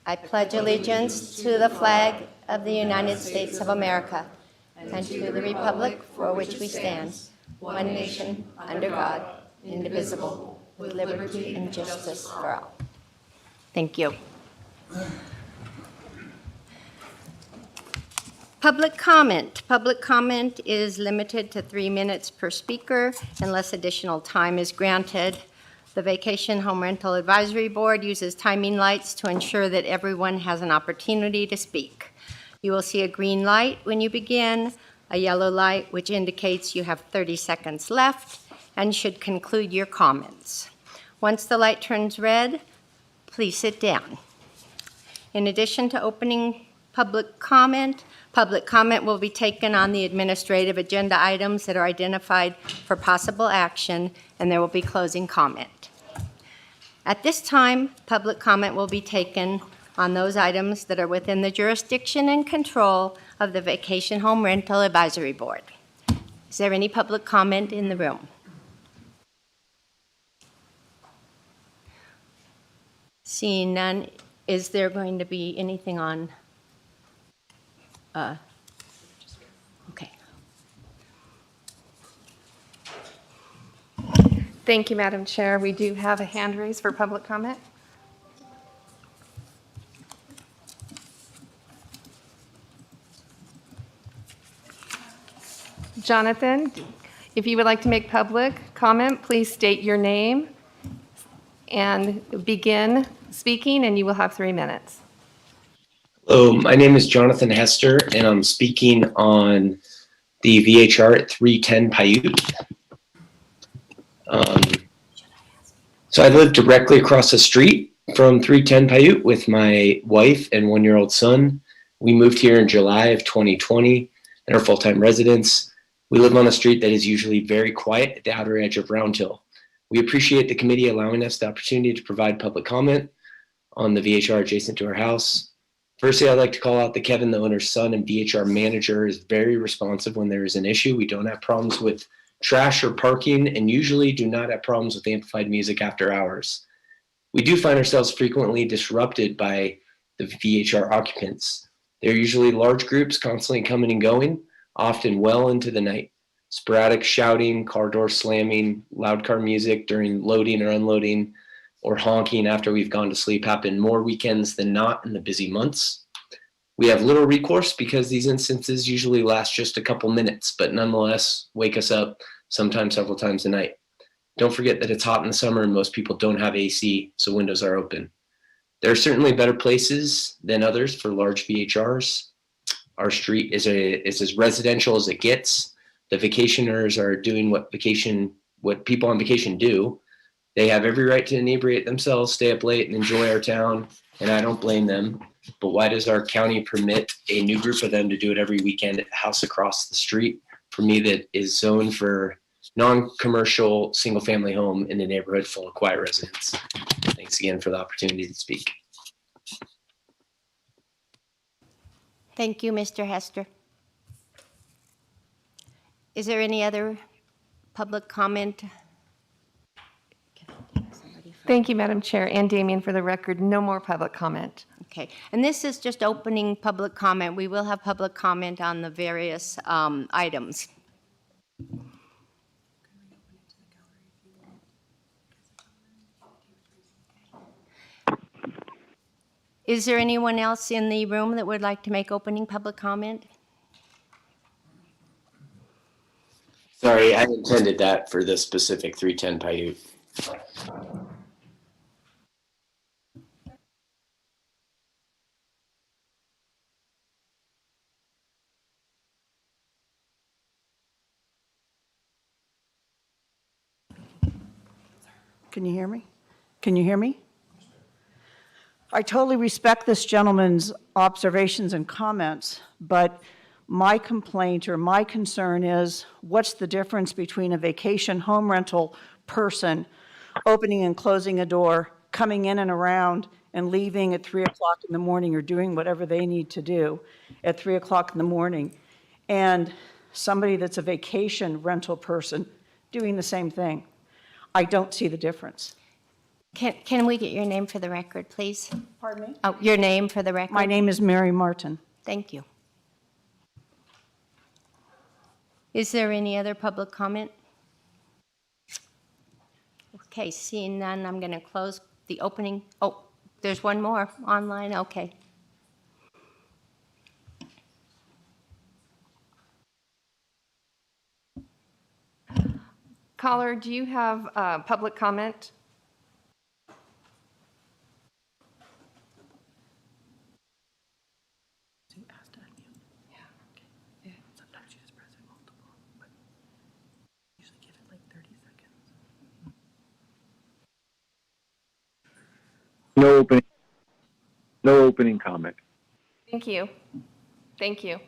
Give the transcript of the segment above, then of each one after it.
I pledge allegiance to the flag of the United States of America and to the republic for which we stand, one nation, under God, indivisible, with liberty and justice for all. Thank you. Public comment. Public comment is limited to 3 minutes per speaker unless additional time is granted. The Vacation Home Rental Advisory Board uses timing lights to ensure that everyone has an opportunity to speak. You will see a green light when you begin, a yellow light which indicates you have 30 seconds left and should conclude your comments. Once the light turns red, please sit down. In addition to opening public comment will be taken on the administrative agenda items that are identified for possible action, and there will be closing comment. At this time, public comment will be taken on those items that are within the jurisdiction and control of the Vacation Home Rental Advisory Board. Is there any public comment in the room? Seeing none, is there going to be anything on? Okay. Thank you, Madam Chair. We do have a hand raised for public comment. Jonathan, if you would like to make public comment, please state your name and begin speaking, and you will have 3 minutes. Hello, my name is Jonathan Hester, and I'm speaking on the VHR at 310 Paiute. So I live directly across the street from 310 Paiute with my wife and 1-year-old son. We moved here in July of 2020 and are full-time residents. We live on a street that is usually very quiet at the outer edge of Round Hill. We appreciate the committee allowing us the opportunity to provide public comment on the VHR adjacent to our house. Firstly, I'd like to call out that Kevin, the owner's son and VHR manager, is very responsive when there is an issue. We don't have problems with trash or parking, and usually do not have problems with amplified music after hours. We do find ourselves frequently disrupted by the VHR occupants. They're usually large groups constantly coming and going, often well into the night. Sporadic shouting, car door slamming, loud car music during loading or unloading, or honking after we've gone to sleep happen more weekends than not in the busy months. We have little recourse because these instances usually last just a couple minutes, but nonetheless wake us up sometimes several times a night. Don't forget that it's hot in the summer and most people don't have AC, so windows are open. There are certainly better places than others for large VHRs. Our street is as residential as it gets. The vacationers are doing what people on vacation do. They have every right to inebriate themselves, stay up late, and enjoy our town, and I don't blame them. But why does our county permit a new group of them to do it every weekend at the house across the street for me that is zoned for non-commercial single-family home in a neighborhood full of quiet residents? Thanks again for the opportunity to speak. Thank you, Mr. Hester. Is there any other public comment? Thank you, Madam Chair, and Damien, for the record, no more public comment. Okay, and this is just opening public comment. We will have public comment on the various items. Is there anyone else in the room that would like to make opening public comment? Sorry, I intended that for the specific 310 Paiute. Can you hear me? Can you hear me? I totally respect this gentleman's observations and comments, but my complaint or my concern is, what's the difference between a vacation home rental person opening and closing a door, coming in and around, and leaving at 3 o'clock in the morning or doing whatever they need to do at 3 o'clock in the morning, and somebody that's a vacation rental person doing the same thing? I don't see the difference. Can we get your name for the record, please? Pardon me? Oh, your name for the record? My name is Mary Martin. Thank you. Is there any other public comment? Okay, seeing none, I'm going to close the opening. Oh, there's one more online, okay. Caller, do you have public comment? No opening. No opening comment. Thank you. Thank you.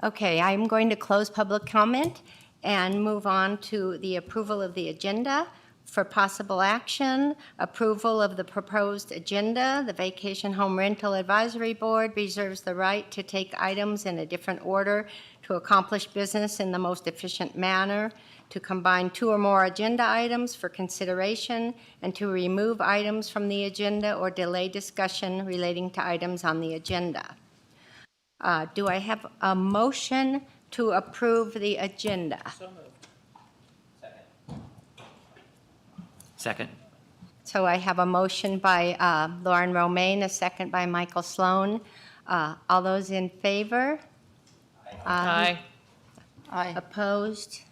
Okay, I'm going to close public comment and move on to the approval of the agenda. For possible action, approval of the proposed agenda, the Vacation Home Rental Advisory Board reserves the right to take items in a different order to accomplish business in the most efficient manner, to combine 2 or more agenda items for consideration, and to remove items from the agenda or delay discussion relating to items on the agenda. Do I have a motion to approve the agenda? Second. So I have a motion by Lauren Romaine, a second by Michael Sloan. All those in favor? Aye. Aye. Opposed?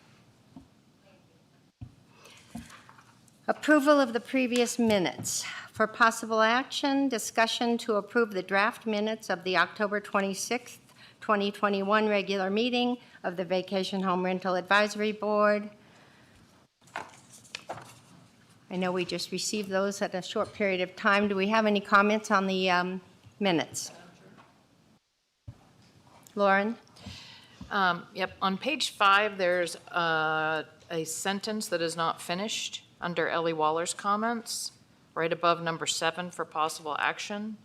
Approval of the previous minutes. For possible action, discussion to approve the draft minutes of the October 26th, 2021 regular meeting of the Vacation Home Rental Advisory Board. I know we just received those at a short period of time. Do we have any comments on the minutes? Lauren? Yep, on page 5, there's a sentence that is not finished under Ellie Waller's comments, right above number 7 for possible action.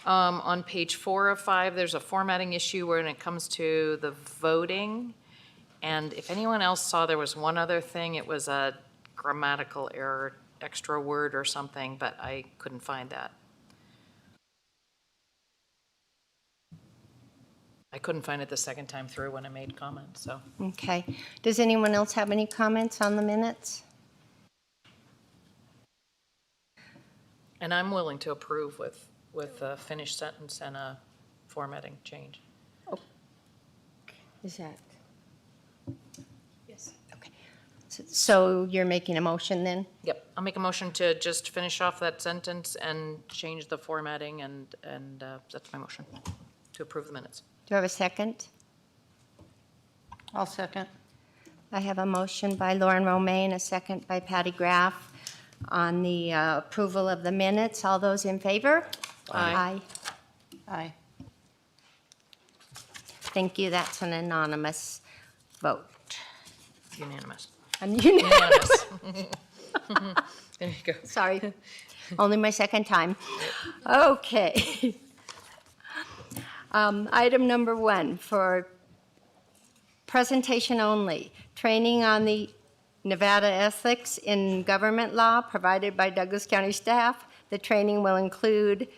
On page 4 of 5, there's a formatting issue when it comes to the voting. And if anyone else saw there was one other thing, it was a grammatical error, extra word or something, but I couldn't find that. I couldn't find it the second time through when I made comments, so. Okay. Does anyone else have any comments on the minutes? And I'm willing to approve with a finished sentence and a formatting change. Is that? Yes. Okay. So you're making a motion then? Yep, I'll make a motion to just finish off that sentence and change the formatting, and that's my motion, to approve the minutes. Do I have a second? I'll second. I have a motion by Lauren Romaine, a second by Patty Graff on the approval of the minutes. All those in favor? Aye. Aye. Thank you. That's an anonymous vote. Unanimous. Unanimous. Unanimous. There you go. Sorry. Only my second time. Okay. Item number 1 for presentation only, training on the Nevada ethics in government law provided by Douglas County staff. The training will include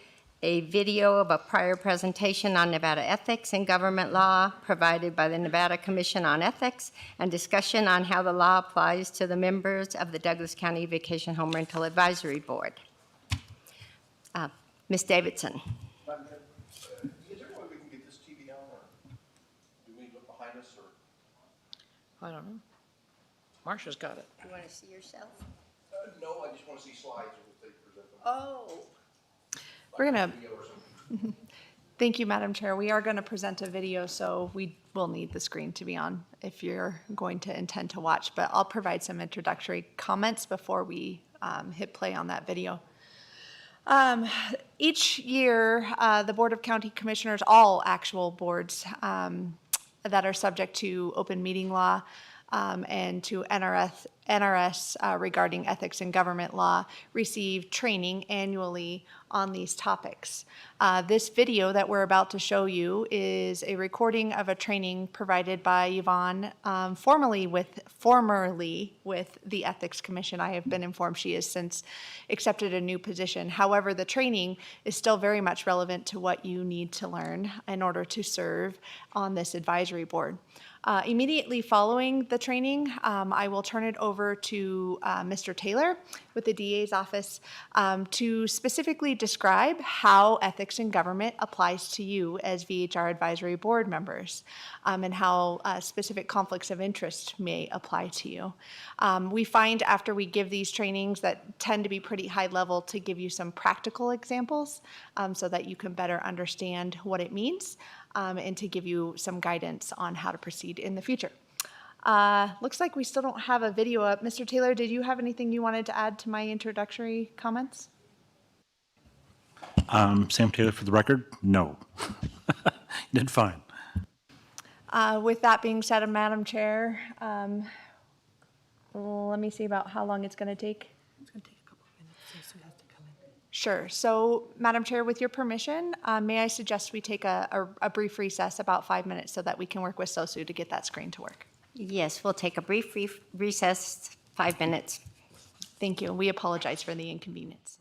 a video of a prior presentation on Nevada ethics in government law provided by the Nevada Commission on Ethics, and discussion on how the law applies to the members of the Douglas County Vacation Home Rental Advisory Board. Ms. Davidson. Is there a way we can get this TV on, or do we look behind us, or? I don't know. Marcia's got it. You want to see yourself? No, I just want to see slides if they present them. Oh. We're gonna, Video or something. thank you, Madam Chair. We are gonna present a video, so we will need the screen to be on if you're going to intend to watch, but I'll provide some introductory comments before we hit play on that video. Each year, the Board of County Commissioners, all actual boards that are subject to open meeting law and to NRS regarding ethics in government law, receive training annually on these topics. This video that we're about to show you is a recording of a training provided by Yvonne, formerly with the Ethics Commission. I have been informed she has since accepted a new position. However, the training is still very much relevant to what you need to learn in order to serve on this advisory board. Immediately following the training, I will turn it over to Mr. Taylor with the DA's office to specifically describe how ethics in government applies to you as VHR advisory board members, and how specific conflicts of interest may apply to you. We find after we give these trainings that tend to be pretty high level to give you some practical examples so that you can better understand what it means and to give you some guidance on how to proceed in the future. Looks like we still don't have a video up. Mr. Taylor, did you have anything you wanted to add to my introductory comments? Sam Taylor, for the record, no. You did fine. With that being said, Madam Chair, let me see about how long it's going to take. It's going to take a couple of minutes, so Sue has to come in. Sure. So, Madam Chair, with your permission, may I suggest we take a brief recess, about 5 minutes, so that we can work with SOSU to get that screen to work? Yes, we'll take a brief recess, 5 minutes. Thank you. We apologize for the inconvenience.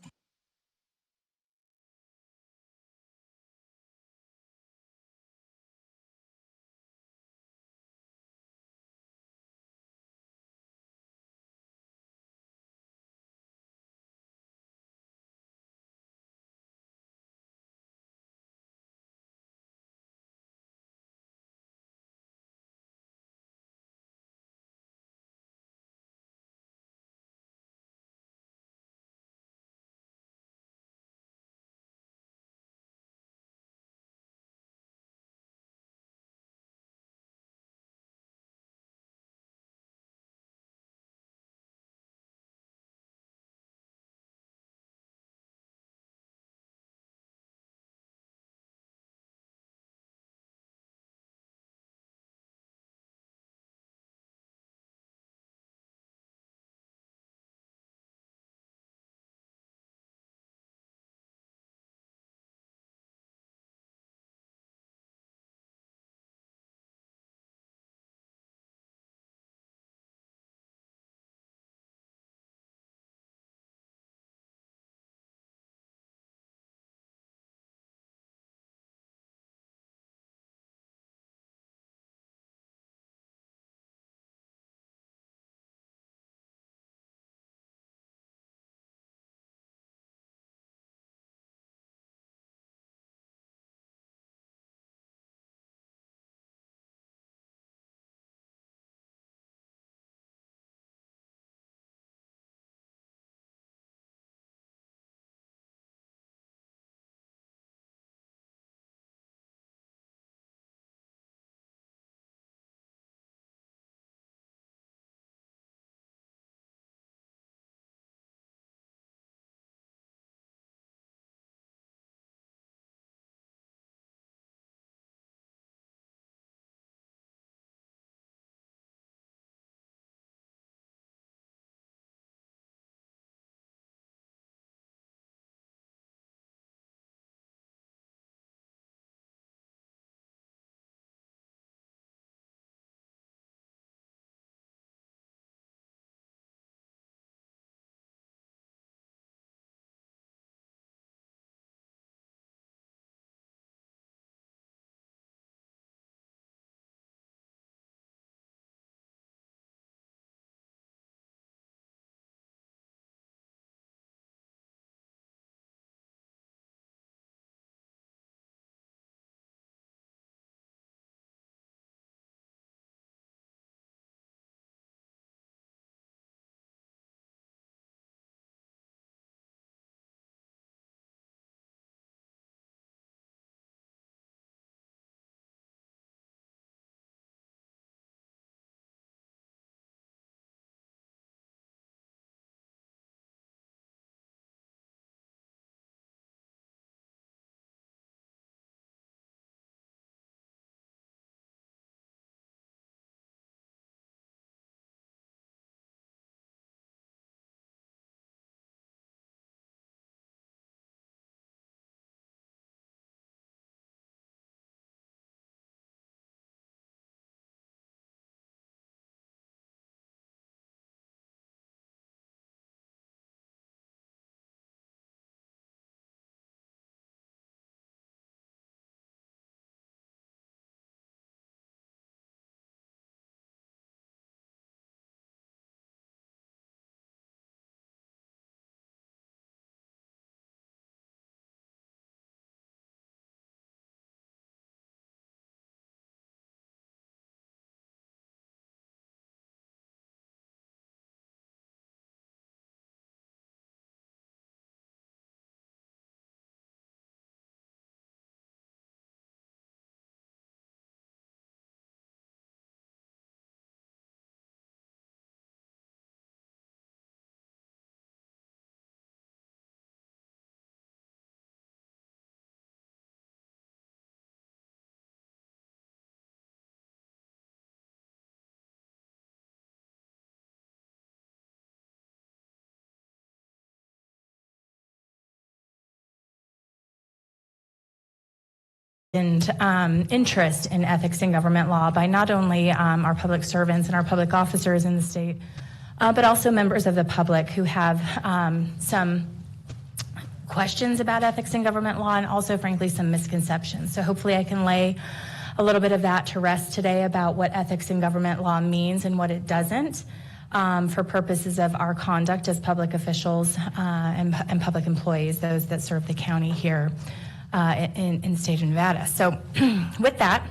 interest in ethics in government law by not only our public servants and our public officers in the state, but also members of the public who have some questions about ethics in government law and also, frankly, some misconceptions. So hopefully I can lay a little bit of that to rest today about what ethics in government law means and what it doesn't for purposes of our conduct as public officials and public employees, those that serve the county here in the state of Nevada. So with that,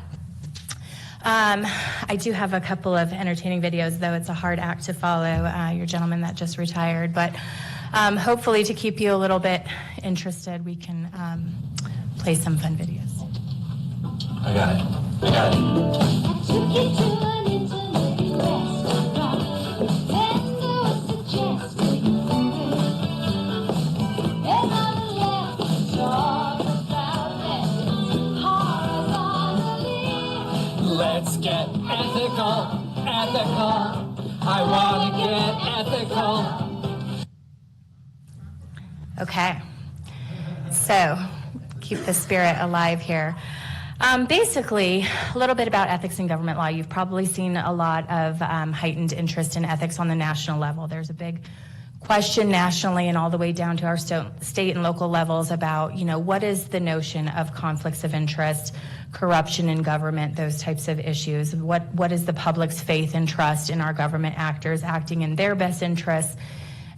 I do have a couple of entertaining videos, though it's a hard act to follow, your gentleman that just retired. But hopefully to keep you a little bit interested, we can play some fun videos. I got it. I took you to an internet restaurant. Then there was a chance for you. And I left to talk about it horizontally. Let's get ethical, ethical. I want to get ethical. Okay, so keep the spirit alive here. Basically, a little bit about ethics in government law. You've probably seen a lot of heightened interest in ethics on the national level. There's a big question nationally and all the way down to our state and local levels about, what is the notion of conflicts of interest, corruption in government, those types of issues. What is the public's faith and trust in our government actors acting in their best interests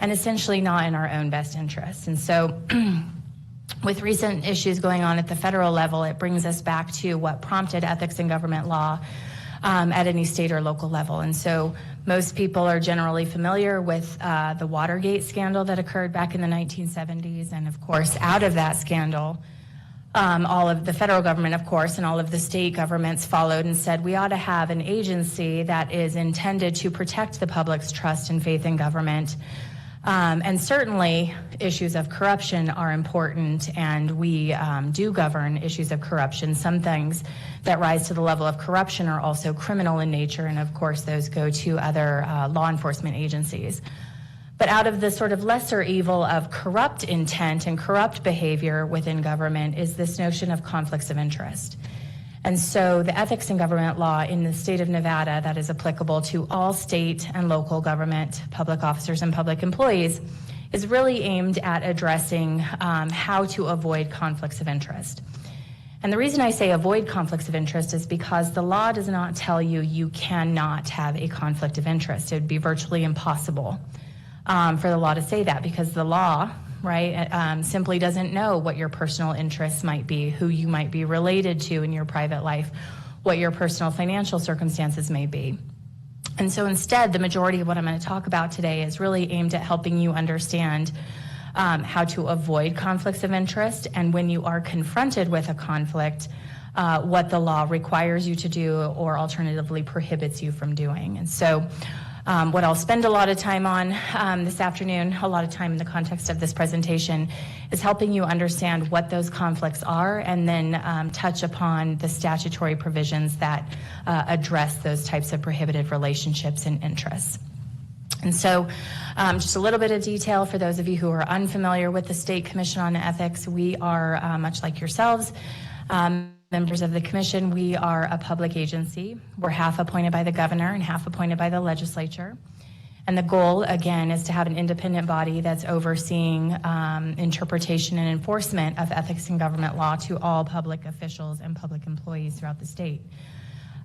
and essentially not in our own best interests? And so with recent issues going on at the federal level, it brings us back to what prompted ethics in government law at any state or local level. And so most people are generally familiar with the Watergate scandal that occurred back in the 1970s. And of course, out of that scandal, all of the federal government, of course, and all of the state governments followed and said we ought to have an agency that is intended to protect the public's trust and faith in government. And certainly issues of corruption are important, and we do govern issues of corruption. Some things that rise to the level of corruption are also criminal in nature, and of course those go to other law enforcement agencies. But out of the sort of lesser evil of corrupt intent and corrupt behavior within government is this notion of conflicts of interest. And so the ethics in government law in the state of Nevada that is applicable to all state and local government, public officers and public employees is really aimed at addressing how to avoid conflicts of interest. And the reason I say avoid conflicts of interest is because the law does not tell you you cannot have a conflict of interest. It would be virtually impossible for the law to say that, because the law, right, simply doesn't know what your personal interests might be, who you might be related to in your private life, what your personal financial circumstances may be. And so instead, the majority of what I'm going to talk about today is really aimed at helping you understand how to avoid conflicts of interest, and when you are confronted with a conflict, what the law requires you to do or alternatively prohibits you from doing. And so what I'll spend a lot of time on this afternoon, a lot of time in the context of this presentation, is helping you understand what those conflicts are and then touch upon the statutory provisions that address those types of prohibited relationships and interests. And so just a little bit of detail for those of you who are unfamiliar with the State Commission on Ethics. We are, much like yourselves, members of the commission, we are a public agency. We're half appointed by the governor and half appointed by the legislature. And the goal, again, is to have an independent body that's overseeing interpretation and enforcement of ethics in government law to all public officials and public employees throughout the state.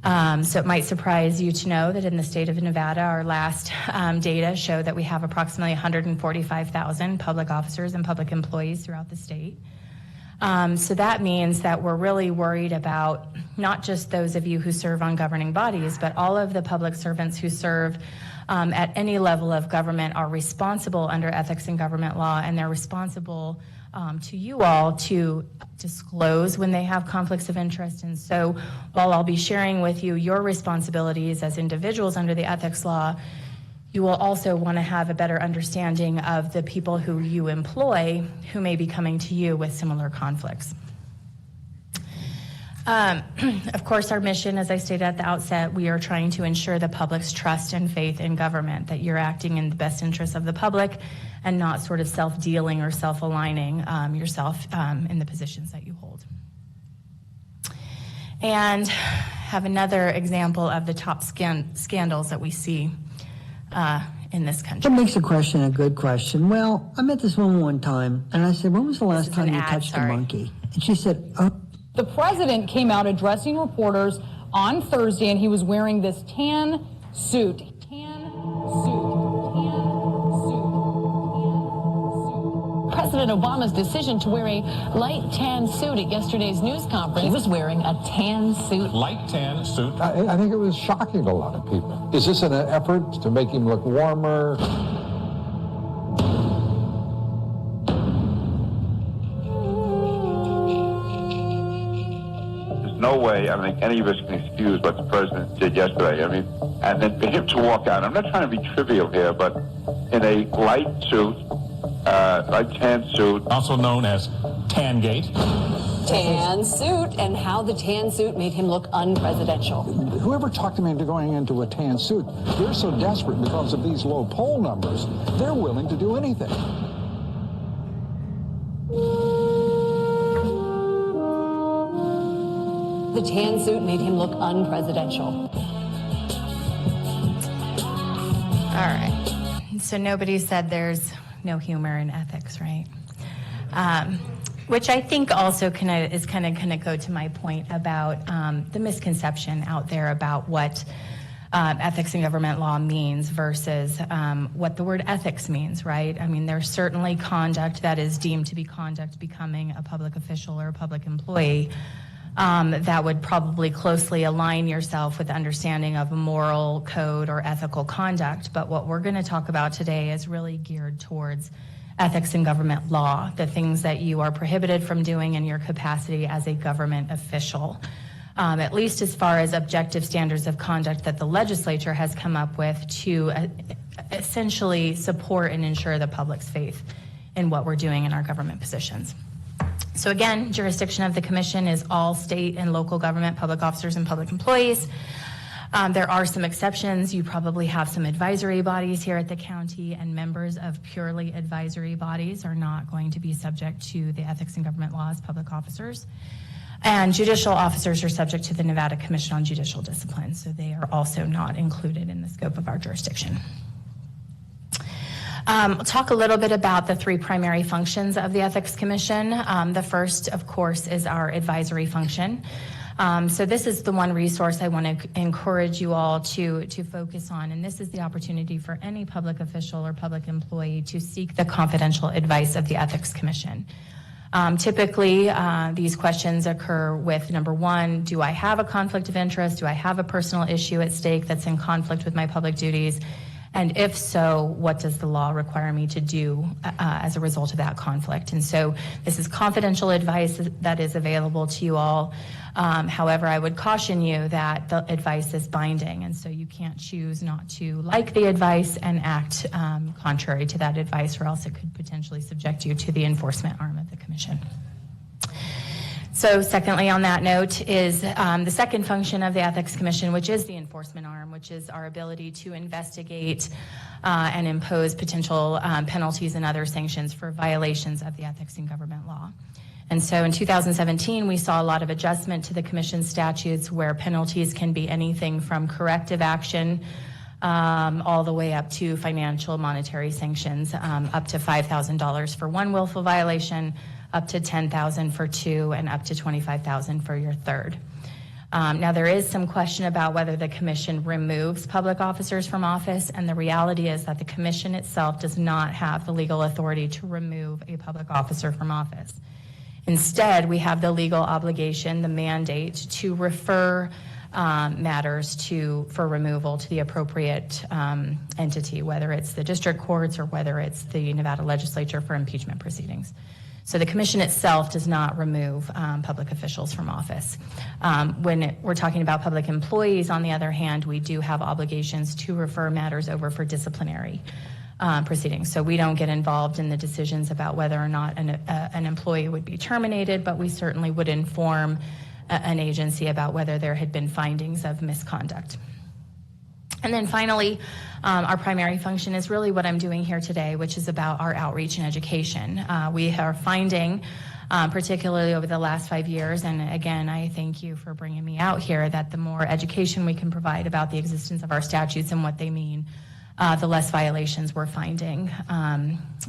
So it might surprise you to know that in the state of Nevada, our last data show that we have approximately 145,000 public officers and public employees throughout the state. So that means that we're really worried about not just those of you who serve on governing bodies, but all of the public servants who serve at any level of government are responsible under ethics in government law, and they're responsible to you all to disclose when they have conflicts of interest. And so while I'll be sharing with you your responsibilities as individuals under the ethics law, you will also want to have a better understanding of the people who you employ who may be coming to you with similar conflicts. Of course, our mission, as I stated at the outset, we are trying to ensure the public's trust and faith in government, that you're acting in the best interest of the public and not sort of self-dealing or self-aligning yourself in the positions that you hold. and have another example of the top scandals that we see in this country. What makes a question a good question? Well, I met this woman one time, and I said, when was the last is time an you ad, touched sorry. a monkey? And she said, oh. The president came out addressing reporters on Thursday, and he was wearing this tan suit. President Obama's decision to wear a light tan suit at yesterday's news conference. He was wearing a tan suit. Light tan suit. I think it was shocking to a lot of people. Is this an effort to make him look warmer? There's no way, I think, any of us can excuse what the president did yesterday. I mean, and then for him to walk out, I'm not trying to be trivial here, but in a light suit, light tan suit. Also known as Tangate. Tan suit, and how the tan suit made him look unpresidential. Whoever talked him into going into a tan suit, they're so desperate because of these low poll numbers, they're willing to do anything. The tan suit made him look unpresidential. All right. So nobody said there's no humor in ethics, right? Which I think also is kind of going to go to my point about the misconception out there about what ethics in government law means versus what the word ethics means, right? I mean, there's certainly conduct that is deemed to be conduct becoming a public official or a public employee that would probably closely align yourself with understanding of a moral code or ethical conduct. But what we're going to talk about today is really geared towards ethics in government law, the things that you are prohibited from doing in your capacity as a government official, at least as far as objective standards of conduct that the legislature has come up with to essentially support and ensure the public's faith in what we're doing in our government positions. So again, jurisdiction of the commission is all state and local government, public officers and public employees. There are some exceptions. You probably have some advisory bodies here at the county, and members of purely advisory bodies are not going to be subject to the ethics and government laws, public officers. And judicial officers are subject to the Nevada Commission on Judicial Discipline, so they are also not included in the scope of our jurisdiction. I'll talk a little bit about the three primary functions of the Ethics Commission. The first, of course, is our advisory function. So this is the one resource I want to encourage you all to focus on, and this is the opportunity for any public official or public employee to seek the confidential advice of the Ethics Commission. Typically, these questions occur with, number one, do I have a conflict of interest? Do I have a personal issue at stake that's in conflict with my public duties? And if so, what does the law require me to do as a result of that conflict? And so this is confidential advice that is available to you all. However, I would caution you that the advice is binding, and so you can't choose not to like the advice and act contrary to that advice, or else it could potentially subject you to the enforcement arm of the commission. So secondly, on that note, is the second function of the Ethics Commission, which is the enforcement arm, which is our ability to investigate and impose potential penalties and other sanctions for violations of the ethics in government law. And so in 2017, we saw a lot of adjustment to the Commission statutes where penalties can be anything from corrective action all the way up to financial monetary sanctions, up to $5,000 for one willful violation, up to $10,000 for two, and up to $25,000 for your third. Now, there is some question about whether the commission removes public officers from office, and the reality is that the commission itself does not have the legal authority to remove a public officer from office. Instead, we have the legal obligation, the mandate, to refer matters for removal to the appropriate entity, whether it's the district courts or whether it's the Nevada legislature for impeachment proceedings. So the commission itself does not remove public officials from office. When we're talking about public employees, on the other hand, we do have obligations to refer matters over for disciplinary proceedings. So we don't get involved in the decisions about whether or not an employee would be terminated, but we certainly would inform an agency about whether there had been findings of misconduct. And then finally, our primary function is really what I'm doing here today, which is about our outreach and education. We are finding particularly over the last 5 years. And again, I thank you for bringing me out here, that the more education we can provide about the existence of our statutes and what they mean, the less violations we're finding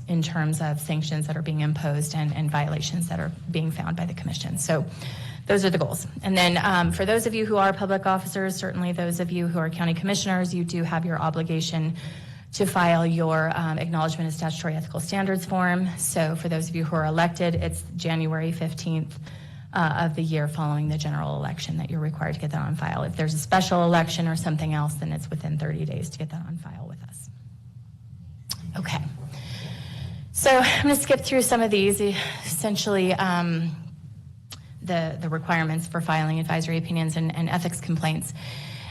in terms of sanctions that are being imposed and violations that are being found by the commission. So those are the goals. And then for those of you who are public officers, certainly those of you who are county commissioners, you do have your obligation to file your acknowledgement of statutory ethical standards form. So for those of you who are elected, it's January 15th of the year following the general election that you're required to get that on file. If there's a special election or something else, then it's within 30 days to get that on file with us. Okay. So I'm going to skip through some of these, essentially the requirements for filing advisory opinions and ethics complaints,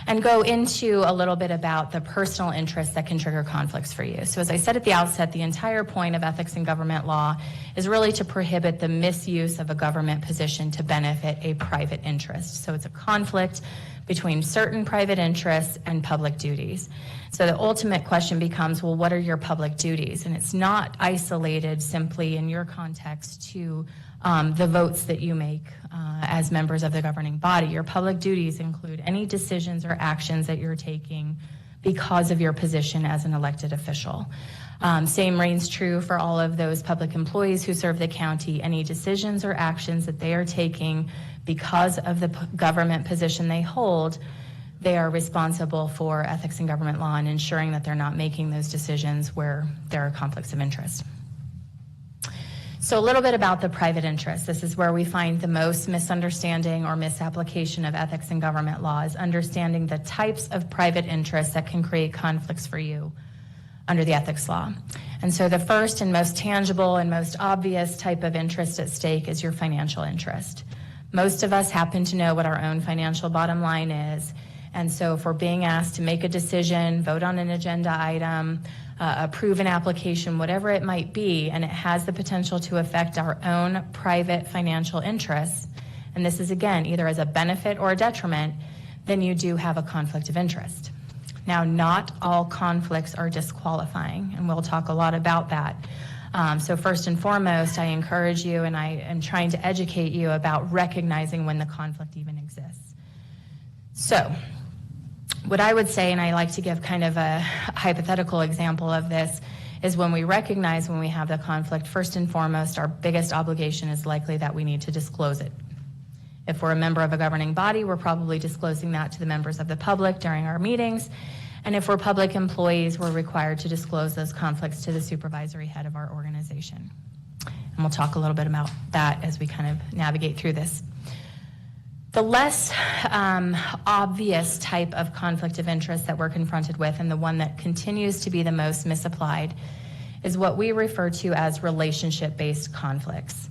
and go into a little bit about the personal interests that can trigger conflicts for you. So as I said at the outset, the entire point of ethics in government law is really to prohibit the misuse of a government position to benefit a private interest. So it's a conflict between certain private interests and public duties. So the ultimate question becomes, well, what are your public duties? And it's not isolated simply in your context to the votes that you make as members of the governing body. Your public duties include any decisions or actions that you're taking because of your position as an elected official. Same reigns true for all of those public employees who serve the county. Any decisions or actions that they are taking because of the government position they hold, they are responsible for ethics and government law and ensuring that they're not making those decisions where there are conflicts of interest. So a little bit about the private interest. This is where we find the most misunderstanding or misapplication of ethics and government law, is understanding the types of private interests that can create conflicts for you under the ethics law. And so the first and most tangible and most obvious type of interest at stake is your financial interest. Most of us happen to know what our own financial bottom line is. And so if we're being asked to make a decision, vote on an agenda item, approve an application, whatever it might be, and it has the potential to affect our own private financial interests, and this is again either as a benefit or a detriment, then you do have a conflict of interest. Now, not all conflicts are disqualifying, and we'll talk a lot about that. So first and foremost, I encourage you, and I am trying to educate you about recognizing when the conflict even exists. So what I would say, and I like to give kind of a hypothetical example of this, is when we recognize when we have the conflict, first and foremost, our biggest obligation is likely that we need to disclose it. If we're a member of a governing body, we're probably disclosing that to the members of the public during our meetings. And if we're public employees, we're required to disclose those conflicts to the supervisory head of our organization. And we'll talk a little bit about that as we kind of navigate through this. The less obvious type of conflict of interest that we're confronted with, and the one that continues to be the most misapplied, is what we refer to as relationship-based conflicts.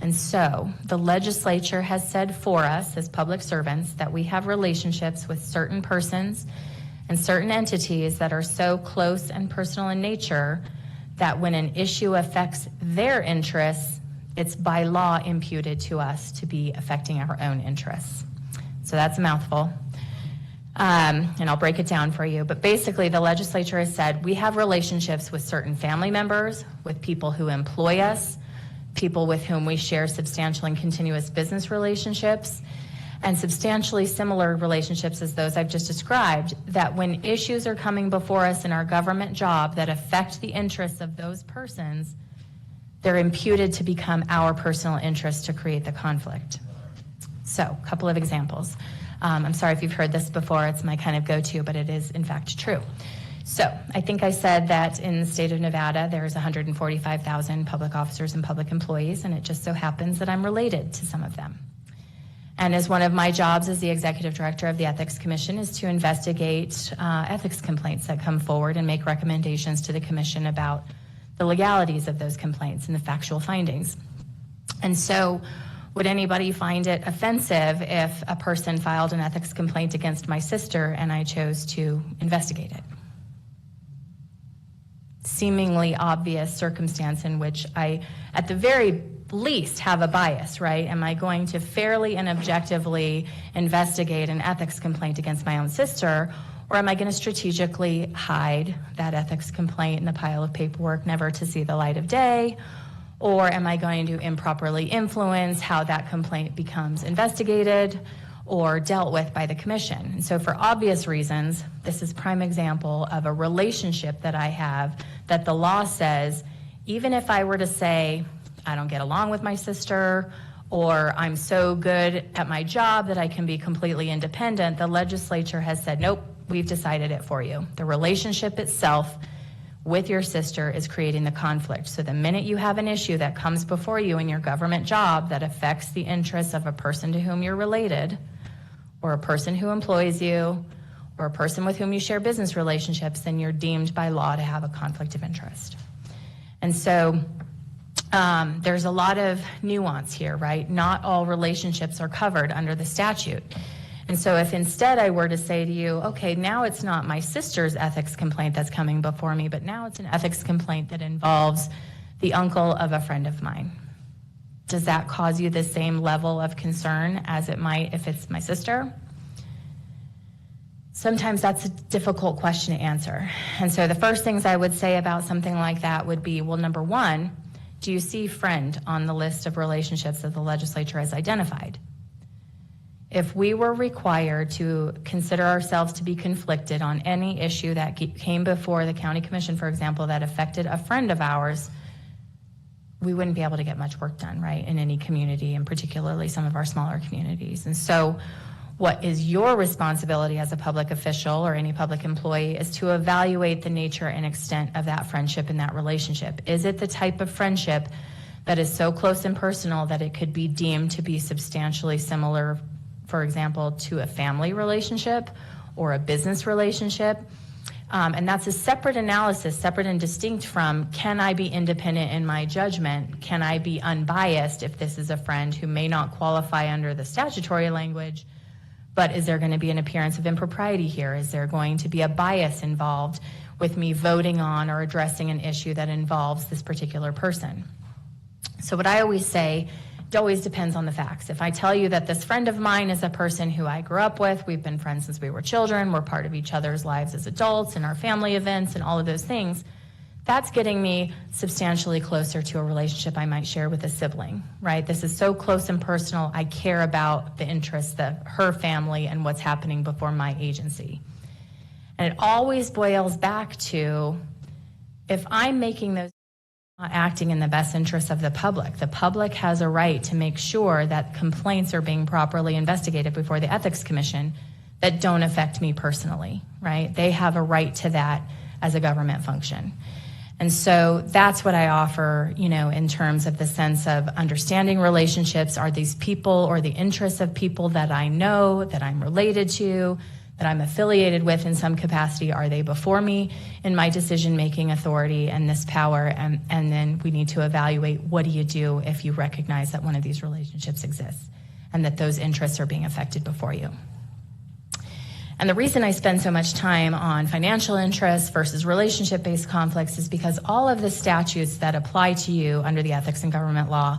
And so the legislature has said for us as public servants that we have relationships with certain persons and certain entities that are so close and personal in nature that when an issue affects their interests, it's by law imputed to us to be affecting our own interests. So that's a mouthful. And I'll break it down for you. But basically, the legislature has said we have relationships with certain family members, with people who employ us, people with whom we share substantial and continuous business relationships, and substantially similar relationships as those I've just described, that when issues are coming before us in our government job that affect the interests of those persons, they're imputed to become our personal interest to create the conflict. So, a couple of examples. I'm sorry if you've heard this before, it's my kind of go-to, but it is in fact true. So, I think I said that in the state of Nevada, there's 145,000 public officers and public employees, and it just so happens that I'm related to some of them. And as one of my jobs as the executive director of the Ethics Commission is to investigate ethics complaints that come forward and make recommendations to the commission about the legalities of those complaints and the factual findings. And so, would anybody find it offensive if a person filed an ethics complaint against my sister and I chose to investigate it? Seemingly obvious circumstance in which I, at the very least, have a bias, right? Am I going to fairly and objectively investigate an ethics complaint against my own sister, or am I going to strategically hide that ethics complaint in the pile of paperwork never to see the light of day? Or am I going to improperly influence how that complaint becomes investigated or dealt with by the commission? And so for obvious reasons, this is prime example of a relationship that I have that the law says, even if I were to say, I don't get along with my sister, or I'm so good at my job that I can be completely independent, the legislature has said, nope, we've decided it for you. The relationship itself with your sister is creating the conflict. So the minute you have an issue that comes before you in your government job that affects the interests of a person to whom you're related, or a person who employs you, or a person with whom you share business relationships, then you're deemed by law to have a conflict of interest. And so there's a lot of nuance here, right? Not all relationships are covered under the statute. And so if instead I were to say to you, okay, now it's not my sister's ethics complaint that's coming before me, but now it's an ethics complaint that involves the uncle of a friend of mine. Does that cause you the same level of concern as it might if it's my sister? Sometimes that's a difficult question to answer. And so the first things I would say about something like that would be, well, number one, do you see friend on the list of relationships that the legislature has identified? If we were required to consider ourselves to be conflicted on any issue that came before the county commission, for example, that affected a friend of ours, we wouldn't be able to get much work done, right, in any community, and particularly some of our smaller communities. And so what is your responsibility as a public official or any public employee is to evaluate the nature and extent of that friendship and that relationship. Is it the type of friendship that is so close and personal that it could be deemed to be substantially similar, for example, to a family relationship or a business relationship? And that's a separate analysis, separate and distinct from, can I be independent in my judgment? Can I be unbiased if this is a friend who may not qualify under the statutory language, but is there going to be an appearance of impropriety here? Is there going to be a bias involved with me voting on or addressing an issue that involves this particular person? So what I always say, it always depends on the facts. If I tell you that this friend of mine is a person who I grew up with, we've been friends since we were children, we're part of each other's lives as adults and our family events and all of those things, that's getting me substantially closer to a relationship I might share with a sibling, right? This is so close and personal, I care about the interests of her family and what's happening before my agency. And it always boils back to, if I'm making those acting in the best interest of the public has a right to make sure that complaints are being properly investigated before the Ethics Commission that don't affect me personally, right? They have a right to that as a government function. And so that's what I offer, in terms of the sense of understanding relationships. Are these people or the interests of people that I know, that I'm related to, that I'm affiliated with in some capacity, are they before me in my decision-making authority and this power? And then we need to evaluate, what do you do if you recognize that one of these relationships exists and that those interests are being affected before you? And the reason I spend so much time on financial interests versus relationship-based conflicts is because all of the statutes that apply to you under the ethics and government law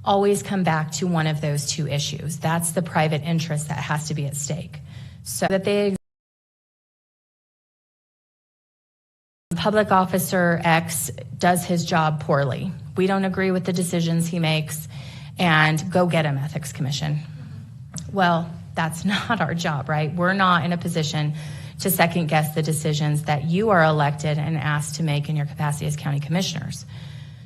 always come back to one of those two issues. That's the private interest that has to be at stake. So that public officer X does his job poorly. We don't agree with the decisions he makes, and go get him, Ethics Commission. Well, that's not our job, right? We're not in a position to second guess the decisions that you are elected and asked to make in your capacity as county commissioners.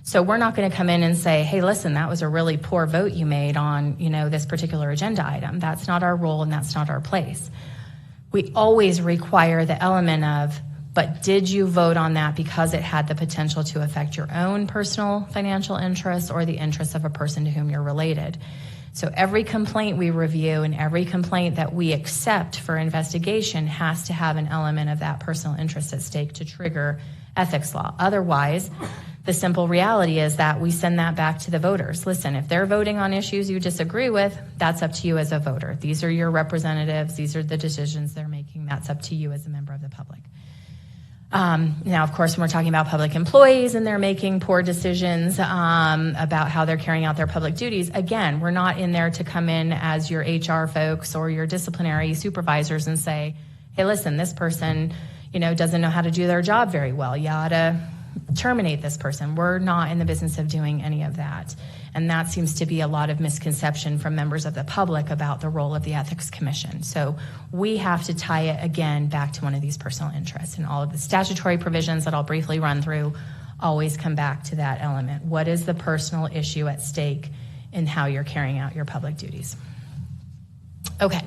So we're not going to come in and say, hey, listen, that was a really poor vote you made on, this particular agenda item. That's not our role and that's not our place. We always require the element of, but did you vote on that because it had the potential to affect your own personal financial interests or the interests of a person to whom you're related? So every complaint we review and every complaint that we accept for investigation has to have an element of that personal interest at stake to trigger ethics law. Otherwise, the simple reality is that we send that back to the voters. Listen, if they're voting on issues you disagree with, that's up to you as a voter. These are your representatives. These are the decisions they're making. That's up to you as a member of the public. Now, of course, when we're talking about public employees and they're making poor decisions about how they're carrying out their public duties, again, we're not in there to come in as your HR folks or your disciplinary supervisors and say, hey, listen, this person, doesn't know how to do their job very well. You ought to terminate this person. We're not in the business of doing any of that. And that seems to be a lot of misconception from members of the public about the role of the Ethics Commission. So we have to tie it again back to one of these personal interests. And all of the statutory provisions that I'll briefly run through always come back to that element. What is the personal issue at stake in how you're carrying out your public duties? Okay.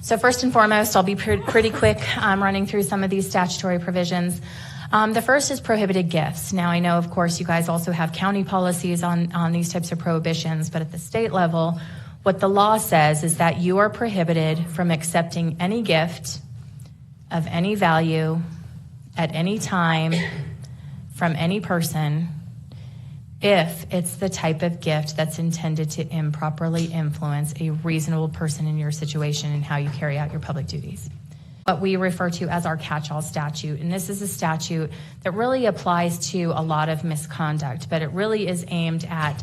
So first and foremost, I'll be pretty quick running through some of these statutory provisions. The first is prohibited gifts. Now, I know, of course, you guys also have county policies on these types of prohibitions, but at the state level, what the law says is that you are prohibited from accepting any gift of any value at any time from any person if it's the type of gift that's intended to improperly influence a reasonable person in your situation and how you carry out your public duties. What we refer to as our catch-all statute. And this is a statute that really applies to a lot of misconduct, but it really is aimed at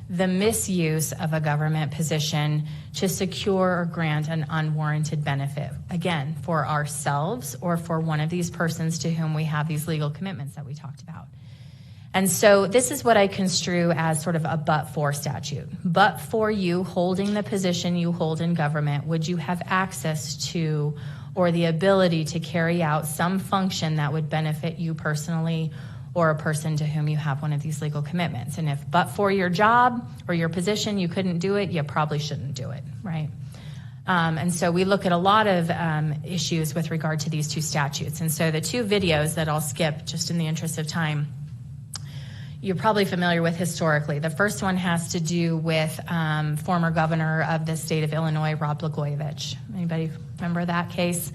the misuse of a government position to secure or grant an unwarranted benefit, again, for ourselves or for one of these persons to whom we have these legal commitments that we talked about. And so this is what I construe as sort of a but-for statute. But for you holding the position you hold in government, would you have access to or the ability to carry out some function that would benefit you personally or a person to whom you have one of these legal commitments? And if but for your job or your position you couldn't do it, you probably shouldn't do it, right? And so we look at a lot of issues with regard to these two statutes. And so the two videos that I'll skip just in the interest of time, you're probably familiar with historically. The first one has to do with former governor of the state of Illinois, Rod Blagojevich. Anybody remember that case?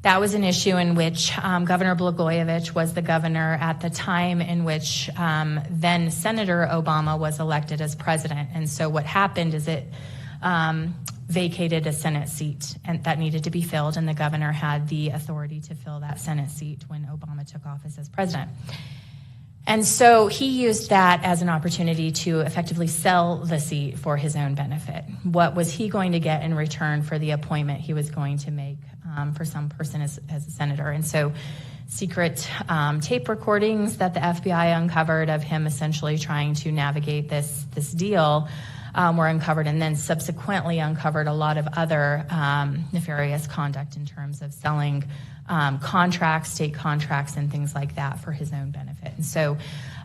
That was an issue in which Governor Blagojevich was the governor at the time in which then Senator Obama was elected as president. And so what happened is it vacated a Senate seat and that needed to be filled, and the governor had the authority to fill that Senate seat when Obama took office as president. And so he used that as an opportunity to effectively sell the seat for his own benefit. What was he going to get in return for the appointment he was going to make for some person as a senator? And so secret tape recordings that the FBI uncovered of him essentially trying to navigate this deal were uncovered, and then subsequently uncovered a lot of other nefarious conduct in terms of selling contracts, state contracts, and things like that for his own benefit. And so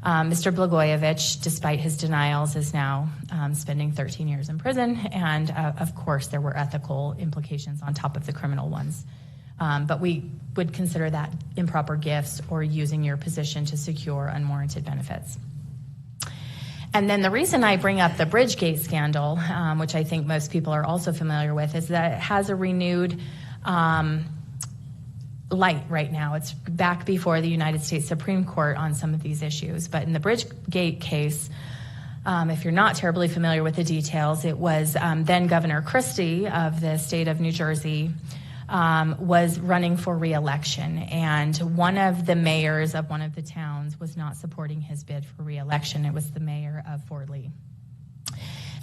Mr. Blagojevich, despite his denials, is now spending 13 years in prison. And of course, there were ethical implications on top of the criminal ones. But we would consider that improper gifts or using your position to secure unwarranted benefits. And then the reason I bring up the Bridgegate scandal, which I think most people are also familiar with, is that it has a renewed light right now. It's back before the United States Supreme Court on some of these issues. But in the Bridgegate case, if you're not terribly familiar with the details, it was then Governor Christie of the state of New Jersey was running for re-election. And one of the mayors of one of the towns was not supporting his bid for re-election. It was the mayor of Fort Lee.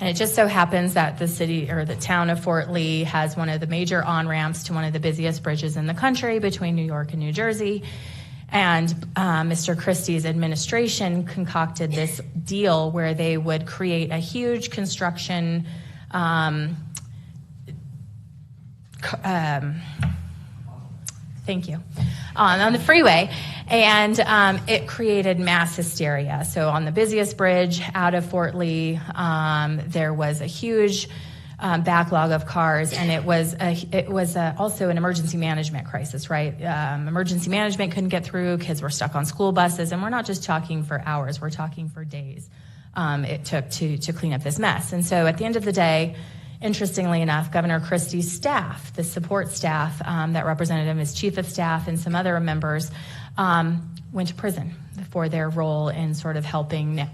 And it just so happens that the city or the town of Fort Lee has one of the major on-ramps to one of the busiest bridges in the country between New York and New Jersey. And Mr. Christie's administration concocted this deal where they would create a huge construction thank you, on the freeway, and it created mass hysteria. So on the busiest bridge out of Fort Lee, there was a huge backlog of cars, and it was also an emergency management crisis, right? Emergency management couldn't get through, kids were stuck on school buses, and we're not just talking for hours, we're talking for days. It took to clean up this mess. And so at the end of the day, interestingly enough, Governor Christie's staff, the support staff that represented him as chief of staff and some other members, went to prison for their role in sort of helping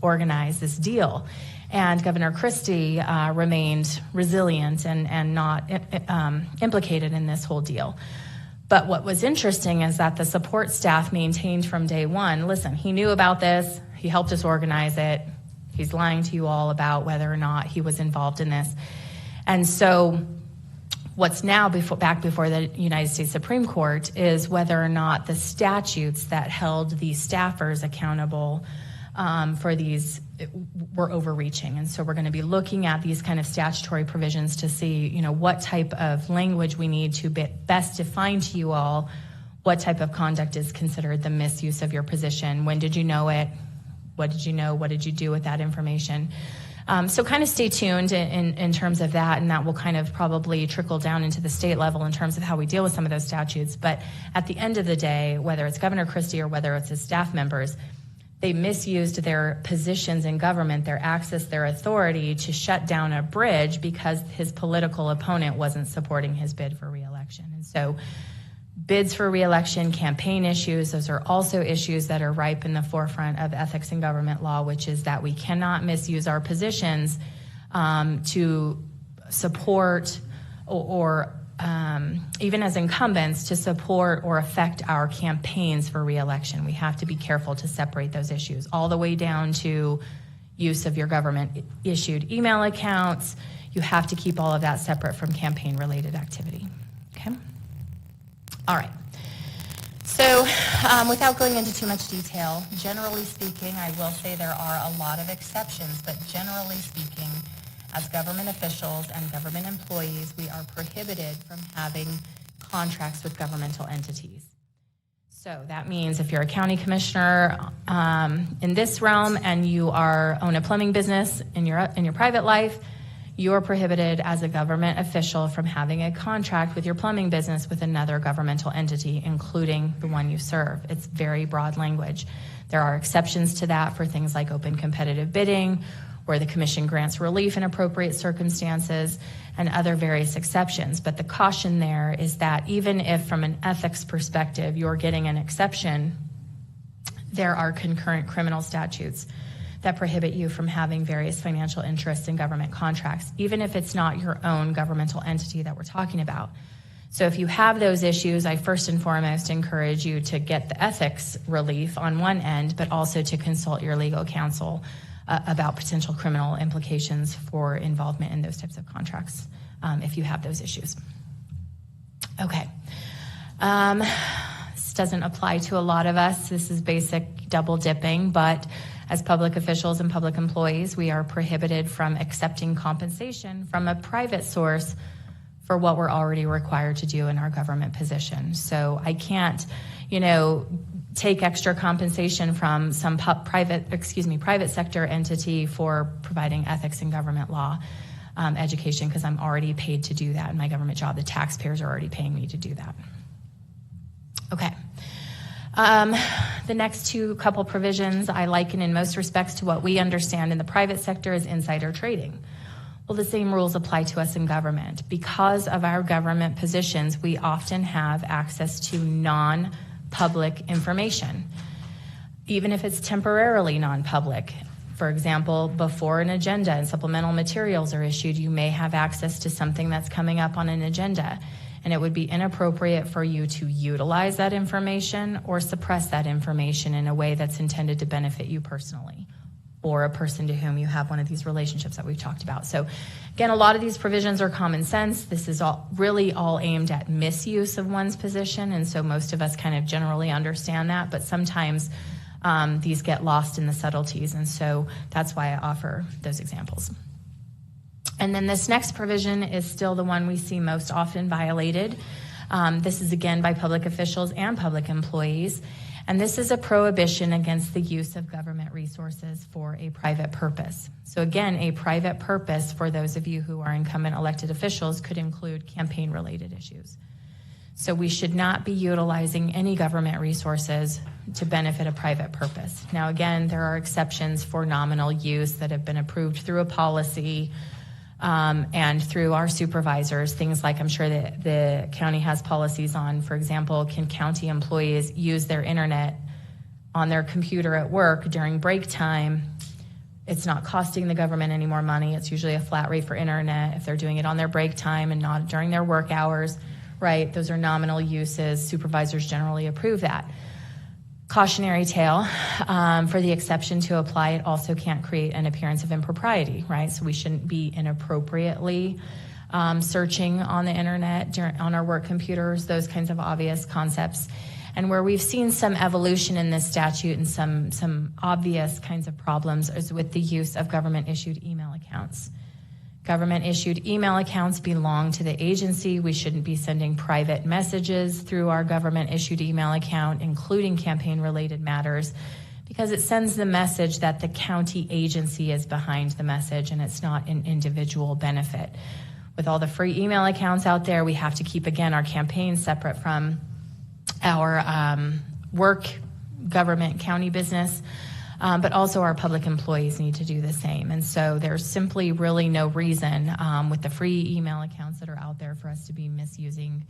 organize this deal. And Governor Christie remained resilient and not implicated in this whole deal. But what was interesting is that the support staff maintained from day one, listen, he knew about this, he helped us organize it, he's lying to you all about whether or not he was involved in this. And so What's now back before the United States Supreme Court is whether or not the statutes that held these staffers accountable for these were overreaching. And so we're going to be looking at these kind of statutory provisions to see, what type of language we need to best define to you all what type of conduct is considered the misuse of your position. When did you know it? What did you know? What did you do with that information? So kind of stay tuned in terms of that, and that will kind of probably trickle down into the state level in terms of how we deal with some of those statutes. But at the end of the day, whether it's Governor Christie or whether it's his staff members, they misused their positions in government, their access, their authority to shut down a bridge because his political opponent wasn't supporting his bid for re-election. And so bids for re-election, campaign issues, those are also issues that are ripe in the forefront of ethics in government law, which is that we cannot misuse our positions to support or even as incumbents, to support or affect our campaigns for re-election. We have to be careful to separate those issues, all the way down to use of your government-issued email accounts. You have to keep all of that separate from campaign-related activity, okay? All right. So without going into too much detail, generally speaking, I will say there are a lot of exceptions, but generally speaking, as government officials and government employees, we are prohibited from having contracts with governmental entities. So that means if you're a county commissioner in this realm and you own a plumbing business in your private life, you are prohibited as a government official from having a contract with your plumbing business with another governmental entity, including the one you serve. It's very broad language. There are exceptions to that for things like open competitive bidding, where the commission grants relief in appropriate circumstances, and other various exceptions. But the caution there is that even if from an ethics perspective you're getting an exception, there are concurrent criminal statutes that prohibit you from having various financial interests in government contracts, even if it's not your own governmental entity that we're talking about. So if you have those issues, I first and foremost encourage you to get the ethics relief on one end, but also to consult your legal counsel about potential criminal implications for involvement in those types of contracts if you have those issues. Okay. This doesn't apply to a lot of us. This is basic double dipping, but as public officials and public employees, we are prohibited from accepting compensation from a private source for what we're already required to do in our government position. So I can't, take extra compensation from some private sector entity for providing ethics in government law education, because I'm already paid to do that in my government job. The taxpayers are already paying me to do that. Okay. The next couple provisions I liken in most respects to what we understand in the private sector as insider trading. Well, the same rules apply to us in government. Because of our government positions, we often have access to non-public information, even if it's temporarily non-public. For example, before an agenda and supplemental materials are issued, you may have access to something that's coming up on an agenda, and it would be inappropriate for you to utilize that information or suppress that information in a way that's intended to benefit you personally or a person to whom you have one of these relationships that we've talked about. So again, a lot of these provisions are common sense. This is really all aimed at misuse of one's position, and so most of us kind of generally understand that, but sometimes these get lost in the subtleties, and so that's why I offer those examples. And then this next provision is still the one we see most often violated. This is again by public officials and public employees. And this is a prohibition against the use of government resources for a private purpose. So again, a private purpose for those of you who are incumbent elected officials could include campaign-related issues. So we should not be utilizing any government resources to benefit a private purpose. Now again, there are exceptions for nominal use that have been approved through a policy and through our supervisors, things like I'm sure that the county has policies on, for example, can county employees use their internet on their computer at work during break time? It's not costing the government any more money. It's usually a flat rate for internet if they're doing it on their break time and not during their work hours, right? Those are nominal uses. Supervisors generally approve that. Cautionary tale, for the exception to apply, it also can't create an appearance of impropriety, right? So we shouldn't be inappropriately searching on the internet, on our work computers, those kinds of obvious concepts. And where we've seen some evolution in this statute and some obvious kinds of problems is with the use of government-issued email accounts. Government-issued email accounts belong to the agency. We shouldn't be sending private messages through our government-issued email account, including campaign-related matters, because it sends the message that the county agency is behind the message and it's not an individual benefit. With all the free email accounts out there, we have to keep, again, our campaigns separate from our work, government, county business, but also our public employees need to do the same. And so there's simply really no reason with the free email accounts that are out there for us to be misusing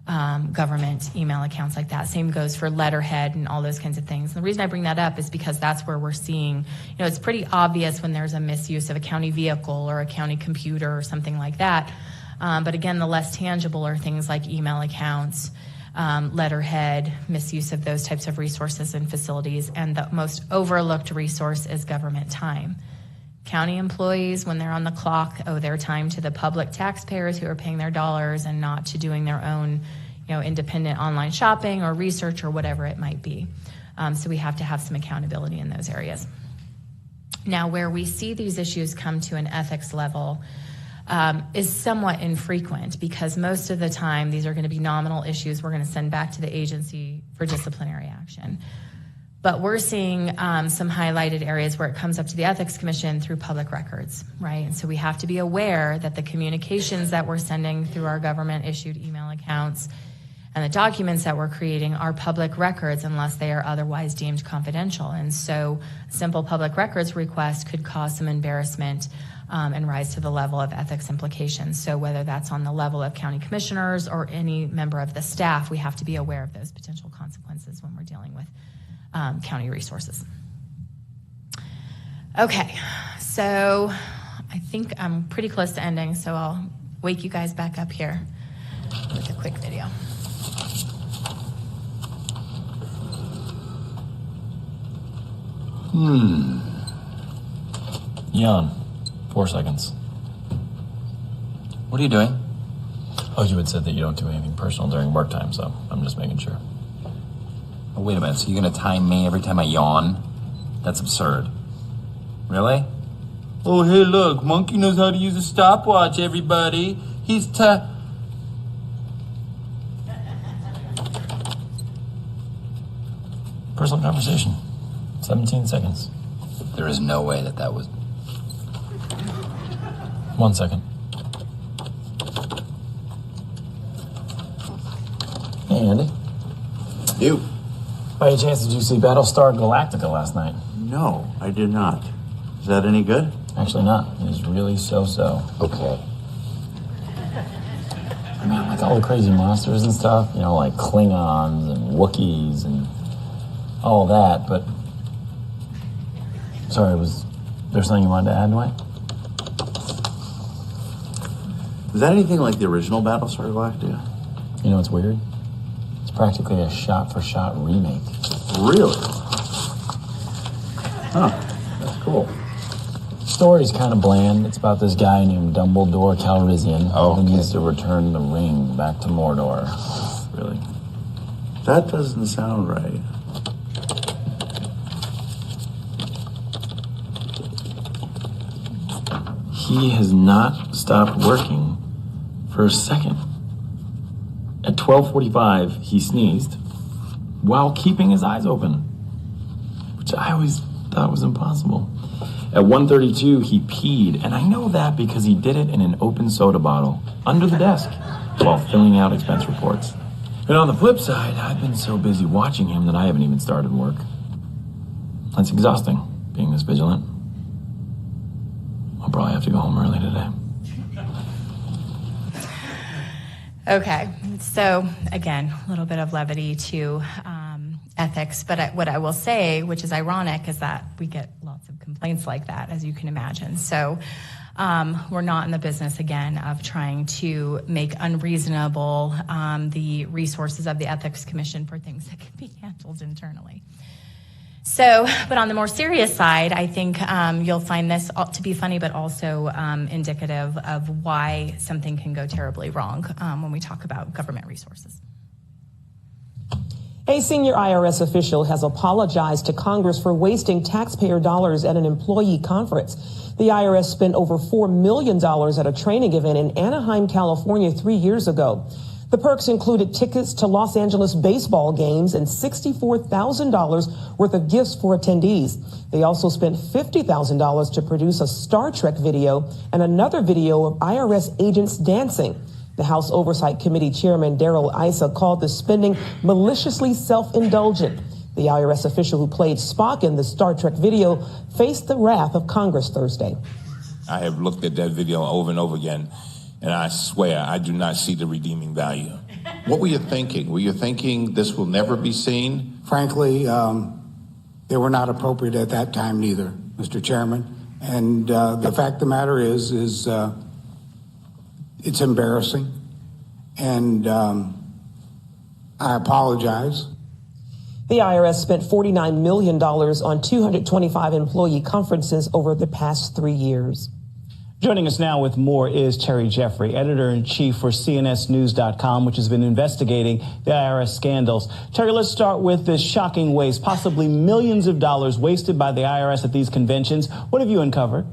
government email accounts like that. Same goes for letterhead and all those kinds of things. And the reason I bring that up is because that's where we're seeing, it's pretty obvious when there's a misuse of a county vehicle or a county computer or something like that. But again, the less tangible are things like email accounts, letterhead, misuse of those types of resources and facilities, and the most overlooked resource is government time. County employees, when they're on the clock, owe their time to the public taxpayers who are paying their dollars and not to doing their own, independent online shopping or research or whatever it might be. So we have to have some accountability in those areas. Now, where we see these issues come to an ethics level is somewhat infrequent, because most of the time these are going to be nominal issues we're going to send back to the agency for disciplinary action. But we're seeing some highlighted areas where it comes up to the Ethics Commission through public records, right? And so we have to be aware that the communications that we're sending through our government-issued email accounts and the documents that we're creating are public records unless they are otherwise deemed confidential. And so a simple public records request could cause some embarrassment and rise to the level of ethics implications. So whether that's on the level of county commissioners or any member of the staff, we have to be aware of those potential consequences when we're dealing with county resources. Okay, so I think I'm pretty close to ending, so I'll wake you guys back up here with a quick video. Yawn. 4 seconds. What are you doing? Oh, you had said that you don't do anything personal during work time, so I'm just making sure. Oh, wait a minute, so you're gonna time me every time I yawn? That's absurd. Really? Oh, hey, look, Monkey knows how to use a stopwatch, everybody. He's Personal conversation. 17 seconds. There is no way that was... 1 second. Hey, Andy. You. By any chance, did you see Battlestar Galactica last night? No, I did not. Is that any good? Actually not. It was really so-so. Okay. I mean, like all the crazy monsters and stuff, like Klingons and Wookiees and all that, but... Sorry, was there something you wanted to add, Dwight? Is that anything like the original Battlestar Galactica? You know what's weird? It's practically a shot-for-shot remake. Really? Huh, that's cool. Story's kind of bland. It's about this guy named Dumbledore Calrissian who needs to return the ring back to Mordor. Really? That doesn't sound right. He has not stopped working for a second. At 12:45, he sneezed while keeping his eyes open, which I always thought was impossible. At 1:32, he peed, and I know that because he did it in an open soda bottle under the desk while filling out expense reports. And on the flip side, I've been so busy watching him that I haven't even started work. That's exhausting, being this vigilant. I'll probably have to go home early today. Okay, so again, a little bit of levity to ethics, but what I will say, which is ironic, is that we get lots of complaints like that, as you can imagine. So we're not in the business, again, of trying to make unreasonable the resources of the Ethics Commission for things that can be handled internally. So, but on the more serious side, I think you'll find this to be funny, but also indicative of why something can go terribly wrong when we talk about government resources. A senior IRS official has apologized to Congress for wasting taxpayer dollars at an employee conference. The IRS spent over $4 million at a training event in Anaheim, California 3 years ago. The perks included tickets to Los Angeles baseball games and $64,000 worth of gifts for attendees. They also spent $50,000 to produce a Star Trek video and another video of IRS agents dancing. The House Oversight Committee Chairman Darrell Issa called the spending maliciously self-indulgent. The IRS official who played Spock in the Star Trek video faced the wrath of Congress Thursday. I have looked at that video over and over again, and I swear I do not see the redeeming value. What were you thinking? Were you thinking this will never be seen? Frankly, they were not appropriate at that time neither, Mr. Chairman. And the fact of the matter is it's embarrassing, and I apologize. The IRS spent $49 million on 225 employee conferences over the past 3 years. Joining us now with more is Terry Jeffrey, editor-in-chief for CNSnews.com, which has been investigating the IRS scandals. Terry, let's start with this shocking waste, possibly millions of dollars wasted by the IRS at these conventions. What have you uncovered?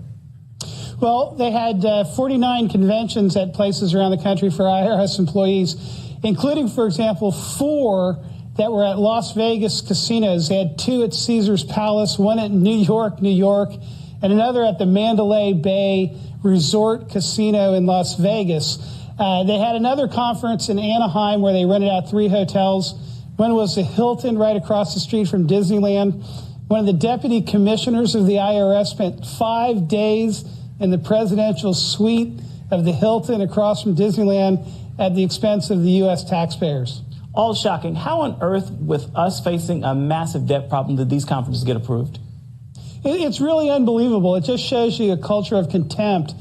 Well, they had 49 conventions at places around the country for IRS employees, including, for example, 4 that were at Las Vegas casinos. They had 2 at Caesar's Palace, 1 at New York, and another at the Mandalay Bay Resort Casino in Las Vegas. They had another conference in Anaheim where they rented out 3 hotels. One was the Hilton right across the street from Disneyland. One of the deputy commissioners of the IRS spent 5 days in the presidential suite of the Hilton across from Disneyland at the expense of the U.S. taxpayers. All shocking. How on earth, with us facing a massive debt problem, did these conferences get approved? It's really unbelievable. It just shows you a culture of contempt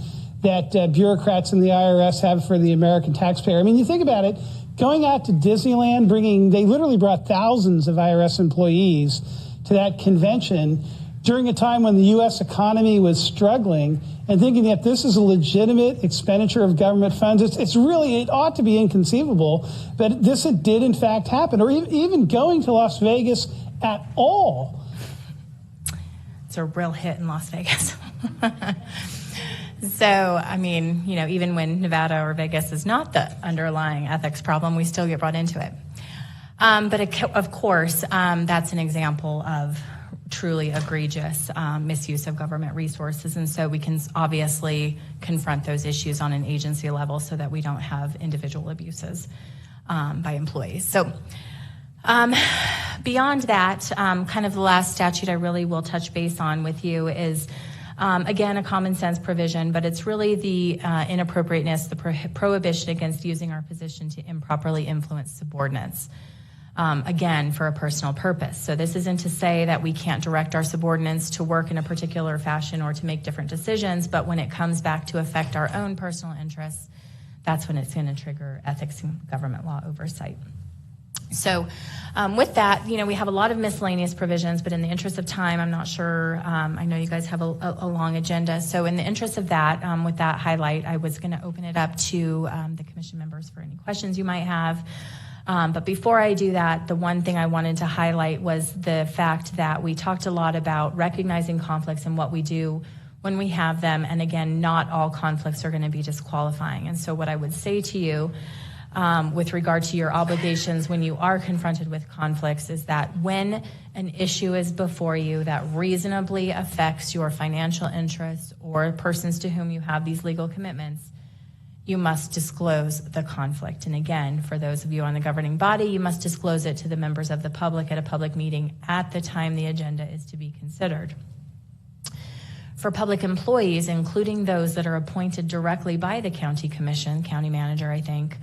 that bureaucrats in the IRS have for the American taxpayer. I mean, you think about it, going out to Disneyland, they literally brought thousands of IRS employees to that convention during a time when the U.S. economy was struggling, and thinking that this is a legitimate expenditure of government funds. It ought to be inconceivable, but this did in fact happen, or even going to Las Vegas at all. It's a real hit in Las Vegas. So, I mean, even when Nevada or Vegas is not the underlying ethics problem, we still get brought into it. But of course, that's an example of truly egregious misuse of government resources. And so we can obviously confront those issues on an agency level so that we don't have individual abuses by employees. So beyond that, kind of the last statute I really will touch base on with you is, again, a common sense provision, but it's really the inappropriateness, the prohibition against using our position to improperly influence subordinates. Again, for a personal purpose. So this isn't to say that we can't direct our subordinates to work in a particular fashion or to make different decisions, but when it comes back to affect our own personal interests, that's when it's going to trigger ethics and government law oversight. So with that, we have a lot of miscellaneous provisions, but in the interest of time, I'm not sure, I know you guys have a long agenda. So in the interest of that, with that highlight, I was going to open it up to the commission members for any questions you might have. But before I do that, the one thing I wanted to highlight was the fact that we talked a lot about recognizing conflicts and what we do when we have them. And again, not all conflicts are going to be disqualifying. And so what I would say to you with regard to your obligations when you are confronted with conflicts is that when an issue is before you that reasonably affects your financial interests or persons to whom you have these legal commitments, you must disclose the conflict. And again, for those of you on the governing body, you must disclose it to the members of the public at a public meeting at the time the agenda is to be considered. For public employees, including those that are appointed directly by the county commission, county manager, I think,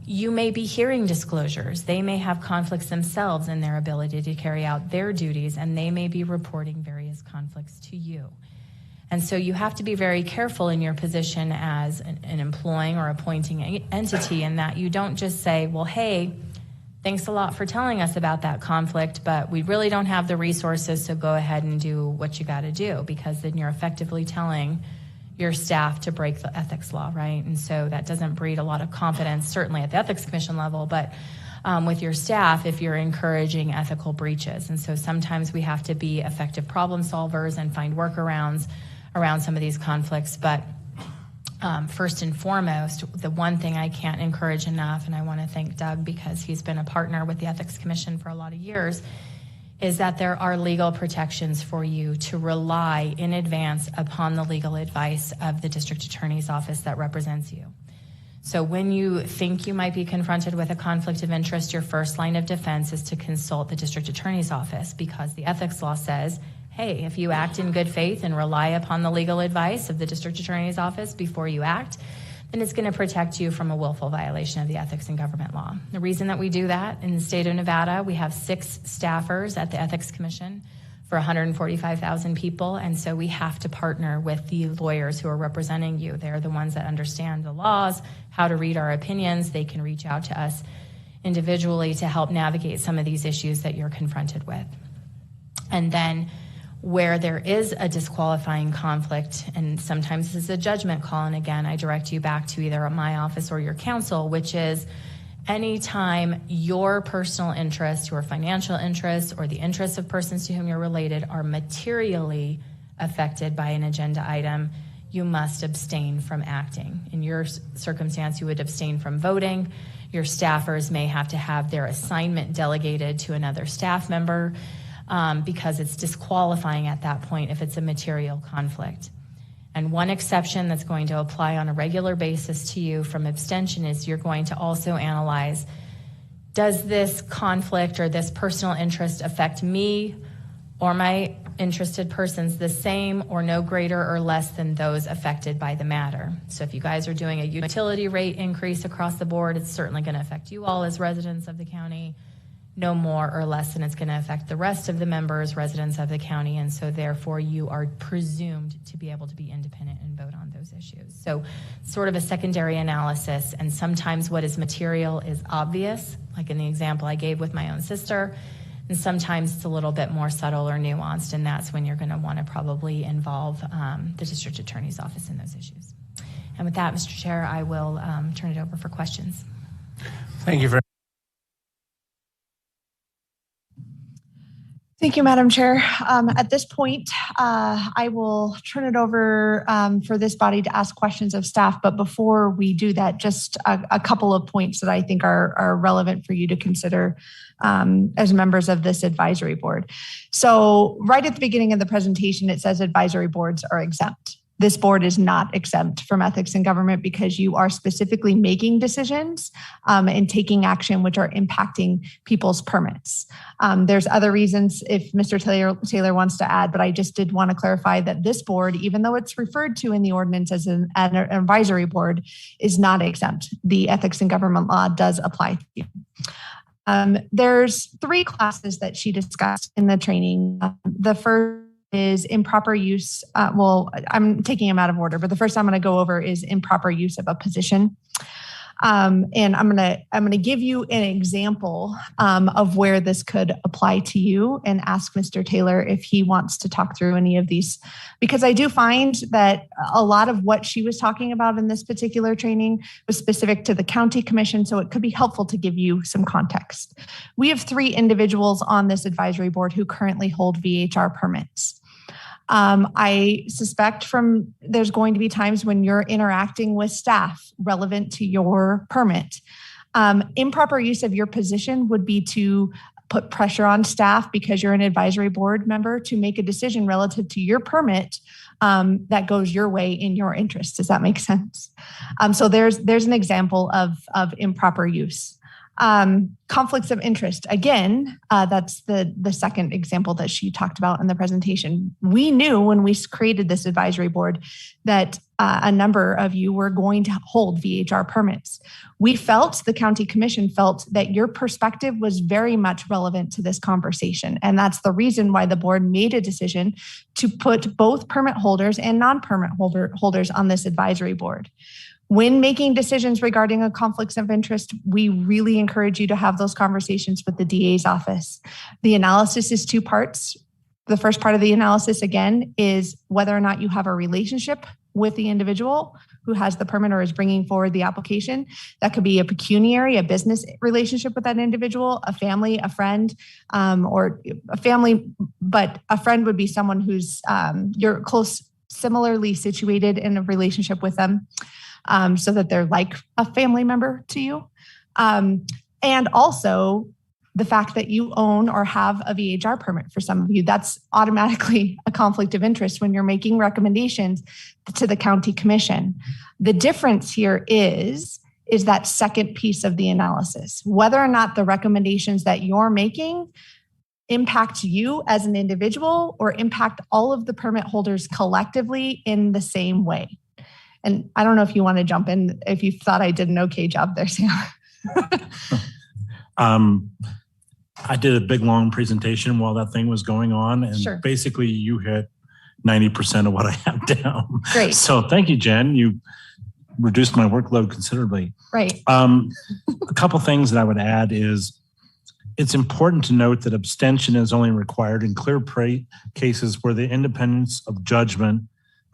you may be hearing disclosures. They may have conflicts themselves in their ability to carry out their duties, and they may be reporting various conflicts to you. And so you have to be very careful in your position as an employing or appointing entity in that you don't just say, well, hey, thanks a lot for telling us about that conflict, but we really don't have the resources, so go ahead and do what you got to do, because then you're effectively telling your staff to break the ethics law, right? And so that doesn't breed a lot of confidence, certainly at the Ethics Commission level, but with your staff if you're encouraging ethical breaches. And so sometimes we have to be effective problem solvers and find workarounds around some of these conflicts. But first and foremost, the one thing I can't encourage enough, and I want to thank Doug because he's been a partner with the Ethics Commission for a lot of years, is that there are legal protections for you to rely in advance upon the legal advice of the district attorney's office that represents you. So when you think you might be confronted with a conflict of interest, your first line of defense is to consult the district attorney's office, because the ethics law says, hey, if you act in good faith and rely upon the legal advice of the district attorney's office before you act, then it's going to protect you from a willful violation of the ethics and government law. The reason that we do that in the state of Nevada, we have 6 staffers at the Ethics Commission for 145,000 people, and so we have to partner with the lawyers who are representing you. They're the ones that understand the laws, how to read our opinions. They can reach out to us individually to help navigate some of these issues that you're confronted with. And then where there is a disqualifying conflict, and sometimes this is a judgment call, and again, I direct you back to either my office or your counsel, which is anytime your personal interests, your financial interests, or the interests of persons to whom you're related are materially affected by an agenda item, you must abstain from acting. In your circumstance, you would abstain from voting. Your staffers may have to have their assignment delegated to another staff member, because it's disqualifying at that point if it's a material conflict. And one exception that's going to apply on a regular basis to you from abstention is you're going to also analyze, does this conflict or this personal interest affect me or my interested persons the same or no greater or less than those affected by the matter? So if you guys are doing a utility rate increase across the board, it's certainly going to affect you all as residents of the county, no more or less than it's going to affect the rest of the members, residents of the county, and so therefore you are presumed to be able to be independent and vote on those issues. So sort of a secondary analysis, and sometimes what is material is obvious, like in the example I gave with my own sister, and sometimes it's a little bit more subtle or nuanced, and that's when you're going to want to probably involve the district attorney's office in those issues. And with that, Mr. Chair, I will turn it over for questions. Thank you very much. Thank you, Madam Chair. At this point, I will turn it over for this body to ask questions of staff. But before we do that, just a couple of points that I think are relevant for you to consider as members of this advisory board. So right at the beginning of the presentation, it says advisory boards are exempt. This board is not exempt from ethics in government because you are specifically making decisions and taking action which are impacting people's permits. There's other reasons if Mr. Taylor wants to add, but I just did want to clarify that this board, even though it's referred to in the ordinance as an advisory board, is not exempt. The ethics in government law does apply to you. There's 3 classes that she discussed in the training. The first is improper use. I'm taking them out of order, but the first I'm going to go over is improper use of a position. And I'm going to give you an example of where this could apply to you and ask Mr. Taylor if he wants to talk through any of these, because I do find that a lot of what she was talking about in this particular training was specific to the county commission, so it could be helpful to give you some context. We have 3 individuals on this advisory board who currently hold VHR permits. I suspect there's going to be times when you're interacting with staff relevant to your permit. Improper use of your position would be to put pressure on staff because you're an advisory board member to make a decision relative to your permit that goes your way in your interest. Does that make sense? So there's an example of improper use. Conflicts of interest. Again, that's the second example that she talked about in the presentation. We knew when we created this advisory board that a number of you were going to hold VHR permits. The county commission felt that your perspective was very much relevant to this conversation. And that's the reason why the board made a decision to put both permit holders and non-permit holders on this advisory board. When making decisions regarding a conflicts of interest, we really encourage you to have those conversations with the DA's office. The analysis is two parts. The first part of the analysis, again, is whether or not you have a relationship with the individual who has the permit or is bringing forward the application. That could be a pecuniary, a business relationship with that individual, a family, a friend, or a family, but a friend would be someone who's you're close, similarly situated in a relationship with them. So that they're like a family member to you. And also the fact that you own or have a VHR permit for some of you, that's automatically a conflict of interest when you're making recommendations to the county commission. The difference here is that second piece of the analysis, whether or not the recommendations that you're making impact you as an individual or impact all of the permit holders collectively in the same way. And I don't know if you want to jump in, if you thought I did an okay job there, Sam. I did a big, long presentation while that thing was going on. And basically you hit 90% of what I have down. Great. So thank you, Jen. You reduced my workload considerably. Right. A couple things that I would add is it's important to note that abstention is only required in clear cases where the independence of judgment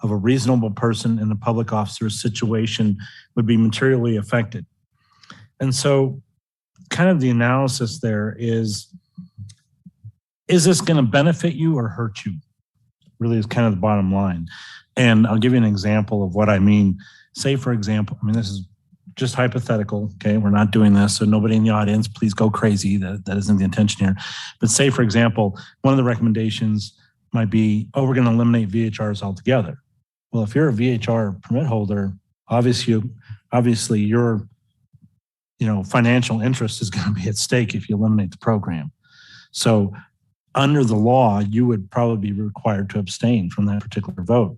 of a reasonable person in the public officer's situation would be materially affected. And so kind of the analysis there is this going to benefit you or hurt you? Really is kind of the bottom line. And I'll give you an example of what I mean. Say, for example, I mean, this is just hypothetical, okay? We're not doing this, so nobody in the audience, please go crazy. That isn't the intention here. But say, for example, one of the recommendations might be, oh, we're going to eliminate VHRs altogether. Well, if you're a VHR permit holder, obviously your financial interest is going to be at stake if you eliminate the program. So under the law, you would probably be required to abstain from that particular vote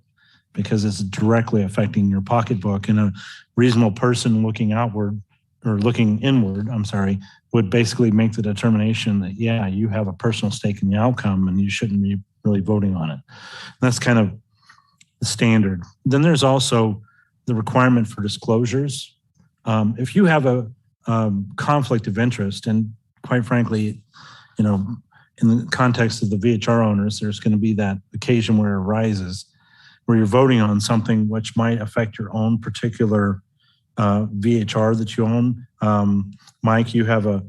because it's directly affecting your pocketbook, and a reasonable person looking outward or looking inward, would basically make the determination that, yeah, you have a personal stake in the outcome and you shouldn't be really voting on it. That's kind of the standard. Then there's also the requirement for disclosures. If you have a conflict of interest, and quite frankly, in the context of the VHR owners, there's going to be that occasion where it arises, where you're voting on something which might affect your own particular VHR that you own. Mike, you have a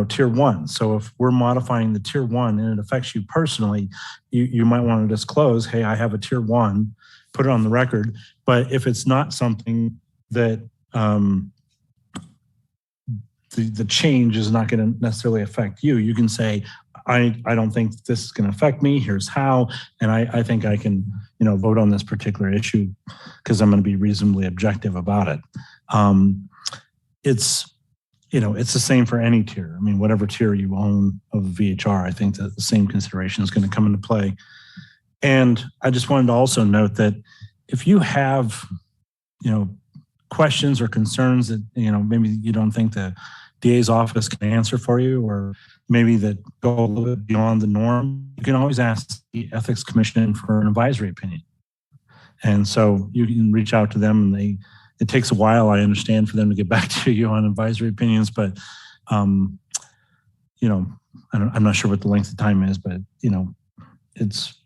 tier 1. So if we're modifying the tier 1 and it affects you personally, you might want to disclose, hey, I have a tier 1, put it on the record. But if it's not something that the change is not going to necessarily affect you, you can say, I don't think this is going to affect me. Here's how. And I think I can, vote on this particular issue because I'm going to be reasonably objective about it. It's the same for any tier. I mean, whatever tier you own of VHR, I think that the same consideration is going to come into play. And I just wanted to also note that if you have, questions or concerns that, maybe you don't think the DA's office can answer for you, or maybe that go a little bit beyond the norm, you can always ask the Ethics Commission for an advisory opinion. And so you can reach out to them, and it takes a while, I understand, for them to get back to you on advisory opinions, but I'm not sure what the length of time is, but it's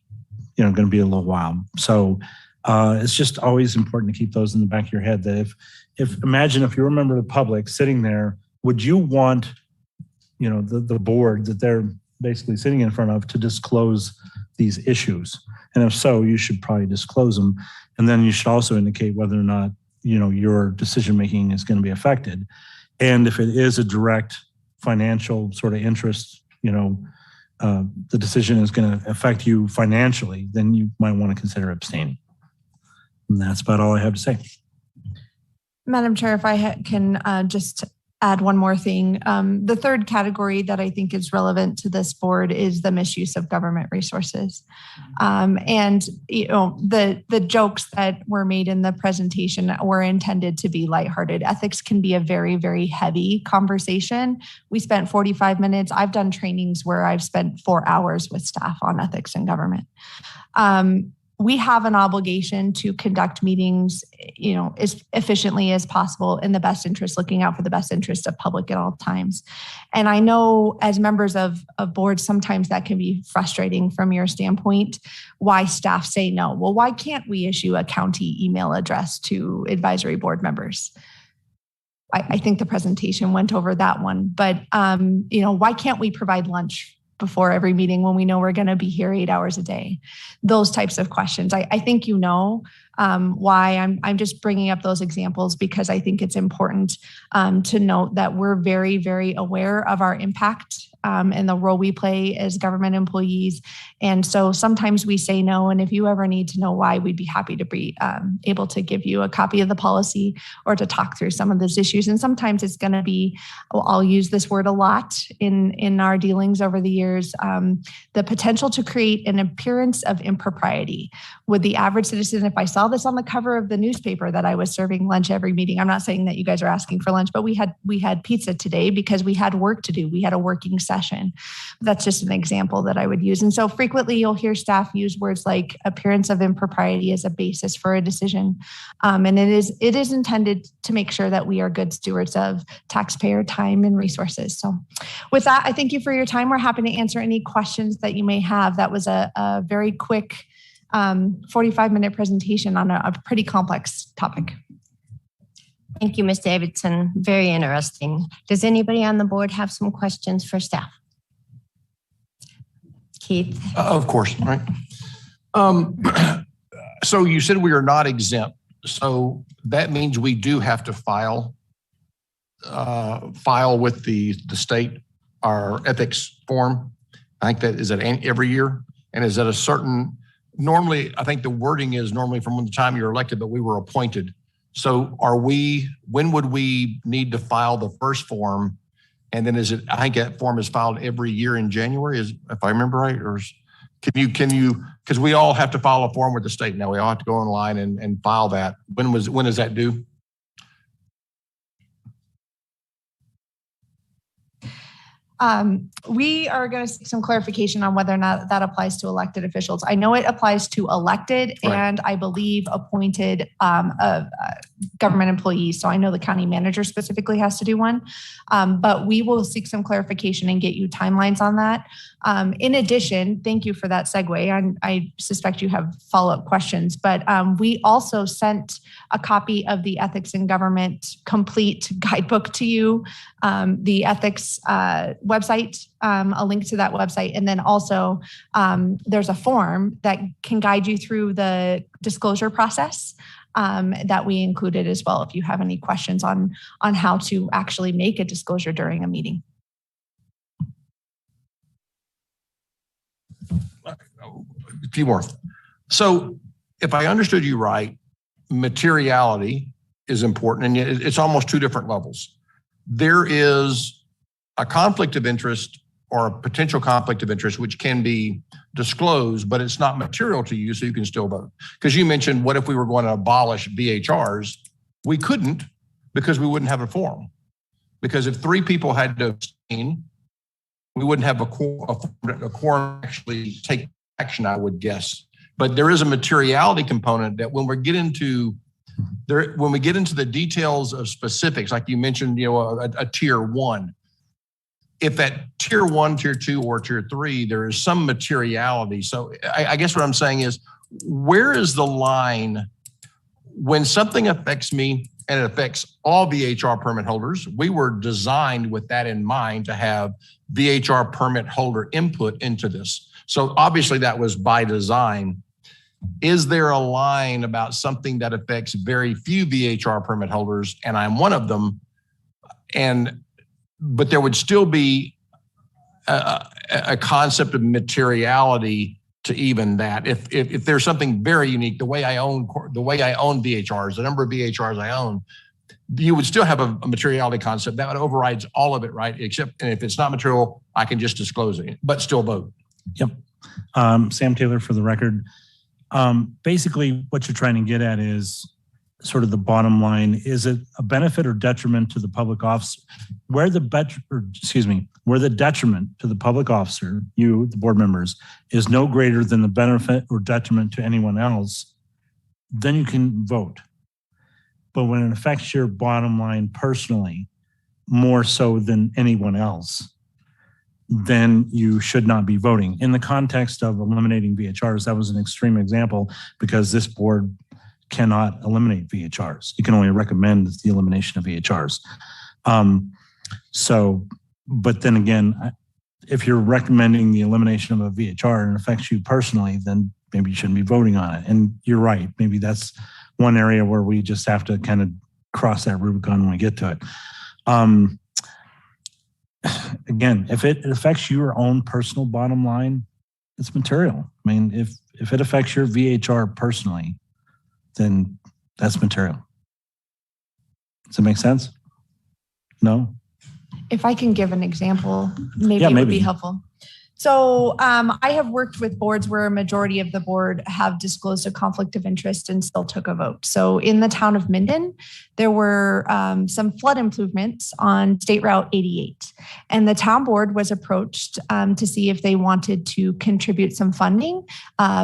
going to be a little while. So it's just always important to keep those in the back of your head, that imagine if you're a member of the public sitting there, would you want the board that they're basically sitting in front of to disclose these issues? And if so, you should probably disclose them. And then you should also indicate whether or not your decision making is going to be affected. And if it is a direct financial sort of interest, the decision is going to affect you financially, then you might want to consider abstaining. And that's about all I have to say. Madam Chair, if I can just add one more thing. The third category that I think is relevant to this board is the misuse of government resources. And the jokes that were made in the presentation were intended to be lighthearted. Ethics can be a very, very heavy conversation. We spent 45 minutes. I've done trainings where I've spent 4 hours with staff on ethics in government. we have an obligation to conduct meetings, as efficiently as possible in the best interest, looking out for the best interest of public at all times. And I know as members of boards, sometimes that can be frustrating from your standpoint, why staff say no. Well, why can't we issue a county email address to advisory board members? I think the presentation went over that one, but why can't we provide lunch before every meeting when we know we're going to be here 8 hours a day? Those types of questions. I think why I'm just bringing up those examples, because I think it's important to note that we're very, very aware of our impact and the role we play as government employees. And so sometimes we say no. And if you ever need to know why, we'd be happy to be able to give you a copy of the policy or to talk through some of those issues. And sometimes it's going to be, I'll use this word a lot in our dealings over the years, the potential to create an appearance of impropriety. Would the average citizen, if I saw this on the cover of the newspaper that I was serving lunch every meeting, I'm not saying that you guys are asking for lunch, but we had pizza today because we had work to do. We had a working session. That's just an example that I would use. And so frequently you'll hear staff use words like appearance of impropriety as a basis for a decision. And it is intended to make sure that we are good stewards of taxpayer time and resources. So with that, I thank you for your time. We're happy to answer any questions that you may have. That was a very quick 45-minute presentation on a pretty complex topic. Thank you, Ms. Davidson. Very interesting. Does anybody on the board have some questions for staff? Keith? Of course, right. So you said we are not exempt. So that means we do have to file with the state our ethics form. I think that is that every year, and is that a certain? Normally, I think the wording is normally from the time you're elected, but we were appointed. So when would we need to file the first form? And then I think that form is filed every year in January, if I remember right, or can you, because we all have to file a form with the state now. We all have to go online and file that. When is that due? We are going to seek some clarification on whether or not that applies to elected officials. I know it applies to elected and I believe appointed government employees. So I know the county manager specifically has to do one, but we will seek some clarification and get you timelines on that. In addition, thank you for that segue. I suspect you have follow-up questions, but we also sent a copy of the Ethics in Government complete guidebook to you, the ethics website, a link to that website. And then also there's a form that can guide you through the disclosure process that we included as well, if you have any questions on how to actually make a disclosure during a meeting. A few more. So if I understood you right, materiality is important, and it's almost two different levels. There is a conflict of interest or a potential conflict of interest, which can be disclosed, but it's not material to you, so you can still vote. Because you mentioned, what if we were going to abolish VHRs? We couldn't, because we wouldn't have a forum. Because if 3 people had to abstain, we wouldn't have a quorum actually take action, I would guess. But there is a materiality component that when we get into the details of specifics, like you mentioned, a tier 1. If at tier 1, tier 2, or tier 3, there is some materiality. So I guess what I'm saying is, where is the line when something affects me and it affects all VHR permit holders? We were designed with that in mind to have VHR permit holder input into this. So obviously that was by design. Is there a line about something that affects very few VHR permit holders, and I'm one of them, but there would still be a concept of materiality to even that? If there's something very unique, the way I own VHRs, the number of VHRs I own, you would still have a materiality concept that overrides all of it, right? And if it's not material, I can just disclose it, but still vote. Yep. Sam Taylor for the record. Basically, what you're trying to get at is, sort of the bottom line. Is it a benefit or detriment to the public officer? Where the detriment to the public officer, you, the board members, is no greater than the benefit or detriment to anyone else, then you can vote. But when it affects your bottom line personally, more so than anyone else, then you should not be voting. In the context of eliminating VHRs, that was an extreme example because this board cannot eliminate VHRs. You can only recommend the elimination of VHRs. But then again, if you're recommending the elimination of a VHR and it affects you personally, then maybe you shouldn't be voting on it. And you're right. Maybe that's one area where we just have to kind of cross that Rubicon when we get to it. Again, if it affects your own personal bottom line, it's material. I mean, if it affects your VHR personally, then that's material. Does that make sense? No? If I can give an example, maybe it would be helpful. So I have worked with boards where a majority of the board have disclosed a conflict of interest and still took a vote. So in the town of Minden, there were some flood improvements on State Route 88. And the town board was approached to see if they wanted to contribute some funding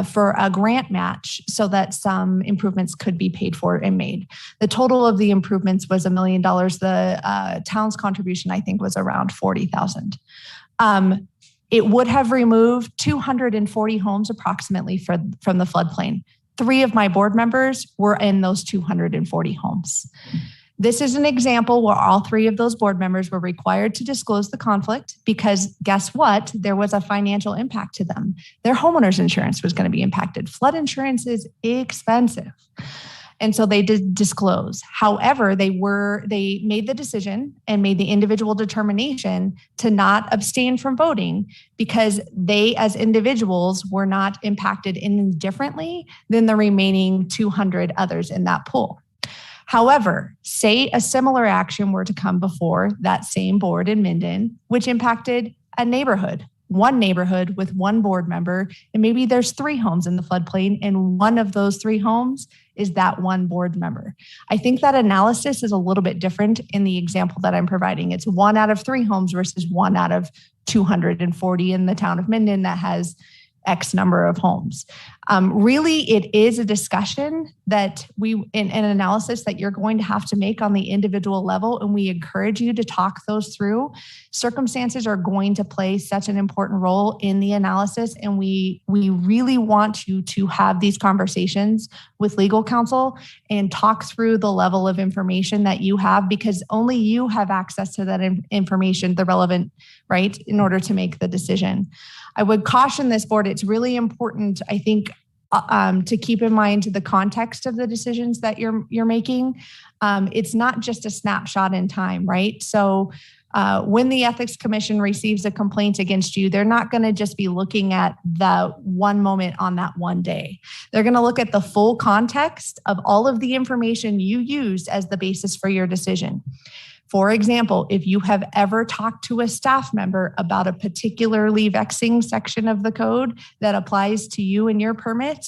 for a grant match so that some improvements could be paid for and made. The total of the improvements was $1 million. The town's contribution, I think, was around $40,000. It would have removed 240 homes approximately from the floodplain. 3 of my board members were in those 240 homes. This is an example where all 3 of those board members were required to disclose the conflict because guess what? There was a financial impact to them. Their homeowner's insurance was going to be impacted. Flood insurance is expensive. And so they did disclose. However, they made the decision and made the individual determination to not abstain from voting because they, as individuals, were not impacted indifferently than the remaining 200 others in that pool. However, say a similar action were to come before that same board in Minden, which impacted a neighborhood, one neighborhood with one board member, and maybe there's 3 homes in the floodplain, and one of those 3 homes is that one board member. I think that analysis is a little bit different in the example that I'm providing. It's 1 out of 3 homes versus 1 out of 240 in the town of Minden that has X number of homes. Really, it is a discussion that an analysis that you're going to have to make on the individual level, and we encourage you to talk those through. Circumstances are going to play such an important role in the analysis, and we really want you to have these conversations with legal counsel and talk through the level of information that you have, because only you have access to that information, the relevant, right, in order to make the decision. I would caution this board, it's really important, I think, to keep in mind the context of the decisions that you're making. It's not just a snapshot in time, right? So when the Ethics Commission receives a complaint against you, they're not going to just be looking at the one moment on that one day. They're going to look at the full context of all of the information you used as the basis for your decision. For example, if you have ever talked to a staff member about a particularly vexing section of the code that applies to you and your permit,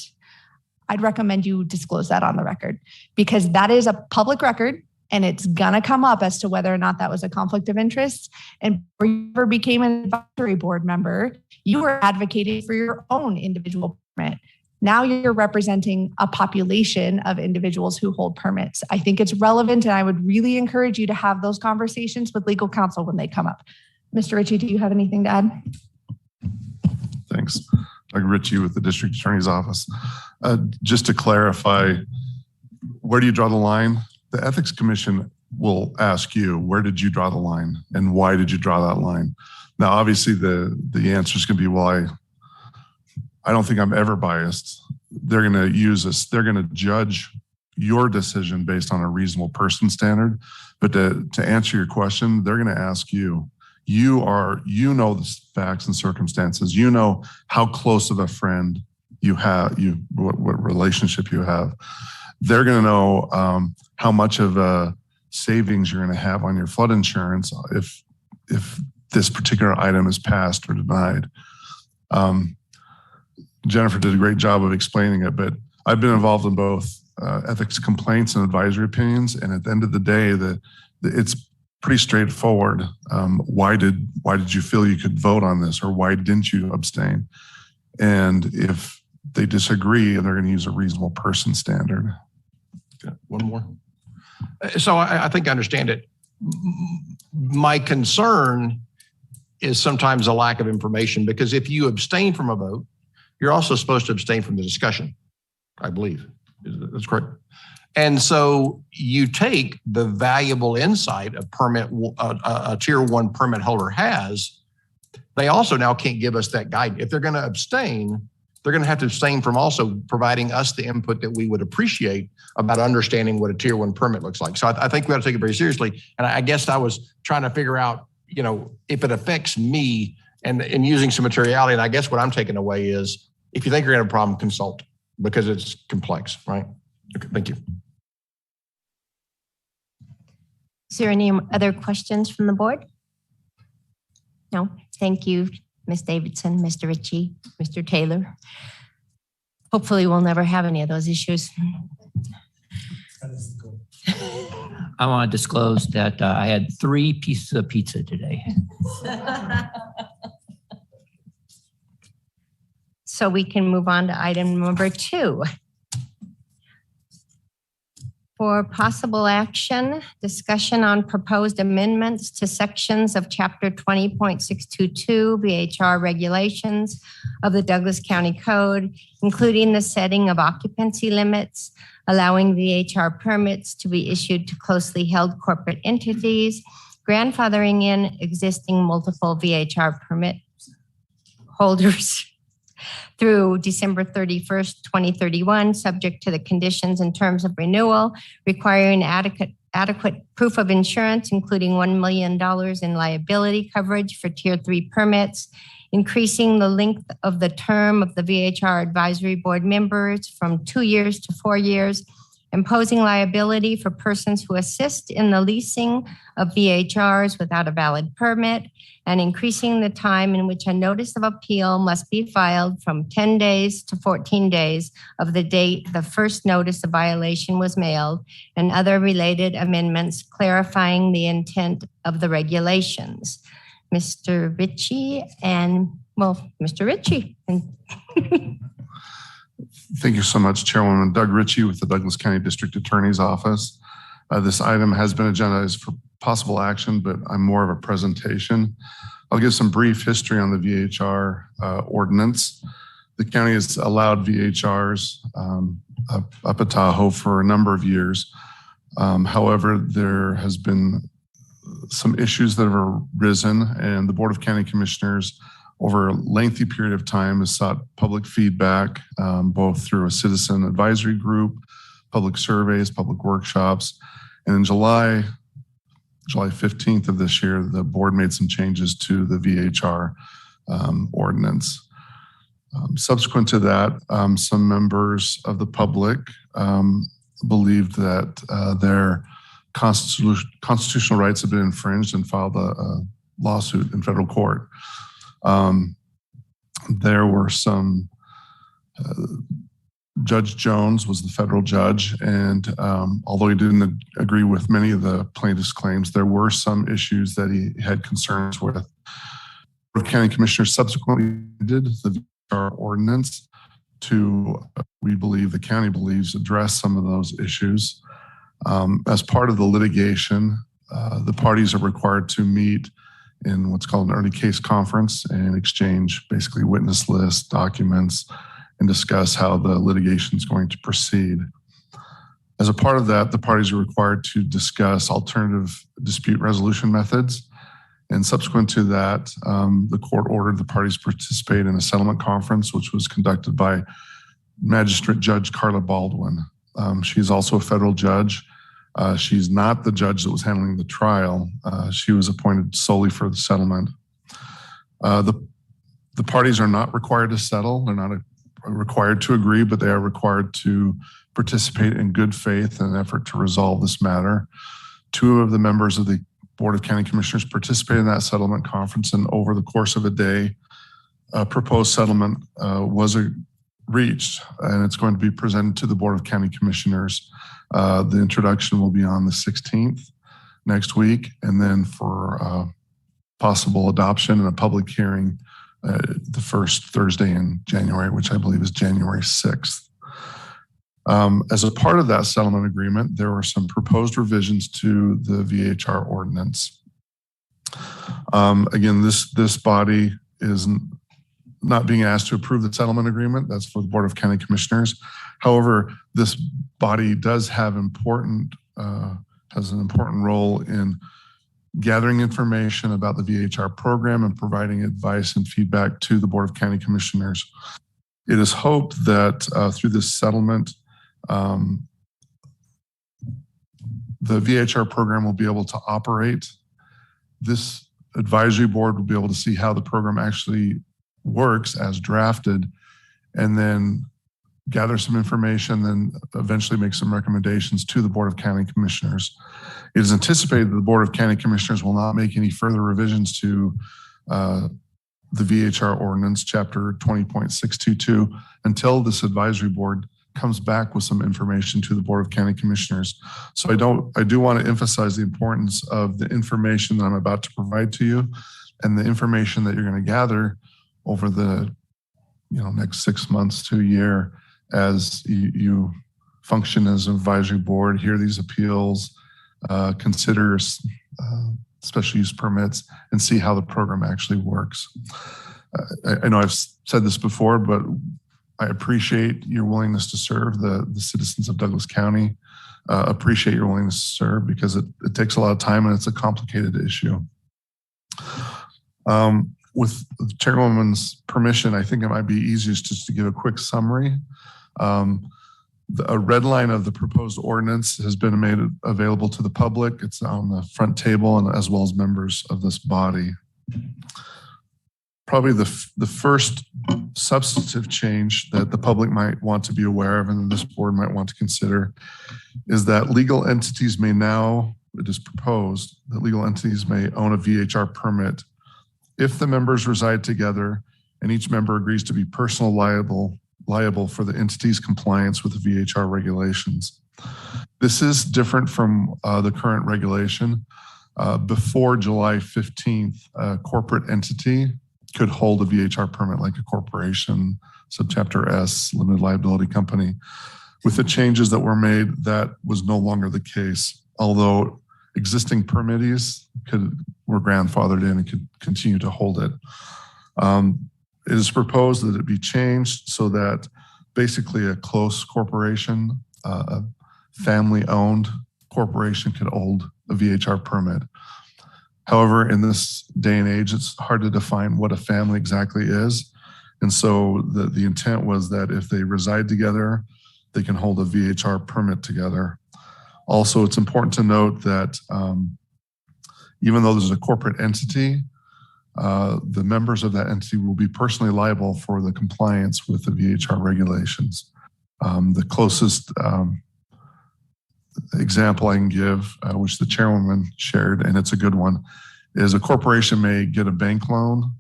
I'd recommend you disclose that on the record, because that is a public record and it's gonna come up as to whether or not that was a conflict of interest. And before you ever became an advisory board member, you were advocating for your own individual permit. Now you're representing a population of individuals who hold permits. I think it's relevant, and I would really encourage you to have those conversations with legal counsel when they come up. Mr. Ritchie, do you have anything to add? Thanks. Doug Ritchie with the District Attorney's Office. Just to clarify, where do you draw the line? The Ethics Commission will ask you, where did you draw the line and why did you draw that line? Now, obviously the answer is going to be, well, I don't think I'm ever biased. They're going to use this. They're going to judge your decision based on a reasonable person standard. But to answer your question, they're going to ask you. You know the facts and circumstances. You know how close of a friend you have. What relationship you have. They're going to know how much of a savings you're going to have on your flood insurance if this particular item is passed or denied. Jennifer did a great job of explaining it, but I've been involved in both ethics complaints and advisory opinions. And at the end of the day, it's pretty straightforward. Why did you feel you could vote on this, or why didn't you abstain? And if they disagree, they're going to use a reasonable person standard. Okay, one more. So I think I understand it. My concern is sometimes a lack of information, because if you abstain from a vote, you're also supposed to abstain from the discussion, I believe. That's correct. And so you take the valuable insight a tier 1 permit holder has. They also now can't give us that guidance. If they're going to abstain, they're going to have to abstain from also providing us the input that we would appreciate about understanding what a tier 1 permit looks like. So I think we ought to take it very seriously. And I guess I was trying to figure out, if it affects me and using some materiality. And I guess what I'm taking away is, if you think you're going to have a problem, consult, because it's complex, right? Okay, thank you. Is there any other questions from the board? No, thank you, Ms. Davidson, Mr. Ritchie, Mr. Taylor. Hopefully we'll never have any of those issues. I want to disclose that I had 3 pieces of pizza today. So we can move on to item number 2. For possible action, discussion on proposed amendments to sections of Chapter 20.622 VHR regulations of the Douglas County Code, including the setting of occupancy limits, allowing VHR permits to be issued to closely held corporate entities, grandfathering in existing multiple VHR permit holders through December 31st, 2031, subject to the conditions and terms of renewal, requiring adequate proof of insurance, including $1 million in liability coverage for Tier 3 permits, increasing the length of the term of the VHR Advisory Board members from 2 years to 4 years, imposing liability for persons who assist in the leasing of VHRs without a valid permit, and increasing the time in which a notice of appeal must be filed from 10 days to 14 days of the date the first notice of violation was mailed, and other related amendments clarifying the intent of the regulations. Mr. Ritchie Mr. Ritchie. Thank you so much, Chairwoman. Doug Ritchie with the Douglas County District Attorney's Office. This item has been agendized for possible action, but I'm more of a presentation. I'll give some brief history on the VHR ordinance. The county has allowed VHRs up at Tahoe for a number of years. However, there has been some issues that have arisen, and the Board of County Commissioners over a lengthy period of time has sought public feedback, both through a citizen advisory group, public surveys, public workshops. And in July 15th of this year, the board made some changes to the VHR ordinance. Subsequent to that, some members of the public believed that their constitutional rights have been infringed and filed a lawsuit in federal court. There were some, Judge Jones was the federal judge, and although he didn't agree with many of the plaintiff's claims, there were some issues that he had concerns with. The county commissioners subsequently did the VHR ordinance to, the county believes, address some of those issues. As part of the litigation, the parties are required to meet in what's called an early case conference and exchange basically witness lists, documents, and discuss how the litigation is going to proceed. As a part of that, the parties are required to discuss alternative dispute resolution methods. And subsequent to that, the court ordered the parties participate in a settlement conference, which was conducted by Magistrate Judge Carla Baldwin. She's also a federal judge. She's not the judge that was handling the trial. She was appointed solely for the settlement. The parties are not required to settle. They're not required to agree, but they are required to participate in good faith in an effort to resolve this matter. 2 of the members of the Board of County Commissioners participated in that settlement conference, and over the course of a day, a proposed settlement was reached, and it's going to be presented to the Board of County Commissioners. The introduction will be on the 16th next week, and then for possible adoption and a public hearing the first Thursday in January, which I believe is January 6th. As a part of that settlement agreement, there were some proposed revisions to the VHR ordinance. Again, this body is not being asked to approve the settlement agreement. That's for the Board of County Commissioners. However, this body does have has an important role in gathering information about the VHR program and providing advice and feedback to the Board of County Commissioners. It is hoped that through this settlement, the VHR program will be able to operate. This advisory board will be able to see how the program actually works as drafted, and then gather some information, then eventually make some recommendations to the Board of County Commissioners. It is anticipated that the Board of County Commissioners will not make any further revisions to the VHR ordinance, chapter 20.622, until this advisory board comes back with some information to the Board of County Commissioners. So I do want to emphasize the importance of the information that I'm about to provide to you, and the information that you're going to gather over the next 6 months to a year as you function as an advisory board, hear these appeals, consider special use permits, and see how the program actually works. I know I've said this before, but I appreciate your willingness to serve the citizens of Douglas County. Appreciate your willingness to serve, because it takes a lot of time and it's a complicated issue. With the Chairwoman's permission, I think it might be easiest just to give a quick summary. A red line of the proposed ordinance has been made available to the public. It's on the front table, and as well as members of this body. Probably the first substantive change that the public might want to be aware of, and this board might want to consider, is that legal entities may now, it is proposed that legal entities may own a VHR permit if the members reside together and each member agrees to be personally liable for the entity's compliance with the VHR regulations. This is different from the current regulation. Before July 15th, a corporate entity could hold a VHR permit like a corporation, subchapter S, limited liability company. With the changes that were made, that was no longer the case, although existing permittees were grandfathered in and could continue to hold it. It is proposed that it be changed so that basically a close corporation, a family-owned corporation could hold a VHR permit. However, in this day and age, it's hard to define what a family exactly is. And so the intent was that if they reside together, they can hold a VHR permit together. Also, it's important to note that even though there's a corporate entity, the members of that entity will be personally liable for the compliance with the VHR regulations. The closest example I can give, which the chairwoman shared, and it's a good one, is a corporation may get a bank loan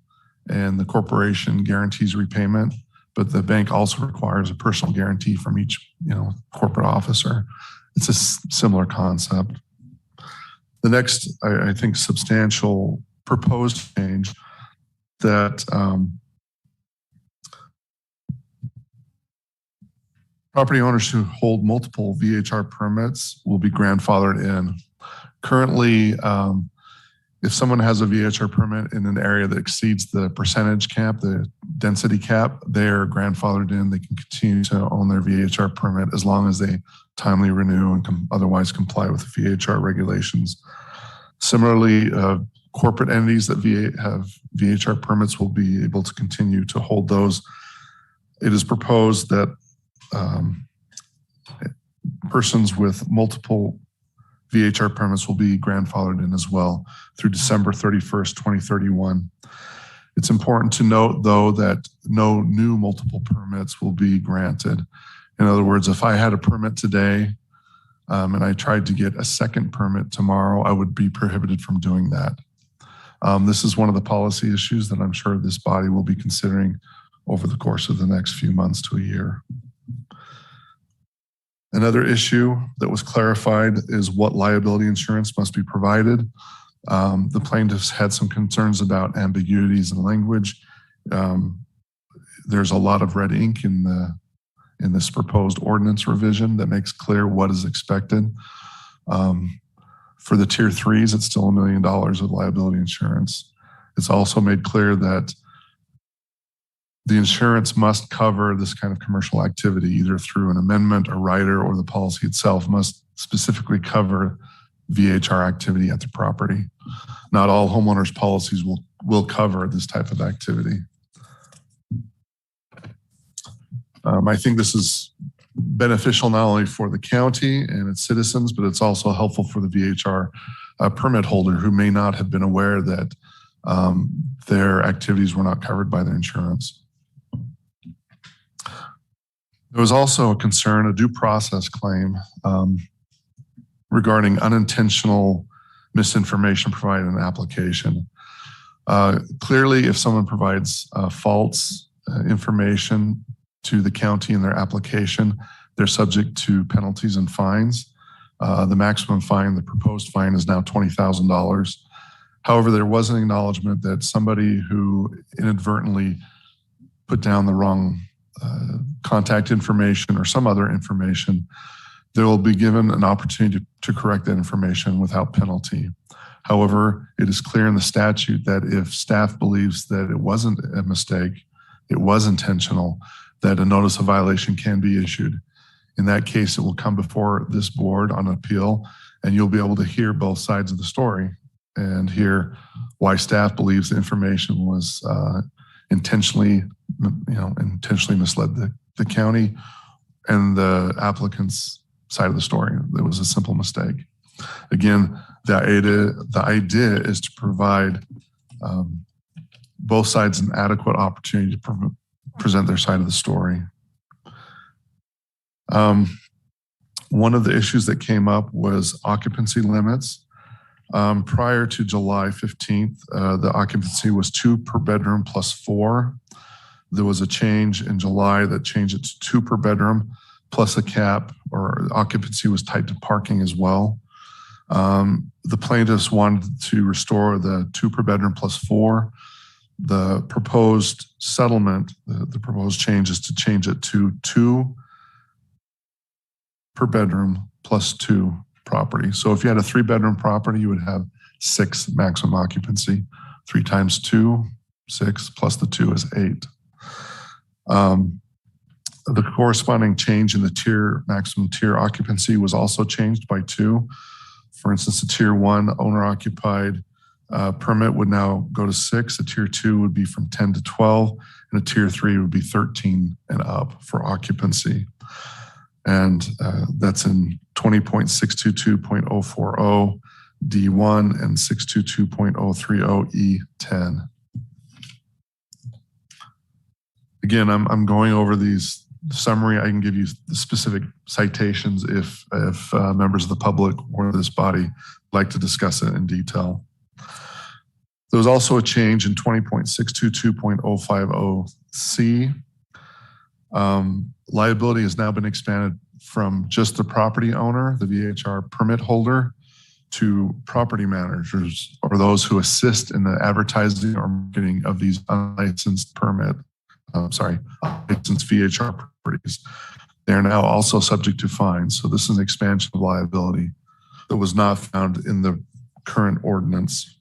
and the corporation guarantees repayment, but the bank also requires a personal guarantee from each corporate officer. It's a similar concept. The next, I think, substantial proposed change that property owners who hold multiple VHR permits will be grandfathered in. Currently, if someone has a VHR permit in an area that exceeds the percentage cap, the density cap, they're grandfathered in. They can continue to own their VHR permit as long as they timely renew and otherwise comply with the VHR regulations. Similarly, corporate entities that have VHR permits will be able to continue to hold those. It is proposed that persons with multiple VHR permits will be grandfathered in as well through December 31st, 2031. It's important to note, though, that no new multiple permits will be granted. In other words, if I had a permit today and I tried to get a second permit tomorrow, I would be prohibited from doing that. This is one of the policy issues that I'm sure this body will be considering over the course of the next few months to a year. Another issue that was clarified is what liability insurance must be provided. The plaintiffs had some concerns about ambiguities in language. There's a lot of red ink in this proposed ordinance revision that makes clear what is expected. For the tier 3s, it's still $1 million of liability insurance. It's also made clear that the insurance must cover this kind of commercial activity, either through an amendment, a rider, or the policy itself must specifically cover VHR activity at the property. Not all homeowners' policies will cover this type of activity. I think this is beneficial not only for the county and its citizens, but it's also helpful for the VHR permit holder who may not have been aware that their activities were not covered by their insurance. There was also a concern, a due process claim regarding unintentional misinformation provided in an application. Clearly, if someone provides false information to the county in their application, they're subject to penalties and fines. The maximum fine, the proposed fine, is now $20,000. However, there was an acknowledgement that somebody who inadvertently put down the wrong contact information or some other information, they will be given an opportunity to correct that information without penalty. However, it is clear in the statute that if staff believes that it wasn't a mistake, it was intentional, that a notice of violation can be issued. In that case, it will come before this board on appeal, and you'll be able to hear both sides of the story and hear why staff believes the information was intentionally misled the county and the applicant's side of the story. It was a simple mistake. Again, the idea is to provide both sides an adequate opportunity to present their side of the story. One of the issues that came up was occupancy limits. Prior to July 15th, the occupancy was 2 per bedroom plus 4. There was a change in July that changed it to 2 per bedroom plus a cap, or occupancy was tied to parking as well. The plaintiffs wanted to restore the 2 per bedroom plus 4. The proposed settlement, the proposed change is to change it to 2 per bedroom plus 2 property. So if you had a 3-bedroom property, you would have 6 maximum occupancy. 3 times 2, 6, plus the 2 is 8. The corresponding change in the maximum tier occupancy was also changed by 2. For instance, a tier 1 owner occupied permit would now go to 6. A tier 2 would be from 10 to 12, and a tier 3 would be 13 and up for occupancy. And that's in 20.622.040 D1 and 622.030 E10. Again, I'm going over these summary. I can give you the specific citations if members of the public or this body like to discuss it in detail. There was also a change in 20.622.050 C. Liability has now been expanded from just the property owner, the VHR permit holder, to property managers or those who assist in the advertising or marketing of these unlicensed licensed VHR properties. They are now also subject to fines. So this is an expansion of liability that was not found in the current ordinance.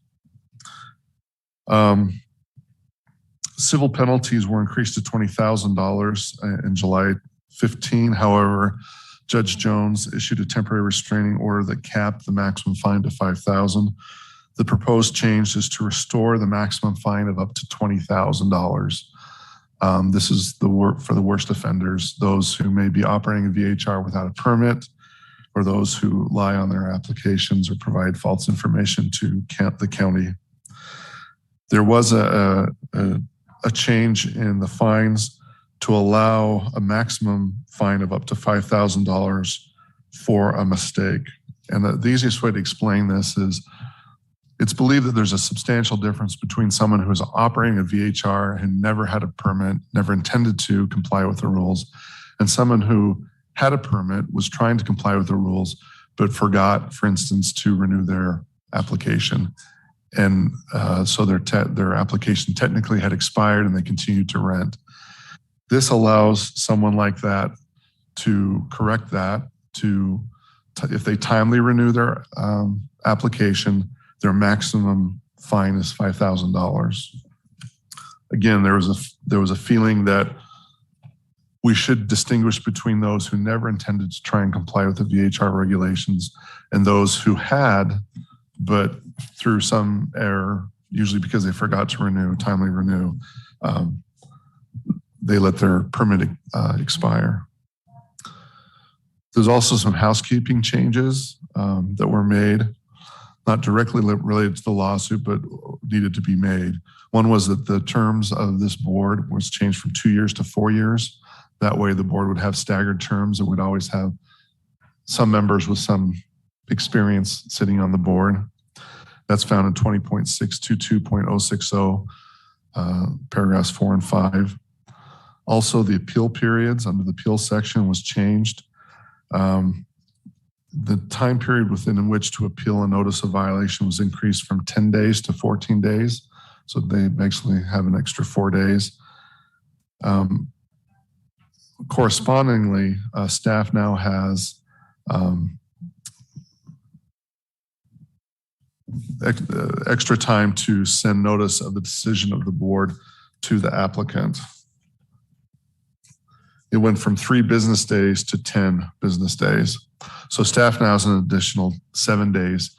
Civil penalties were increased to $20,000 in July 15. However, Judge Jones issued a temporary restraining order that capped the maximum fine to $5,000. The proposed change is to restore the maximum fine of up to $20,000. This is for the worst offenders, those who may be operating a VHR without a permit, or those who lie on their applications or provide false information to the county. There was a change in the fines to allow a maximum fine of up to $5,000 for a mistake. And the easiest way to explain this is It's believed that there's a substantial difference between someone who is operating a VHR and never had a permit, never intended to comply with the rules, and someone who had a permit, was trying to comply with the rules, but forgot, for instance, to renew their application. And so their application technically had expired and they continued to rent. This allows someone like that to correct that, if they timely renew their application, their maximum fine is $5,000. Again, there was a feeling that we should distinguish between those who never intended to try and comply with the VHR regulations and those who had, but through some error, usually because they forgot to timely renew, they let their permit expire. There's also some housekeeping changes that were made, not directly related to the lawsuit, but needed to be made. One was that the terms of this board was changed from 2 years to 4 years. That way the board would have staggered terms and would always have some members with some experience sitting on the board. That's found in 20.622.060, paragraphs 4 and 5. Also, the appeal periods under the appeal section was changed. The time period within which to appeal a notice of violation was increased from 10 days to 14 days. So they basically have an extra 4 days. Correspondingly, staff now has extra time to send notice of the decision of the board to the applicant. It went from 3 business days to 10 business days. So staff now has an additional 7 days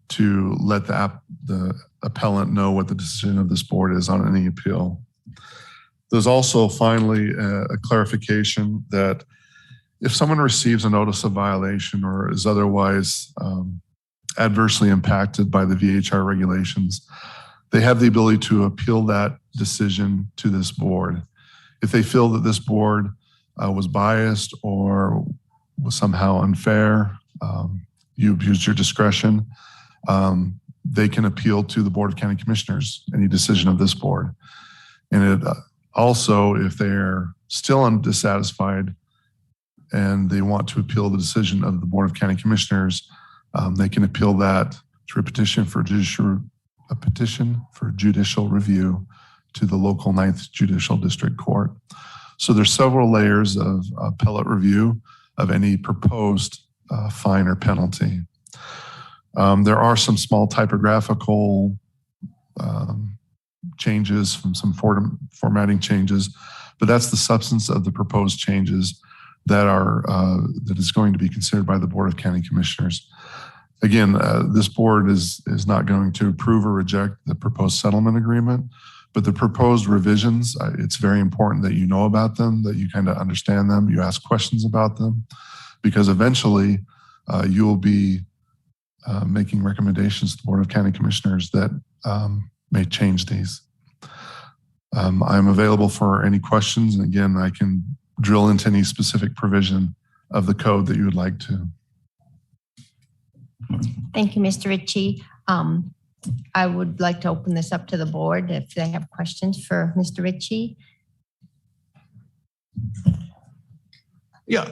to let the appellant know what the decision of this board is on any appeal. There's also finally a clarification that if someone receives a notice of violation or is otherwise adversely impacted by the VHR regulations, they have the ability to appeal that decision to this board. If they feel that this board was biased or was somehow unfair, you abused your discretion, they can appeal to the Board of County Commissioners any decision of this board. And it also, if they're still dissatisfied and they want to appeal the decision of the Board of County Commissioners, they can appeal that through a petition for judicial review to the local 9th Judicial District Court. So there's several layers of appellate review of any proposed fine or penalty. There are some small typographical changes from some formatting changes, but that's the substance of the proposed changes that is going to be considered by the Board of County Commissioners. Again, this board is not going to approve or reject the proposed settlement agreement, but the proposed revisions, it's very important that you know about them, that you kind of understand them, you ask questions about them, because eventually you will be making recommendations to the Board of County Commissioners that may change these. I'm available for any questions, and again, I can drill into any specific provision of the code that you would like to. Thank you, Mr. Ritchie. I would like to open this up to the board if they have questions for Mr. Ritchie. Yeah.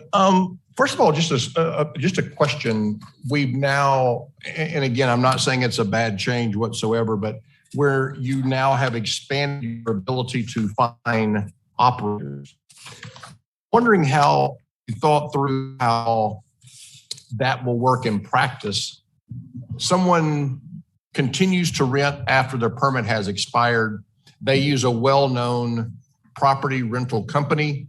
First of all, just a question. We've now, and again, I'm not saying it's a bad change whatsoever, but where you now have expanded your ability to find operators. Wondering how you thought through how that will work in practice. Someone continues to rent after their permit has expired. They use a well-known property rental company.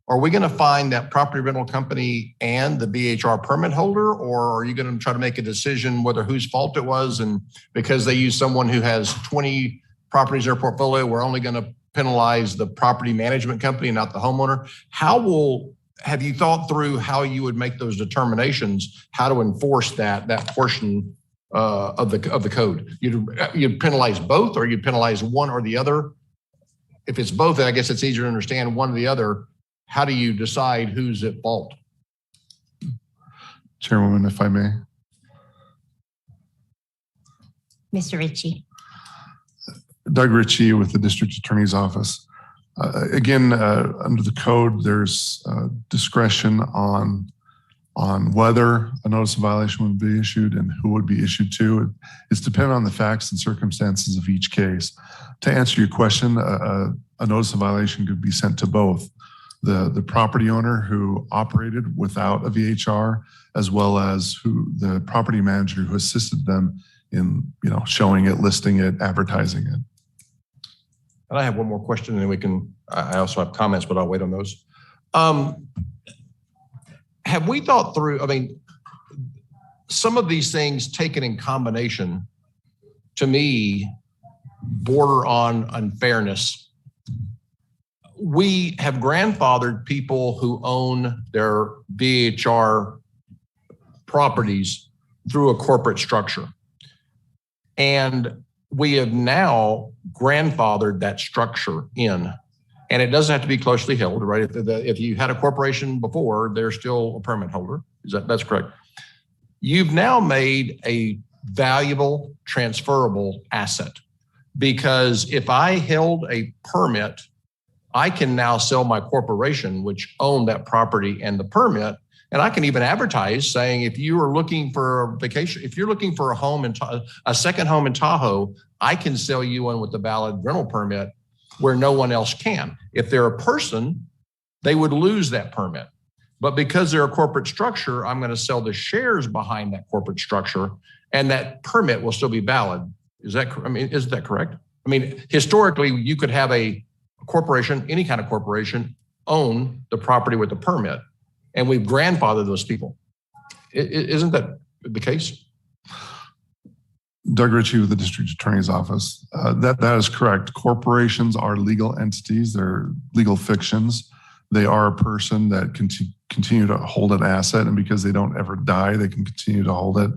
Are we going to find that property rental company and the VHR permit holder, or are you going to try to make a decision whether whose fault it was? And because they use someone who has 20 properties in their portfolio, we're only going to penalize the property management company, not the homeowner. Have you thought through how you would make those determinations, how to enforce that portion of the code? You'd penalize both, or you'd penalize one or the other? If it's both, I guess it's easier to understand one or the other. How do you decide who's at fault? Chairwoman, if I may. Mr. Ritchie. Doug Ritchie with the District Attorney's Office. Again, under the code, there's discretion on whether a notice of violation would be issued and who would be issued to. It's dependent on the facts and circumstances of each case. To answer your question, a notice of violation could be sent to both the property owner who operated without a VHR, as well as the property manager who assisted them in showing it, listing it, advertising it. And I have one more question, and then we can. I also have comments, but I'll wait on those. Have we thought through? I mean, some of these things taken in combination, to me, border on unfairness. We have grandfathered people who own their VHR properties through a corporate structure. And we have now grandfathered that structure in. And it doesn't have to be closely held, right? If you had a corporation before, they're still a permit holder. That's correct. You've now made a valuable, transferable asset, because if I held a permit, I can now sell my corporation, which owned that property and the permit. And I can even advertise saying, if you are looking for a vacation, if you're looking for a home in a second home in Tahoe, I can sell you one with a valid rental permit where no one else can. If they're a person, they would lose that permit. But because they're a corporate structure, I'm going to sell the shares behind that corporate structure, and that permit will still be valid. Isn't that correct? I mean, historically, you could have a corporation, any kind of corporation, own the property with the permit, and we've grandfathered those people. Isn't that the case? Doug Ritchie with the District Attorney's Office. That is correct. Corporations are legal entities. They're legal fictions. They are a person that continue to hold an asset, and because they don't ever die, they can continue to hold it.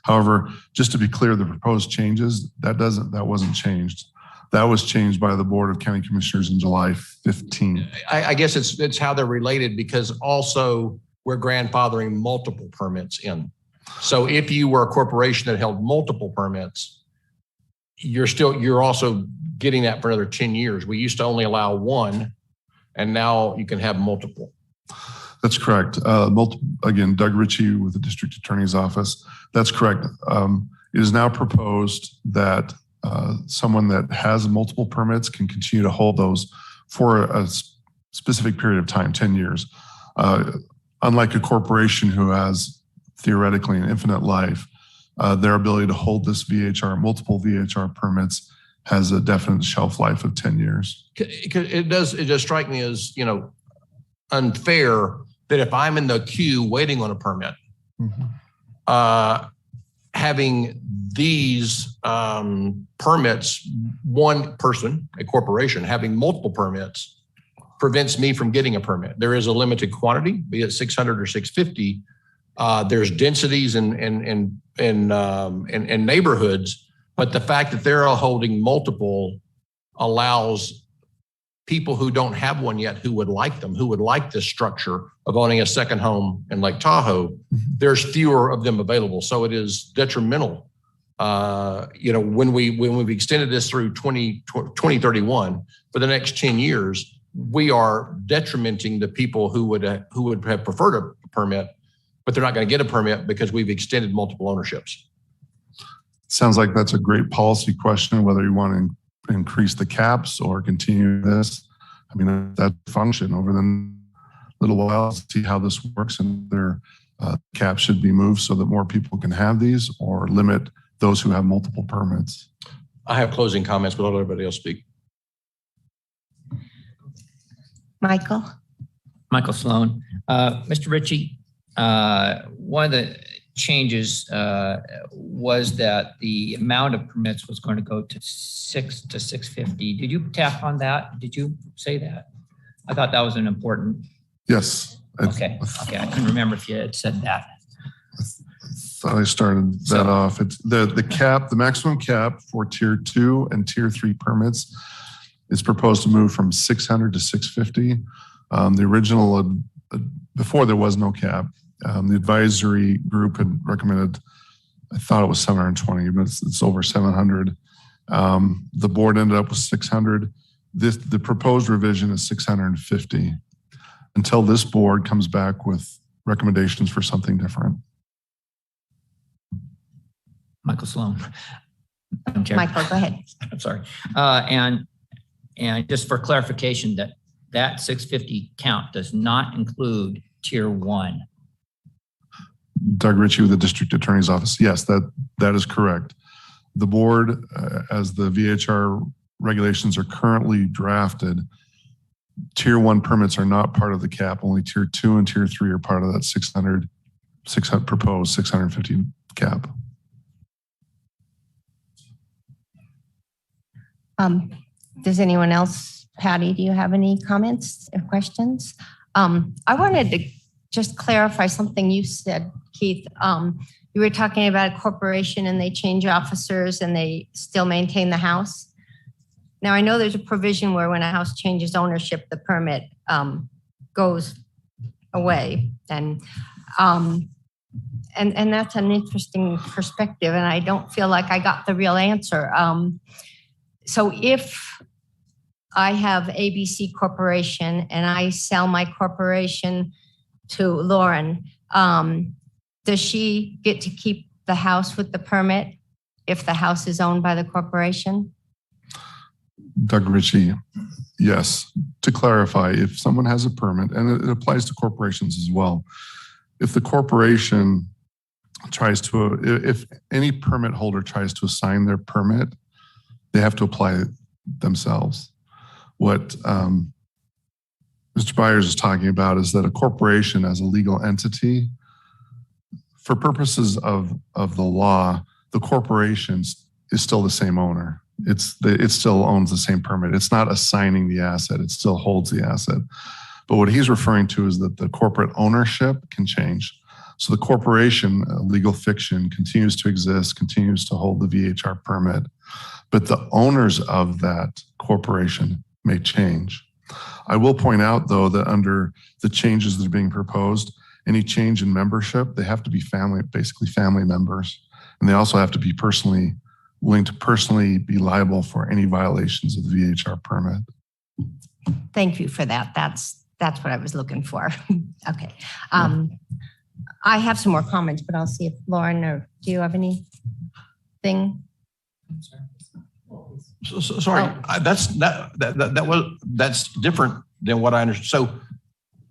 However, just to be clear, the proposed changes, that wasn't changed. That was changed by the Board of County Commissioners in July 15. I guess it's how they're related, because also we're grandfathering multiple permits in. So if you were a corporation that held multiple permits, you're also getting that for another 10 years. We used to only allow one, and now you can have multiple. That's correct. Again, Doug Ritchie with the District Attorney's Office. That's correct. It is now proposed that someone that has multiple permits can continue to hold those for a specific period of time, 10 years. Unlike a corporation who has theoretically an infinite life, their ability to hold this multiple VHR permits has a definite shelf life of 10 years. It does strike me as, unfair that if I'm in the queue waiting on a permit, having these permits, one person, a corporation, having multiple permits prevents me from getting a permit. There is a limited quantity, be it 600 or 650. There's densities in neighborhoods, but the fact that they're all holding multiple allows people who don't have one yet, who would like this structure of owning a second home in Lake Tahoe, there's fewer of them available. So it is detrimental. When we've extended this through 2031 for the next 10 years, we are detrimenting the people who would have preferred a permit, but they're not going to get a permit because we've extended multiple ownerships. Sounds like that's a great policy question, whether you want to increase the caps or continue this. I mean, that function over the little while to see how this works, and their caps should be moved so that more people can have these, or limit those who have multiple permits. I have closing comments, but I'll let everybody else speak. Michael Sloan. Mr. Ritchie, one of the changes was that the amount of permits was going to go to 6 to 650. Did you tap on that? Did you say that? I thought that was an important. Yes. Okay. I couldn't remember if you had said that. I thought I started that off. It's the cap, the maximum cap for tier 2 and tier 3 permits is proposed to move from 600 to 650. The original, before there was no cap, the advisory group had recommended I thought it was 720, but it's over 700. The board ended up with 600. The proposed revision is 650 until this board comes back with recommendations for something different. Michael Sloan. Madam Chair. Michael, go ahead. I'm sorry. And just for clarification, that 650 count does not include tier 1. Doug Ritchie with the District Attorney's Office. Yes, that is correct. The board, as the VHR regulations are currently drafted, tier 1 permits are not part of the cap. Only tier 2 and tier 3 are part of that 600 proposed 650 cap. Does anyone else, Patty, do you have any comments or questions? I wanted to just clarify something you said, Keith. You were talking about a corporation and they change officers and they still maintain the house. Now, I know there's a provision where when a house changes ownership, the permit goes away. And that's an interesting perspective. And I don't feel like I got the real answer. So if I have ABC Corporation and I sell my corporation to Lauren, does she get to keep the house with the permit if the house is owned by the corporation? Doug Ritchie, yes. To clarify, if someone has a permit, and it applies to corporations as well, if the corporation tries to, if any permit holder tries to assign their permit, they have to apply it themselves. What Mr. Byers is talking about is that a corporation as a legal entity, for purposes of the law, the corporation is still the same owner. It still owns the same permit. It's not assigning the asset. It still holds the asset. But what he's referring to is that the corporate ownership can change. So the corporation, legal fiction, continues to exist, continues to hold the VHR permit, but the owners of that corporation may change. I will point out, though, that under the changes that are being proposed, any change in membership, they have to be basically family members, and they also have to be willing to personally be liable for any violations of the VHR permit. Thank you for that. That's what I was looking for. Okay. I have some more comments, but I'll see if Lauren or do you have anything? Sorry, that's different than what I understand. So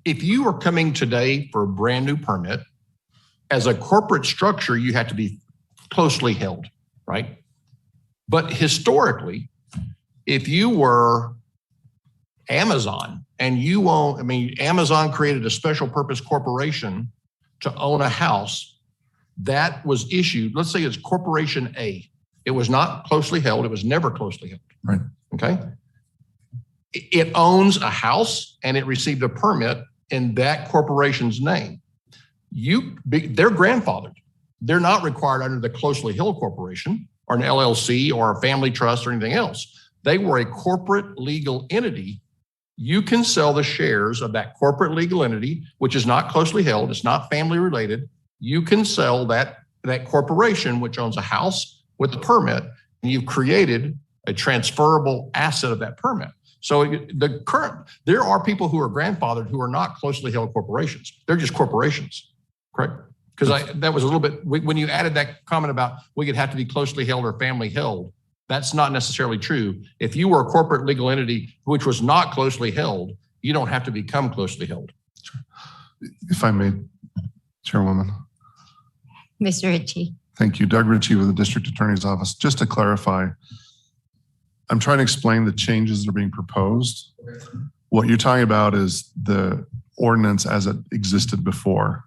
if you are coming today for a brand new permit, as a corporate structure, you have to be closely held, right? But historically, if you were Amazon and you own, Amazon created a special purpose corporation to own a house that was issued, let's say it's Corporation A. It was not closely held. It was never closely held. Right. Okay. It owns a house and it received a permit in that corporation's name. They're grandfathered. They're not required under the closely held corporation or an LLC or a family trust or anything else. They were a corporate legal entity. You can sell the shares of that corporate legal entity, which is not closely held. It's not family related. You can sell that corporation, which owns a house with the permit, and you've created a transferable asset of that permit. So there are people who are grandfathered who are not closely held corporations. They're just corporations, correct? Because that was a little bit, when you added that comment about we could have to be closely held or family held, that's not necessarily true. If you were a corporate legal entity which was not closely held, you don't have to become closely held. If I may, Chairwoman. Mr. Ritchie. Thank you. Doug Ritchie with the District Attorney's Office. Just to clarify, I'm trying to explain the changes that are being proposed. What you're talking about is the ordinance as it existed before.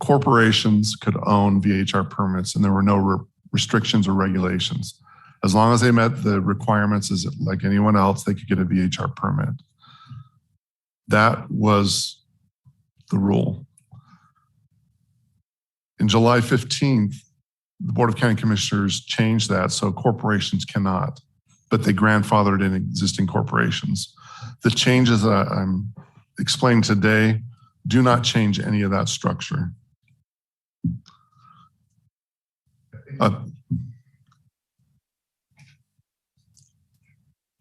Corporations could own VHR permits and there were no restrictions or regulations. As long as they met the requirements as like anyone else, they could get a VHR permit. That was the rule. In July 15th, the Board of County Commissioners changed that so corporations cannot, but they grandfathered in existing corporations. The changes that I'm explaining today do not change any of that structure.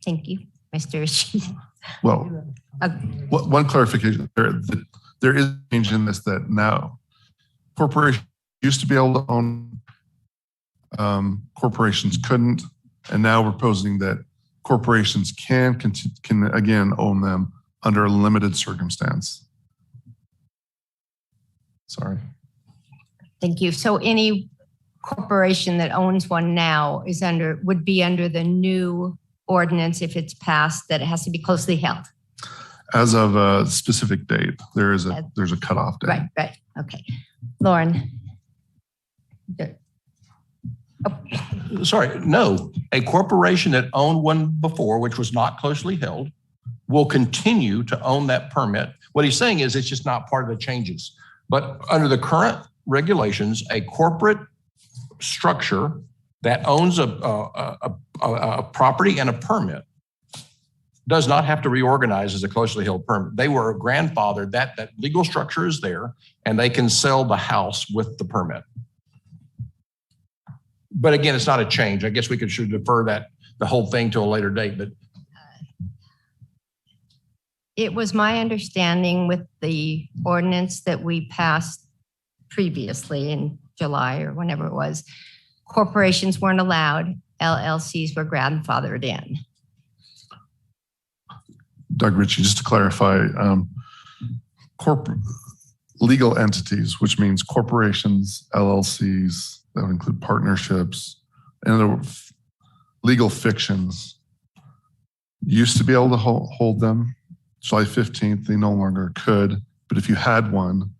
Thank you, Mr. Ritchie. Well, one clarification there is a change in this that now corporations used to be able to own, corporations couldn't, and now we're proposing that corporations can again own them under a limited circumstance. Sorry. Thank you. So any corporation that owns one now would be under the new ordinance if it's passed, that it has to be closely held. As of a specific date, there's a cutoff date. Right. Okay. Lauren. Sorry, no. A corporation that owned one before, which was not closely held, will continue to own that permit. What he's saying is it's just not part of the changes. But under the current regulations, a corporate structure that owns a property and a permit does not have to reorganize as a closely held permit. They were grandfathered, that legal structure is there, and they can sell the house with the permit. But again, it's not a change. I guess we should defer the whole thing to a later date. But it was my understanding with the ordinance that we passed previously in July or whenever it was, corporations weren't allowed, LLCs were grandfathered in. Doug Ritchie, just to clarify, legal entities, which means corporations, LLCs, that would include partnerships, and the legal fictions used to be able to hold them. July 15th, they no longer could, but if you had one,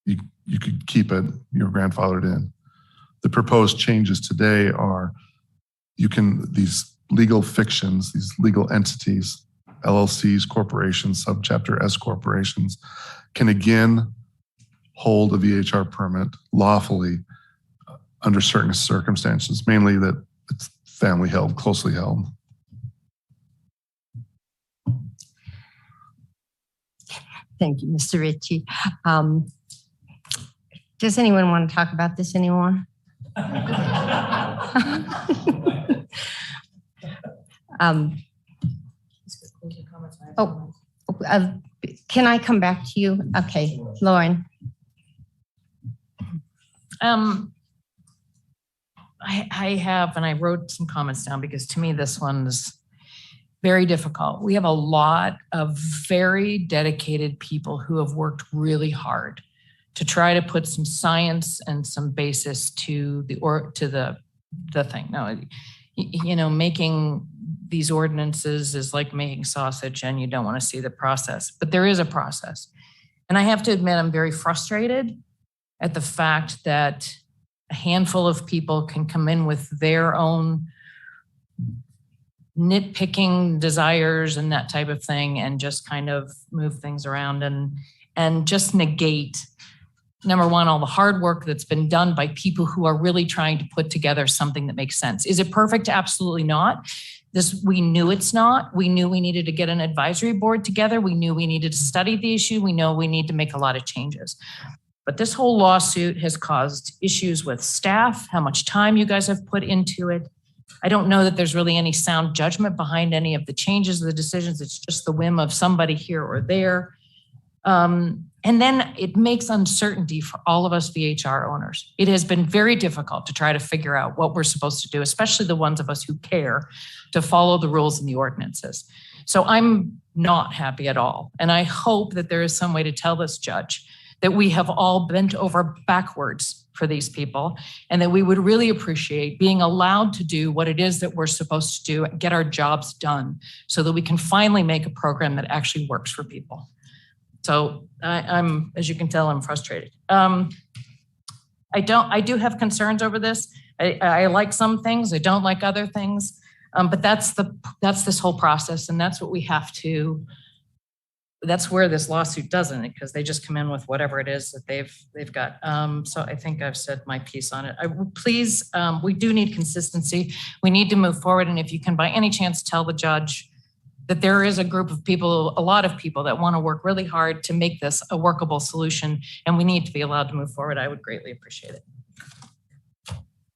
you could keep it, you're grandfathered in. The proposed changes today are these legal fictions, these legal entities, LLCs, corporations, subchapter S corporations, can again hold a VHR permit lawfully under certain circumstances, mainly that it's family held, closely held. Thank you, Mr. Ritchie. Does anyone want to talk about this anymore? Can I come back to you? Okay, Lauren. I have, and I wrote some comments down because to me this one is very difficult. We have a lot of very dedicated people who have worked really hard to try to put some science and some basis to the thing. No, you know, making these ordinances is like making sausage and you don't want to see the process, but there is a process. And I have to admit, I'm very frustrated at the fact that a handful of people can come in with their own nitpicking desires and that type of thing and just kind of move things around and just negate, number one, all the hard work that's been done by people who are really trying to put together something that makes sense. Is it perfect? Absolutely not. We knew it's not. We knew we needed to get an advisory board together. We knew we needed to study the issue. We know we need to make a lot of changes. But this whole lawsuit has caused issues with staff, how much time you guys have put into it. I don't know that there's really any sound judgment behind any of the changes, the decisions. It's just the whim of somebody here or there. And then it makes uncertainty for all of us VHR owners. It has been very difficult to try to figure out what we're supposed to do, especially the ones of us who care to follow the rules and the ordinances. So I'm not happy at all. And I hope that there is some way to tell this judge that we have all bent over backwards for these people and that we would really appreciate being allowed to do what it is that we're supposed to do, get our jobs done so that we can finally make a program that actually works for people. So I'm, as you can tell, I'm frustrated. I do have concerns over this. I like some things, I don't like other things, but that's this whole process, and that's what we have to. That's where this lawsuit doesn't, because they just come in with whatever it is that they've got. So I think I've said my piece on it. Please, we do need consistency. We need to move forward, and if you can, by any chance, tell the judge that there is a group of people, a lot of people that want to work really hard to make this a workable solution, and we need to be allowed to move forward. I would greatly appreciate it.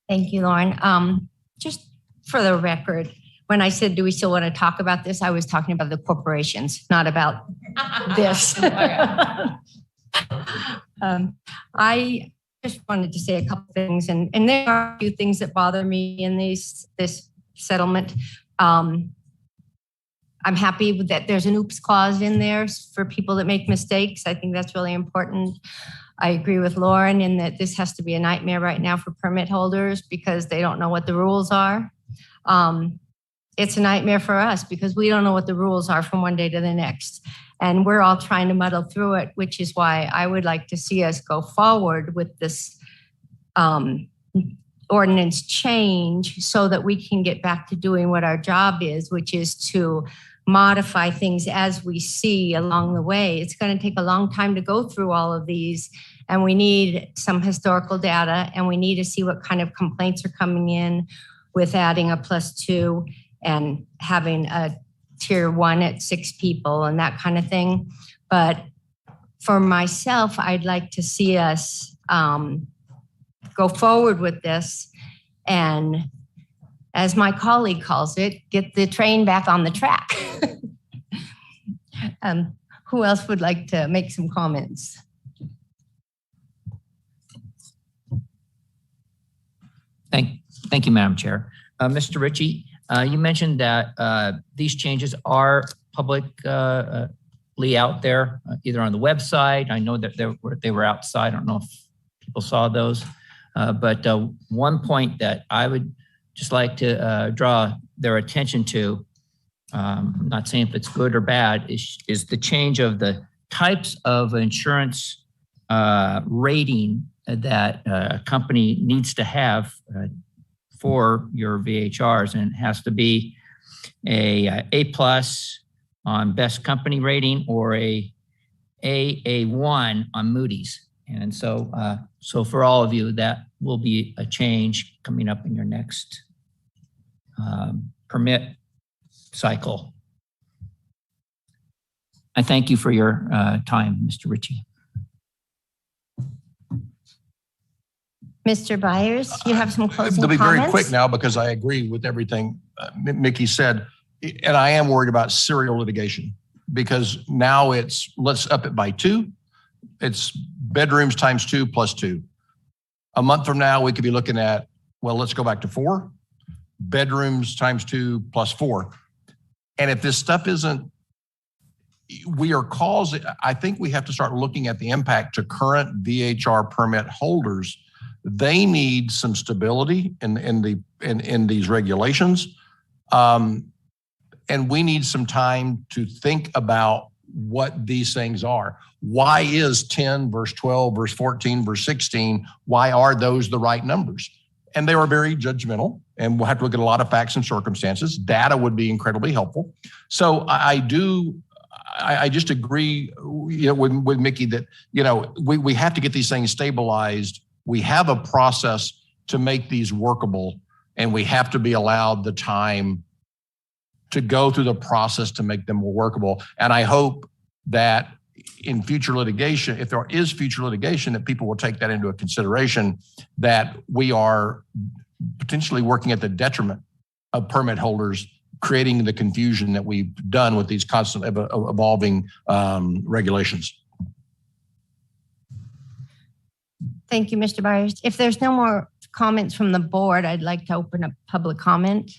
Thank you, Lauren. Just for the record, when I said, do we still want to talk about this? I was talking about the corporations, not about this. I just wanted to say a couple things, and there are a few things that bother me in this settlement. I'm happy that there's an oops clause in there for people that make mistakes. I think that's really important. I agree with Lauren in that this has to be a nightmare right now for permit holders because they don't know what the rules are. It's a nightmare for us because we don't know what the rules are from one day to the next. And we're all trying to muddle through it, which is why I would like to see us go forward with this ordinance change so that we can get back to doing what our job is, which is to modify things as we see along the way. It's going to take a long time to go through all of these, and we need some historical data, and we need to see what kind of complaints are coming in with adding a +2 and having a tier 1 at 6 people and that kind of thing. But for myself, I'd like to see us go forward with this and, as my colleague calls it, get the train back on the track. Who else would like to make some comments? Thank you, Madam Chair. Mr. Ritchie, you mentioned that these changes are publicly out there, either on the website. I know that they were outside. I don't know if people saw those. But one point that I would just like to draw their attention to, I'm not saying if it's good or bad, is the change of the types of insurance rating that a company needs to have for your VHRs, and it has to be A+ on best company rating or A1 on Moody's. And so, so for all of you, that will be a change coming up in your next permit cycle. I thank you for your time, Mr. Ritchie. Mr. Byers, you have some closing They'll be comments? very quick now because I agree with everything Mickey said. And I am worried about serial litigation because now let's up it by 2. It's bedrooms times 2 plus 2. A month from now, we could be looking at, well, let's go back to 4. Bedrooms times 2 plus 4. And if this stuff isn't, I think we have to start looking at the impact to current VHR permit holders. They need some stability in these regulations. And we need some time to think about what these things are. Why is 10 verse 12 verse 14 verse 16? Why are those the right numbers? And they are very judgmental, and we'll have to look at a lot of facts and circumstances. Data would be incredibly helpful. So I just agree, with Mickey that, we have to get these things stabilized. We have a process to make these workable, and we have to be allowed the time to go through the process to make them more workable. And I hope that in future litigation, if there is future litigation, that people will take that into a consideration, that we are potentially working at the detriment of permit holders, creating the confusion that we've done with these constant evolving regulations. Thank you, Mr. Byers. If there's no more comments from the board, I'd like to open up public comment.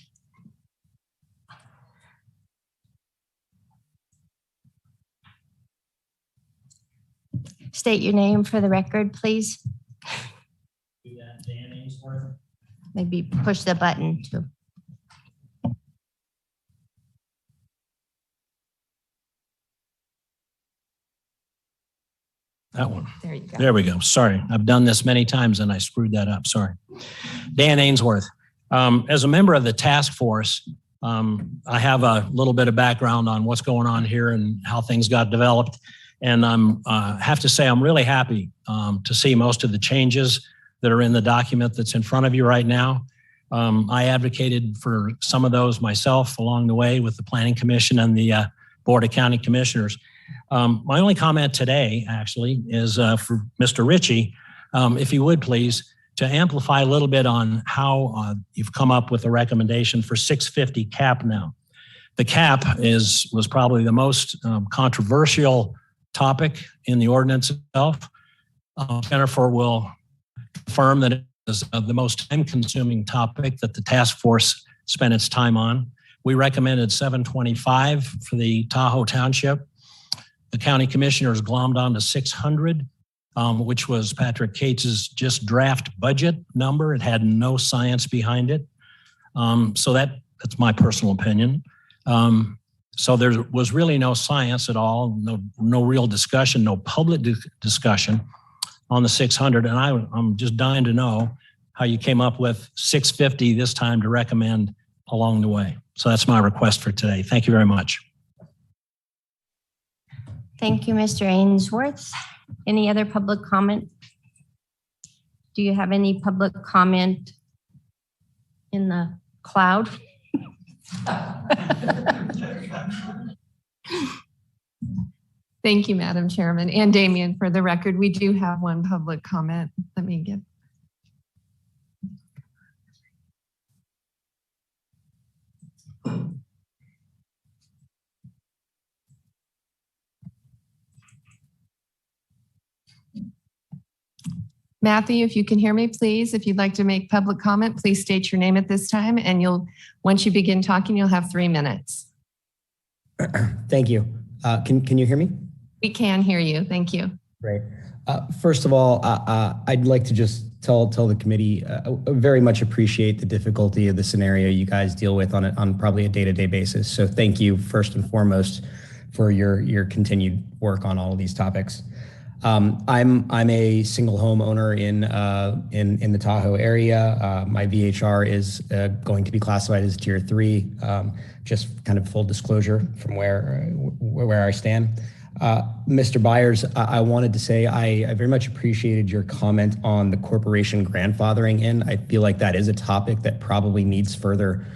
State your name for the record, please. Maybe push the button too. That one. There you go. There we go. Sorry. I've done this many times and I screwed that up. Sorry. Dan Ainsworth. As a member of the task force, I have a little bit of background on what's going on here and how things got developed. And have to say I'm really happy to see most of the changes that are in the document that's in front of you right now. I advocated for some of those myself along the way with the Planning Commission and the Board of County Commissioners. My only comment today, actually, is for Mr. Ritchie, if you would please, to amplify a little bit on how you've come up with a recommendation for 650 cap now. The cap was probably the most controversial topic in the ordinance itself. Jennifer will confirm that it is the most time-consuming topic that the task force spent its time on. We recommended 725 for the Tahoe Township. The county commissioners glommed onto 600, which was Patrick Cates's just draft budget number. It had no science behind it. So that's my personal opinion. So there was really no science at all, no real discussion, no public discussion on the 600. And I'm just dying to know how you came up with 650 this time to recommend along the way. So that's my request for today. Thank you very much. Thank you, Mr. Ainsworth. Any other public comment? Do you have any public comment in the cloud? Thank you, Madam Chairman. And Damien, for the record, we do have one public comment. Let me get. Matthew, if you can hear me, please, if you'd like to make public comment, please state your name at this time, and once you begin talking, you'll have 3 minutes. Thank you. Can you hear me? We can hear you. Thank you. Great. First of all, I'd like to just tell the committee, I very much appreciate the difficulty of the scenario you guys deal with on probably a day-to-day basis. So thank you first and foremost for your continued work on all of these topics. I'm a single home owner in the Tahoe area. My VHR is going to be classified as Tier 3. Just kind of full disclosure from where I stand. Mr. Byers, I wanted to say I very much appreciated your comment on the corporation grandfathering in. I feel like that is a topic that probably needs further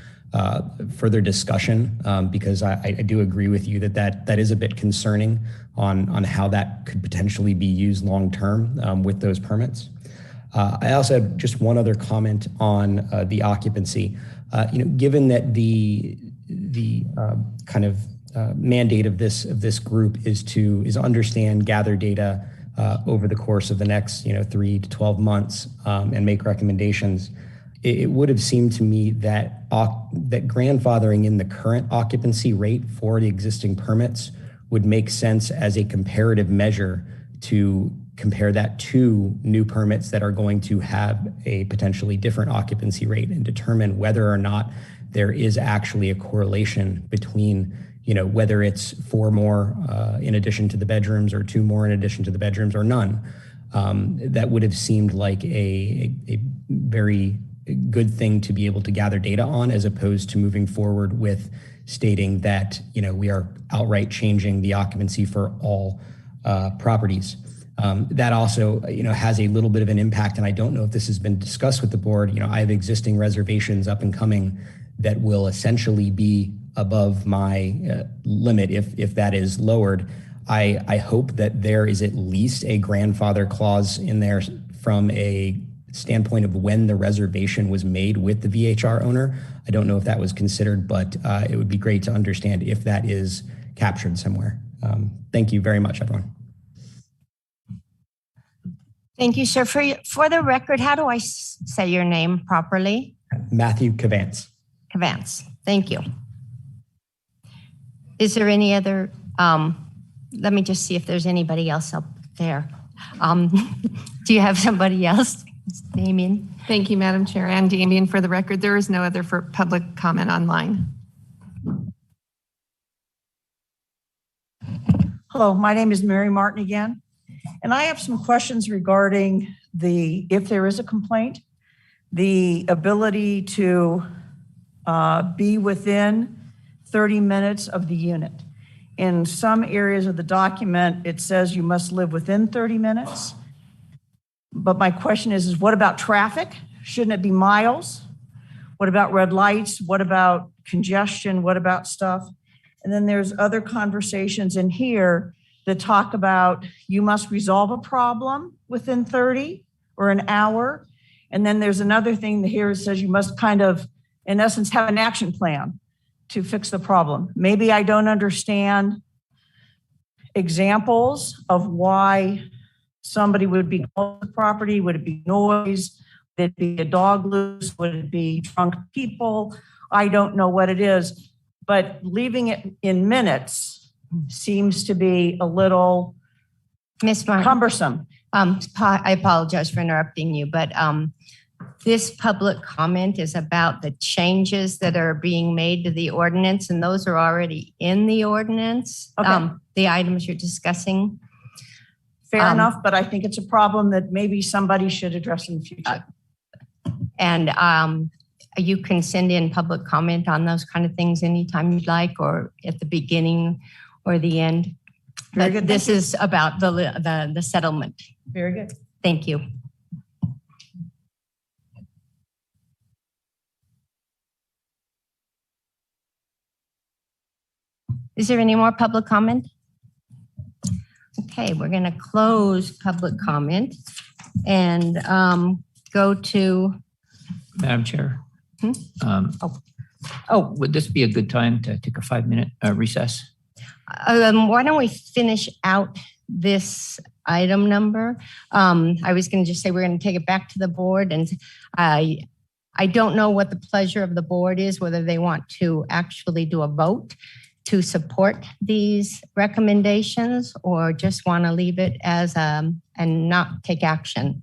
discussion because I do agree with you that is a bit concerning on how that could potentially be used long term with those permits. I also have just one other comment on the occupancy. Given that the kind of mandate of this group is understand, gather data over the course of the next 3 to 12 months and make recommendations. It would have seemed to me that grandfathering in the current occupancy rate for the existing permits would make sense as a comparative measure to compare that to new permits that are going to have a potentially different occupancy rate and determine whether or not there is actually a correlation between whether it's 4 more in addition to the bedrooms or 2 more in addition to the bedrooms or none. That would have seemed like a very good thing to be able to gather data on, as opposed to moving forward with stating that we are outright changing the occupancy for all properties. That also has a little bit of an impact, and I don't know if this has been discussed with the board. I have existing reservations up and coming that will essentially be above my limit if that is lowered. I hope that there is at least a grandfather clause in there from a standpoint of when the reservation was made with the VHR owner. I don't know if that was considered, but it would be great to understand if that is captured somewhere. Thank you very much, everyone. Thank you, sir. For the record, how do I say your name properly? Matthew Cavance. Cavance. Thank you. Is there any other, let me just see if there's anybody else up there. Do you have somebody else? Damien. Thank you, Madam Chair. And Damien, for the record, there is no other for public comment online. Hello, my name is Mary Martin again, and I have some questions regarding if there is a complaint, the ability to be within 30 minutes of the unit. In some areas of the document, it says you must live within 30 minutes. But my question is what about traffic? Shouldn't it be miles? What about red lights? What about congestion? What about stuff? And then there's other conversations in here that talk about you must resolve a problem within 30 or an hour. And then there's another thing here that says you must kind of, in essence, have an action plan to fix the problem. Maybe I don't understand examples of why somebody would be on the property. Would it be noise? Would it be a dog loose? Would it be drunk people? I don't know what it is, but leaving it in minutes seems to be a little cumbersome. I apologize for interrupting you, but this public comment is about the changes that are being made to the ordinance, and those are already in the ordinance, the items you're discussing. Fair enough, but I think it's a problem that maybe somebody should address in the future. And you can send in public comment on those kind of things anytime you'd like, or at the beginning or the end. Very good. This is about the settlement. Very good. Thank you. Is there any more public comment? Okay, we're going to close public comment and go to. Madam Chair. Would this be a good time to take a 5-minute recess? Why don't we finish out this item number? I was going to just say we're going to take it back to the board, and I don't know what the pleasure of the board is, whether they want to actually do a vote to support these recommendations or just want to leave it as and not take action.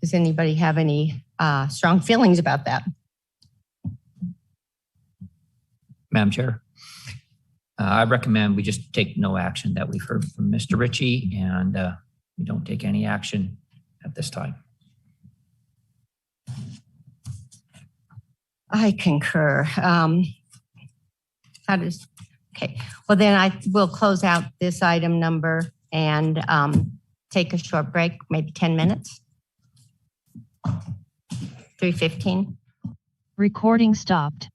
Does anybody have any strong feelings about that? Madam Chair, I recommend we just take no action that we've heard from Mr. Ritchie, and we don't take any action at this time. I concur. Okay, well then I will close out this item number and take a short break, maybe 10 minutes. 3:15. Recording stopped.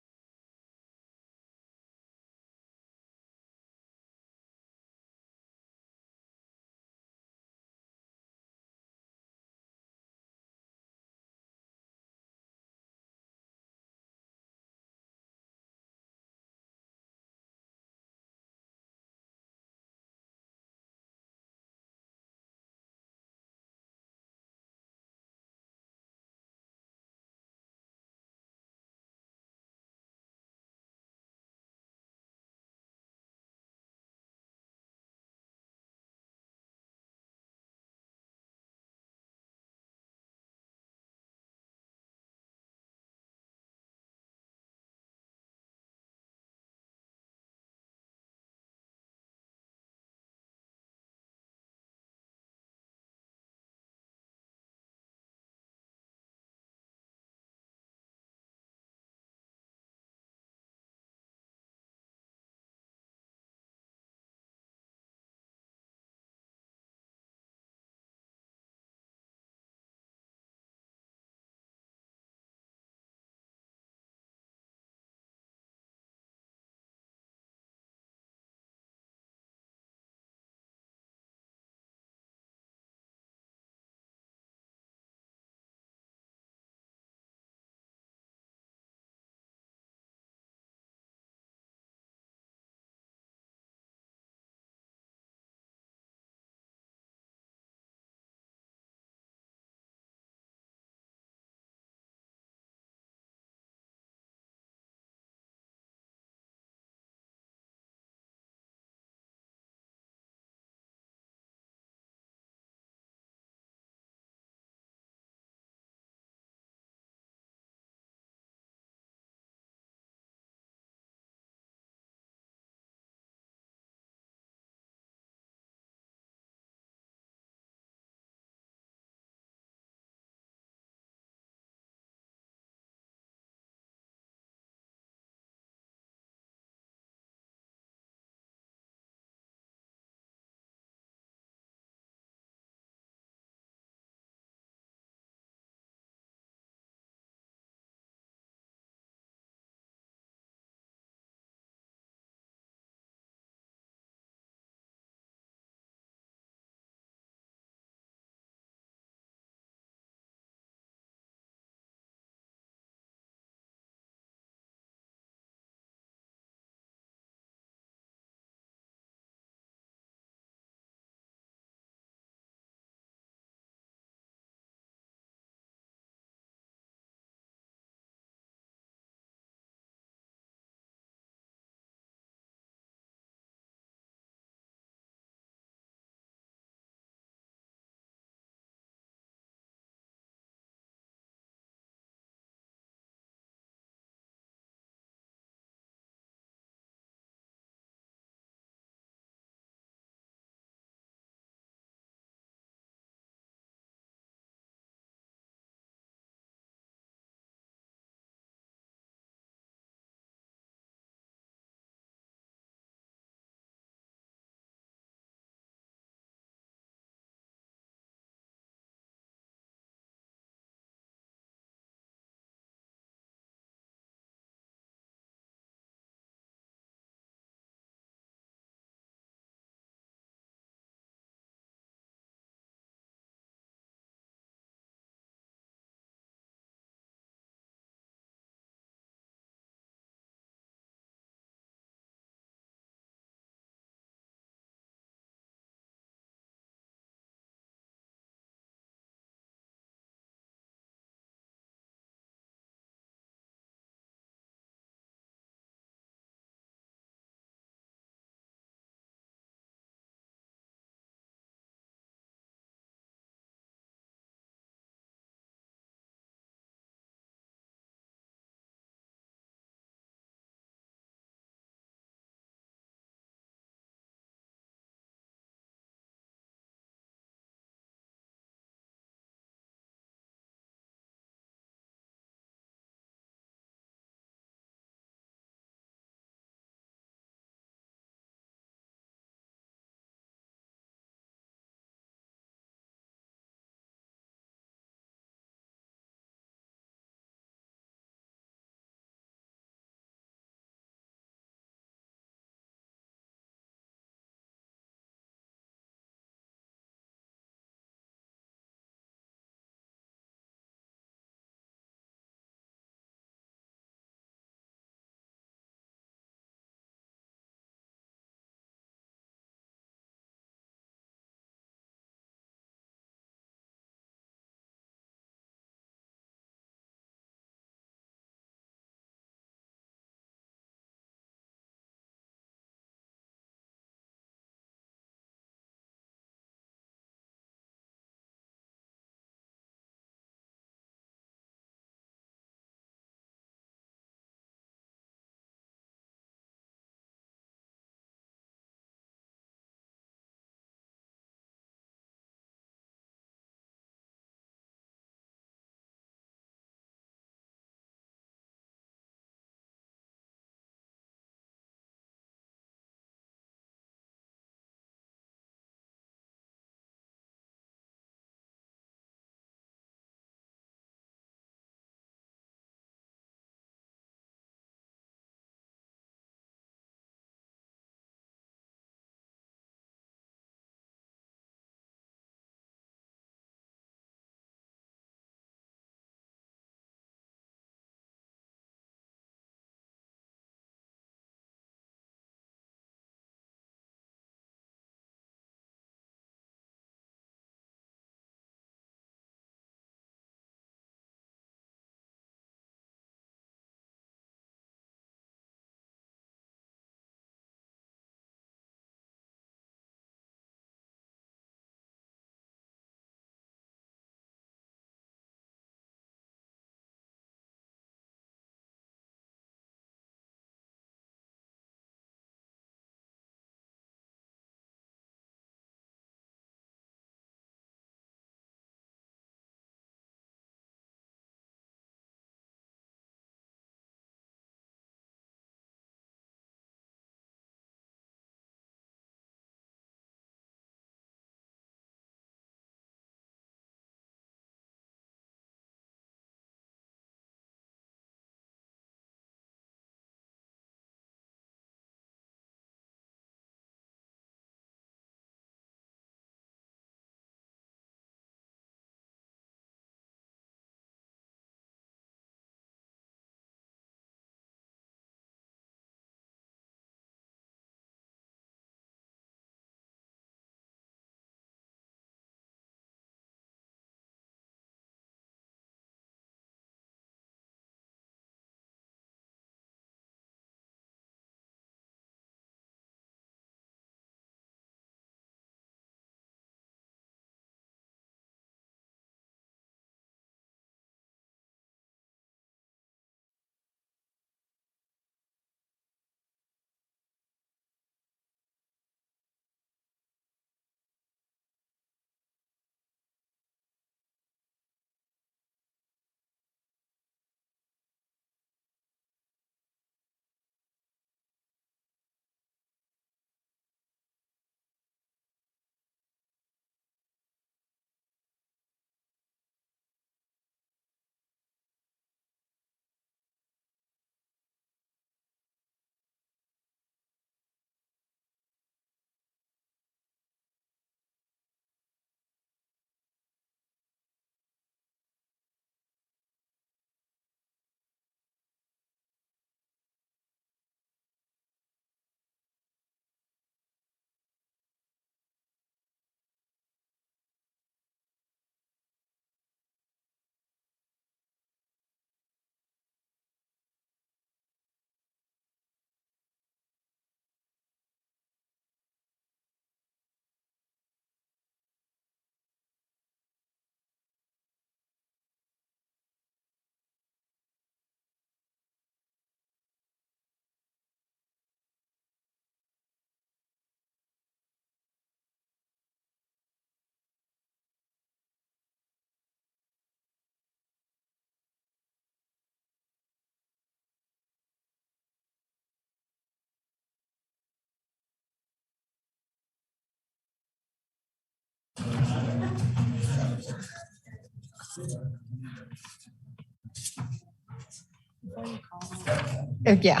Yeah.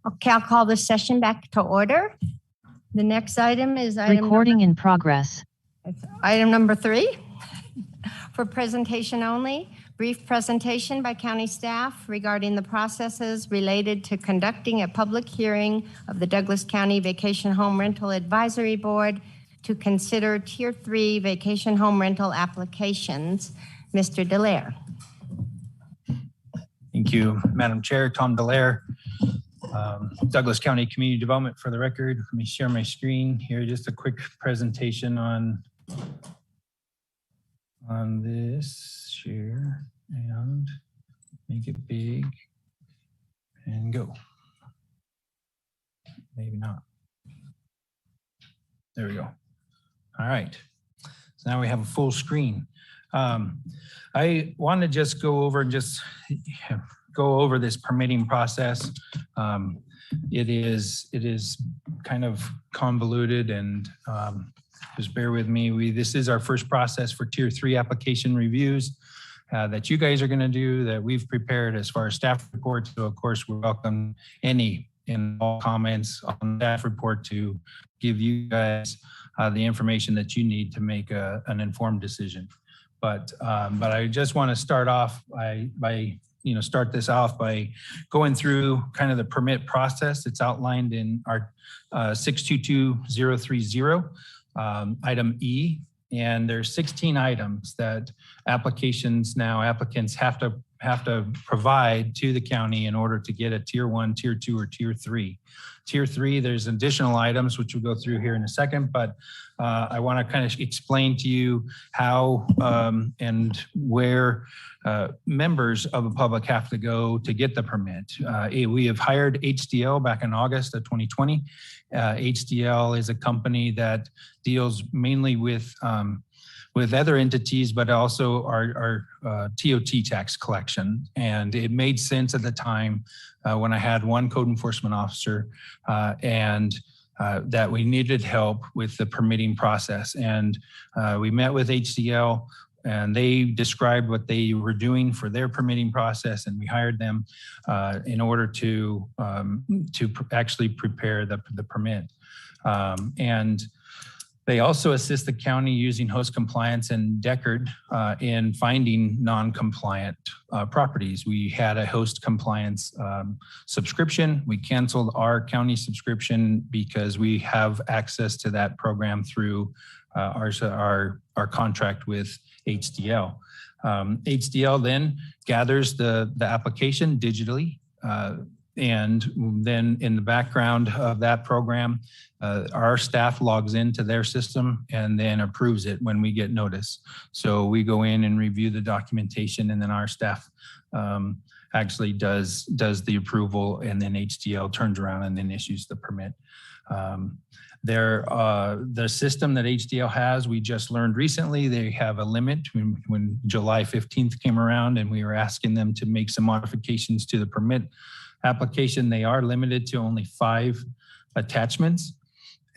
Okay, I'll call the session back to order. The next item is Recording in progress. item number 3 for presentation only. Brief presentation by county staff regarding the processes related to conducting a public hearing of the Douglas County Vacation Home Rental Advisory Board to consider Tier 3 vacation home rental applications. Mr. Dallaire. Thank you, Madam Chair. Tom Dallaire, Douglas County Community Development. For the record, let me share my screen here. Just a quick presentation on this. Share and make it big and go. Maybe not. There we go. All right. So now we have a full screen. I want to just go over this permitting process. It is kind of convoluted, and just bear with me. This is our first process for Tier 3 application reviews that you guys are going to do, that we've prepared as far as staff reports. So of course, we welcome any and all comments on staff report to give you guys the information that you need to make an informed decision. But I just want to start off start this off by going through kind of the permit process. It's outlined in our 622030, item E, and there's 16 items that applicants have to provide to the county in order to get a Tier 1, Tier 2, or Tier 3. Tier 3, there's additional items which we'll go through here in a second, but I want to kind of explain to you how and where members of the public have to go to get the permit. We have hired HDL back in August of 2020. HDL is a company that deals mainly with other entities, but also our TOT tax collection. And it made sense at the time when I had one code enforcement officer and that we needed help with the permitting process. And we met with HDL, and they described what they were doing for their permitting process, and we hired them in order to actually prepare the permit. And they also assist the county using host compliance and Deckard in finding non-compliant properties. We had a host compliance subscription. We canceled our county subscription because we have access to that program through our contract with HDL. HDL then gathers the application digitally. And then in the background of that program, our staff logs into their system and then approves it when we get notice. So we go in and review the documentation, and then our staff actually does the approval, and then HDL turns around and then issues the permit. The system that HDL has, we just learned recently, they have a limit. When July 15th came around and we were asking them to make some modifications to the permit application, they are limited to only 5 attachments.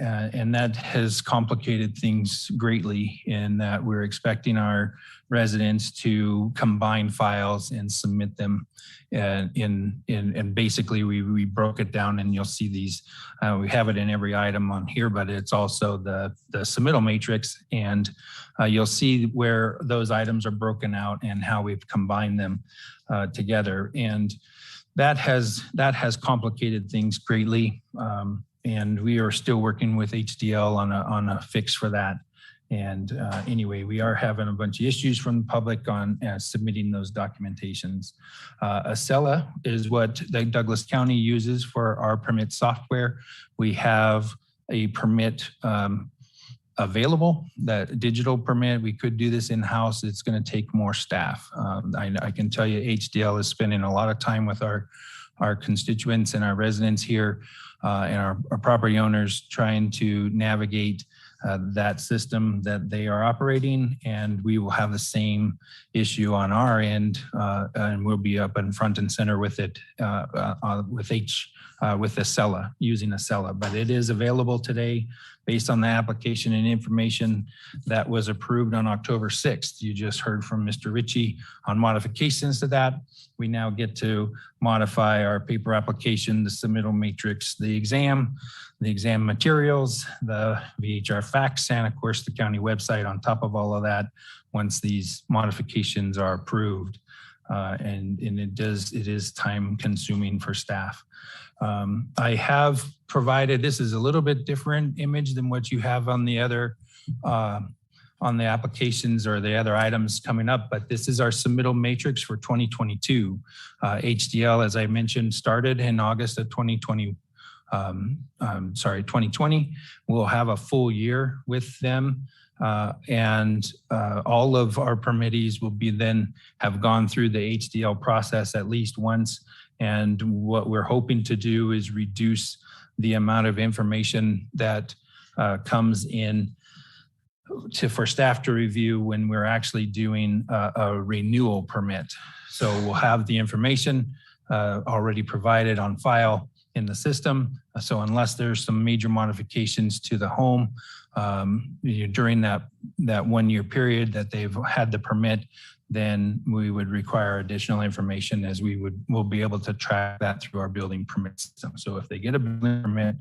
And that has complicated things greatly in that we're expecting our residents to combine files and submit them. And basically we broke it down, and you'll see these, we have it in every item on here, but it's also the submittal matrix, and you'll see where those items are broken out and how we've combined them together. And that has complicated things greatly. And we are still working with HDL on a fix for that. And anyway, we are having a bunch of issues from the public on submitting those documentations. Acela is what the Douglas County uses for our permit software. We have a permit available, that digital permit. We could do this in-house. It's going to take more staff. I can tell you HDL is spending a lot of time with our constituents and our residents here and our property owners trying to navigate that system that they are operating, and we will have the same issue on our end, and we'll be up in front and center with it with Acela, using Acela. But it is available today based on the application and information that was approved on October 6th. You just heard from Mr. Ritchie on modifications to that. We now get to modify our paper application, the submittal matrix, the exam materials, the VHR fax, and of course the county website on top of all of that once these modifications are approved. And it is time consuming for staff. I have provided, this is a little bit different image than what you have on the other on the applications or the other items coming up, but this is our submittal matrix for 2022. HDL, as I mentioned, started in August of 2020. 2020. We'll have a full year with them. And all of our permittees will be then have gone through the HDL process at least once. And what we're hoping to do is reduce the amount of information that comes in for staff to review when we're actually doing a renewal permit. So we'll have the information already provided on file in the system. So unless there's some major modifications to the home during that 1 year period that they've had the permit, then we would require additional information, as we'll be able to track that through our building permit system. So if they get a building permit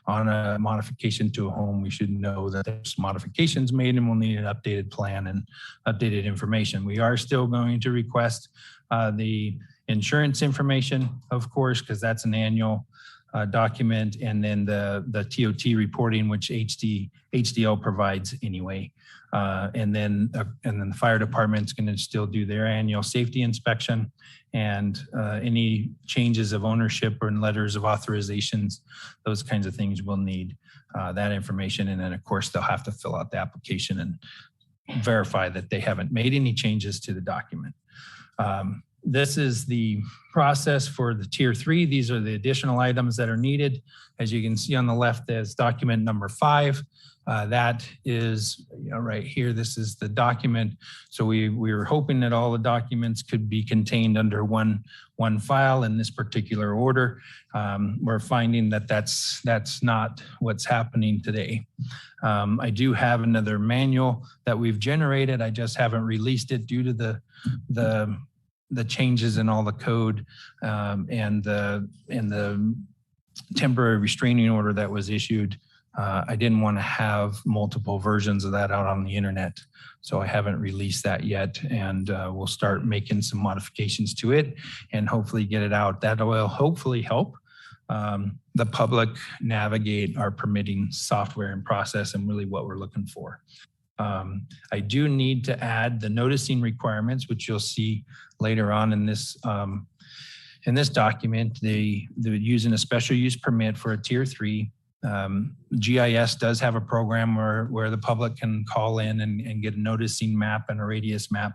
on a modification to a home, we should know that there's modifications made and we'll need an updated plan and updated information. We are still going to request the insurance information, of course, because that's an annual document, and then the TOT reporting, which HDL provides anyway. And then the fire department's going to still do their annual safety inspection, and any changes of ownership or in letters of authorizations, those kinds of things will need that information. And then of course they'll have to fill out the application and verify that they haven't made any changes to the document. This is the process for the tier 3. These are the additional items that are needed. As you can see on the left, there's document number 5. That is right here. This is the document. So we were hoping that all the documents could be contained under one file in this particular order. We're finding that that's not what's happening today. I do have another manual that we've generated. I just haven't released it due to the changes in all the code and the temporary restraining order that was issued. I didn't want to have multiple versions of that out on the internet, so I haven't released that yet, and we'll start making some modifications to it and hopefully get it out. That will hopefully help the public navigate our permitting software and process and really what we're looking for. I do need to add the noticing requirements, which you'll see later on in this document. They're using a special use permit for a tier 3. GIS does have a program where the public can call in and get a noticing map and a radius map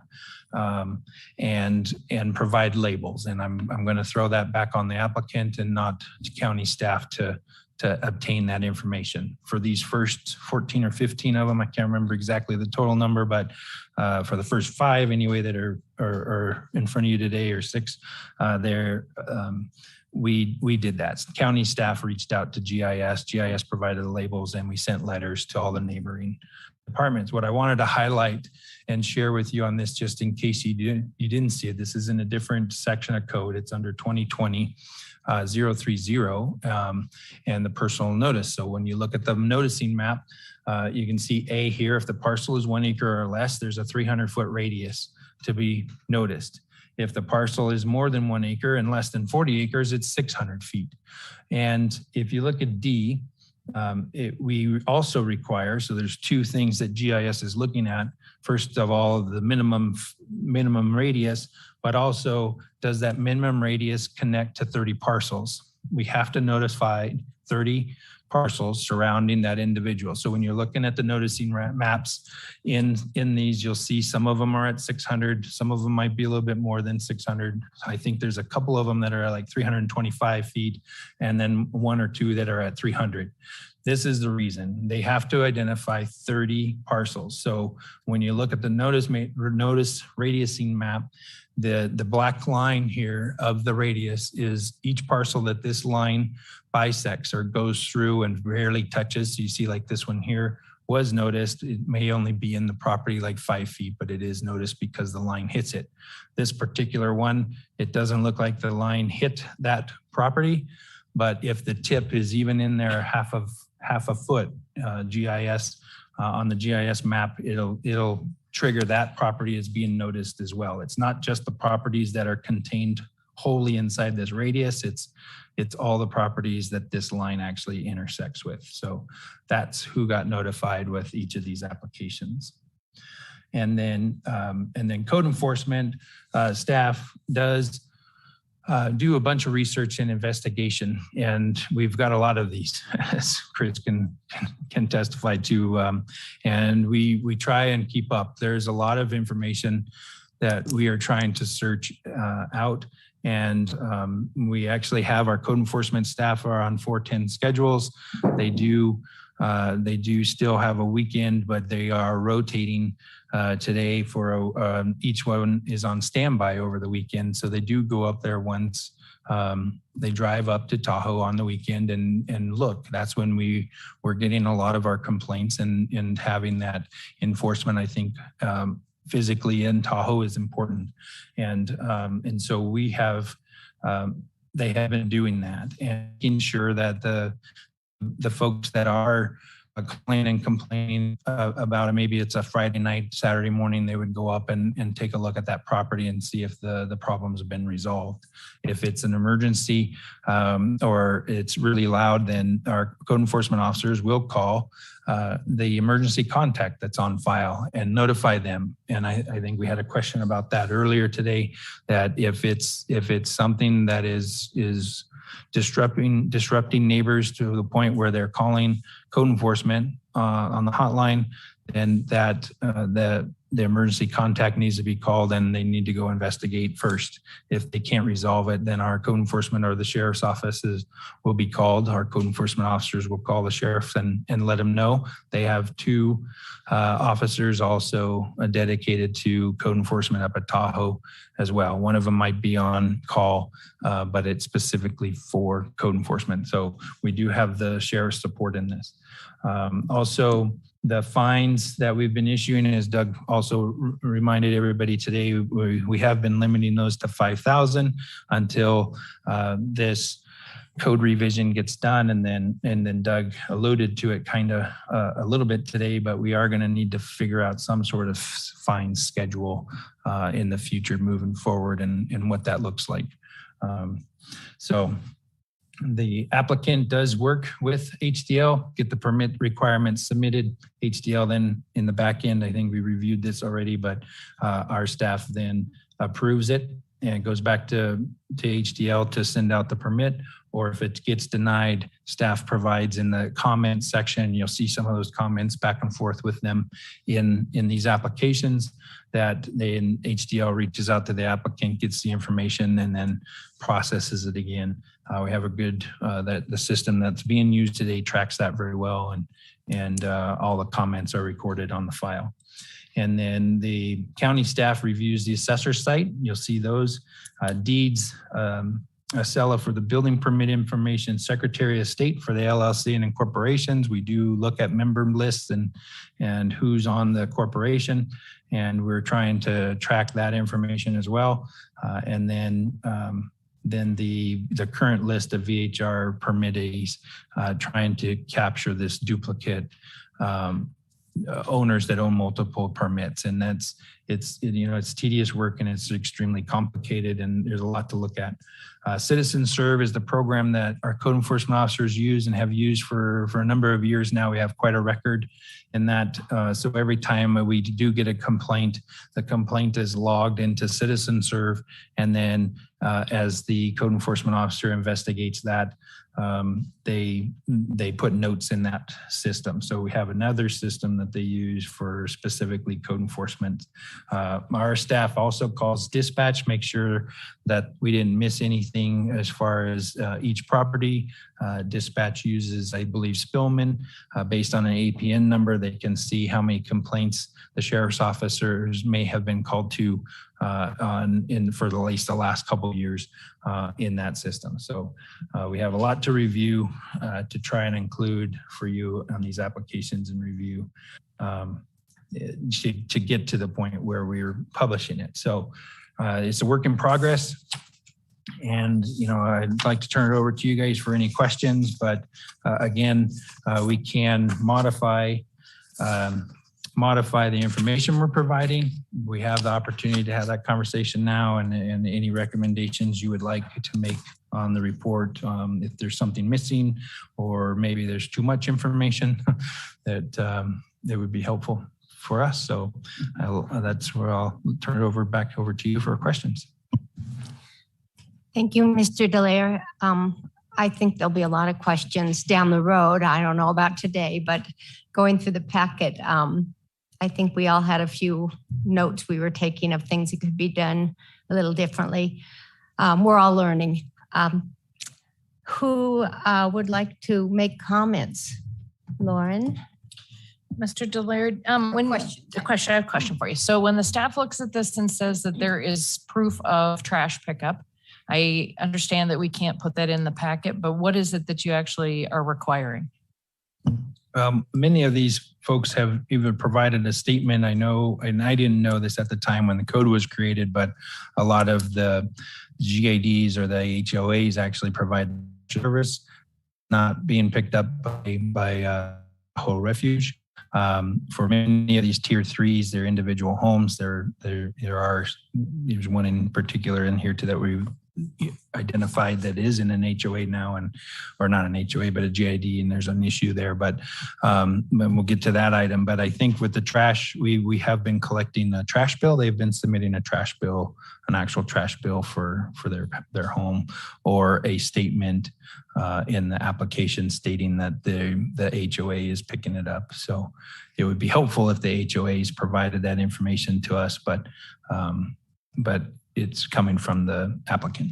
and provide labels. And I'm going to throw that back on the applicant and not to county staff to to obtain that information. For these first 14 or 15 of them, I can't remember exactly the total number, but for the first 5 anyway that are in front of you today, or 6, we did that. County staff reached out to GIS. GIS provided the labels, and we sent letters to all the neighboring departments. What I wanted to highlight and share with you on this, just in case you didn't see it, this is in a different section of code. It's under 2020 030 and the personal notice. So when you look at the noticing map, you can see A here. If the parcel is 1 acre or less, there's a 300-foot radius to be noticed. If the parcel is more than 1 acre and less than 40 acres, it's 600 feet. And if you look at D, we also require, so there's 2 things that GIS is looking at. First of all, the minimum radius, but also does that minimum radius connect to 30 parcels? We have to notify 30 parcels surrounding that individual. So when you're looking at the noticing maps in these, you'll see some of them are at 600. Some of them might be a little bit more than 600. I think there's a couple of them that are like 325 feet, and then 1 or 2 that are at 300. This is the reason. They have to identify 30 parcels. So when you look at the notice radiusing map, the black line here of the radius is each parcel that this line bisects or goes through and rarely touches. So you see like this one here was noticed. It may only be in the property like 5 feet, but it is noticed because the line hits it. This particular one, it doesn't look like the line hit that property, but if the tip is even in there half a foot, GIS on the GIS map, it'll trigger that property as being noticed as well. It's not just the properties that are contained wholly inside this radius. It's all the properties that this line actually intersects with. So that's who got notified with each of these applications. And then code enforcement staff does do a bunch of research and investigation, and we've got a lot of these, as Chris can testify to, and we try and keep up. There's a lot of information that we are trying to search out, and we actually have our code enforcement staff are on 410 schedules. They do still have a weekend, but they are rotating today for each one is on standby over the weekend. So they do go up there once. They drive up to Tahoe on the weekend and look. That's when we're getting a lot of our complaints, and having that enforcement, I think, physically in Tahoe is important. And so we have, they have been doing that and making sure that the folks that are complaining about it, maybe it's a Friday night, Saturday morning, they would go up and take a look at that property and see if the problems have been resolved. If it's an emergency or it's really loud, then our code enforcement officers will call the emergency contact that's on file and notify them. And I think we had a question about that earlier today, that if it's something that is disrupting neighbors to the point where they're calling code enforcement on the hotline, then that the emergency contact needs to be called, and they need to go investigate first. If they can't resolve it, then our code enforcement or the sheriff's offices will be called. Our code enforcement officers will call the sheriff and let them know. They have 2 officers also dedicated to code enforcement up at Tahoe as well. One of them might be on call, but it's specifically for code enforcement. So we do have the sheriff's support in this. Also, the fines that we've been issuing, as Doug also reminded everybody today, we have been limiting those to 5,000 until this code revision gets done. And then Doug alluded to it kind of a little bit today, but we are going to need to figure out some sort of fine schedule in the future moving forward, and what that looks like. So the applicant does work with HDL, get the permit requirements submitted. HDL then in the back end, I think we reviewed this already, but our staff then approves it and it goes back to HDL to send out the permit. Or if it gets denied, staff provides in the comment section. You'll see some of those comments back and forth with them in these applications. that then HDL reaches out to the applicant, gets the information, and then processes it again. We have a good, that the system that's being used today tracks that very well, and all the comments are recorded on the file. And then the county staff reviews the assessor site. You'll see those deeds, Acela for the building permit information, Secretary of State for the LLC and incorporations. We do look at member lists and who's on the corporation, and we're trying to track that information as well. And then the current list of VHR permittees, trying to capture this duplicate owners that own multiple permits. And it's tedious work, and it's extremely complicated, and there's a lot to look at. Citizen Serve is the program that our code enforcement officers use and have used for a number of years now. We have quite a record in that. So every time we do get a complaint, the complaint is logged into Citizen Serve, and then as the code enforcement officer investigates that, they put notes in that system. So we have another system that they use for specifically code enforcement. Our staff also calls dispatch, make sure that we didn't miss anything as far as each property. Dispatch uses, I believe, Spillman. Based on an APN number, they can see how many complaints the sheriff's officers may have been called to for at least the last couple of years in that system. So we have a lot to review to try and include for you on these applications and review to get to the point where we're publishing it. So it's a work in progress. And, I'd like to turn it over to you guys for any questions, but again, we can modify the information we're providing. We have the opportunity to have that conversation now, and any recommendations you would like to make on the report, if there's something missing, or maybe there's too much information that would be helpful for us. So that's where I'll turn it back over to you for questions. Thank you, Mr. Dallaire. I think there'll be a lot of questions down the road. I don't know about today, but going through the packet, I think we all had a few notes we were taking of things that could be done a little differently. We're all learning. Who would like to make comments? Lauren? Mr. Dallaire, I have a question for you. So when the staff looks at this and says that there is proof of trash pickup, I understand that we can't put that in the packet, but what is it that you actually are requiring? Many of these folks have even provided a statement. I know, and I didn't know this at the time when the code was created, but a lot of the GADs or the HOAs actually provide service not being picked up by whole refuge. For many of these tier 3s, they're individual homes. There's one in particular in here too that we've identified that is in an HOA now, or not an HOA, but a GID, and there's an issue there. But we'll get to that item. But I think with the trash, we have been collecting a trash bill. They've been submitting a trash bill, an actual trash bill for their home, or a statement in the application stating that the HOA is picking it up. So it would be helpful if the HOAs provided that information to us, but it's coming from the applicant.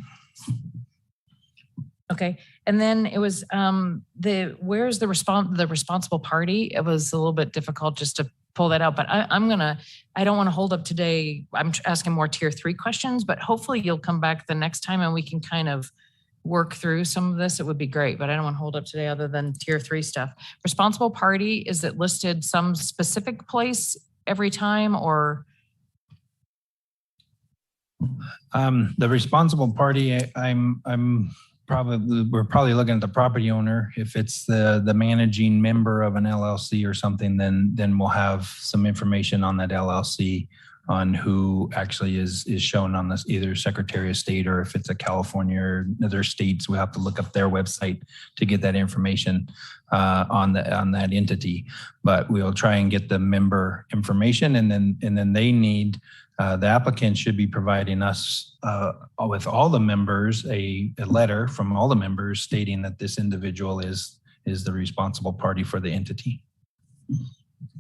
Okay. And then it was where's the responsible party? It was a little bit difficult just to pull that out, but I don't want to hold up today. I'm asking more tier 3 questions, but hopefully you'll come back the next time and we can kind of work through some of this. It would be great, but I don't want to hold up today other than tier 3 stuff. Responsible party, is it listed some specific place every time, or? The responsible party, we're probably looking at the property owner. If it's the managing member of an LLC or something, then we'll have some information on that LLC on who actually is shown on this, either Secretary of State, or if it's a California or other states, we have to look up their website to get that information on that entity. But we'll try and get the member information, and then they need. The applicant should be providing us with all the members a letter from all the members stating that this individual is the responsible party for the entity.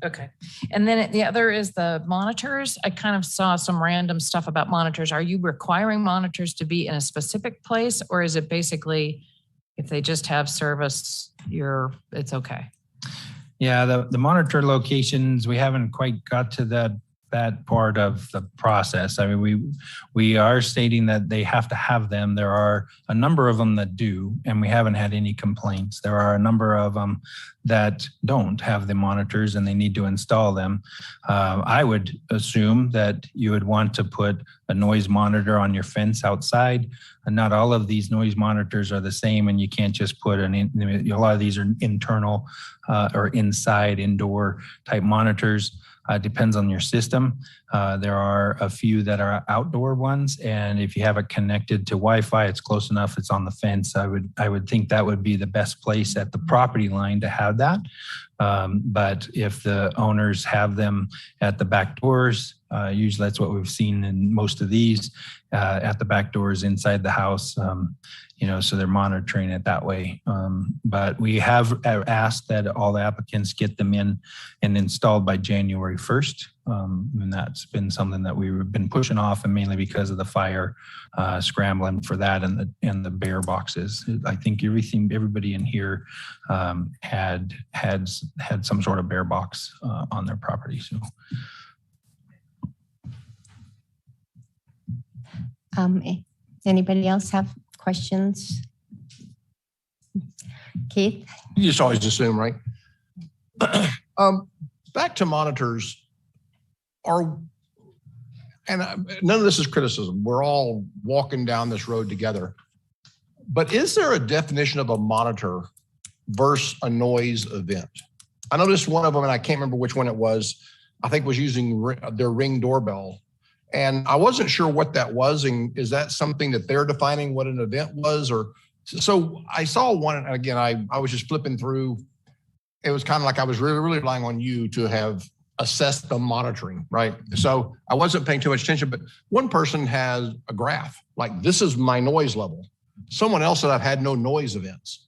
Okay. And then the other is the monitors. I kind of saw some random stuff about monitors. Are you requiring monitors to be in a specific place, or is it basically if they just have service, it's okay? Yeah, the monitor locations, we haven't quite got to that part of the process. I mean, we are stating that they have to have them. There are a number of them that do, and we haven't had any complaints. There are a number of them that don't have the monitors and they need to install them. I would assume that you would want to put a noise monitor on your fence outside. And not all of these noise monitors are the same, and you can't just put a lot of these are internal or inside indoor type monitors. Depends on your system. There are a few that are outdoor ones, and if you have it connected to Wi-Fi, it's close enough. It's on the fence. I would think that would be the best place at the property line to have that. But if the owners have them at the back doors, usually that's what we've seen in most of these at the back doors inside the house. So they're monitoring it that way. But we have asked that all the applicants get them in and installed by January 1st. And that's been something that we've been pushing off, and mainly because of the fire, scrambling for that and the bear boxes. I think everybody in here had some sort of bear box on their property. So. Anybody else have questions? Keith? You just always assume, right? Back to monitors. None of this is criticism. We're all walking down this road together. But is there a definition of a monitor versus a noise event? I noticed one of them, and I can't remember which one it was. I think was using their Ring doorbell. And I wasn't sure what that was. And is that something that they're defining what an event was? Or so I saw one, and again, I was just flipping through. It was kind of like I was really, really relying on you to have assessed the monitoring, right? So I wasn't paying too much attention, but one person has a graph, like this is my noise level. Someone else said I've had no noise events.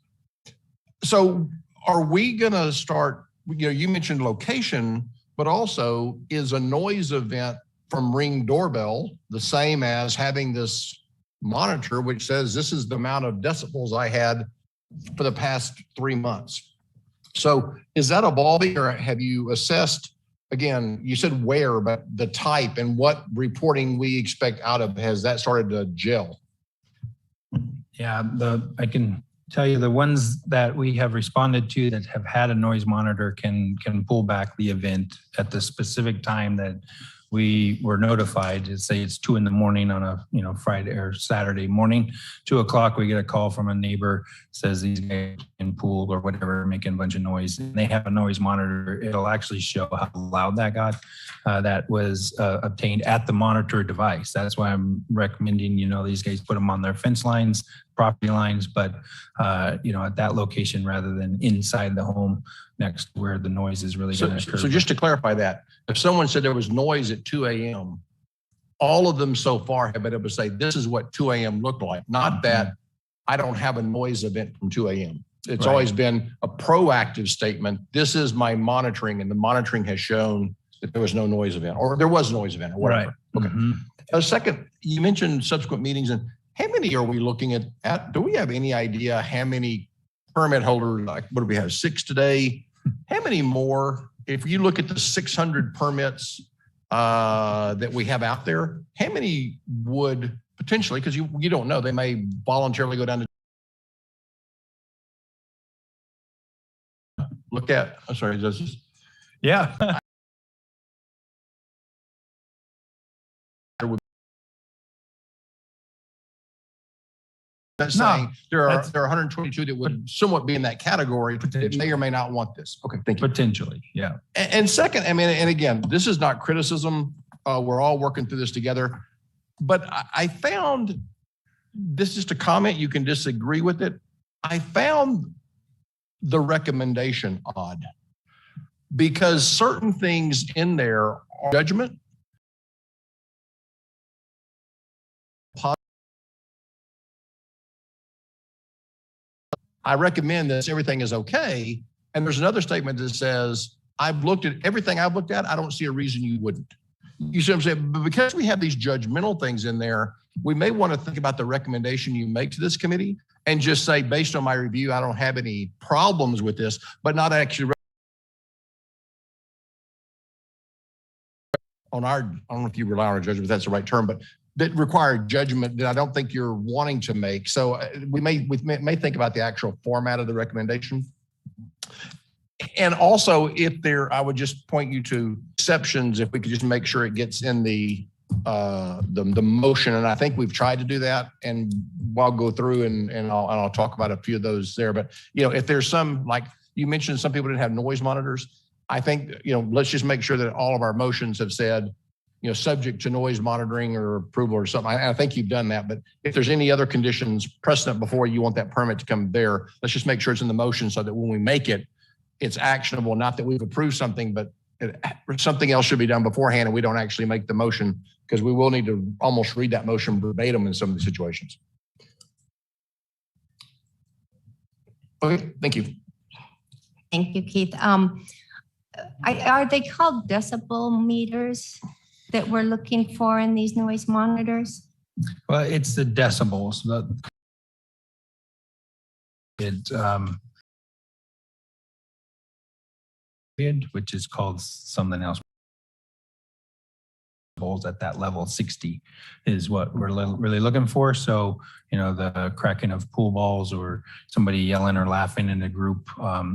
So are we gonna start, you mentioned location, but also is a noise event from Ring doorbell the same as having this monitor which says this is the amount of decibels I had for the past 3 months? So is that evolving, or have you assessed, again, you said where, but the type and what reporting we expect out of, has that started to gel? Yeah, I can tell you the ones that we have responded to that have had a noise monitor can pull back the event at the specific time that we were notified. To say it's 2 a.m. on a Friday or Saturday morning, 2 o'clock, we get a call from a neighbor, says these guys in pool or whatever making a bunch of noise, and they have a noise monitor. It'll actually show how loud that got. That was obtained at the monitor device. That's why I'm recommending these guys put them on their fence lines, property lines, but at that location rather than inside the home next to where the noise is really going to occur. So just to clarify that, if someone said there was noise at 2 a.m., all of them so far have been able to say, this is what 2 a.m. looked like. Not that I don't have a noise event from 2 a.m. It's always been a proactive statement. This is my monitoring, and the monitoring has shown that there was no noise event, or there was a noise event, or whatever. Right. Okay. Second, you mentioned subsequent meetings, and how many are we looking at? Do we have any idea how many permit holders, like what do we have, 6 today? How many more, if you look at the 600 permits that we have out there, how many would potentially, because you don't know, they may voluntarily go down to look at, I'm sorry, Justice. Yeah. That's saying there are 122 that would somewhat be in that category that may or may not want this. Okay, thank you. Potentially, yeah. And second, and again, this is not criticism. We're all working through this together. But I found, this is just a comment, you can disagree with it. I found the recommendation odd because certain things in there are judgment. I recommend this, everything is okay. And there's another statement that says, I've looked at everything I've looked at. I don't see a reason you wouldn't. You see what I'm saying? But because we have these judgmental things in there, we may want to think about the recommendation you make to this committee and just say, based on my review, I don't have any problems with this, but not actually on our, I don't know if you rely on our judgment, if that's the right term, but that require judgment that I don't think you're wanting to make. So we may think about the actual format of the recommendation. And also if there, I would just point you to exceptions, if we could just make sure it gets in the motion. And I think we've tried to do that, and I'll go through and I'll talk about a few of those there. But, if there's some, like you mentioned, some people didn't have noise monitors. I think, let's just make sure that all of our motions have said, subject to noise monitoring or approval or something. I think you've done that, but if there's any other conditions precedent before you want that permit to come there, let's just make sure it's in the motion so that when we make it, it's actionable. Not that we've approved something, but something else should be done beforehand and we don't actually make the motion, because we will need to almost read that motion verbatim in some of the situations. Okay, thank you. Thank you, Keith. Are they called decibel meters that we're looking for in these noise monitors? Well, it's the decibels. Which is called something else. At that level 60 is what we're really looking for. So, the cracking of pool balls or somebody yelling or laughing in a group,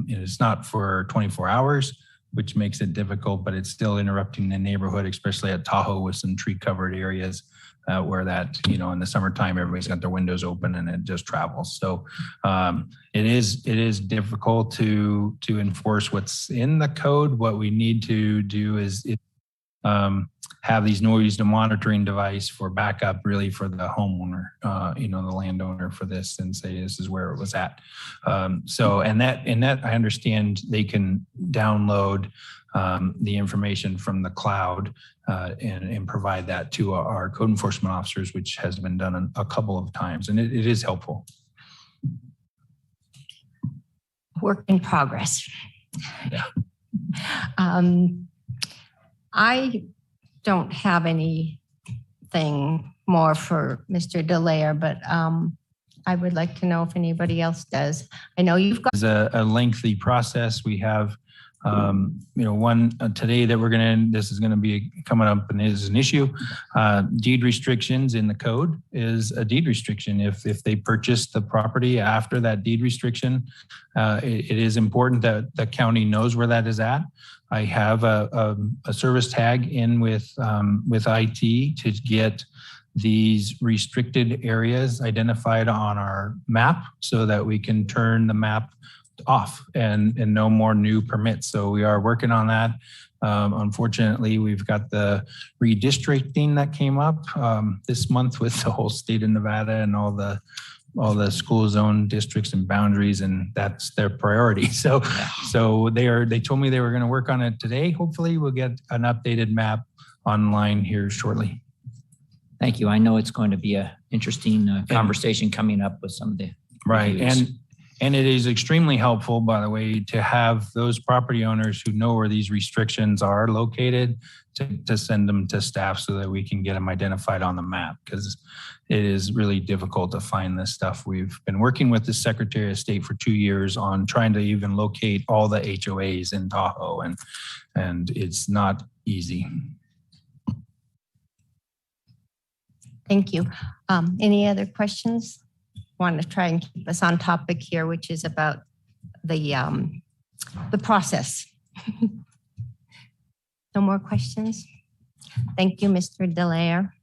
it's not for 24 hours, which makes it difficult, but it's still interrupting the neighborhood, especially at Tahoe with some tree covered areas where that, in the summertime, everybody's got their windows open and it just travels. So it is difficult to enforce what's in the code. What we need to do is have these noise monitoring device for backup, really for the homeowner, the landowner for this, and say this is where it was at. And that I understand they can download the information from the cloud and provide that to our code enforcement officers, which has been done a couple of times, and it is helpful. Work in progress. Yeah. I don't have anything more for Mr. Delaire, but I would like to know if anybody else does. I know you've got. It's a lengthy process. We have, one today that this is going to be coming up and is an issue. Deed restrictions in the code is a deed restriction. If they purchase the property after that deed restriction, it is important that the county knows where that is at. I have a service tag in with IT to get these restricted areas identified on our map so that we can turn the map off and no more new permits. So we are working on that. Unfortunately, we've got the redistricting that came up this month with the whole state of Nevada and all the school zone districts and boundaries, and that's their priority. So they told me they were going to work on it today. Hopefully we'll get an updated map online here shortly. Thank you. I know it's going to be an interesting conversation coming up with some of the right reviews. And it is extremely helpful, by the way, to have those property owners who know where these restrictions are located to send them to staff so that we can get them identified on the map, because it is really difficult to find this stuff. We've been working with the Secretary of State for 2 years on trying to even locate all the HOAs in Tahoe, and it's not easy. Thank you. Any other questions? Want to try and keep us on topic here, which is about the process. No more questions? Thank you, Mr. Delaire.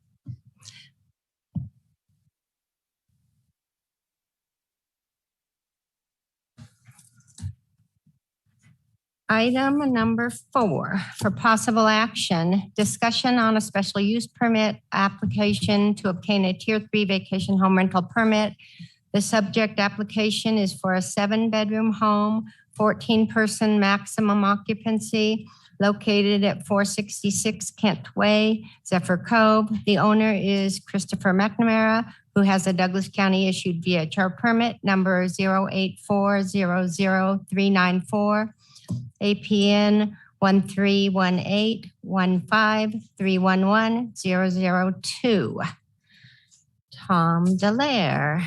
Item number 4 for possible action, discussion on a special use permit application to obtain a Tier 3 vacation home rental permit. The subject application is for a 7-bedroom home, 14-person maximum occupancy, located at 466 Kent Way, Zephyr Cove. The owner is Christopher McNamara, who has a Douglas County issued VHR permit number 084000394. APN 1318-15-311-002. Tom Delaire.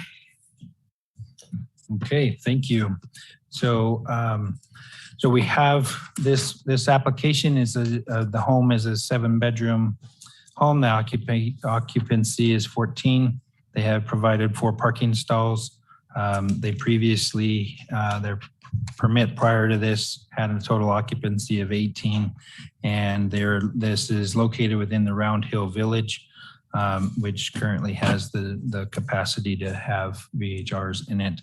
Okay, thank you. So, so we have this application is the home is a 7-bedroom home. The occupancy is 14. They have provided 4 parking stalls. They previously, their permit prior to this had a total occupancy of 18. And this is located within the Round Hill Village, which currently has the capacity to have VHRs in it.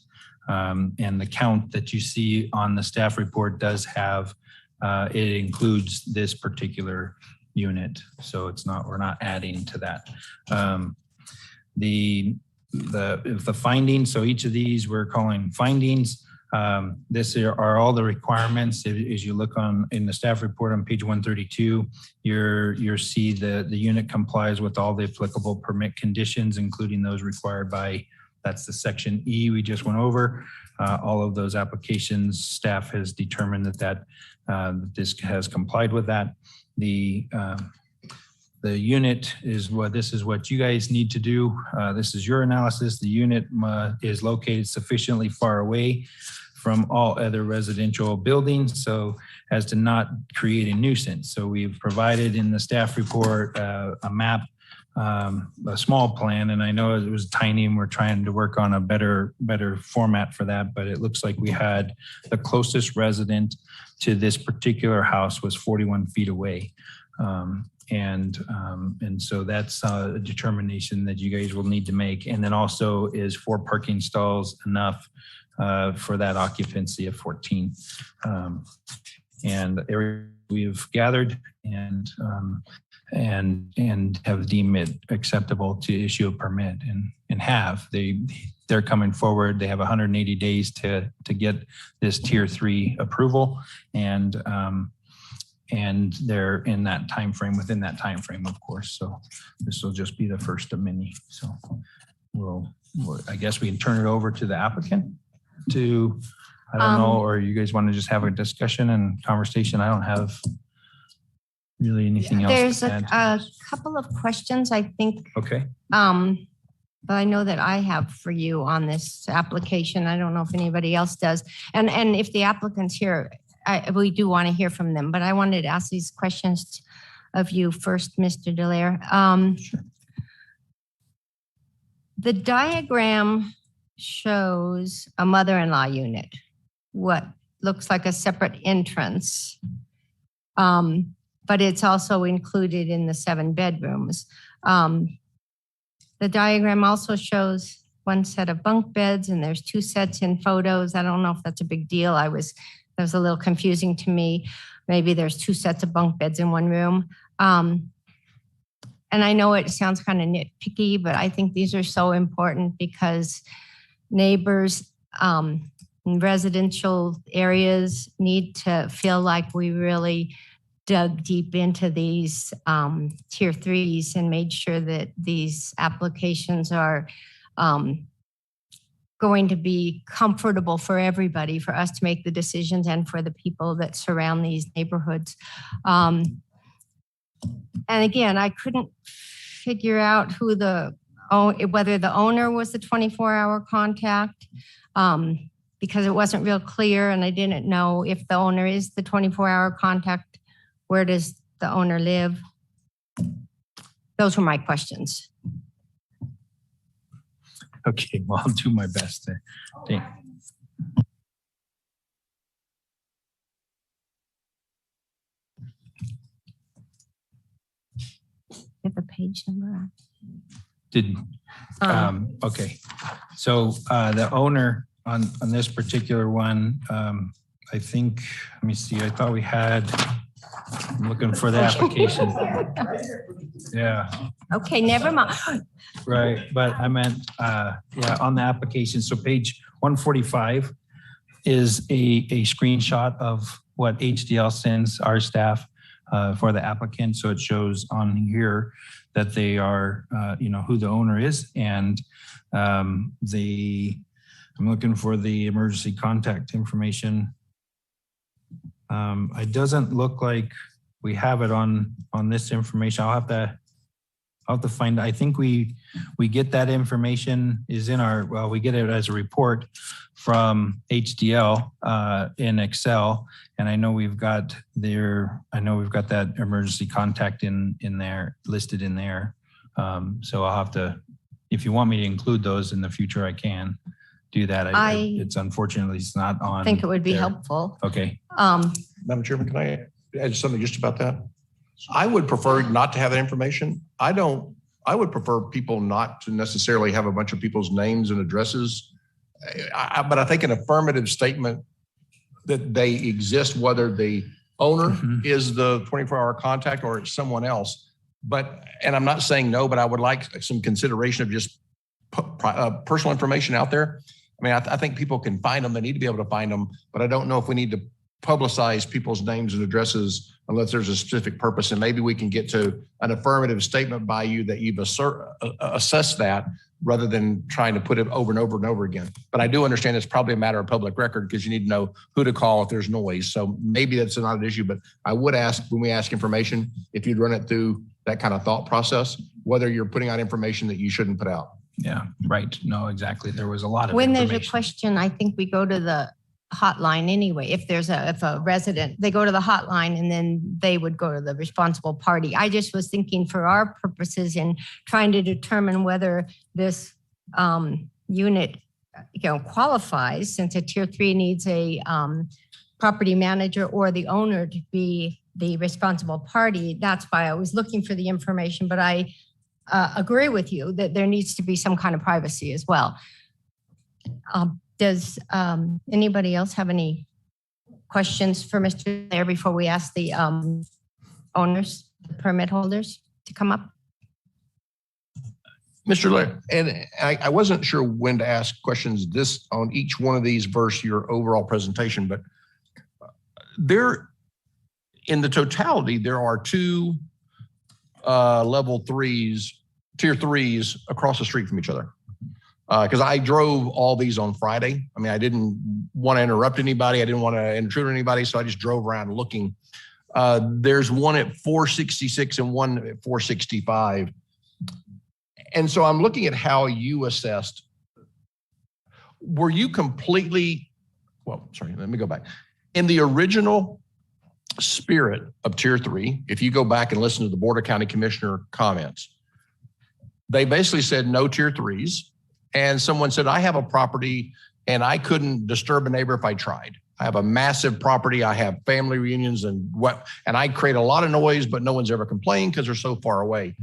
And the count that you see on the staff report does have, it includes this particular unit. So it's not, we're not adding to that. The findings, so each of these we're calling findings. This are all the requirements. As you look in the staff report on page 132, you see the unit complies with all the applicable permit conditions, including those required by, that's the section E we just went over. All of those applications, staff has determined that this has complied with that. The unit is this is what you guys need to do. This is your analysis. The unit is located sufficiently far away from all other residential buildings so as to not create a nuisance. So we've provided in the staff report a map, a small plan, and I know it was tiny and we're trying to work on a better format for that, but it looks like we had the closest resident to this particular house was 41 feet away. And so that's a determination that you guys will need to make. And then also is 4 parking stalls enough for that occupancy of 14. And we've gathered and have deemed it acceptable to issue a permit and have. They're coming forward. They have 180 days to get this tier 3 approval, and they're in that time frame, within that time frame, of course. So this will just be the first of many. So I guess we can turn it over to the applicant to, I don't know, or you guys want to just have a discussion and conversation. I don't have really anything else. There's a couple of questions, I think. Okay. But I know that I have for you on this application. I don't know if anybody else does. And if the applicant's here, we do want to hear from them, but I wanted to ask these questions of you first, Mr. Delaire. Sure. The diagram shows a mother-in-law unit, what looks like a separate entrance, but it's also included in the 7 bedrooms. The diagram also shows 1 set of bunk beds, and there's 2 sets in photos. I don't know if that's a big deal. That was a little confusing to me. Maybe there's 2 sets of bunk beds in 1 room. And I know it sounds kind of nitpicky, but I think these are so important because neighbors in residential areas need to feel like we really dug deep into these tier 3s and made sure that these applications are going to be comfortable for everybody, for us to make the decisions and for the people that surround these neighborhoods. And again, I couldn't figure out whether the owner was the 24-hour contact because it wasn't real clear, and I didn't know if the owner is the 24-hour contact, where does the owner live? Those were my questions. Okay, well, I'll do my best there. Okay. Get the page number. Okay. So the owner on this particular one, I think, let me see, I thought we had, I'm looking for the application. Yeah. Okay, never mind. Right, but I meant, on the application. So page 145 is a screenshot of what HDL sends our staff for the applicant. So it shows on here that they are, who the owner is, and I'm looking for the emergency contact information. It doesn't look like we have it on this information. I'll have to find, I think we get that information is in our, well, we get it as a report from HDL in Excel. And I know we've got that emergency contact in there, listed in there. So I'll have to, if you want me to include those in the future, I can do that. It's unfortunately, it's not on. I think it would be there. helpful. Okay. Madam Chairman, can I add something just about that? I would prefer not to have that information. I would prefer people not to necessarily have a bunch of people's names and addresses. But I think an affirmative statement that they exist, whether the owner is the 24-hour contact or it's someone else. And I'm not saying no, but I would like some consideration of just personal information out there. I mean, I think people can find them. They need to be able to find them, but I don't know if we need to publicize people's names and addresses unless there's a specific purpose. And maybe we can get to an affirmative statement by you that you've assessed that rather than trying to put it over and over and over again. But I do understand it's probably a matter of public record because you need to know who to call if there's noise. So maybe that's not an issue, but I would ask when we ask information, if you'd run it through that kind of thought process, whether you're putting out information that you shouldn't put out. Yeah, right. No, exactly. There was a lot of When information. there's a question, I think we go to the hotline anyway. If a resident, they go to the hotline and then they would go to the responsible party. I just was thinking for our purposes in trying to determine whether this unit, qualifies, since a tier 3 needs a property manager or the owner to be the responsible party. That's why I was looking for the information, but I agree with you that there needs to be some kind of privacy as well. Does anybody else have any questions for Mr. Lair before we ask the owners, the permit holders to come up? Mr. Lair, and I wasn't sure when to ask questions on each one of these versus your overall presentation, but in the totality, there are two level 3s, tier 3s across the street from each other. Because I drove all these on Friday. I mean, I didn't want to interrupt anybody. I didn't want to intrude on anybody. So I just drove around looking. There's one at 466 and one at 465. And so I'm looking at how you assessed. Were you completely, let me go back. In the original spirit of tier 3, if you go back and listen to the Board of County Commissioner comments, they basically said no tier 3s. And someone said, I have a property and I couldn't disturb a neighbor if I tried. I have a massive property. I have family reunions and I create a lot of noise, but no one's ever complained because they're so far away.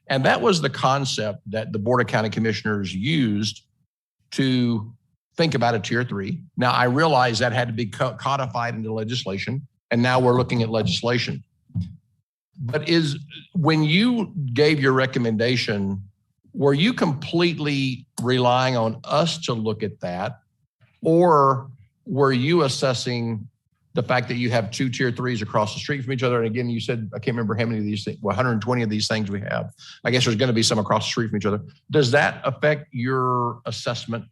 And that was the concept that the Board of County Commissioners used to think about a tier 3. Now, I realize that had to be codified into legislation, and now we're looking at legislation. But when you gave your recommendation, were you completely relying on us to look at that? Or were you assessing the fact that you have two tier 3s across the street from each other? And again, you said, I can't remember how many of these things, 120 of these things we have. I guess there's going to be some across the street from each other. Does that affect your assessment?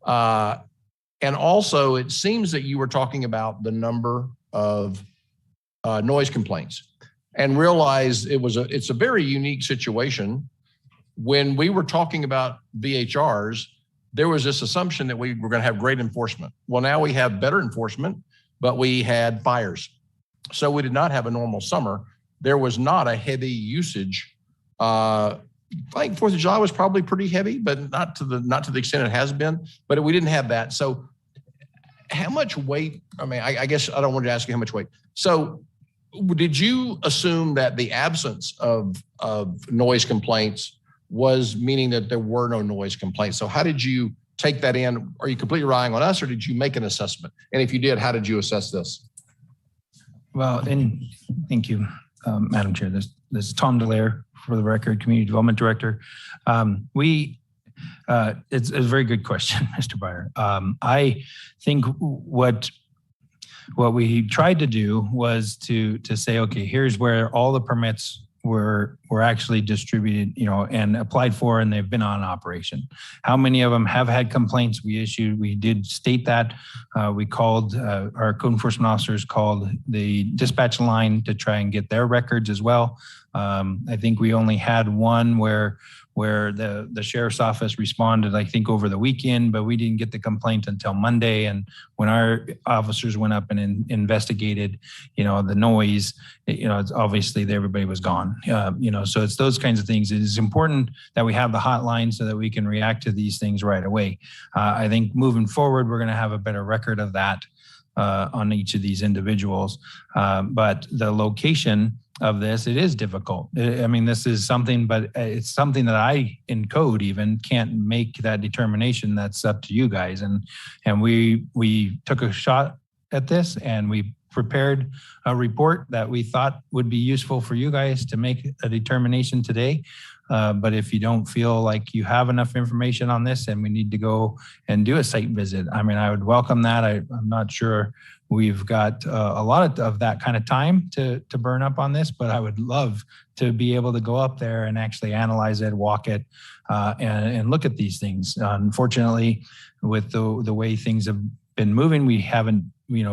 And also, it seems that you were talking about the number of noise complaints and realized it's a very unique situation. When we were talking about VHRs, there was this assumption that we were going to have great enforcement. Well, now we have better enforcement, but we had fires. So we did not have a normal summer. There was not a heavy usage. I think 4th of July was probably pretty heavy, but not to the extent it has been, but we didn't have that. So how much weight, I guess I don't want to ask you how much weight. So did you assume that the absence of noise complaints was meaning that there were no noise complaints? So how did you take that in? Are you completely relying on us or did you make an assessment? And if you did, how did you assess this? Well, and thank you, Madam Chair. This is Tom Delaire, for the record, Community Development Director. It's a very good question, Mr. Byer. I think what we tried to do was to say, okay, here's where all the permits were actually distributed, and applied for, and they've been on operation. How many of them have had complaints? We did state that. We called, our code enforcement officers called the dispatch line to try and get their records as well. I think we only had one where the sheriff's office responded, I think, over the weekend, but we didn't get the complaint until Monday. And when our officers went up and investigated, the noise, it's obviously everybody was gone. So it's those kinds of things. It is important that we have the hotline so that we can react to these things right away. I think moving forward, we're going to have a better record of that on each of these individuals. But the location of this, it is difficult. This is something, but it's something that I, in code even, can't make that determination. That's up to you guys. And we took a shot at this, and we prepared a report that we thought would be useful for you guys to make a determination today. But if you don't feel like you have enough information on this and we need to go and do a site visit, I would welcome that. I'm not sure we've got a lot of that kind of time to burn up on this, but I would love to be able to go up there and actually analyze it, walk it, and look at these things. Unfortunately, with the way things have been moving, we haven't,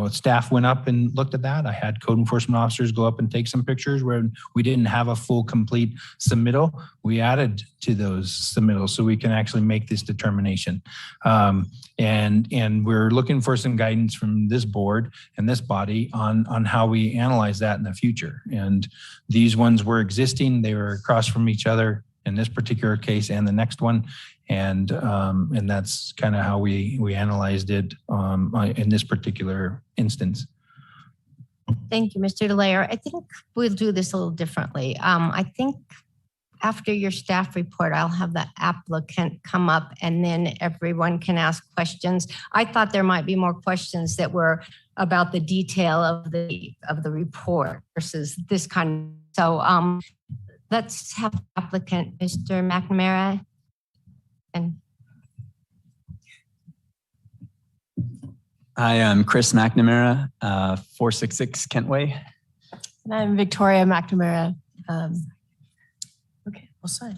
staff went up and looked at that. I had code enforcement officers go up and take some pictures where we didn't have a full, complete submittal. We added to those submittals so we can actually make this determination. And we're looking for some guidance from this board and this body on how we analyze that in the future. And these ones were existing. They were across from each other in this particular case and the next one. And that's kind of how we analyzed it in this particular instance. Thank you, Mr. DeLayer. I think we'll do this a little differently. I think after your staff report, I'll have the applicant come up and then everyone can ask questions. I thought there might be more questions that were about the detail of the report versus this kind. So let's have the applicant, Mr. McNamara. Hi, I'm Chris McNamara, 466 Kentway. And I'm Victoria McNamara. Okay, we'll sign.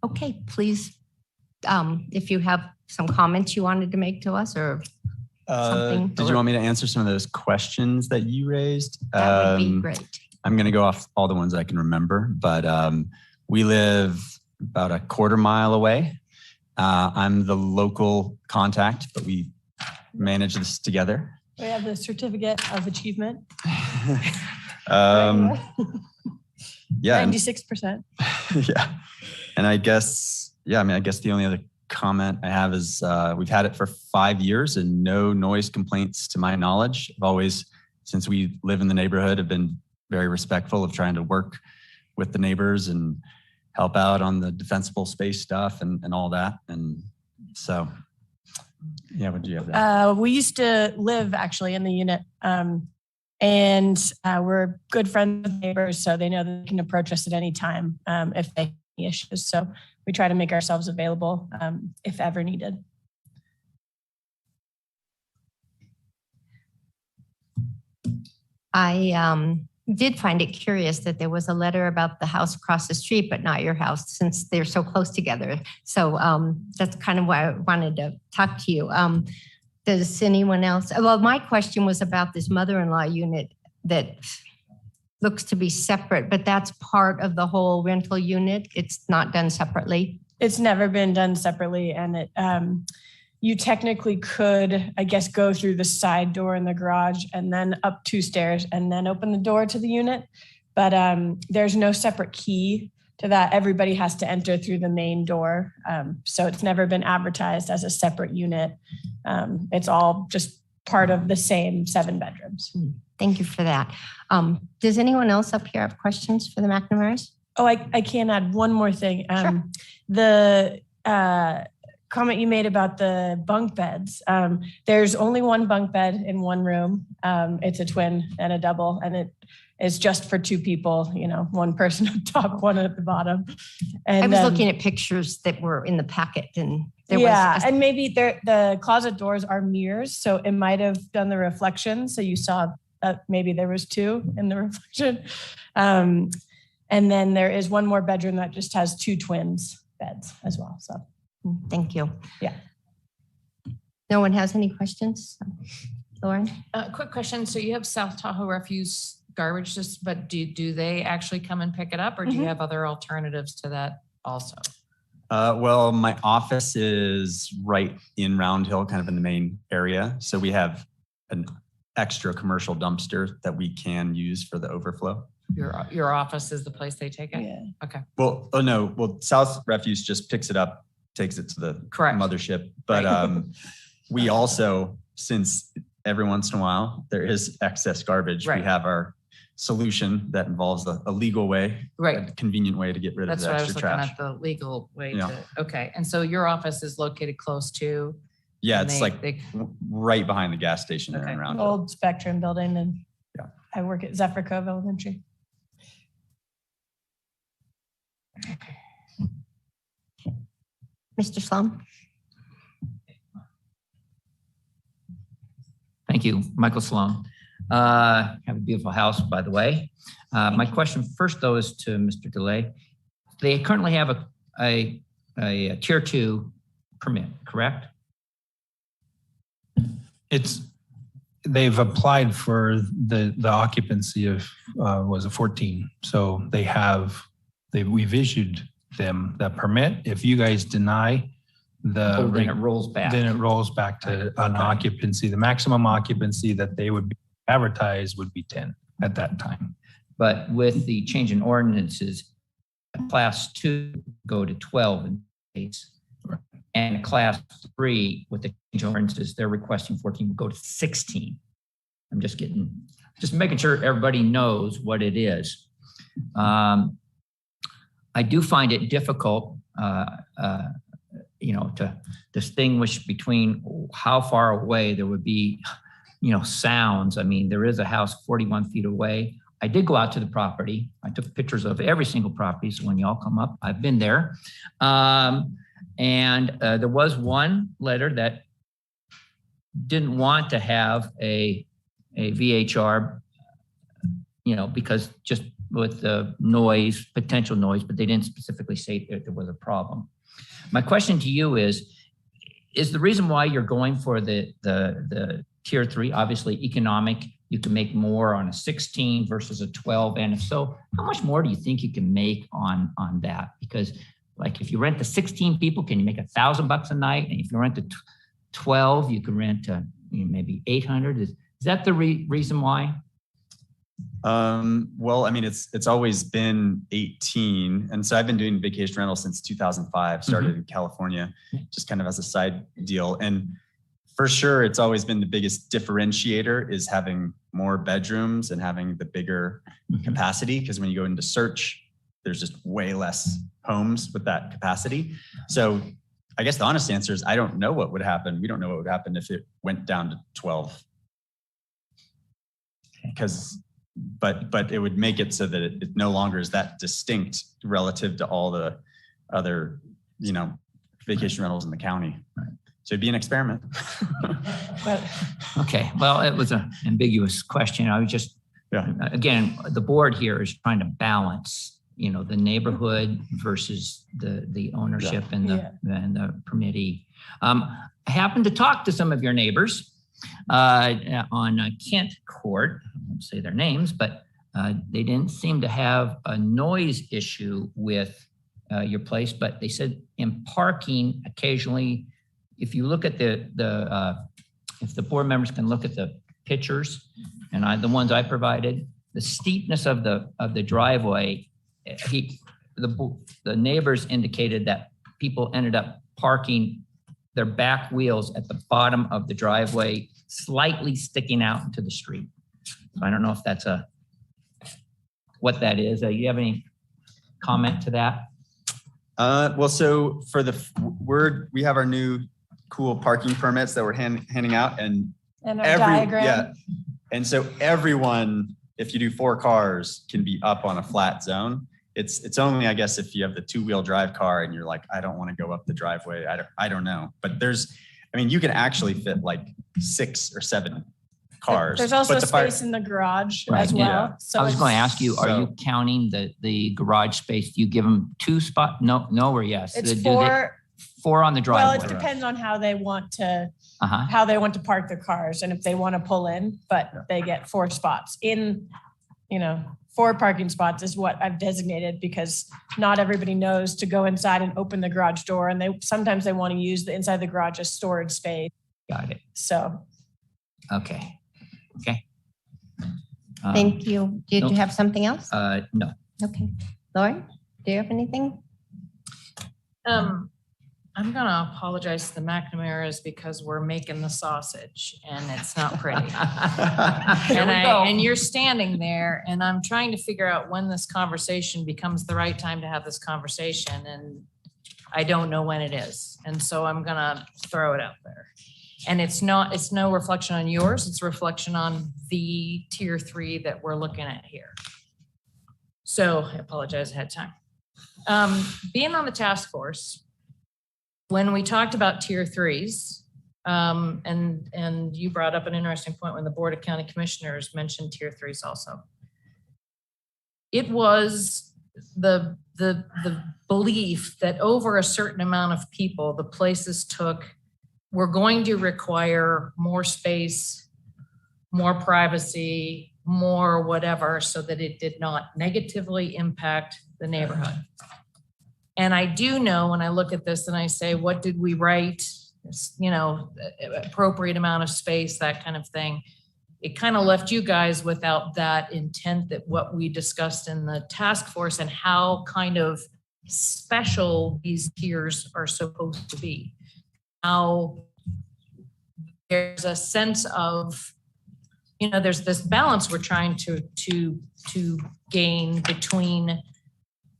Okay, please, if you have some comments you wanted to make to us or something. Did you want me to answer some of those questions that you raised? That would be great. I'm going to go off all the ones I can remember, but we live about a quarter mile away. I'm the local contact, but we manage this together. We have the certificate of achievement. Yeah. 96%. Yeah. And I guess the only other comment I have is we've had it for 5 years and no noise complaints to my knowledge. I've always, since we live in the neighborhood, have been very respectful of trying to work with the neighbors and help out on the defensible space stuff and all that. And so, yeah, what do you have there? We used to live actually in the unit and we're good friends with neighbors, so they know that they can approach us at any time if they have any issues. So we try to make ourselves available if ever needed. I did find it curious that there was a letter about the house across the street, but not your house, since they're so close together. So that's kind of why I wanted to talk to you. Does anyone else? Well, my question was about this mother-in-law unit that looks to be separate, but that's part of the whole rental unit. It's not done separately. It's never been done separately, and it you technically could, I guess, go through the side door in the garage and then up 2 stairs and then open the door to the unit. But there's no separate key to that. Everybody has to enter through the main door. So it's never been advertised as a separate unit. It's all just part of the same 7 bedrooms. Thank you for that. Does anyone else up here have questions for the McNamara's? Oh, I can add one more thing. Sure. comment you made about the bunk beds. There's only one bunk bed in one room. It's a twin and a double, and it is just for two people, you know, one person up top, one at the bottom. And I was looking at pictures that were in the packet, and there yeah, was and maybe the closet doors are mirrors, so it might have done the reflection. So you saw that maybe there was two in the reflection. And then there is one more bedroom that just has two twins beds as well. So thank you. Yeah. No one has any questions? Lauren? Quick question. So you have South Tahoe Refuse garbage, but do they actually come and pick it up, or do you have other alternatives to that also? Well, my office is right in Round Hill, kind of in the main area. So we have an extra commercial dumpster that we can use for the overflow. Your office is the place they take it? Yeah. Okay. Well, oh no, well, South Refuse just picks it up, takes it to the mothership. But we also, since every once in a while there is excess garbage, we have our solution that involves a legal way, a convenient way to get rid of the extra trash. That's what I was looking at, the legal way to, okay. And so your office is located close to? Yeah, it's right behind the gas station there in Round Hill. Old Spectrum building, and I work at Zephyr Cove Elementary. Mr. Sloan? Thank you, Michael Sloan. Have a beautiful house, by the way. My question first, though, is to Mr. DeLay. They currently have a tier 2 permit, correct? They've applied for the occupancy of was it 14. So we've issued them that permit. If you guys deny then it rolls back. Then it rolls back to an occupancy. The maximum occupancy that they would be advertised would be 10 at that time. But with the change in ordinances, class 2 go to 12 in case. And class 3 with the change in ordinances, they're requesting 14 will go to 16. I'm just making sure everybody knows what it is. I do find it difficult, to distinguish between how far away there would be, sounds. I mean, there is a house 41 feet away. I did go out to the property. I took pictures of every single property. So when y'all come up, I've been there. And there was one letter that didn't want to have a VHR, because just with the noise, potential noise, but they didn't specifically say that there was a problem. My question to you is the reason why you're going for the tier 3, obviously economic, you can make more on a 16 versus a 12. And if so, how much more do you think you can make on that? Because like if you rent to 16 people, can you make $1,000 a night? And if you rent to 12, you can rent to maybe 800. Is that the reason why? Well, I mean, it's always been 18. And so I've been doing vacation rental since 2005, started in California, just kind of as a side deal. And for sure, it's always been the biggest differentiator is having more bedrooms and having the bigger capacity. Because when you go into search, there's just way less homes with that capacity. So I guess the honest answer is I don't know what would happen. We don't know what would happen if it went down to 12. But it would make it so that it no longer is that distinct relative to all the other, vacation rentals in the county. Right. So it'd be an experiment. Okay. Well, it was an ambiguous question. I was just, again, the board here is trying to balance, the neighborhood versus the ownership and the permittee. I happened to talk to some of your neighbors on Kent Court. I won't say their names, but they didn't seem to have a noise issue with your place. But they said in parking, occasionally, if you look at if the board members can look at the pictures, and the ones I provided, the steepness of the driveway, the neighbors indicated that people ended up parking their back wheels at the bottom of the driveway, slightly sticking out into the street. So I don't know if that's what that is. You have any comment to that? Well, so for we have our new cool parking permits that we're handing out, and our diagram. Yeah. And so everyone, if you do 4 cars, can be up on a flat zone. It's only, I guess, if you have the 2-wheel drive car and you're like, I don't want to go up the driveway. I don't know. But you can actually fit like 6 or 7 cars. There's also space in the garage as well. Yeah. So I was going to ask you, are you counting the garage space? Do you give them 2 spots? No or yes? It's Do 4. 4 on the driveway. Well, it depends on how they want to park their cars and if they want to pull in, but they get 4 spots. 4 parking spots is what I've designated because not everybody knows to go inside and open the garage door, and sometimes they want to use the inside of the garage as storage space. Got it. So. Okay. Thank you. Did you have something else? No. Okay. Lauren, do you have anything? I'm going to apologize to the McNamara's because we're making the sausage and it's not pretty. And you're standing there and I'm trying to figure out when this conversation becomes the right time to have this conversation. And I don't know when it is. And so I'm going to throw it out there. And it's no reflection on yours. It's a reflection on the tier 3 that we're looking at here. So I apologize ahead of time. Being on the task force, when we talked about tier 3s, and you brought up an interesting point when the Board of County Commissioners mentioned tier 3s also. It was the belief that over a certain amount of people, the places were going to require more space, more privacy, more whatever, so that it did not negatively impact the neighborhood. And I do know when I look at this and I say, what did we write? Appropriate amount of space, that kind of thing. It kind of left you guys without that intent that what we discussed in the task force and how kind of special these tiers are supposed to be. How there's a sense of, there's this balance we're trying to gain between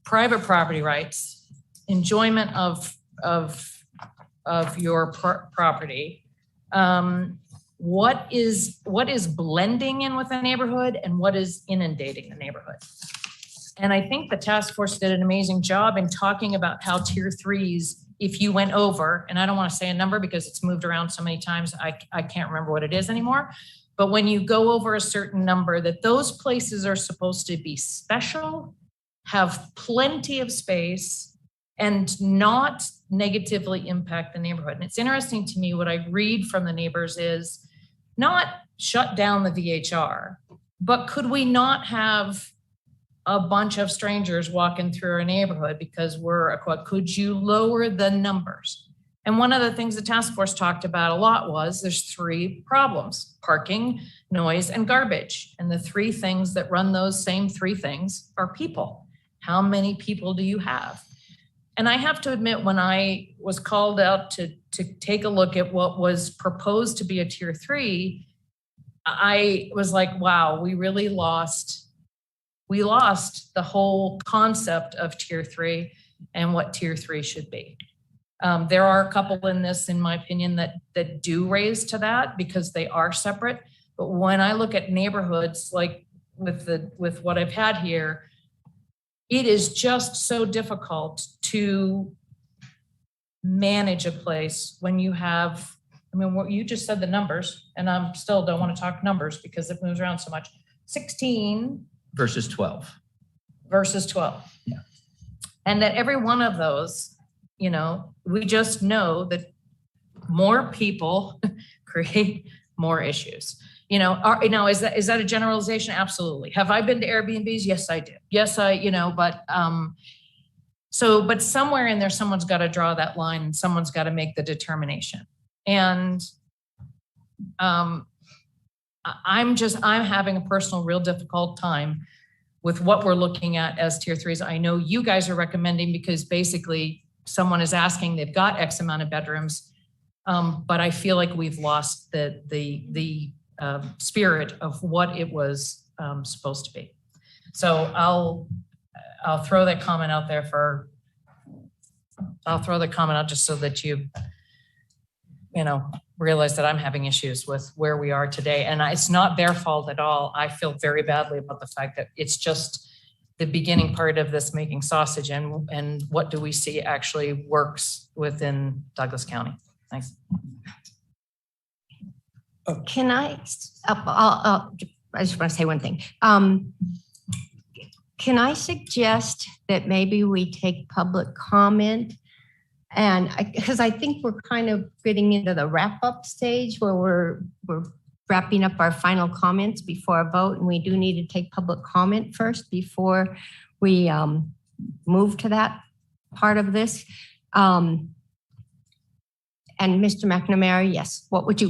private property rights, enjoyment of your property. What is blending in with the neighborhood and what is inundating the neighborhood? And I think the task force did an amazing job in talking about how tier 3s, if you went over, and I don't want to say a number because it's moved around so many times, I can't remember what it is anymore. But when you go over a certain number, that those places are supposed to be special, have plenty of space, and not negatively impact the neighborhood. And it's interesting to me, what I read from the neighbors is not shut down the VHR, but could we not have a bunch of strangers walking through our neighborhood because could you lower the numbers? And one of the things the task force talked about a lot was there's 3 problems: parking, noise, and garbage. And the 3 things that run those same 3 things are people. How many people do you have? And I have to admit, when I was called out to take a look at what was proposed to be a tier 3, I was like, wow, we really lost the whole concept of tier 3 and what tier 3 should be. There are a couple in this, in my opinion, that do raise to that because they are separate. But when I look at neighborhoods like with what I've had here, it is just so difficult to manage a place when you have, what you just said the numbers, and I'm still don't want to talk numbers because it moves around so much. 16 versus 12. Yeah. And that every one of those, we just know that more people create more issues. Is that a generalization? Absolutely. Have I been to Airbnbs? Yes, I did. Yes, but somewhere in there, someone's got to draw that line and someone's got to make the determination. And I'm having a personal, real difficult time with what we're looking at as tier 3s. I know you guys are recommending because basically someone is asking, they've got X amount of bedrooms. But I feel like we've lost the spirit of what it was supposed to be. So I'll throw that comment out there for I'll throw the comment out just so that you realize that I'm having issues with where we are today. And it's not their fault at all. I feel very badly about the fact that it's just the beginning part of this making sausage, and what do we see actually works within Douglas County. Thanks. Can I just want to say one thing. Can I suggest that maybe we take public comment? And because I think we're kind of getting into the wrap up stage where we're wrapping up our final comments before a vote, and we do need to take public comment first before we move to that part of this. And Mr. McNamara, yes, what would you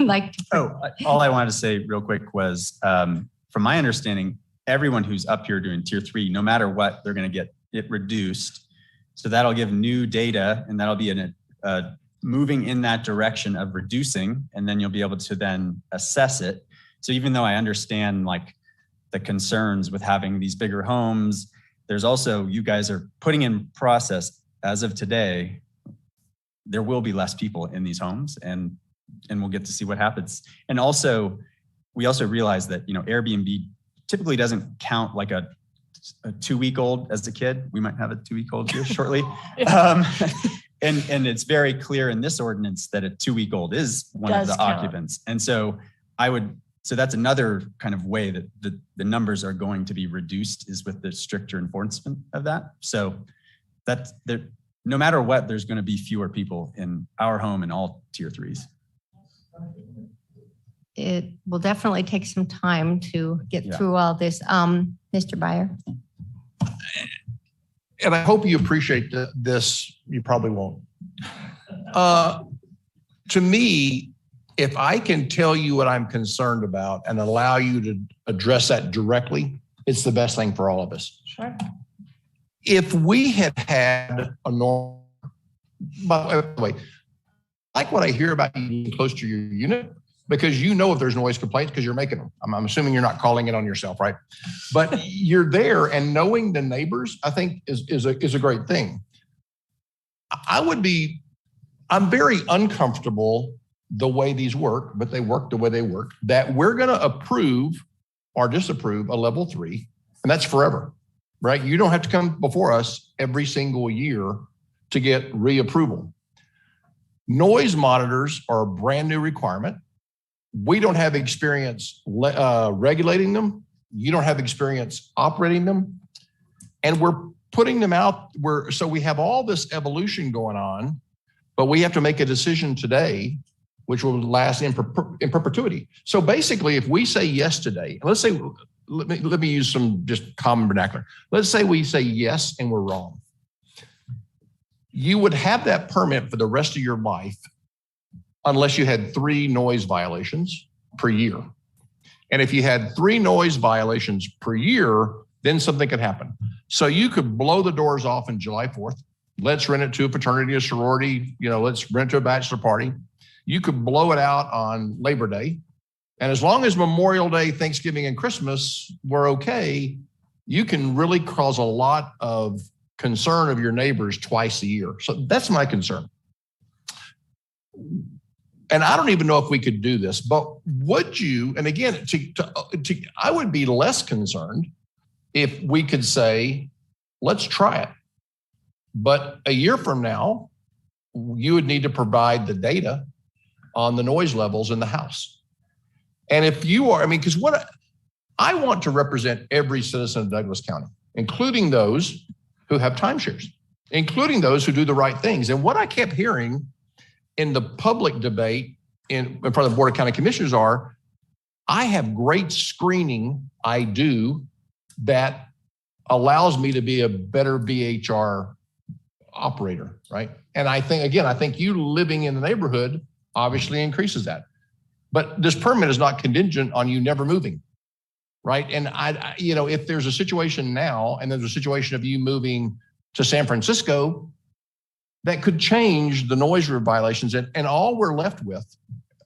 like to? All I wanted to say real quick was, from my understanding, everyone who's up here doing tier 3, no matter what, they're going to get it reduced. So that'll give new data, and that'll be moving in that direction of reducing, and then you'll be able to then assess it. So even though I understand like the concerns with having these bigger homes, there's also, you guys are putting in process as of today, there will be less people in these homes, and we'll get to see what happens. And also, we also realize that, Airbnb typically doesn't count like a 2-week-old as a kid. We might have a 2-week-old here shortly. And it's very clear in this ordinance that a 2-week-old is one of the occupants. And so so that's another kind of way that the numbers are going to be reduced, is with the stricter enforcement of that. So that's there. No matter what, there's going to be fewer people in our home and all tier 3s. It will definitely take some time to get through all this. Mr. Byer. And I hope you appreciate this. You probably won't. To me, if I can tell you what I'm concerned about and allow you to address that directly, it's the best thing for all of us. Sure. If we had had a normal, by the way, like what I hear about you being close to your unit, because if there's noise complaints because you're making them. I'm assuming you're not calling it on yourself, right? But you're there, and knowing the neighbors, I think is a great thing. I'm very uncomfortable the way these work, but they work the way they work, that we're going to approve or disapprove a level 3, and that's forever, right? You don't have to come before us every single year to get reapproval. Noise monitors are a brand new requirement. We don't have experience regulating them. You don't have experience operating them. And we're putting them out so we have all this evolution going on, but we have to make a decision today, which will last in perpetuity. So basically, if we say yes today, let's say, let me use some just common vernacular. Let's say we say yes and we're wrong. You would have that permit for the rest of your life unless you had 3 noise violations per year. And if you had 3 noise violations per year, then something could happen. So you could blow the doors off on July 4th. Let's rent it to a fraternity or sorority. Let's rent it to a bachelor party. You could blow it out on Labor Day. And as long as Memorial Day, Thanksgiving, and Christmas were okay, you can really cause a lot of concern of your neighbors twice a year. So that's my concern. And I don't even know if we could do this, but would you, and again, I would be less concerned if we could say, let's try it. But a year from now, you would need to provide the data on the noise levels in the house. And if you are, because what I want to represent every citizen of Douglas County, including those who have timeshares, including those who do the right things. And what I kept hearing in the public debate in front of the Board of County Commissioners I have great screening I do that allows me to be a better VHR operator, right? And I think you living in the neighborhood obviously increases that. But this permit is not contingent on you never moving, right? And if there's a situation now and there's a situation of you moving to San Francisco, that could change the noise violations. And all we're left with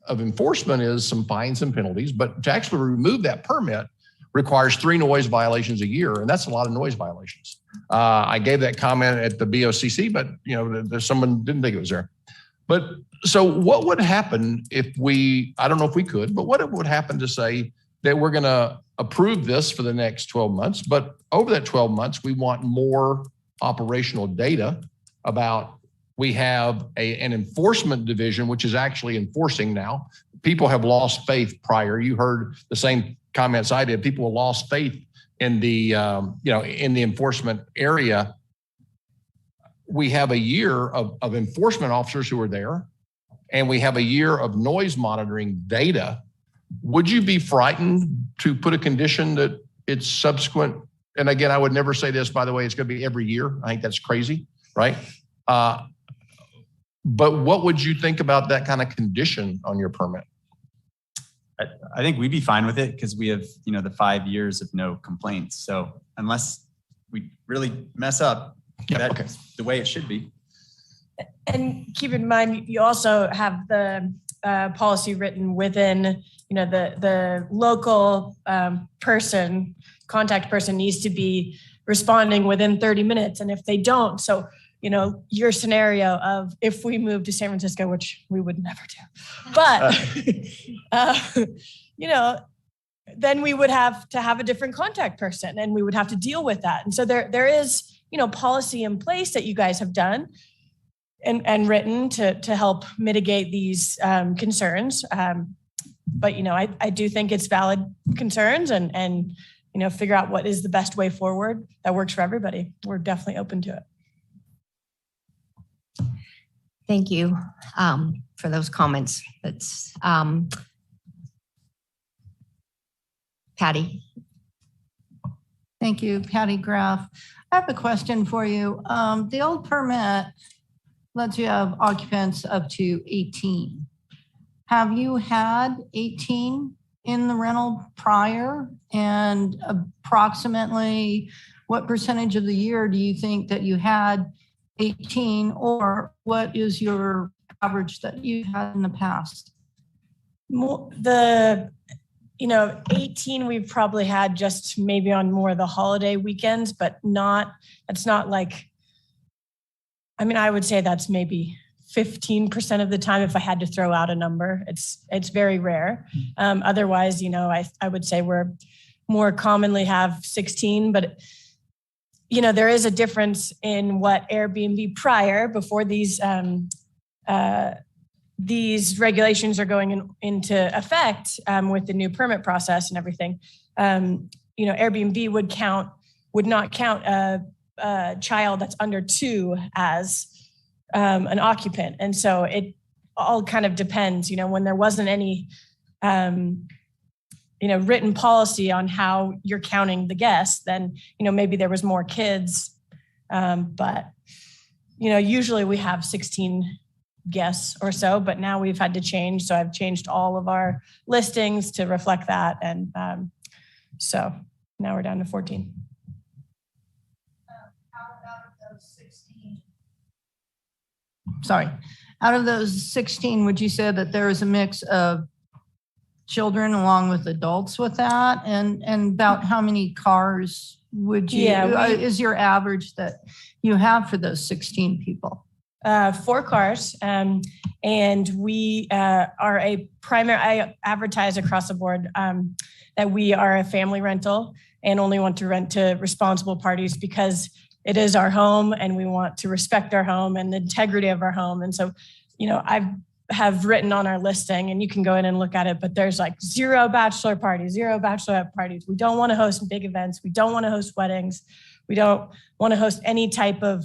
of enforcement is some fines and penalties. But to actually remove that permit, requires 3 noise violations a year, and that's a lot of noise violations. I gave that comment at the BOCC, but there's someone didn't think it was there. But so what would happen if I don't know if we could, but what would happen to say that we're going to approve this for the next 12 months, but over that 12 months, we want more operational data about, we have an enforcement division, which is actually enforcing now. People have lost faith prior. You heard the same comments I did. People have lost faith in the, in the enforcement area. We have a year of enforcement officers who are there, and we have a year of noise monitoring data. Would you be frightened to put a condition that it's subsequent? And again, I would never say this, by the way, it's going to be every year. I think that's crazy, right? But what would you think about that kind of condition on your permit? I think we'd be fine with it because we have, the 5 years of no complaints. So unless we really mess up, that's the way it should be. And keep in mind, you also have the policy written within, the local contact person needs to be responding within 30 minutes. And if they don't, so, your scenario of if we move to San Francisco, which we would never do, but, then we would have to have a different contact person and we would have to deal with that. And so there is, policy in place that you guys have done and written to help mitigate these concerns. But, I do think it's valid concerns and figure out what is the best way forward that works for everybody. We're definitely open to it. Thank you for those comments. That's Patty. Thank you, Patty Graff. I have a question for you. The old permit lets you have occupants up to 18. Have you had 18 in the rental prior? And approximately what percentage of the year do you think that you had 18, or what is your average that you had in the past? 18 we've probably had just maybe on more of the holiday weekends, but it's not like, I would say that's maybe 15% of the time if I had to throw out a number. It's very rare. Otherwise, I would say we're more commonly have 16, but there is a difference in what Airbnb prior, before these regulations are going into effect with the new permit process and everything. Airbnb would not count a child that's under 2 as an occupant. And so it all kind of depends, when there wasn't any, written policy on how you're counting the guests, then, maybe there was more kids. But, usually we have 16 guests or so, but now we've had to change. So I've changed all of our listings to reflect that. And so now we're down to 14. Out of those 16, would you say that there is a mix of children along with adults with that? And about how many cars would you, is your average that you have for those 16 people? 4 cars. And we are a primary, I advertise across the board that we are a family rental and only want to rent to responsible parties because it is our home and we want to respect our home and the integrity of our home. And so, I have written on our listing, and you can go in and look at it, but there's like 0 bachelor parties, 0 bachelorette parties. We don't want to host big events. We don't want to host weddings. We don't want to host any type of,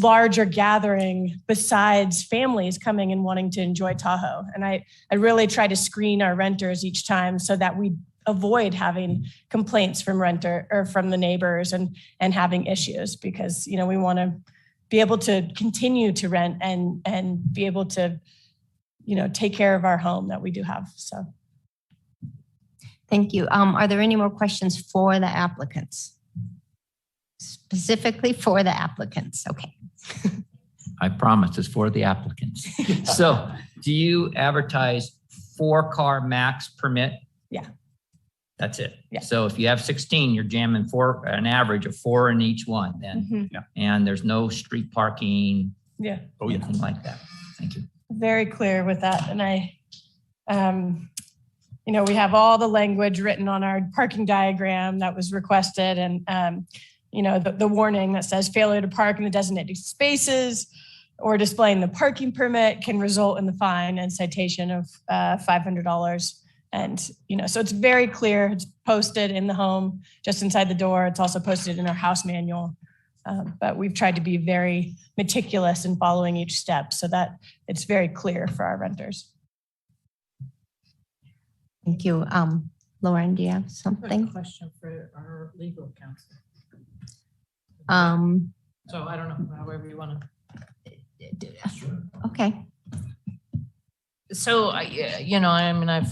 larger gathering besides families coming and wanting to enjoy Tahoe. And I really try to screen our renters each time so that we avoid having complaints from renter or from the neighbors and having issues, because, we want to be able to continue to rent and be able to, take care of our home that we do have. So. Thank you. Are there any more questions for the applicants? Specifically for the applicants. Okay. I promise it's for the applicants. So do you advertise 4-car max permit? Yeah. That's it. Yeah. So if you have 16, you're jamming an average of 4 in each one then. Mhm. And there's no street parking, Yeah. anything like that. Thank you. Very clear with that. And we have all the language written on our parking diagram that was requested, and the warning that says failure to park in the designated spaces or displaying the parking permit can result in the fine and citation of $500. And, so it's very clear. It's posted in the home, just inside the door. It's also posted in our house manual. But we've tried to be very meticulous in following each step so that it's very clear for our renters. Thank you. Lauren, do you have something? Question for our legal counsel. Um, So I don't know, however you want to. okay. So, I've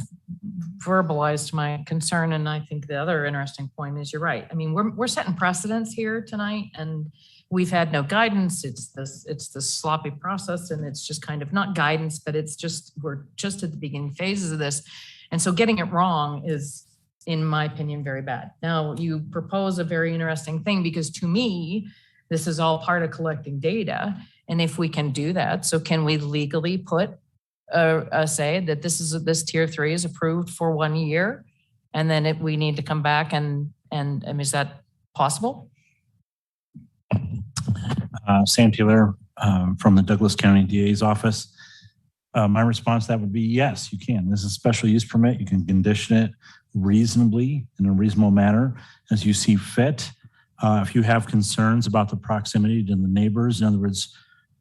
verbalized my concern, and I think the other interesting point is you're right. I mean, we're setting precedents here tonight, and we've had no guidance. It's this sloppy process, and it's just kind of not guidance, but we're just at the beginning phases of this. And so getting it wrong is, in my opinion, very bad. Now, you propose a very interesting thing, because to me, this is all part of collecting data. And if we can do that, so can we legally put say that this tier 3 is approved for 1 year, and then we need to come back and is that possible? Sam Taylor from the Douglas County DA's office. My response to that would be yes, you can. This is a special use permit. You can condition it reasonably, in a reasonable manner, as you see fit. If you have concerns about the proximity to the neighbors, in other words,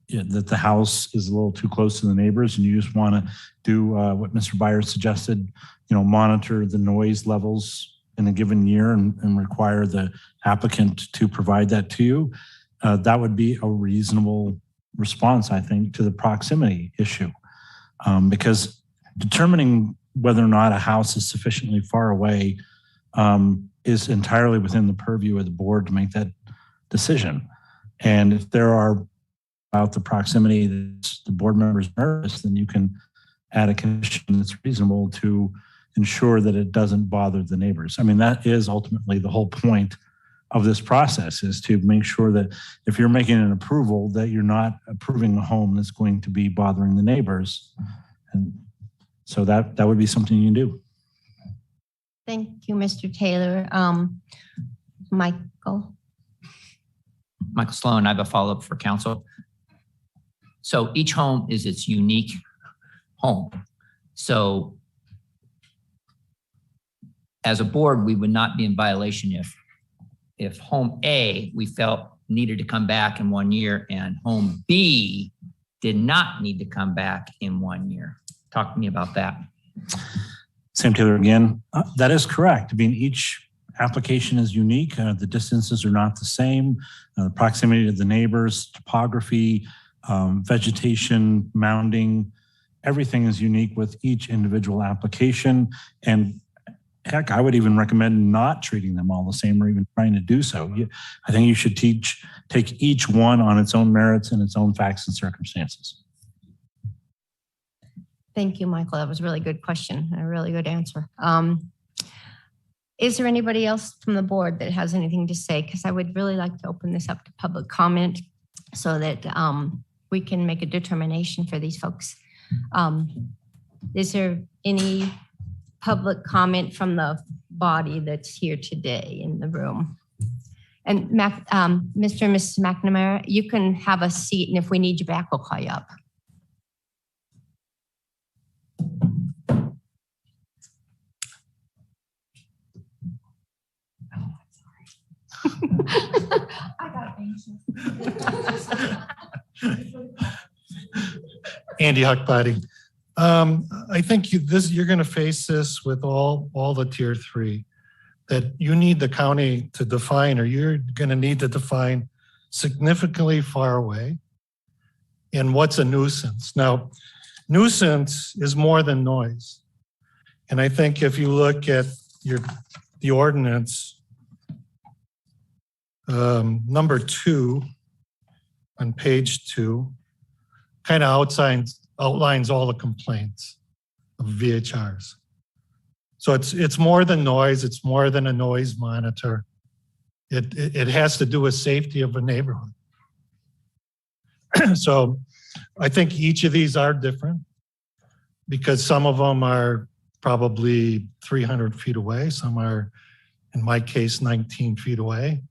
that the house is a little too close to the neighbors, and you just want to do what Mr. Byers suggested, monitor the noise levels in a given year and require the applicant to provide that to you, that would be a reasonable response, I think, to the proximity issue. Because determining whether or not a house is sufficiently far away is entirely within the purview of the board to make that decision. And if there are about the proximity that the board members nervous, then you can add a condition that's reasonable to ensure that it doesn't bother the neighbors. I mean, that is ultimately the whole point of this process, is to make sure that if you're making an approval, that you're not approving a home that's going to be bothering the neighbors. And so that would be something you can do. Thank you, Mr. Taylor. Michael Sloan, I have a follow-up for council. So each home is its unique home. So as a board, we would not be in violation if home A we felt needed to come back in 1 year and home B did not need to come back in 1 year. Talk to me about that. Sam Taylor again. That is correct. I mean, each application is unique. The distances are not the same. Proximity to the neighbors, topography, vegetation, mounding, everything is unique with each individual application. And heck, I would even recommend not treating them all the same or even trying to do so. I think you should take each one on its own merits and its own facts and circumstances. Thank you, Michael. That was a really good question, a really good answer. Is there anybody else from the board that has anything to say? Because I would really like to open this up to public comment so that we can make a determination for these folks. Is there any public comment from the body that's here today in the room? And Mr. and Mrs. McNamara, you can have a seat, and if we need you back, we'll call you up. I got anxious. Andy Huckbody. I think you're going to face this with all the tier 3, that you need the county to define, or you're going to need to define significantly far away and what's a nuisance. Now, nuisance is more than noise. And I think if you look at the ordinance, number 2 on page 2 kind of outlines all the complaints of VHRs. So it's more than noise. It's more than a noise monitor. It has to do with safety of a neighborhood. So I think each of these are different because some of them are probably 300 feet away. Some are, in my case, 19 feet away.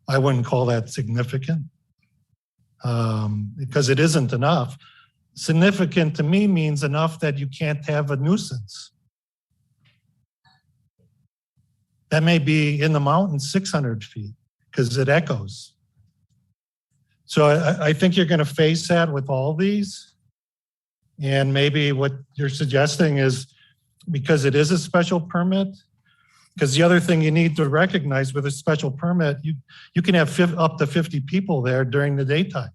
I wouldn't call that significant because it isn't enough. Significant to me means enough that you can't have a nuisance. That may be in the mountains 600 feet because it echoes. So I think you're going to face that with all these. And maybe what you're suggesting is because it is a special permit, because the other thing you need to recognize with a special permit, you can have up to 50 people there during the daytime.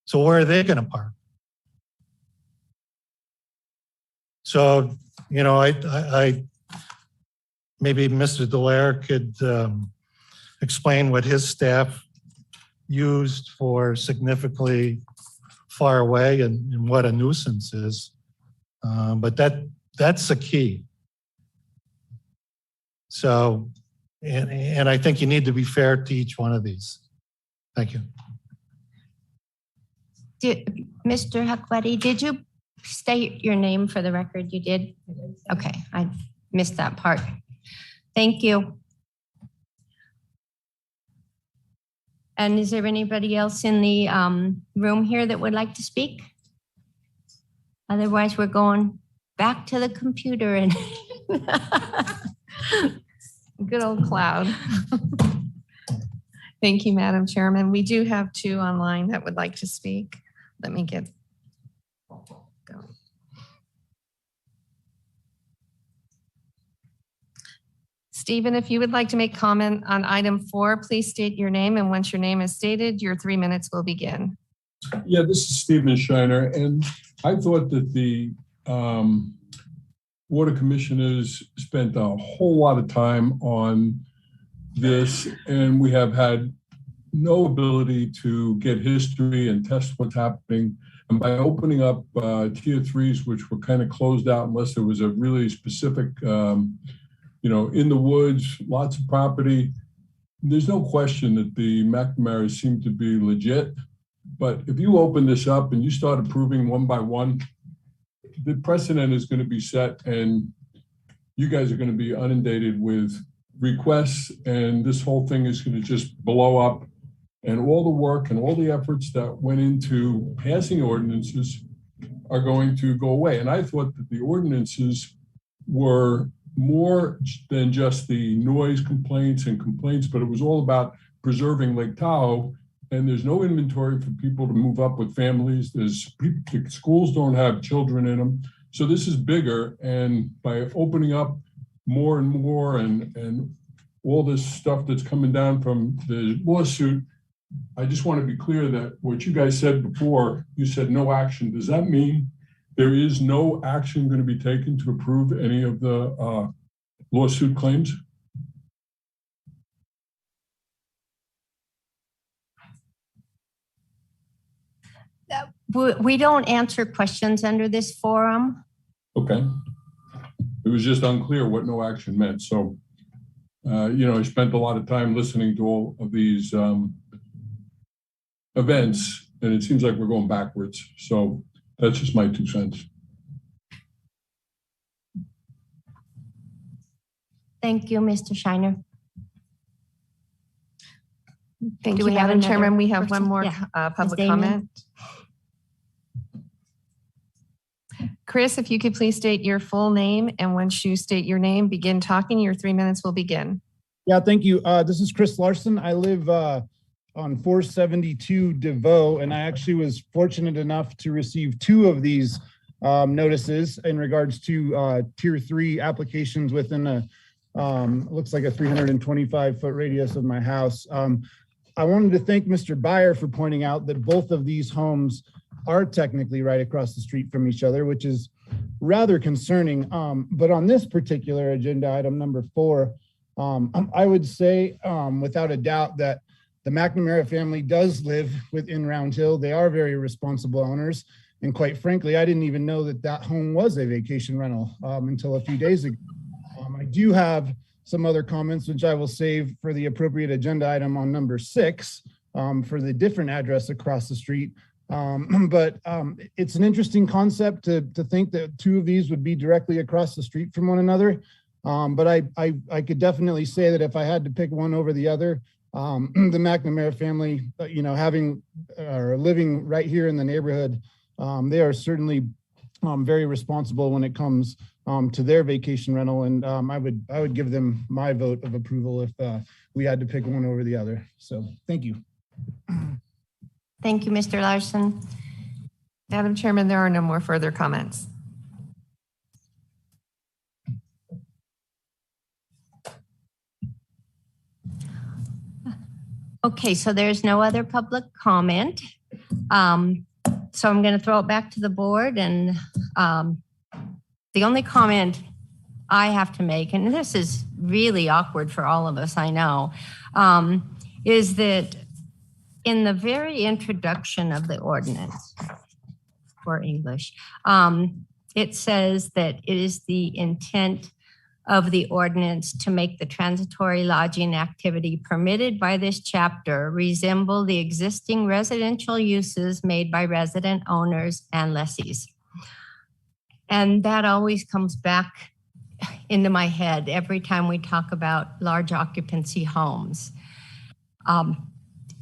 So where are they going to park? So, you know, I maybe Mr. Dallaire could explain what his staff used for significantly far away and what a nuisance is. But that's the key. So, and I think you need to be fair to each one of these. Thank you. Mr. Hakwati, did you state your name for the record? You did? Okay, I missed that part. Thank you. And is there anybody else in the room here that would like to speak? Otherwise, we're going back to the computer and Good old cloud. Thank you, Madam Chairman. We do have 2 online that would like to speak. Let me get going. Stephen, if you would like to make comment on item 4, please state your name, and once your name is stated, your 3 minutes will begin. Yeah, this is Stephen Shiner, and I thought that the Board of Commissioners spent a whole lot of time on this, and we have had no ability to get history and test what's happening. And by opening up tier 3s, which were kind of closed out unless there was a really specific, you know, in the woods, lots of property, there's no question that the McNamara's seem to be legit. But if you open this up and you start approving one by one, the precedent is going to be set and you guys are going to be inundated with requests, and this whole thing is going to just blow up, and all the work and all the efforts that went into passing ordinances are going to go away. And I thought that the ordinances were more than just the noise complaints, but it was all about preserving Lake Tahoe. And there's no inventory for people to move up with families. The schools don't have children in them. So this is bigger. And by opening up more and more and all this stuff that's coming down from the lawsuit, I just want to be clear that what you guys said before, you said no action. Does that mean there is no action going to be taken to approve any of the lawsuit claims? We don't answer questions under this forum. Okay. It was just unclear what no action meant. So, you know, I spent a lot of time listening to all of these events, and it seems like we're going backwards. So that's just my 2 cents. Thank you, Mr. Shiner. Thank Do you, we have Madam another Chairman. We have one person? more Yeah. public Ms. Damon? comment. Chris, if you could please state your full name, and once you state your name, begin talking, your 3 minutes will begin. Yeah, thank you. This is Chris Larson. I live on 472 DeVoe, and I actually was fortunate enough to receive 2 of these notices in regards to tier 3 applications within a looks like a 325-foot radius of my house. I wanted to thank Mr. Byer for pointing out that both of these homes are technically right across the street from each other, which is rather concerning. But on this particular agenda item, number 4, I would say without a doubt that the McNamara family does live within Round Hill. They are very responsible owners. And quite frankly, I didn't even know that that home was a vacation rental until a few days ago. I do have some other comments, which I will save for the appropriate agenda item on number 6 for the different address across the street. But it's an interesting concept to think that 2 of these would be directly across the street from one another. But I could definitely say that if I had to pick one over the other, the McNamara family, having or living right here in the neighborhood, they are certainly very responsible when it comes to their vacation rental. And I would give them my vote of approval if we had to pick one over the other. So thank you. Thank you, Mr. Larson. Madam Chairman, there are no more further comments. Okay, so there's no other public comment. So I'm going to throw it back to the board, and the only comment I have to make, and this is really awkward for all of us, I know, is that in the very introduction of the ordinance for English, it says that it is the intent of the ordinance to make the transitory lodging activity permitted by this chapter resemble the existing residential uses made by resident owners and lessees. And that always comes back into my head every time we talk about large occupancy homes.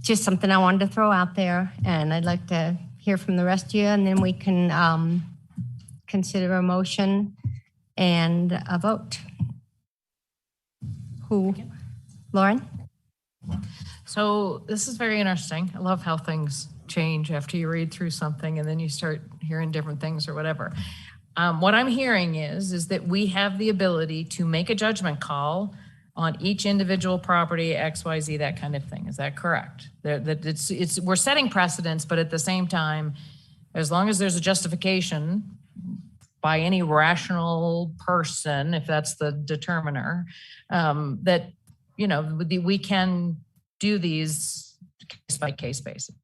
Just something I wanted to throw out there, and I'd like to hear from the rest of you, and then we can consider a motion and a vote. Who? Lauren? So this is very interesting. I love how things change after you read through something and then you start hearing different things or whatever. What I'm hearing is that we have the ability to make a judgment call on each individual property, XYZ, that kind of thing. Is that correct? That we're setting precedents, but at the same time, as long as there's a justification by any rational person, if that's the determiner, that, we can do these case by case basis.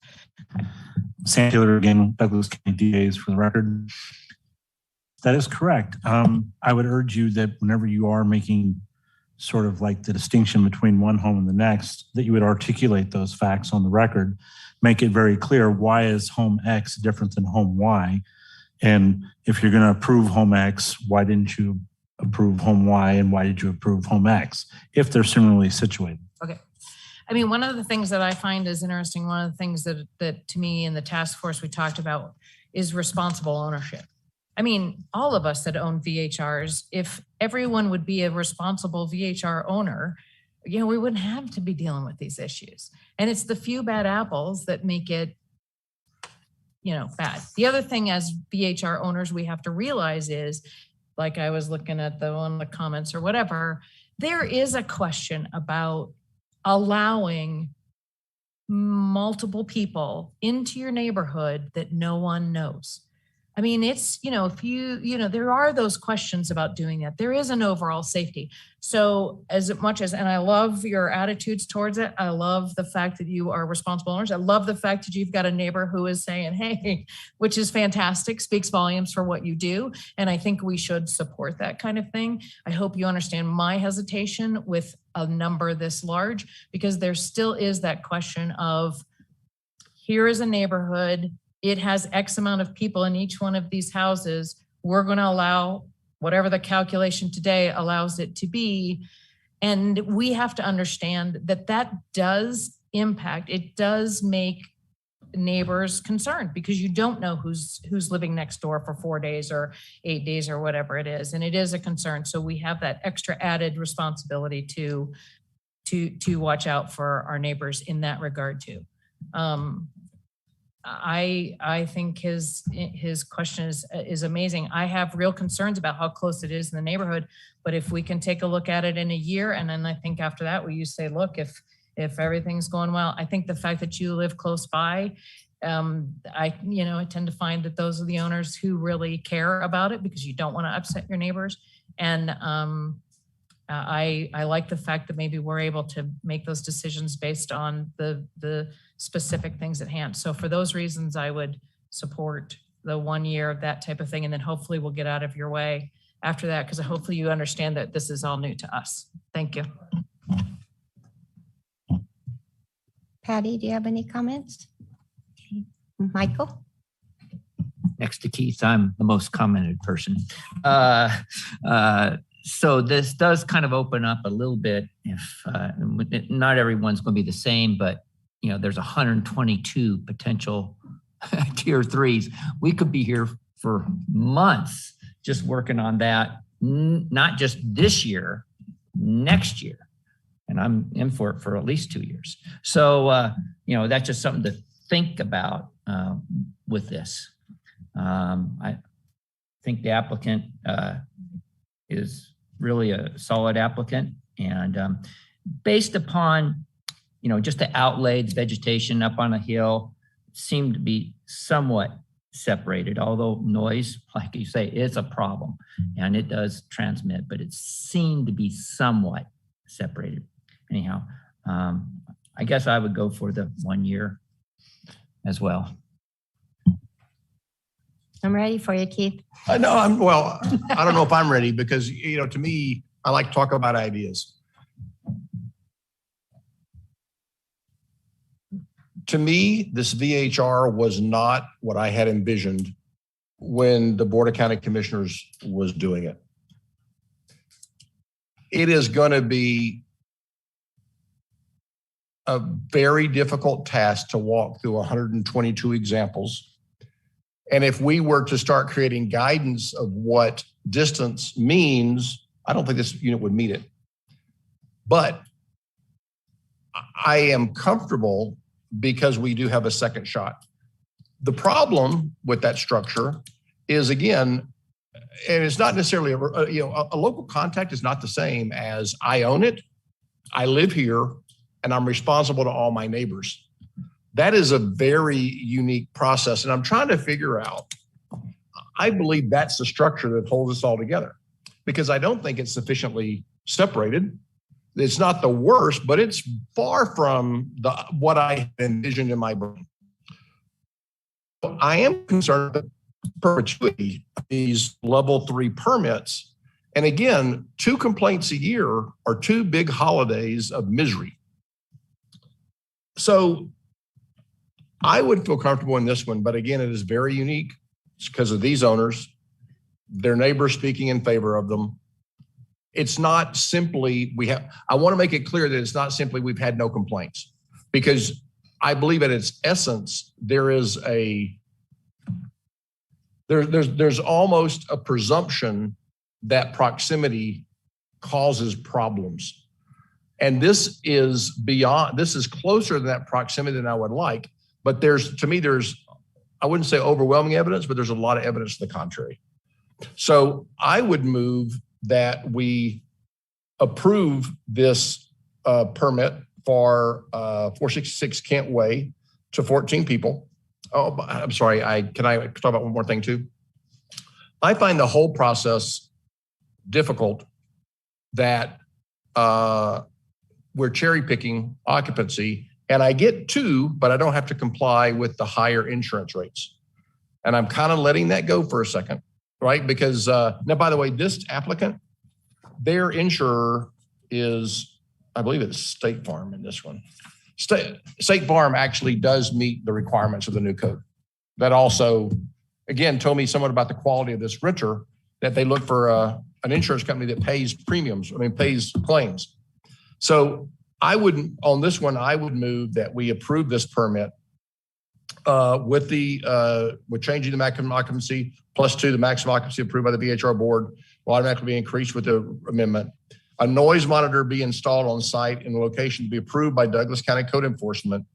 Sam Taylor again, Douglas County DAs for the record. That is correct. I would urge you that whenever you are making sort of like the distinction between one home and the next, that you would articulate those facts on the record, make it very clear, why is home X different than home Y? And if you're going to approve home X, why didn't you approve home Y, and why did you approve home X if they're similarly situated? Okay. I mean, one of the things that I find is interesting, one of the things that to me in the task force we talked about is responsible ownership. I mean, all of us that own VHRs, if everyone would be a responsible VHR owner, we wouldn't have to be dealing with these issues. And it's the few bad apples that make it, bad. The other thing as VHR owners we have to realize is, like I was looking at one of the comments or whatever, there is a question about allowing multiple people into your neighborhood that no one knows. I mean, it's, if there are those questions about doing that. There is an overall safety. So as much as, and I love your attitudes towards it. I love the fact that you are responsible owners. I love the fact that you've got a neighbor who is saying, hey, which is fantastic, speaks volumes for what you do. And I think we should support that kind of thing. I hope you understand my hesitation with a number this large, because there still is that question of, here is a neighborhood. It has X amount of people in each one of these houses. We're going to allow whatever the calculation today allows it to be. And we have to understand that does impact. It does make neighbors concerned, because you don't know who's living next door for 4 days or 8 days or whatever it is. And it is a concern. So we have that extra added responsibility to watch out for our neighbors in that regard too. I think his question is amazing. I have real concerns about how close it is in the neighborhood, but if we can take a look at it in a year, and then I think after that, you say, look, if everything's going well, I think the fact that you live close by, I tend to find that those are the owners who really care about it, because you don't want to upset your neighbors. And I like the fact that maybe we're able to make those decisions based on the specific things at hand. So for those reasons, I would support the 1 year, that type of thing. And then hopefully we'll get out of your way after that, because hopefully you understand that this is all new to us. Thank you. Patty, do you have any comments? Okay. Michael? Next to Keith, I'm the most commented person. So this does kind of open up a little bit. If not everyone's going to be the same, but there's 122 potential tier 3s. We could be here for months just working on that, not just this year, next year. And I'm in for it for at least 2 years. So, that's just something to think about with this. I think the applicant is really a solid applicant. And based upon, just the outlay, the vegetation up on a hill seemed to be somewhat separated, although noise, like you say, is a problem and it does transmit, but it seemed to be somewhat separated. Anyhow, I guess I would go for the 1 year as well. I'm ready for you, Keith. I know I don't know if I'm ready because, to me, I like to talk about ideas. To me, this VHR was not what I had envisioned when the Board of County Commissioners was doing it. It is going to be a very difficult task to walk through 122 examples. And if we were to start creating guidance of what distance means, I don't think this unit would meet it. But I am comfortable because we do have a second shot. The problem with that structure is, again, and it's not necessarily a local contact is not the same as I own it, I live here, and I'm responsible to all my neighbors. That is a very unique process. And I'm trying to figure out, I believe that's the structure that holds us all together because I don't think it's sufficiently separated. It's not the worst, but it's far from what I envisioned in my brain. I am concerned with perpetuity of these level 3 permits. And again, 2 complaints a year are 2 big holidays of misery. So I would feel comfortable in this one, but again, it is very unique. It's because of these owners, their neighbors speaking in favor of them. It's not simply I want to make it clear that it's not simply we've had no complaints, because I believe at its essence, there's almost a presumption that proximity causes problems. And this is closer to that proximity than I would like. But there's, I wouldn't say overwhelming evidence, but there's a lot of evidence to the contrary. So I would move that we approve this permit for 466 Kent Way to 14 people. Oh, I'm sorry. Can I talk about one more thing too? I find the whole process difficult that we're cherry picking occupancy. And I get 2, but I don't have to comply with the higher insurance rates. And I'm kind of letting that go for a second, right? Because now, by the way, this applicant, their insurer is, I believe it's State Farm in this one. State Farm actually does meet the requirements of the new code. That also, again, told me somewhat about the quality of this renter, that they look for an insurance company that pays pays claims. So on this one, I would move that we approve this permit with changing the maximum occupancy +2, the maximum occupancy approved by the VHR board will automatically be increased with the amendment. A noise monitor be installed on site in the location to be approved by Douglas County Code Enforcement,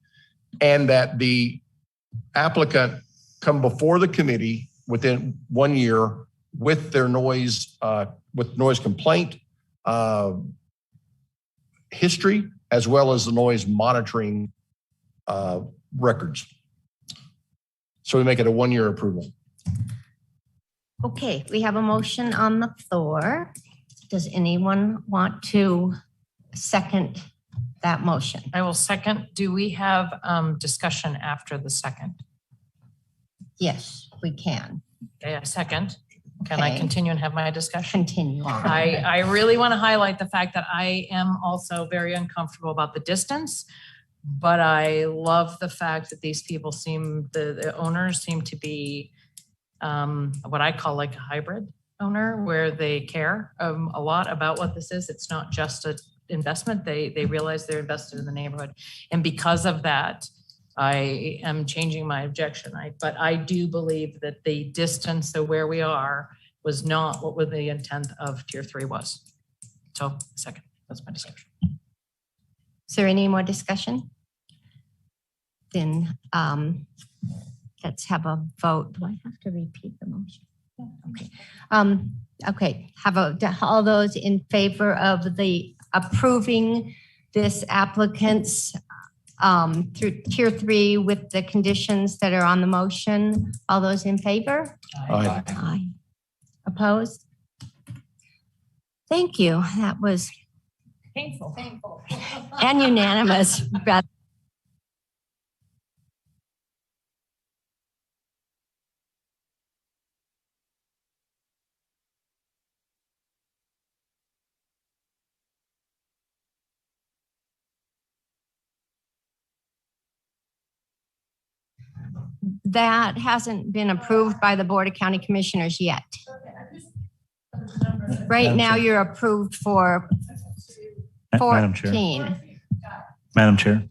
and that the applicant come before the committee within 1 year with their noise complaint history, as well as the noise monitoring records. So we make it a 1 year approval. Okay, we have a motion on the floor. Does anyone want to second that motion? I will second. Do we have discussion after the second? Yes. we can. Okay, a second. Can I Okay. continue and have my discussion? Continue on. I really want to highlight the fact that I am also very uncomfortable about the distance, but I love the fact that these people the owners seem to be what I call like a hybrid owner, where they care a lot about what this is. It's not just an investment. They realize they're invested in the neighborhood. And because of that, I am changing my objection. But I do believe that the distance of where we are was not what the intent of tier 3 was. So second, that's my discussion. Is there any more discussion? Then let's have a vote. Do I have to repeat the motion? Okay. Okay. All those in favor of the approving this applicant's through tier 3 with the conditions that are on the motion? All those in favor? Aye. Aye. Opposed? Thank you. That was Painful. and unanimous. That hasn't been approved by the Board of County Commissioners yet. Right now, you're approved for Madam Chair. 14. Madam Chair.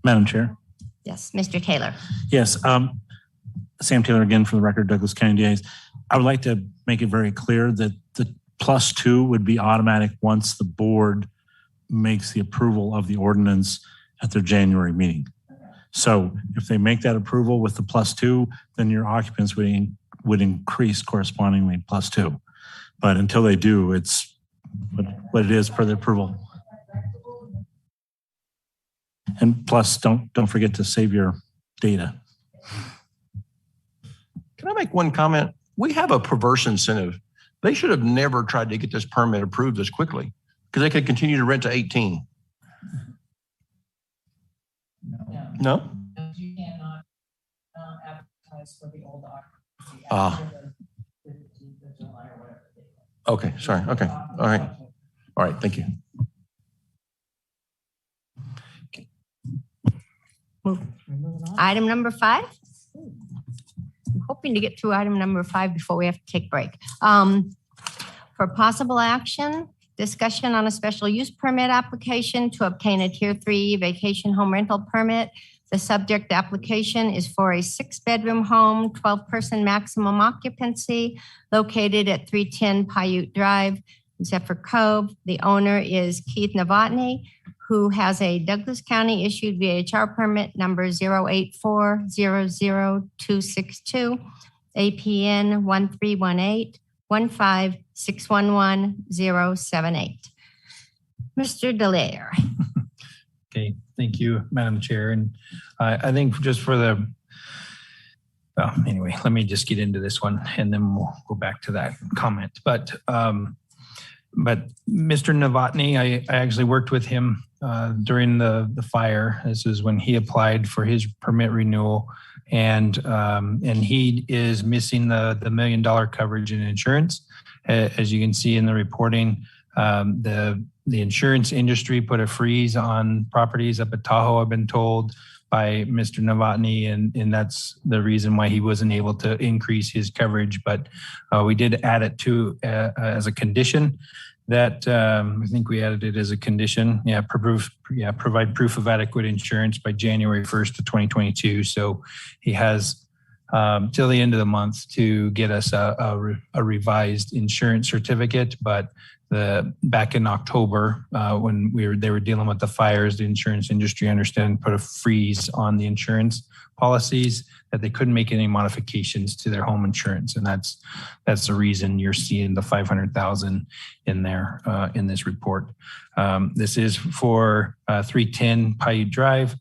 Madam Chair. Yes, Mr. Taylor. Yes, Sam Taylor again for the record, Douglas County DAs. I would like to make it very clear that the +2 would be automatic once the board makes the approval of the ordinance at their January meeting. So if they make that approval with the +2, then your occupants would increase correspondingly +2. But until they do, it's what it is per the approval. And plus, don't forget to save your data. Can I make one comment? We have a perverse incentive. They should have never tried to get this permit approved this quickly because they could continue to rent to 18. No? You cannot advertise for the old occupancy. Okay, sorry. Okay. All right. All right. Thank you. Item number 5. I'm hoping to get through item number 5 before we have to take a break. For possible action, discussion on a special use permit application to obtain a tier 3 vacation home rental permit. The subject application is for a 6-bedroom home, 12-person maximum occupancy located at 310 Paiute Drive, Zephyr Cove. The owner is Keith Novotny, who has a Douglas County issued VHR permit number 084-00262, APN 1318-15611-078. Mr. Delaire. Okay, thank you, Madam Chair. And I think just for well, anyway, let me just get into this one and then we'll go back to that comment. But Mr. Novotny, I actually worked with him during the fire. This is when he applied for his permit renewal, and he is missing the $1 million coverage in insurance. As you can see in the reporting, the insurance industry put a freeze on properties up at Tahoe, I've been told by Mr. Novotny, and that's the reason why he wasn't able to increase his coverage. But we did add it to as a condition that I think we added it as a condition. Provide proof of adequate insurance by January 1st of 2022. So he has till the end of the month to get us a revised insurance certificate. But back in October, when they were dealing with the fires, the insurance industry, I understand, put a freeze on the insurance policies that they couldn't make any modifications to their home insurance, and that's the reason you're seeing the $500,000 in there in this report. This is for 310 Paiute Drive,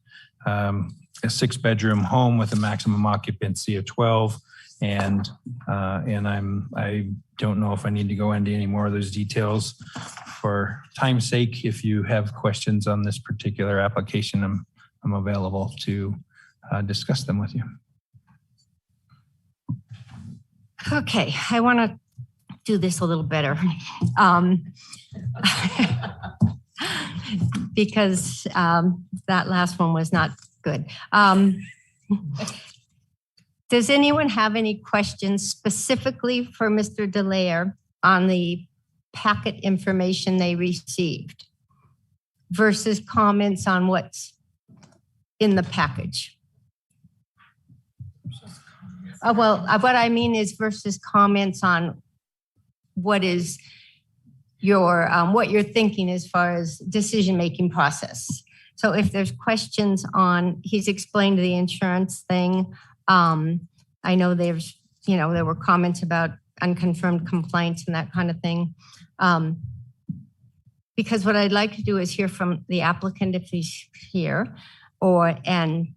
a 6-bedroom home with a maximum occupancy of 12. And I don't know if I need to go into any more of those details. For time's sake, if you have questions on this particular application, I'm available to discuss them with you. Okay, I want to do this a little better. Because that last one was not good. Does anyone have any questions specifically for Mr. Delaire on the packet information they received versus comments on what's in the package? Well, what I mean is versus comments on what is your, what you're thinking as far as decision-making process. So if there's questions on, he's explained the insurance thing. I know there's, there were comments about unconfirmed complaints and that kind of thing. Because what I'd like to do is hear from the applicant if he's here, and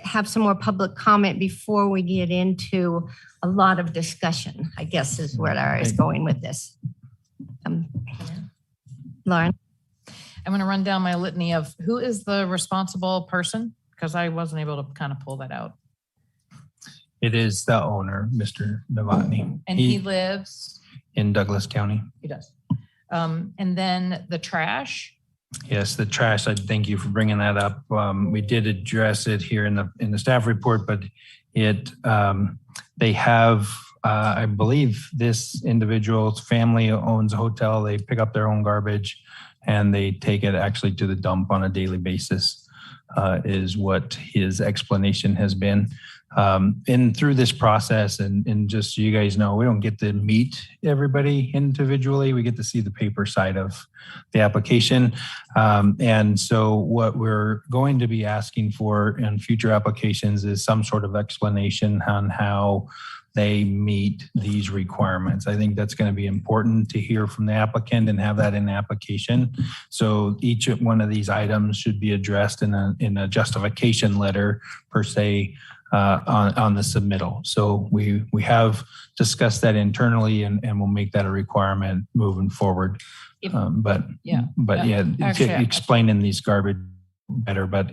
have some more public comment before we get into a lot of discussion, I guess is where I was going with this. Lauren? I'm going to run down my litany of who is the responsible person, because I wasn't able to kind of pull that out. It is the owner, Mr. Novotny. And he lives? In Douglas County. He does. And then the trash? Yes, the trash. I thank you for bringing that up. We did address it here in the staff report, but they have, I believe this individual's family owns a hotel. They pick up their own garbage and they take it actually to the dump on a daily basis, is what his explanation has been. And through this process, and just so you guys know, we don't get to meet everybody individually. We get to see the paper side of the application. And so what we're going to be asking for in future applications is some sort of explanation on how they meet these requirements. I think that's going to be important to hear from the applicant and have that in the application. So each one of these items should be addressed in a justification letter per se, on the submittal. So we have discussed that internally and we'll make that a requirement moving forward. Explaining these garbage better, but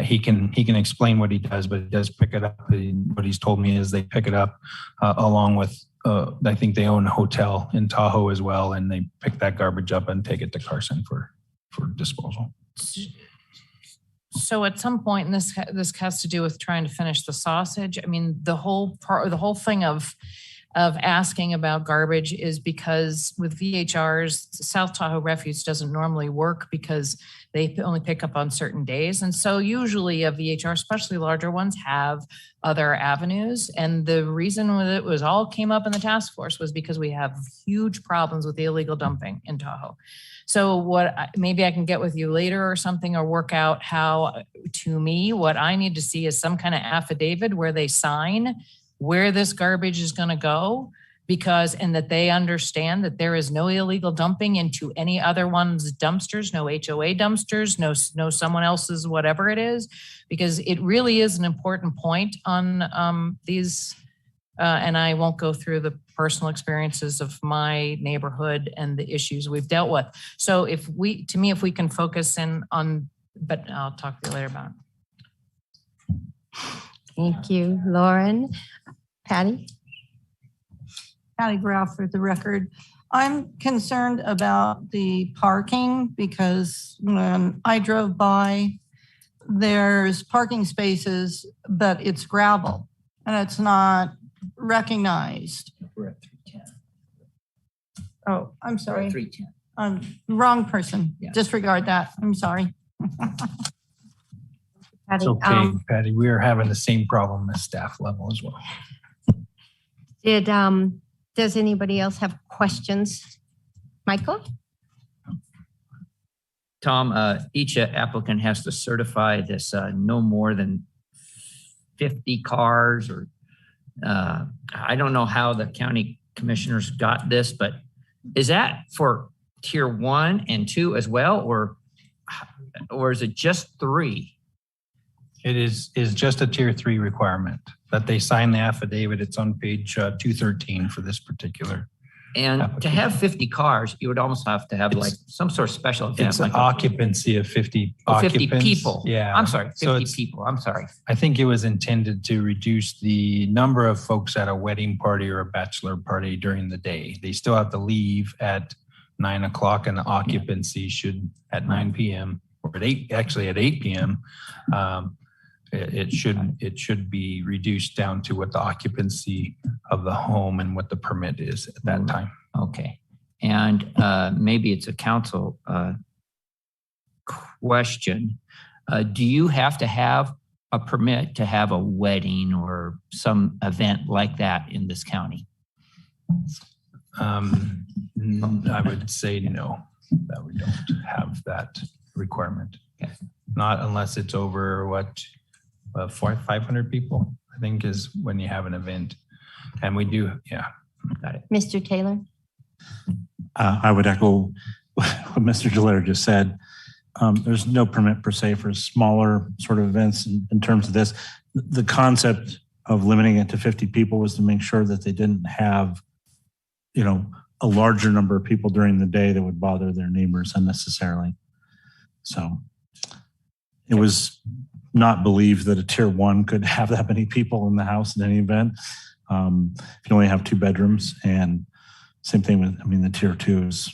he can explain what he does, but he does pick it up. What he's told me is they pick it up along with, I think they own a hotel in Tahoe as well, and they pick that garbage up and take it to Carson for disposal. So at some point, and this has to do with trying to finish the sausage. I mean, the whole thing of asking about garbage is because with VHRs, South Tahoe Refuge doesn't normally work because they only pick up on certain days. And so usually a VHR, especially larger ones, have other avenues. And the reason it was all came up in the task force was because we have huge problems with the illegal dumping in Tahoe. So maybe I can get with you later or something, or work out how, to me, what I need to see is some kind of affidavit where they sign where this garbage is going to go, and that they understand that there is no illegal dumping into any other one's dumpsters, no HOA dumpsters, no someone else's, whatever it is, because it really is an important point on these. And I won't go through the personal experiences of my neighborhood and the issues we've dealt with. So if we can focus in on, but I'll talk to you later about it. Thank you, Lauren. Patty? Patty Graf for the record. I'm concerned about the parking because when I drove by, there's parking spaces, but it's gravel and it's not recognized. We're at 310. Oh, I'm sorry. 310. Wrong person. Yeah. Disregard that. I'm sorry. It's okay, Patty. We are having the same problem at staff level as well. Does anybody else have questions? Michael? Tom, each applicant has to certify this no more than 50 cars, or I don't know how the county commissioners got this, but is that for tier 1 and 2 as well, or is it just 3? It is just a tier 3 requirement that they sign the affidavit. It's on page 213 for this particular. And to have 50 cars, you would almost have to have like some sort of special event. It's like an occupancy of 50 50 occupants. people. Yeah. I'm sorry, 50 So people. I'm sorry. I think it was intended to reduce the number of folks at a wedding party or a bachelor party during the day. They still have to leave at 9 o'clock and the occupancy should at 9 p.m. or at 8 p.m. It should be reduced down to what the occupancy of the home and what the permit is at that time. Okay. And maybe it's a council question. Do you have to have a permit to have a wedding or some event like that in this county? I would say no, that we don't have that requirement. Okay. Not unless it's over 500 people, I think is when you have an event. And we do, yeah. Got it. Mr. Taylor? I would echo what Mr. Gillette just said. There's no permit per se for smaller sort of events in terms of this. The concept of limiting it to 50 people was to make sure that they didn't have, a larger number of people during the day that would bother their neighbors unnecessarily. So it was not believed that a tier 1 could have that many people in the house in any event. If you only have 2 bedrooms, and same thing with, the tier 2s.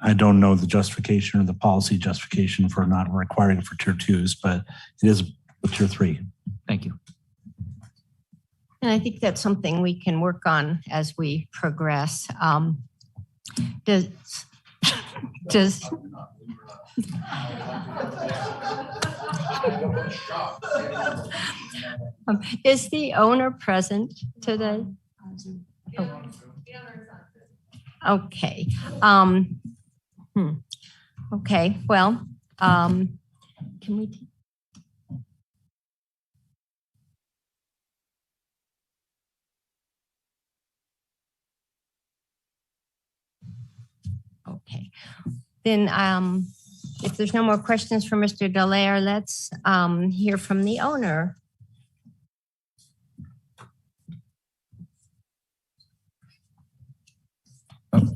I don't know the justification or the policy justification for not requiring it for tier 2s, but it is a tier 3. Thank you. And I think that's something we can work on as we progress. Does is the owner present today? Oh. Okay. Okay. Well, can we? Okay. Then, if there's no more questions for Mr. Dallaire, let's hear from the owner.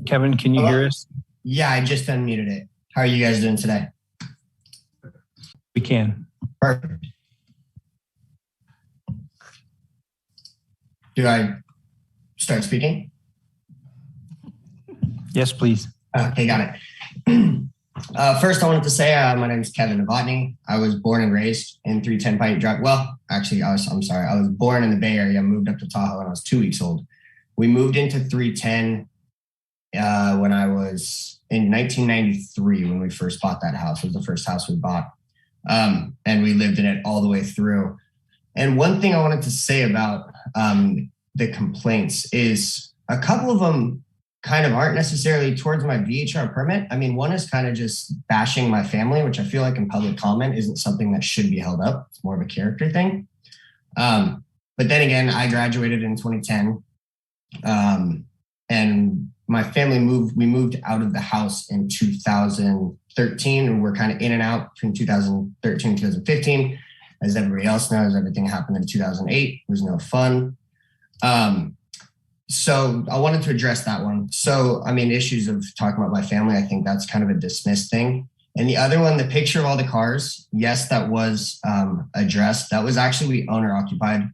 Kevin, can you hear us? Yeah, I just unmuted it. How are you guys doing today? We can. Perfect. Do I start speaking? Yes, please. Okay, got it. First, I wanted to say my name is Kevin Novotny. I was born and raised in 310 Pine Drive. Well, actually, I was born in the Bay Area, moved up to Tahoe when I was 2 weeks old. We moved into 310 when I was in 1993 when we first bought that house. It was the first house we bought. And we lived in it all the way through. And one thing I wanted to say about the complaints is a couple of them kind of aren't necessarily towards my VHR permit. One is kind of just bashing my family, which I feel like in public comment isn't something that should be held up. It's more of a character thing. But then again, I graduated in 2010. And my family we moved out of the house in 2013, and we're kind of in and out from 2013 and 2015. As everybody else knows, everything happened in 2008. It was no fun. So I wanted to address that one. So, issues of talking about my family, I think that's kind of a dismissed thing. And the other one, the picture of all the cars, yes, that was addressed. That was actually we owner occupied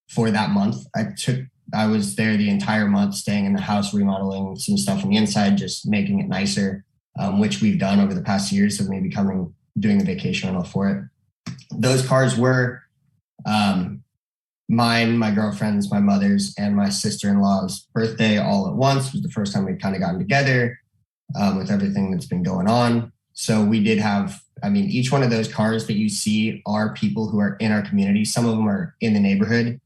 for that month. I was there the entire month, staying in the house, remodeling some stuff on the inside, just making it nicer, which we've done over the past years. So maybe doing the vacation rental for it. Those cars were mine, my girlfriend's, my mother's, and my sister-in-law's birthday all at once. It was the first time we'd kind of gotten together with everything that's been going on. So we did have, each one of those cars that you see are people who are in our community. Some of them are in the neighborhood,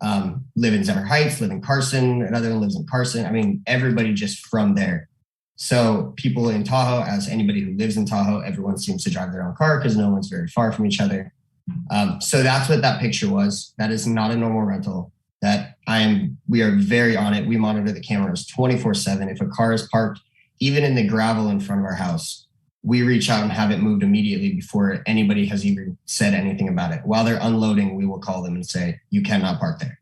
live in Zimmer Heights, live in Carson. Another one lives in Carson. Everybody just from there. So people in Tahoe, as anybody who lives in Tahoe, everyone seems to drive their own car because no one's very far from each other. So that's what that picture was. That is not a normal rental. We are very on it. We monitor the cameras 24/7. If a car is parked, even in the gravel in front of our house, we reach out and have it moved immediately before anybody has even said anything about it. While they're unloading, we will call them and say, you cannot park there.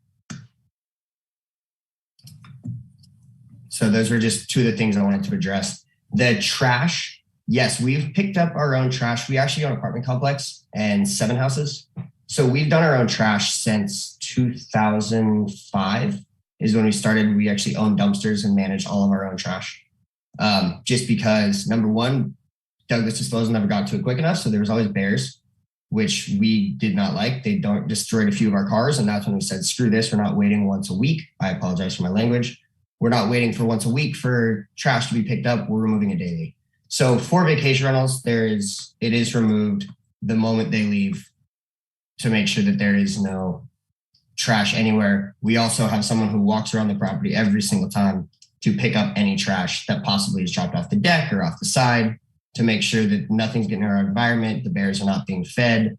So those were just two of the things I wanted to address. The trash, yes, we've picked up our own trash. We actually own an apartment complex and 7 houses. So we've done our own trash since 2005 is when we started. We actually own dumpsters and manage all of our own trash. Just because, number one, Douglas Disposal never got to it quick enough. So there was always bears, which we did not like. They destroyed a few of our cars. And that's when we said, screw this. We're not waiting once a week. I apologize for my language. We're not waiting for once a week for trash to be picked up. We're removing it daily. So for vacation rentals, it is removed the moment they leave to make sure that there is no trash anywhere. We also have someone who walks around the property every single time to pick up any trash that possibly is dropped off the deck or off the side to make sure that nothing's getting in our environment, the bears are not being fed,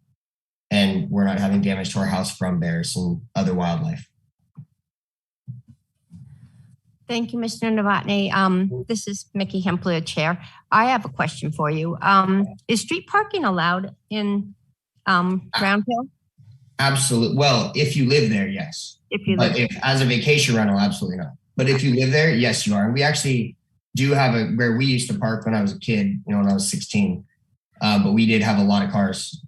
and we're not having damage to our house from bears and other wildlife. Thank you, Mr. Novotny. This is Mickey Hempler, Chair. I have a question for you. Is street parking allowed in Round Hill? Absolutely. Well, if you live there, yes. But if as a vacation rental, absolutely not. But if you live there, yes, you are. And we actually do have where we used to park when I was a kid, when I was 16. But we did have a lot of cars.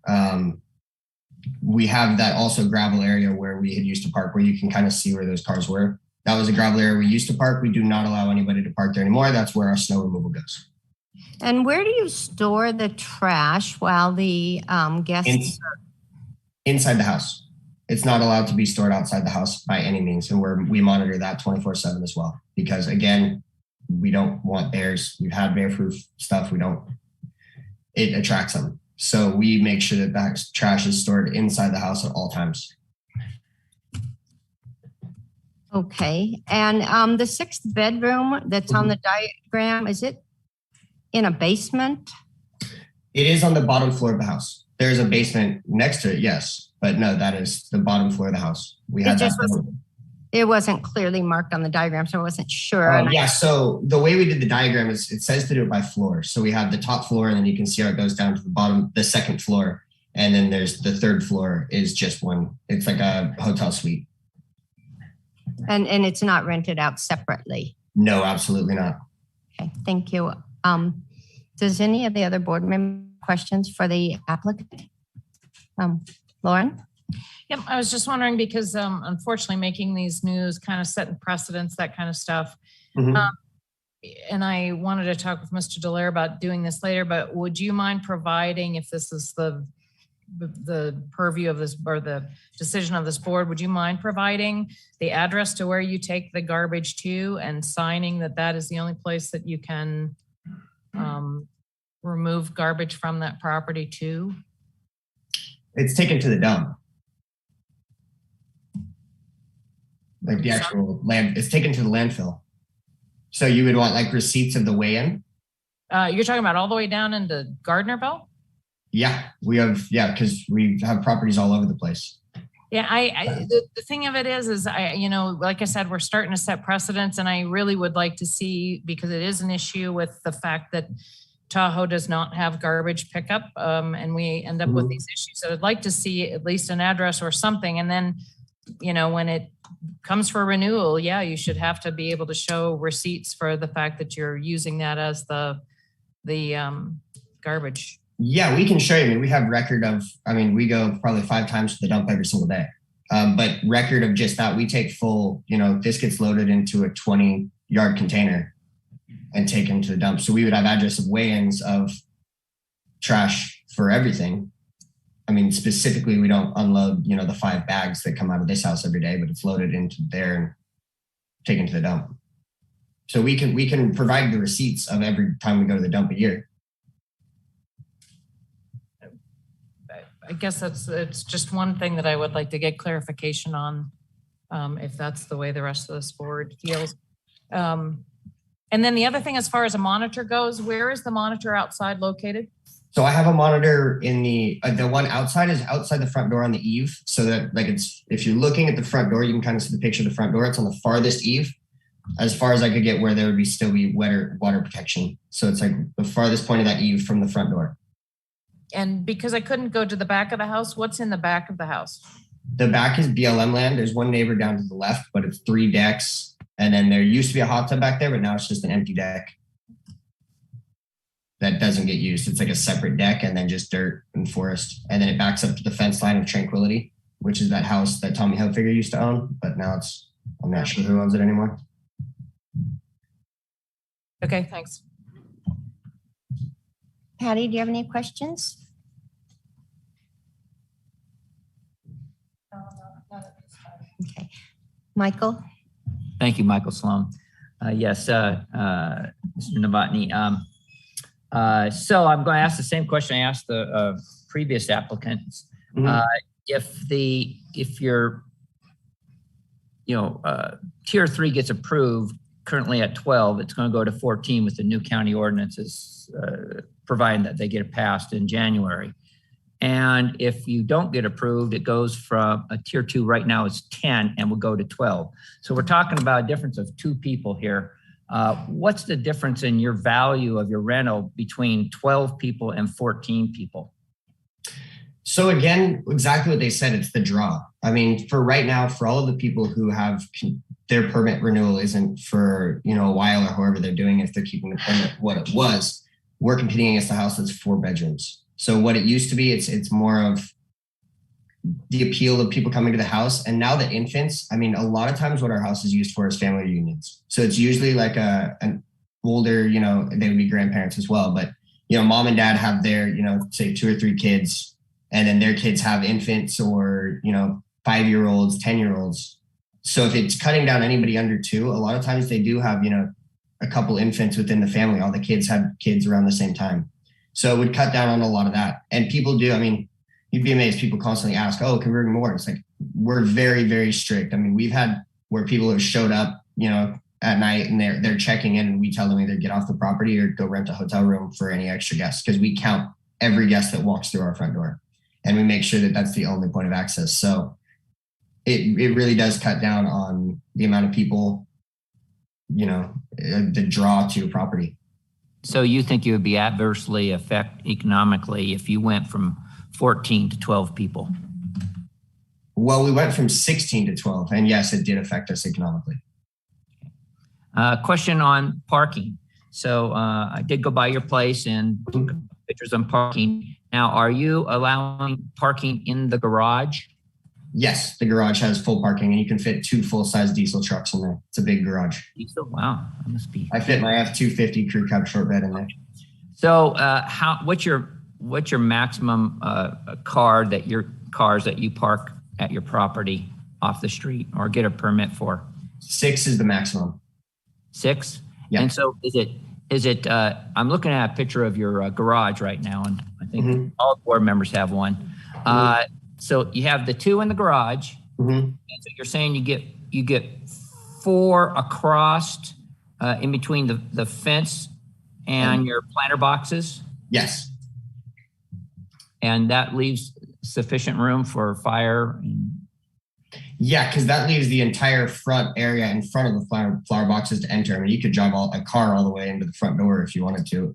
We have that also gravel area where we had used to park where you can kind of see where those cars were. That was a gravel area we used to park. We do not allow anybody to park there anymore. That's where our snow removal goes. And where do you store the trash while the guests? Inside the house. It's not allowed to be stored outside the house by any means. And we monitor that 24/7 as well. Because again, we don't want bears. We've had bear-proof stuff. It attracts them. So we make sure that trash is stored inside the house at all times. Okay. And the 6th bedroom that's on the diagram, is it in a basement? It is on the bottom floor of the house. There's a basement next to it, yes. But no, that is the bottom floor of the house. It wasn't clearly marked on the diagram, so I wasn't sure. So the way we did the diagram is it says to do it by floor. So we have the top floor, and then you can see how it goes down to the bottom, the 2nd floor. And then there's the 3rd floor is just one. It's like a hotel suite. And it's not rented out separately? No, absolutely not. Okay, thank you. Does any of the other board member questions for the applicant? Lauren? Yep, I was just wondering because unfortunately making these news kind of setting precedents, that kind of stuff. And I wanted to talk with Mr. Dallaire about doing this later, but would you mind providing, if this is the purview of this or the decision of this board, would you mind providing the address to where you take the garbage to and signing that is the only place that you can remove garbage from that property to? It's taken to the dump. Like the actual land, it's taken to the landfill. So you would want like receipts of the weigh-in? You're talking about all the way down into Gardnerville? Yeah, because we have properties all over the place. Yeah, the thing of it is like I said, we're starting to set precedents, and I really would like to see, because it is an issue with the fact that Tahoe does not have garbage pickup, and we end up with these issues. So I'd like to see at least an address or something, and then, when it comes for renewal, you should have to be able to show receipts for the fact that you're using that as the garbage. Yeah, we can show you. We have record of, we go probably 5 times to the dump every single day. But record of just that, we take full, this gets loaded into a 20-yard container and taken to the dump. So we would have address of weigh-ins of trash for everything. Specifically, we don't unload, the 5 bags that come out of this house every day, but it's loaded into there and taken to the dump. So we can provide the receipts of every time we go to the dump a year. I guess it's just one thing that I would like to get clarification on, if that's the way the rest of this board feels. And then the other thing, as far as a monitor goes, where is the monitor outside located? So I have a monitor in the one outside is outside the front door on the eave. So that if you're looking at the front door, you can kind of see the picture of the front door. It's on the farthest eave, as far as I could get, where there would still be water protection. So it's like the farthest point of that eave from the front door. And because I couldn't go to the back of the house, what's in the back of the house? The back is BLM land. There's one neighbor down to the left, but it's 3 decks And then there used to be a hot tub back there, but now it's just an empty deck that doesn't get used. It's like a separate deck and then just dirt and forest. And then it backs up to the fence line of Tranquility, which is that house that Tommy Hilfiger used to own, but now I'm not sure who owns it anymore. Okay, thanks. Patty, do you have any questions? Okay. Michael? Thank you, Michael Sloan. Yes, Mr. Novotny. So I'm going to ask the same question I asked the previous applicants. If your tier 3 gets approved, currently at 12, it's going to go to 14 with the new county ordinances, providing that they get passed in January. And if you don't get approved, it goes from a tier 2 right now is 10 and will go to 12. So we're talking about a difference of 2 people here. What's the difference in your value of your rental between 12 people and 14 people? So again, exactly what they said, it's the draw. I mean, for right now, for all of the people who have their permit renewal isn't for, a while or however they're doing, if they're keeping the permit what it was, we're competing against a house that's 4 bedrooms. So what it used to be, it's more of the appeal of people coming to the house. And now the infants, I mean, a lot of times what our house is used for is family reunions. So it's usually like an older, they would be grandparents as well. But, mom and dad have their, say 2 or 3 kids, and then their kids have infants or, 5-year-olds, 10-year-olds. So if it's cutting down anybody under 2, a lot of times they do have, a couple infants within the family. All the kids have kids around the same time. So it would cut down on a lot of that. And people do, I mean, you'd be amazed. People constantly ask, can we bring more? It's like, we're very, very strict. I mean, we've had where people have showed up, at night and they're checking in and we tell them either get off the property or go rent a hotel room for any extra guests, because we count every guest that walks through our front door and we make sure that that's the only point of access. So it really does cut down on the amount of people, the draw to a property. So you think you would be adversely affected economically if you went from 14 to 12 people? Well, we went from 16 to 12, and yes, it did affect us economically. Question on parking. So I did go by your place and took pictures on parking. Now, are you allowing parking in the garage? Yes, the garage has full parking, and you can fit 2 full-size diesel trucks in there. It's a big garage. Diesel? Wow, that must be. I fit my F-250 crew cab short bed in there. So, what's your maximum cars that you park at your property off the street or get a permit for? 6 is the maximum. 6? Yeah. And so is it? I'm looking at a picture of your garage right now, and I think all board members have one. So you have the 2 in the garage. And so you're saying you get 4 across in between the fence and your planter boxes? Yes. And that leaves sufficient room for fire? Yeah, because that leaves the entire front area in front of the flower boxes to enter. I mean, you could drive a car all the way into the front door if you wanted to.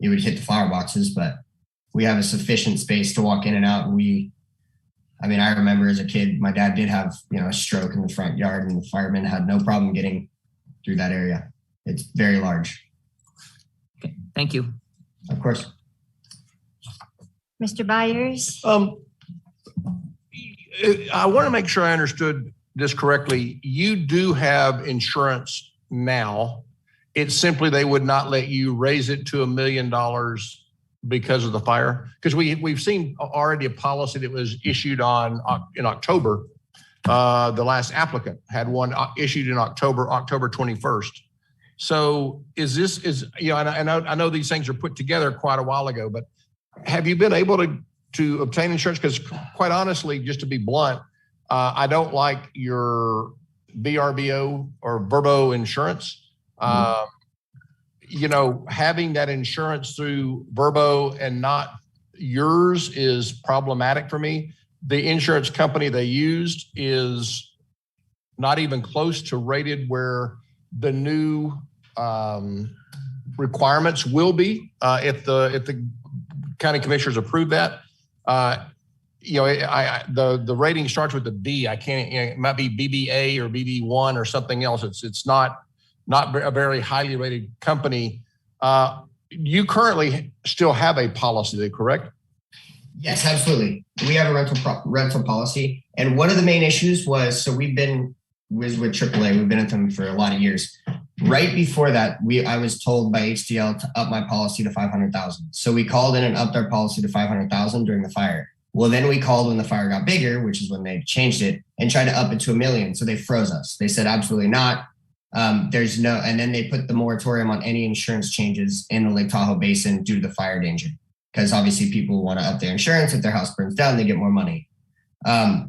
You would hit the flower boxes, but we have a sufficient space to walk in and out. I remember as a kid, my dad did have, a stroke in the front yard, and the firemen had no problem getting through that area. It's very large. Okay, thank you. Of course. Mr. Byers? I want to make sure I understood this correctly. You do have insurance now. It's simply they would not let you raise it to $1 million because of the fire? Because we've seen already a policy that was issued in October. The last applicant had one issued in October 21st. So I know these things are put together quite a while ago, but have you been able to obtain insurance? Because quite honestly, just to be blunt, I don't like your VRBO or Verbo insurance. Having that insurance through Verbo and not yours is problematic for me. The insurance company they used is not even close to rated where the new requirements will be if the county commissioners approve that. the rating starts with a B. I can't, it might be BBA or BB1 or something else. It's not a very highly rated company. You currently still have a policy, correct? Yes, absolutely. We have a rental policy. And one of the main issues was, so we've been with AAA, we've been with them for a lot of years. Right before that, I was told by HDL to up my policy to 500,000. So we called in and upped our policy to 500,000 during the fire. Well, then we called when the fire got bigger, which is when they changed it, and tried to up it to $1 million. So they froze us. They said, absolutely not. There's no, and then they put the moratorium on any insurance changes in the Lake Tahoe Basin due to the fire danger. Because obviously people want to up their insurance. If their house burns down, they get more money.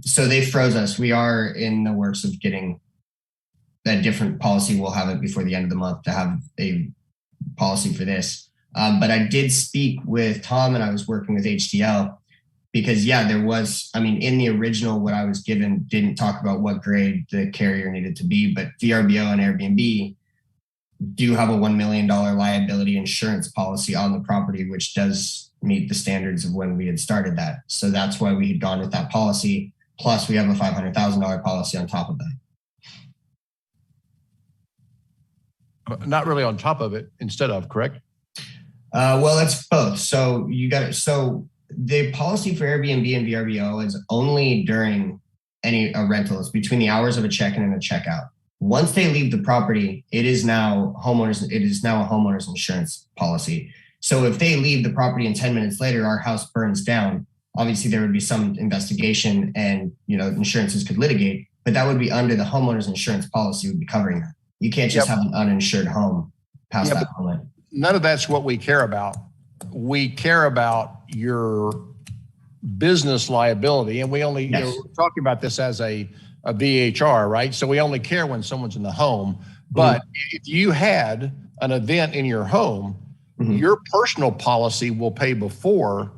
So they froze us. We are in the works of getting a different policy. We'll have it before the end of the month to have a policy for this. But I did speak with Tom and I was working with HDL because there was, in the original, what I was given didn't talk about what grade the carrier needed to be, but VRBO and Airbnb do have a $1 million liability insurance policy on the property, which does meet the standards of when we had started that. So that's why we had gone with that policy. Plus we have a $500,000 policy on top of that. Not really on top of it, instead of, correct? Well, it's both. So the policy for Airbnb and VRBO is only during any rental. It's between the hours of a check-in and a checkout. Once they leave the property, it is now a homeowner's insurance policy. So if they leave the property and 10 minutes later, our house burns down, obviously there would be some investigation and, insurances could litigate, but that would be under the homeowner's insurance policy would be covering that. You can't just have an uninsured home past that point. None of that's what we care about. We care about your business liability. And we only, we're talking about this as a VHR, right? So we only care when someone's in the home. But if you had an event in your home, your personal policy will pay before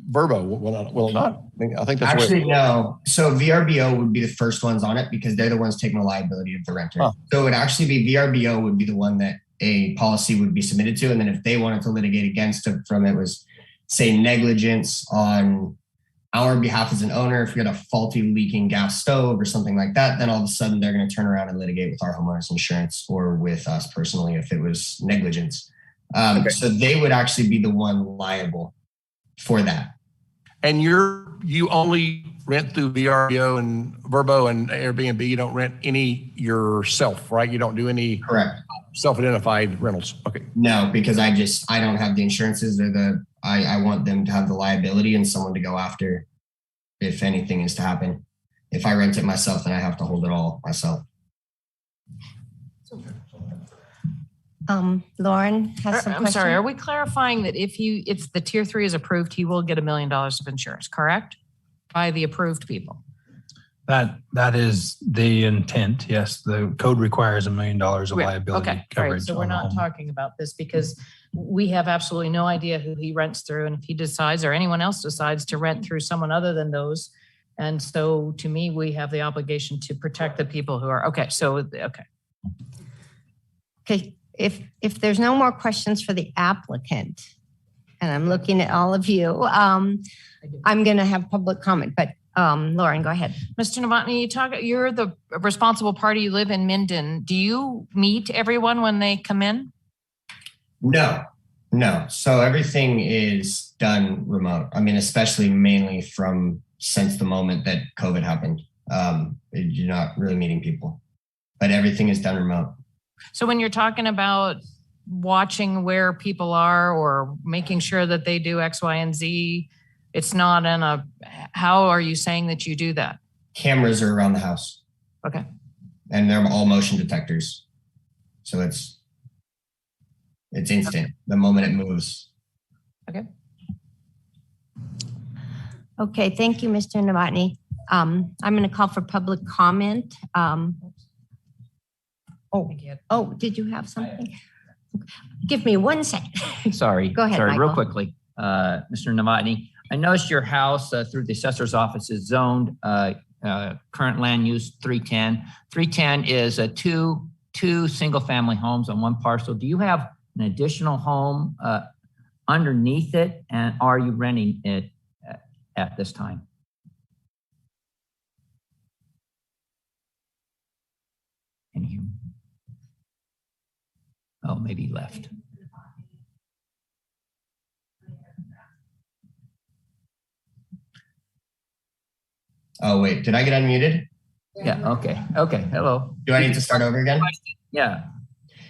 Verbo, will it not? I think that's actually no. So VRBO would be the first ones on it because they're the ones taking the liability of the renter. So it would actually be VRBO would be the one that a policy would be submitted to. And then if they wanted to litigate against it from it was say negligence on our behalf as an owner, if we had a faulty leaking gas stove or something like that, then all of a sudden they're going to turn around and litigate with our homeowner's insurance or with us personally if it was negligence. So they would actually be the one liable for that. And you only rent through VRBO and Verbo and Airbnb. You don't rent any yourself, right? You don't do any correct self-identified rentals. Okay. No, because I don't have the insurances. I want them to have the liability and someone to go after if anything is to happen. If I rent it myself, then I have to hold it all myself. Lauren has some I'm sorry, question? are we clarifying that if the tier 3 is approved, he will get $1 million of insurance, correct? By the approved people? That is the intent. Yes, the code requires $1 million of liability coverage. Right. So we're not talking about this because we have absolutely no idea who he rents through. And if he decides or anyone else decides to rent through someone other than those. And so to me, we have the obligation to protect the people who are, okay. Okay. If there's no more questions for the applicant, and I'm looking at all of you, I'm going to have public comment, but Lauren, go ahead. Mr. Novotny, you're the responsible party. You live in Minden. Do you meet everyone when they come in? No. So everything is done remote. Especially mainly since the moment that COVID happened. You're not really meeting people, but everything is done remote. So when you're talking about watching where people are or making sure that they do X, Y, and Z, it's not how are you saying that you do that? Cameras are around the house. Okay. And they're all motion detectors. So it's instant the moment it moves. Okay. Okay, thank you, Mr. Novotny. I'm going to call for public comment. Did you have something? Give me 1 second. Sorry. Go ahead, Sorry, Michael. real quickly, Mr. Novotny. I noticed your house through the assessor's office is zoned current land use 310. 310 is two single-family homes on one parcel. Do you have an additional home underneath it, and are you renting it at this time? Oh, maybe he left. Oh, wait, did I get unmuted? Yeah, okay. Okay, hello. Do I need to start over again? Yeah.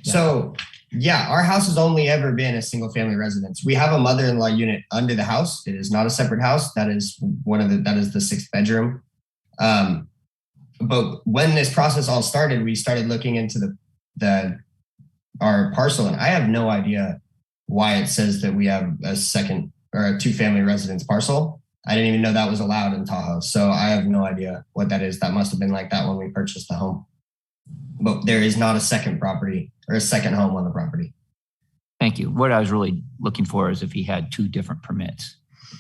So, yeah, our house has only ever been a single family residence. We have a mother-in-law unit under the house. It is not a separate house. That is the 6th bedroom. But when this process all started, we started looking into our parcel, and I have no idea why it says that we have a second or a 2-family residence parcel. I didn't even know that was allowed in Tahoe. So I have no idea what that is. That must have been like that when we purchased the home. But there is not a second property or a second home on the property. Thank you. What I was really looking for is if he had 2 different permits.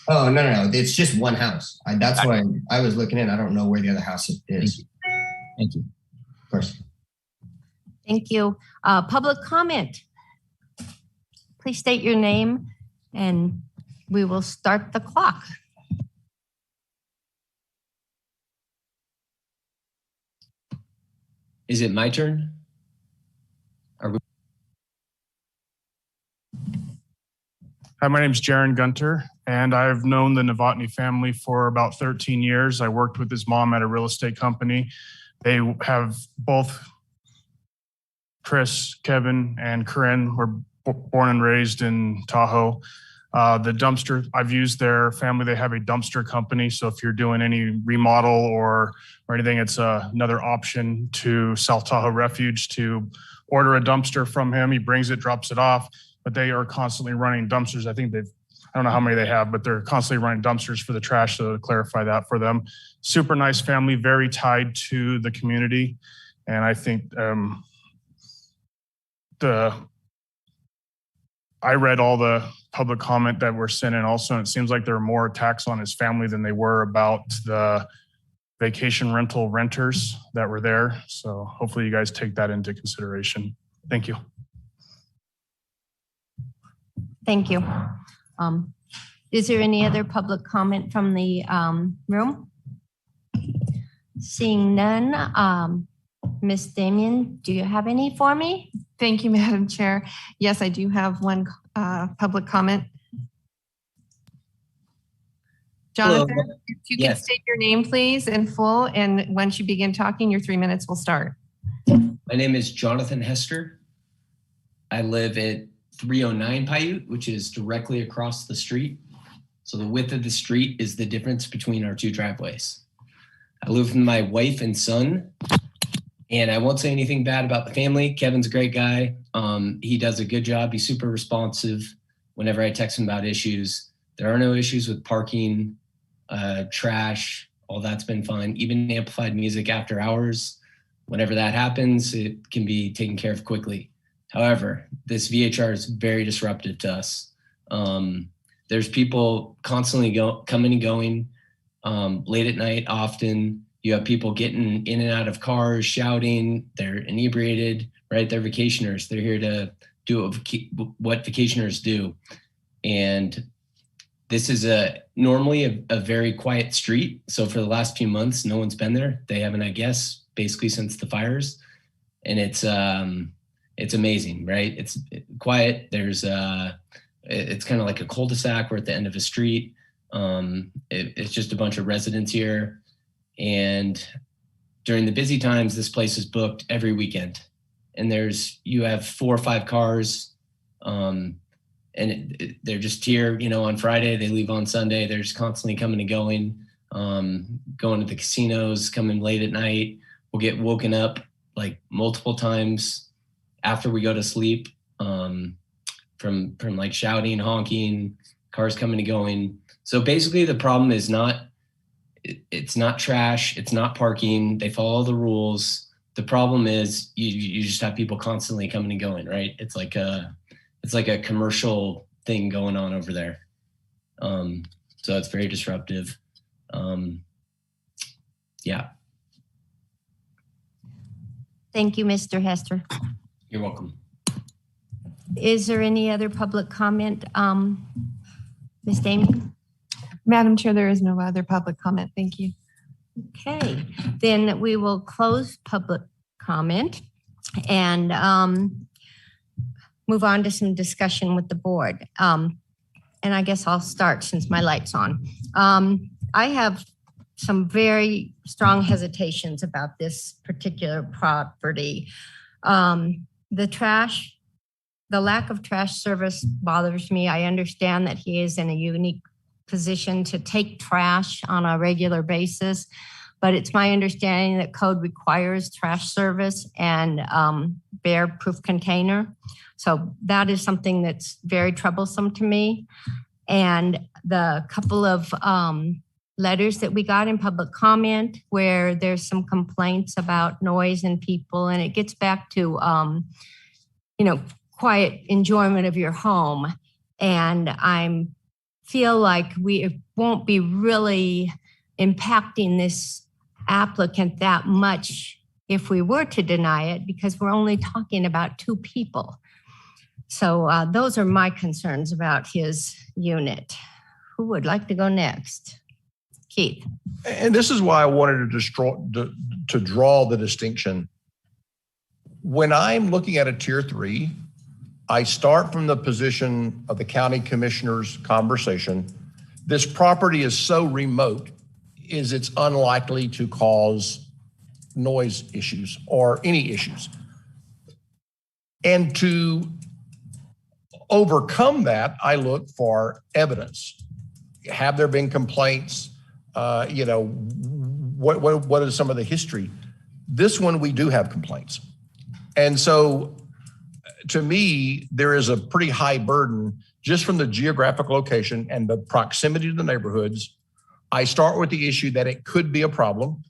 Oh, no. It's just one house. That's why I was looking in. I don't know where the other house is. Thank you. Of course. Thank you. Public comment. Please state your name and we will start the clock. Is it my turn? Hi, my name is Jaron Gunter, and I've known the Novotny family for about 13 years. I worked with his mom at a real estate company. They have both Chris, Kevin, and Corinne were born and raised in Tahoe. The dumpster, I've used their family. They have a dumpster company. So if you're doing any remodel or anything, it's another option to South Tahoe Refuge to order a dumpster from him. He brings it, drops it off, but they are constantly running dumpsters. I don't know how many they have, but they're constantly running dumpsters for the trash. So to clarify that for them, super nice family, very tied to the community. And I think I read all the public comment that were sent in also, and it seems like there are more attacks on his family than they were about the vacation rental renters that were there. So hopefully you guys take that into consideration. Thank you. Thank you. Is there any other public comment from the room? Seeing none, Ms. Damien, do you have any for me? Thank you, Madam Chair. Yes, I do have one public comment. Jonathan, Hello. if you can state your name, please, in full, and once you begin talking, your 3 minutes will start. My name is Jonathan Hester. I live at 309 Paiute, which is directly across the street. So the width of the street is the difference between our 2 driveways. I live with my wife and son, and I won't say anything bad about the family. Kevin's a great guy. He does a good job. He's super responsive whenever I text him about issues. There are no issues with parking, trash, all that's been fine. Even amplified music after hours, whenever that happens, it can be taken care of quickly. However, this VHR is very disruptive to us. There's people constantly coming and going late at night often. You have people getting in and out of cars, shouting. They're inebriated, right? They're vacationers. They're here to do what vacationers do. And this is normally a very quiet street. So for the last few months, no one's been there. They haven't, I guess, basically since the fires. And it's amazing, right? It's quiet. It's kind of like a cul-de-sac. We're at the end of a street. It's just a bunch of residents here. And during the busy times, this place is booked every weekend. And you have 4 or 5 cars, and they're just here, on Friday, they leave on Sunday. They're just constantly coming and going to the casinos, coming late at night. We'll get woken up like multiple times after we go to sleep from like shouting, honking, cars coming and going. So basically the problem is it's not trash. It's not parking. They follow the rules. The problem is you just have people constantly coming and going, right? It's like a commercial thing going on over there. So it's very disruptive. Yeah. Thank you, Mr. Hester. You're welcome. Is there any other public comment? Ms. Damien? Madam Chair, there is no other public comment. Thank you. Okay, then we will close public comment. And move on to some discussion with the board. And I guess I'll start since my light's on. I have some very strong hesitations about this particular property. The lack of trash service bothers me. I understand that he is in a unique position to take trash on a regular basis, but it's my understanding that code requires trash service and bear-proof container. So that is something that's very troublesome to me. And the couple of letters that we got in public comment where there's some complaints about noise and people, and it gets back to, quiet enjoyment of your home. And I feel like we won't be really impacting this applicant that much if we were to deny it, because we're only talking about 2 people. So those are my concerns about his unit. Who would like to go next? Keith. And this is why I wanted to draw the distinction. When I'm looking at a tier 3, I start from the position of the county commissioner's conversation. This property is so remote, it's unlikely to cause noise issues or any issues. And to overcome that, I look for evidence. Have there been complaints? What is some of the history? This one, we do have complaints. And so to me, there is a pretty high burden just from the geographic location and the proximity to the neighborhoods. I start with the issue that it could be a problem.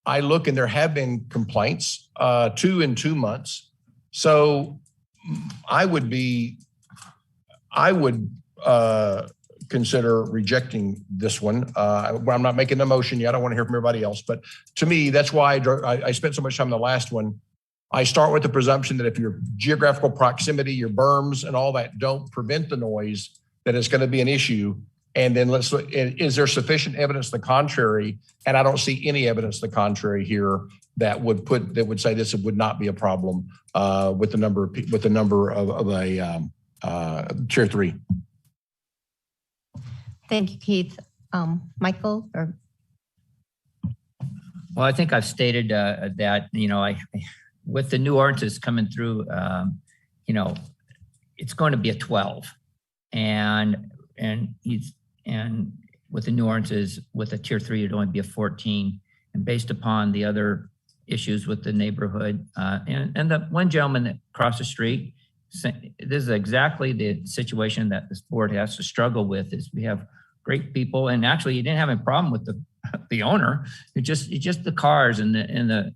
I look and there have been complaints, 2 in 2 months. So I would consider rejecting this one. I'm not making a motion yet. I want to hear from everybody else. But to me, that's why I spent so much time on the last one. I start with the presumption that if your geographical proximity, your berms and all that don't prevent the noise, that it's going to be an issue. And then let's look, is there sufficient evidence to the contrary? And I don't see any evidence to the contrary here that would say this would not be a problem with the number of a tier 3. Thank you, Keith. Michael? Well, I think I've stated that, with the new ordinances coming through, it's going to be a 12. And with the new ordinances, with a tier 3, it'd only be a 14. And based upon the other issues with the neighborhood, and the one gentleman across the street, this is exactly the situation that this board has to struggle with. Is we have great people, and actually, you didn't have a problem with the owner. It's just the cars and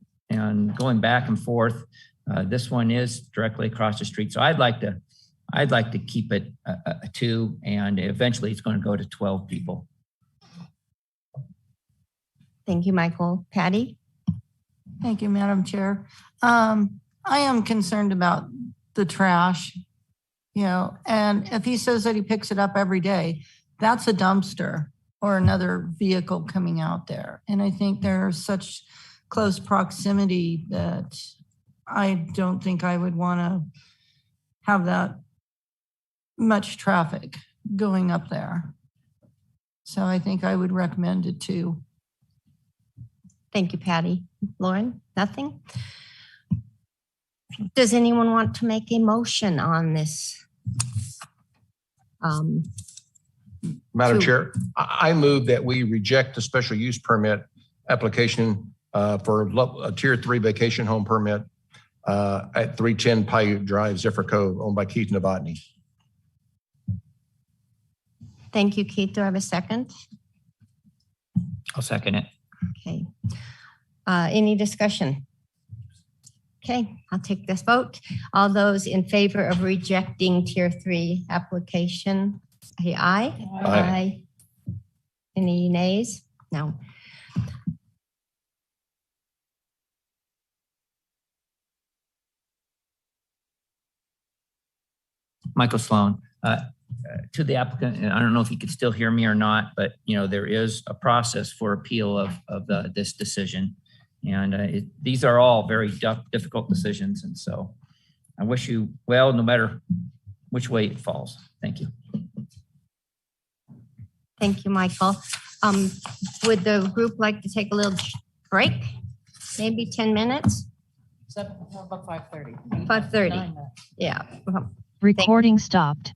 going back and forth. This one is directly across the street, so I'd like to keep it a 2, and eventually it's going to go to 12 people. Thank you, Michael. Patty? Thank you, Madam Chair. I am concerned about the trash, and if he says that he picks it up every day, that's a dumpster or another vehicle coming out there. And I think there's such close proximity that I don't think I would want to have that much traffic going up there. So I think I would recommend it too. Thank you, Patty. Lauren, nothing? Does anyone want to make a motion on this? Madam Chair, I move that we reject the special use permit application for a tier 3 vacation home permit at 310 Paiute Drive, Zephyr Cove, owned by Keith Novotny. Thank you, Keith. Do I have a second? I'll second it. Okay. Any discussion? Okay, I'll take this vote. All those in favor of rejecting tier 3 application, say aye. Aye. Any nays? No. Michael Sloan, to the applicant, and I don't know if you could still hear me or not, but there is a process for appeal of this decision. And these are all very difficult decisions. And so I wish you well, no matter which way it falls. Thank you. Thank you, Michael. Would the group like to take a little break? Maybe 10 minutes? About 5:30. 5:30. Yeah. Recording stopped.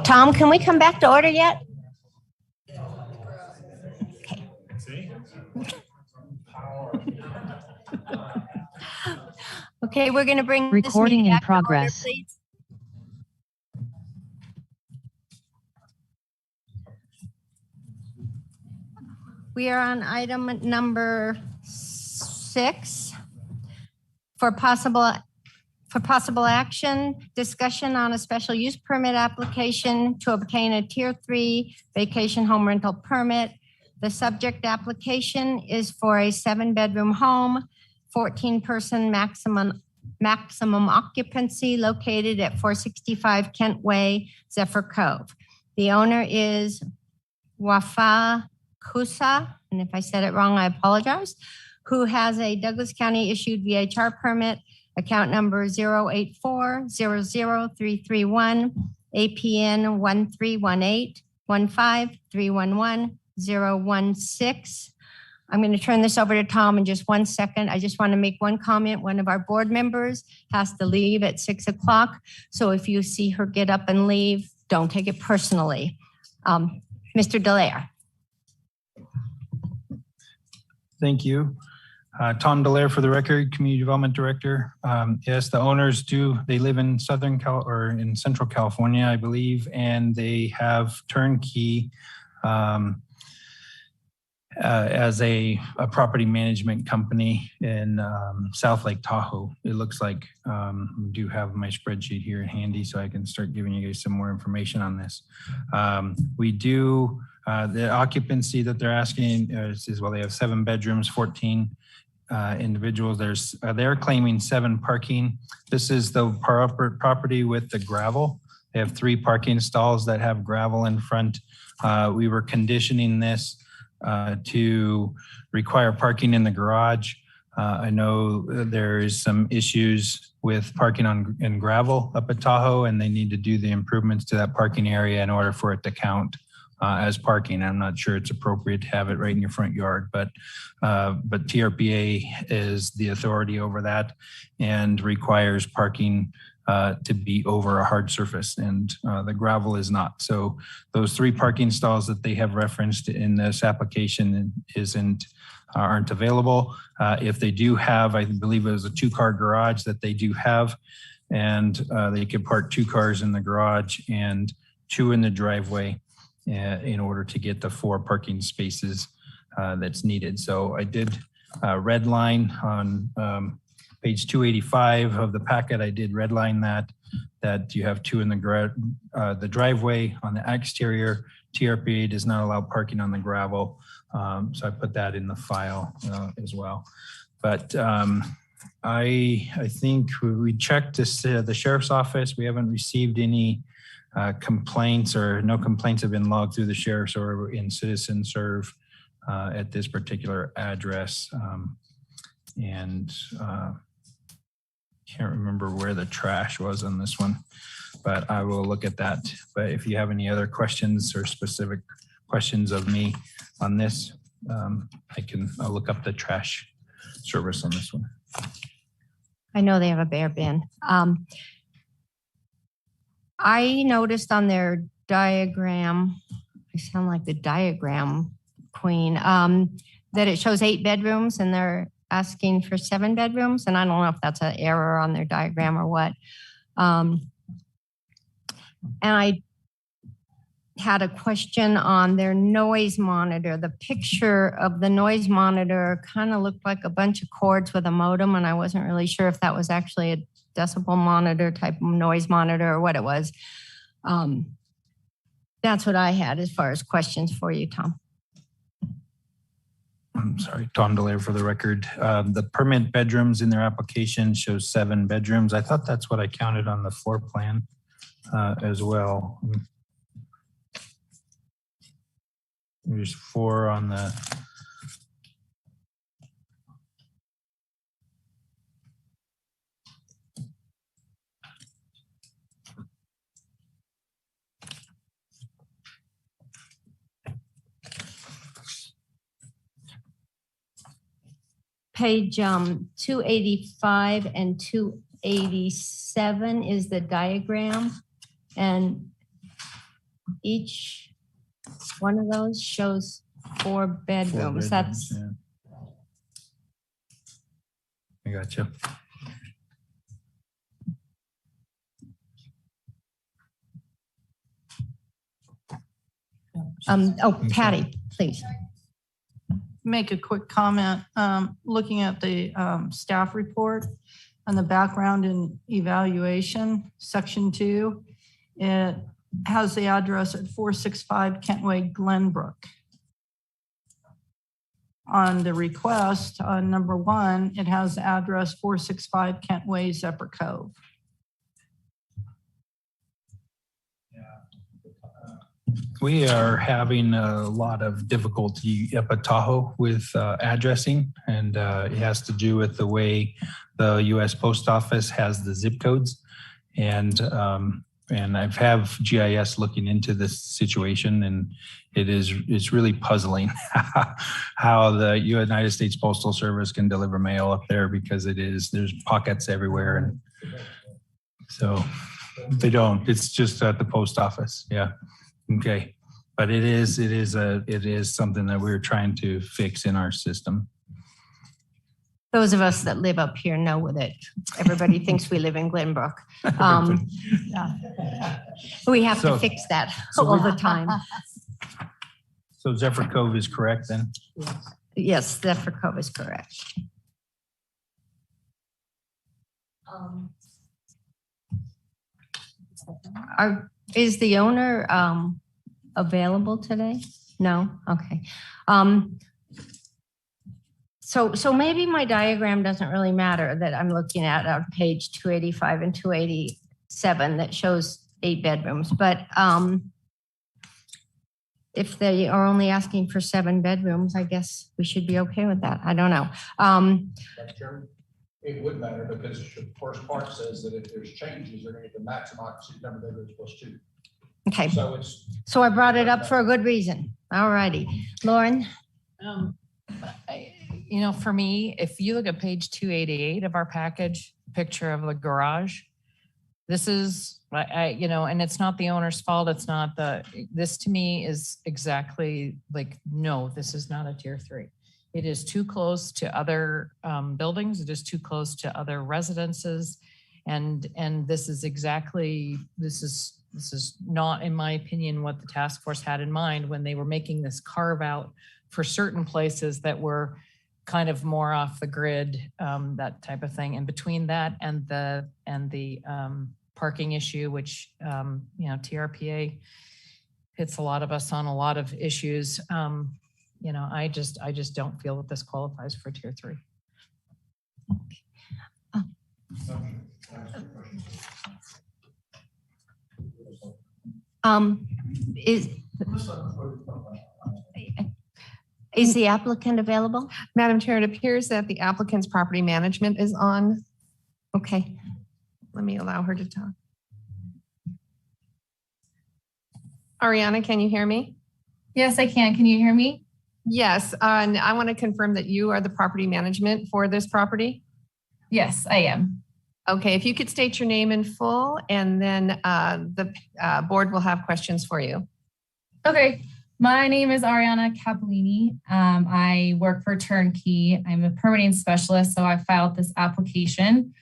Tom, can we come back to order yet? Okay, we're going to bring this Recording meeting in back to order, progress. please. We are on item number 6 for possible action, discussion on a special use permit application to obtain a Tier 3 vacation home rental permit. The subject application is for a 7-bedroom home, 14-person maximum occupancy located at 465 Kent Way, Zephyr Cove. The owner is Wafa Kusa, and if I said it wrong, I apologize, who has a Douglas County issued VHR permit, account number 084-00331, APN 1318-15311-016. I'm going to turn this over to Tom in just 1 second. I just want to make one comment. One of our board members has to leave at 6 o'clock. So if you see her get up and leave, don't take it personally. Mr. Dallaire. Thank you. Tom Dallaire for the record, Community Development Director. Yes, the owners they live in in Central California, I believe, and they have turnkey as a property management company in South Lake Tahoe. It looks like I do have my spreadsheet here handy so I can start giving you guys some more information on this. We do, the occupancy that they're asking is, well, they have 7 bedrooms, 14 individuals. They're claiming 7 parking. This is the property with the gravel. They have 3 parking stalls that have gravel in front. We were conditioning this to require parking in the garage. I know there is some issues with parking in gravel up at Tahoe, and they need to do the improvements to that parking area in order for it to count as parking. I'm not sure it's appropriate to have it right in your front yard, but TRPA is the authority over that and requires parking to be over a hard surface, and the gravel is not. So those 3 parking stalls that they have referenced in this application aren't available. If they do have, I believe it was a 2-car garage that they do have, and they could park 2 cars in the garage and 2 in the driveway in order to get the 4 parking spaces that's needed. So I did redline on page 285 of the packet. I did redline that you have 2 in the driveway. On the exterior, TRPA does not allow parking on the gravel. So I put that in the file as well. But I think we checked this, the sheriff's office. We haven't received any complaints, or no complaints have been logged through the sheriff's or in citizen serve at this particular address. Can't remember where the trash was on this one, but I will look at that. But if you have any other questions or specific questions of me on this, I'll look up the trash service on this one. I know they have a bear bin. I noticed on their diagram, I sound like the diagram queen, that it shows 8 bedrooms and they're asking for 7 bedrooms. And I don't know if that's an error on their diagram or what. And I had a question on their noise monitor. The picture of the noise monitor kind of looked like a bunch of cords with a modem, and I wasn't really sure if that was actually a decibel monitor type of noise monitor or what it was. That's what I had as far as questions for you, Tom. I'm sorry, Tom Dallaire for the record. The permit bedrooms in their application shows 7 bedrooms. I thought that's what I counted on the floor plan as well. There's 4 on the Page 285 and 287 is the diagram. And Each one of those shows 4 bedrooms. That's, yeah. I got you. Patty, please. Make a quick comment. Looking at the staff report on the background and evaluation, section 2, it has the address at 465 Kentway, Glenbrook. On the request, on number 1, it has the address 465 Kentway, Zephyr Cove. We are having a lot of difficulty up at Tahoe with addressing, and it has to do with the way the U.S. Post Office has the zip codes. And I've have GIS looking into this situation, and it's really puzzling how the United States Postal Service can deliver mail up there, because there's pockets everywhere, and so they don't. It's just at the post office. Yeah. Okay. But it is something that we're trying to fix in our system. Those of us that live up here know that everybody thinks we live in Glenbrook. We have to fix that all the time. So Zephyr Cove is correct then? Yes, Zephyr Cove is correct. Is the owner available today? No? Okay. So maybe my diagram doesn't really matter that I'm looking at on page 285 and 287 that shows 8 bedrooms. But if they are only asking for 7 bedrooms, I guess we should be okay with that. I don't know. It would matter because the first part says that if there's changes, they're going to get the maximum occupancy number that they're supposed to. Okay. So I brought it up for a good reason. All righty. Lauren? For me, if you look at page 288 of our package, picture of the garage, this is, and it's not the owner's fault. It's not this to me is exactly like, no, this is not a tier 3. It is too close to other buildings. It is too close to other residences. And this is not, in my opinion, what the task force had in mind when they were making this carve out for certain places that were kind of more off the grid, that type of thing. And between that and the parking issue, which TRPA hits a lot of us on a lot of issues. I just don't feel that this qualifies for tier 3. Is the applicant available? Madam Chair, it appears that the applicant's property management is on. Okay. Let me allow her to talk. Ariana, can you hear me? Yes, I can. Can you hear me? Yes, and I want to confirm that you are the property management for this property? Yes, I am. Okay, if you could state your name in full, and then the board will have questions for you. Okay, my name is Ariana Capolini. I work for Turnkey. I'm a permitting specialist, so I filed this application.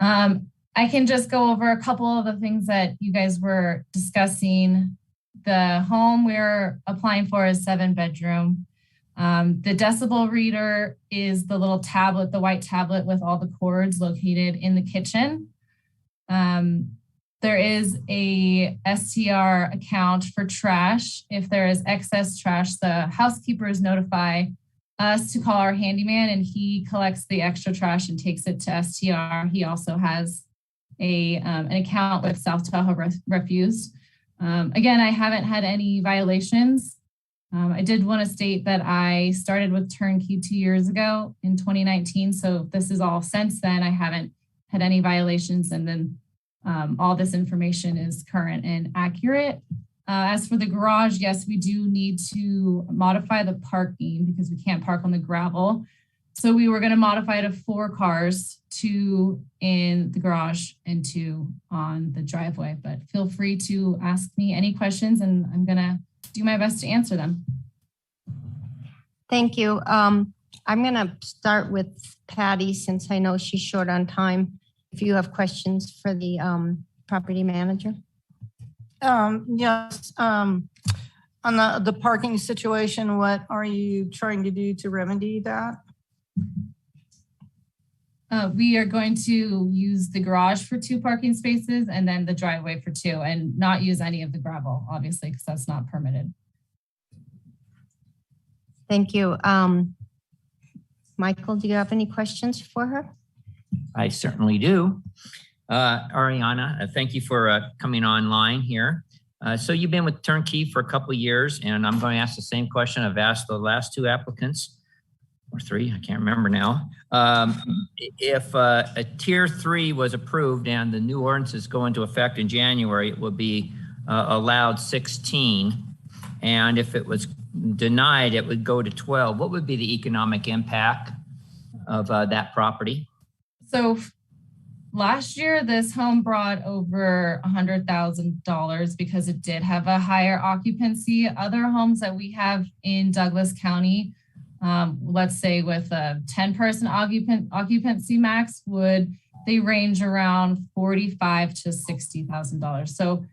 I can just go over a couple of the things that you guys were discussing. The home we're applying for is 7-bedroom. The decibel reader is the little tablet, the white tablet with all the cords located in the kitchen. There is a STR account for trash. If there is excess trash, the housekeepers notify us to call our handyman, and he collects the extra trash and takes it to STR. He also has an account with South Tahoe Refuse. Again, I haven't had any violations. I did want to state that I started with Turnkey 2 years ago in 2019. So this is all since then. I haven't had any violations, and then all this information is current and accurate. As for the garage, yes, we do need to modify the parking because we can't park on the gravel. So we were going to modify to 4 cars, 2 in the garage and 2 on the driveway. But feel free to ask me any questions and I'm going to do my best to answer them. Thank you. I'm going to start with Patty since I know she's short on time. If you have questions for the property manager. Yes. On the parking situation, what are you trying to do to remedy that? We are going to use the garage for 2 parking spaces and then the driveway for 2 and not use any of the gravel, obviously, because that's not permitted. Thank you. Michael, do you have any questions for her? I certainly do. Ariana, thank you for coming online here. So you've been with Turnkey for a couple of years, and I'm going to ask the same question I've asked the last 2 applicants, or 3, I can't remember now. If a tier 3 was approved and the new ordinances go into effect in January, it would be allowed 16. And if it was denied, it would go to 12. What would be the economic impact of that property? So last year, this home brought over $100,000 because it did have a higher occupancy. Other homes that we have in Douglas County, let's say with a 10-person occupancy max, they range around $45,000 to $60,000. So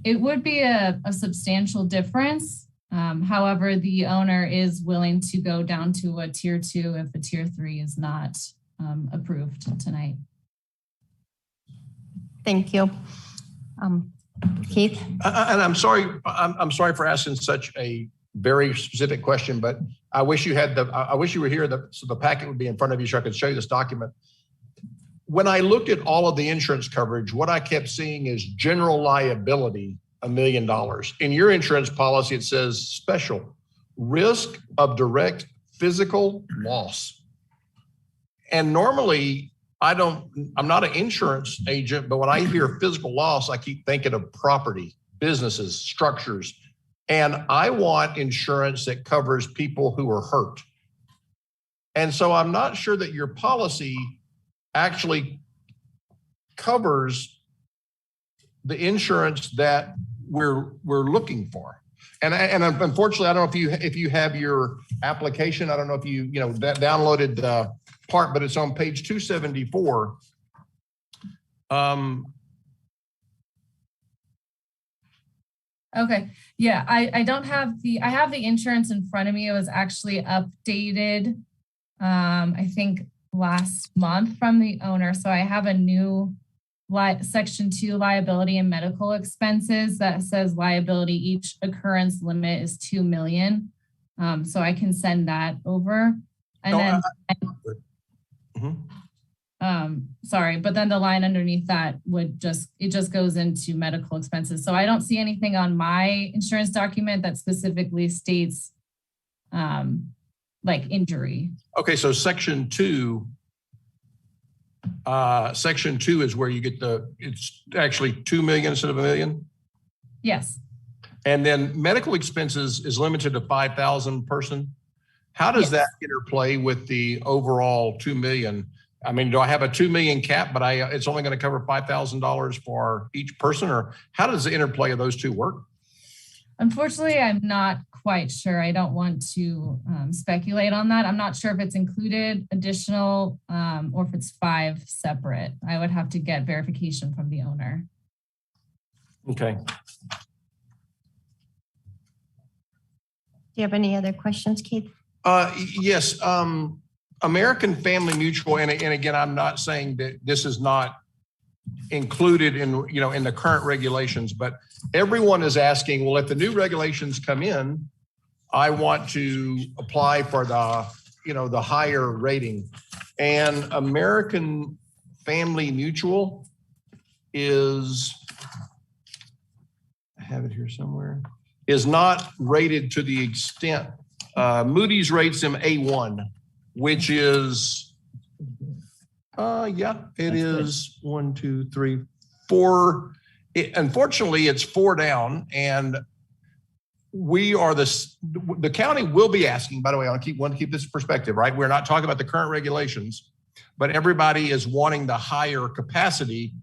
it would be a substantial difference. However, the owner is willing to go down to a tier 2 if a tier 3 is not approved tonight. Thank you. Keith? And I'm sorry for asking such a very specific question, but I wish you were here so the packet would be in front of you so I could show you this document. When I looked at all of the insurance coverage, what I kept seeing is general liability, $1 million. In your insurance policy, it says special risk of direct physical loss. And normally I'm not an insurance agent, but when I hear physical loss, I keep thinking of property, businesses, structures. And I want insurance that covers people who are hurt. And so I'm not sure that your policy actually covers the insurance that we're looking for. And unfortunately, I don't know if you have your application. I don't know if you downloaded the part, but it's on page 274. Okay. Yeah, I don't have I have the insurance in front of me. It was actually updated, I think last month from the owner. So I have a new section 2 liability and medical expenses that says liability, each occurrence limit is 2 million. So I can send that over. And sorry, but then the line underneath that it just goes into medical expenses. So I don't see anything on my insurance document that specifically states like injury. Okay, so section 2 is where you get it's actually 2 million instead of $1 million. Yes. And then medical expenses is limited to 5,000 person. How does that interplay with the overall 2 million? I mean, do I have a 2 million cap, but it's only going to cover $5,000 for each person, or how does the interplay of those two work? Unfortunately, I'm not quite sure. I don't want to speculate on that. I'm not sure if it's included additional or if it's 5 separate. I would have to get verification from the owner. Okay. Do you have any other questions, Keith? Yes. American Family Mutual, and again, I'm not saying that this is not included in the current regulations, but everyone is asking, well, if the new regulations come in, I want to apply for the higher rating. And American Family Mutual is, I have it here somewhere, is not rated to the extent, Moody's rates them A1, which is, it is 1, 2, 3, 4. Unfortunately, it's 4 down. And we are the county will be asking, by the way, I want to keep this perspective, right? We're not talking about the current regulations, but everybody is wanting the higher capacity,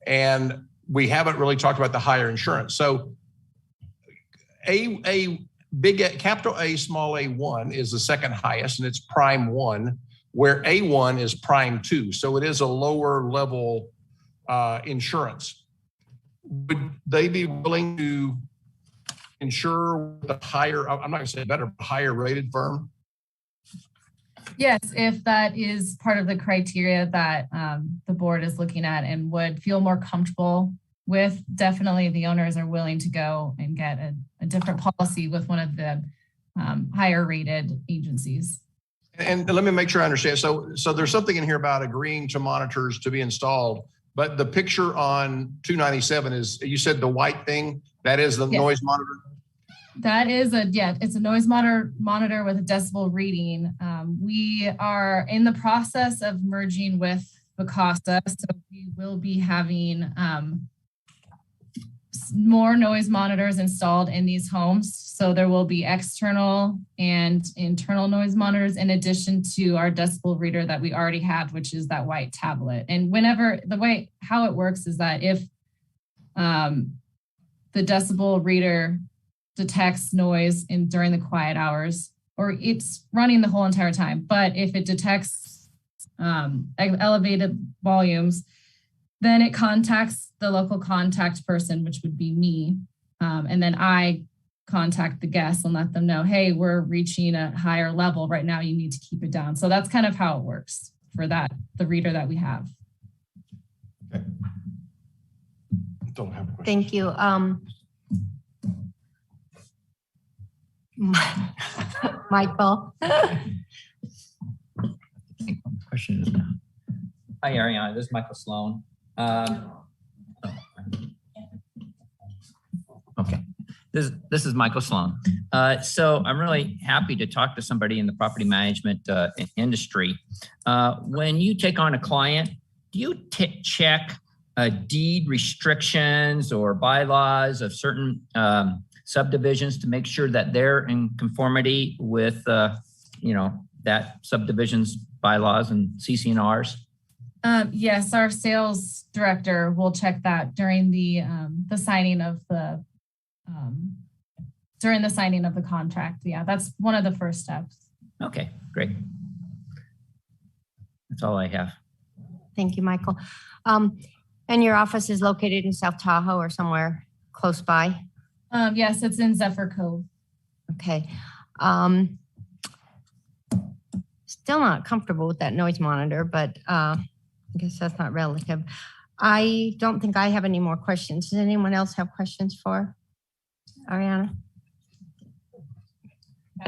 and we haven't really talked about the higher insurance. So a big capital A, small a1 is the second highest, and it's prime 1, where A1 is prime 2. So it is a lower level insurance. Would they be willing to insure the higher, I'm not gonna say better, but higher rated firm? Yes, if that is part of the criteria that the board is looking at and would feel more comfortable with, definitely the owners are willing to go and get a different policy with one of the higher rated agencies. And let me make sure I understand. So there's something in here about agreeing to monitors to be installed, but the picture on 297 is, you said the white thing, that is the noise monitor? That is it's a noise monitor with a decibel reading. We are in the process of merging with Vacasa, so we will be having more noise monitors installed in these homes. So there will be external and internal noise monitors in addition to our decibel reader that we already have, which is that white tablet. And how it works is that if the decibel reader detects noise during the quiet hours, or it's running the whole entire time, but if it detects elevated volumes, then it contacts the local contact person, which would be me. And then I contact the guests and let them know, hey, we're reaching a higher level right now. You need to keep it down. So that's kind of how it works for the reader that we have. Okay. Don't have a question. Thank you. Michael. Question is now. Hi, Ariana. This is Michael Sloan. Okay. This is Michael Sloan. So I'm really happy to talk to somebody in the property management industry. When you take on a client, do you check deed restrictions or bylaws of certain subdivisions to make sure that they're in conformity with, that subdivision's bylaws and CC&Rs? Yes, our sales director will check that during the signing of the contract. Yeah, that's one of the first steps. Okay, great. That's all I have. Thank you, Michael. And your office is located in South Tahoe or somewhere close by? Yes, it's in Zephyr Cove. Okay. Still not comfortable with that noise monitor, but I guess that's not relative. I don't think I have any more questions. Does anyone else have questions for Ariana?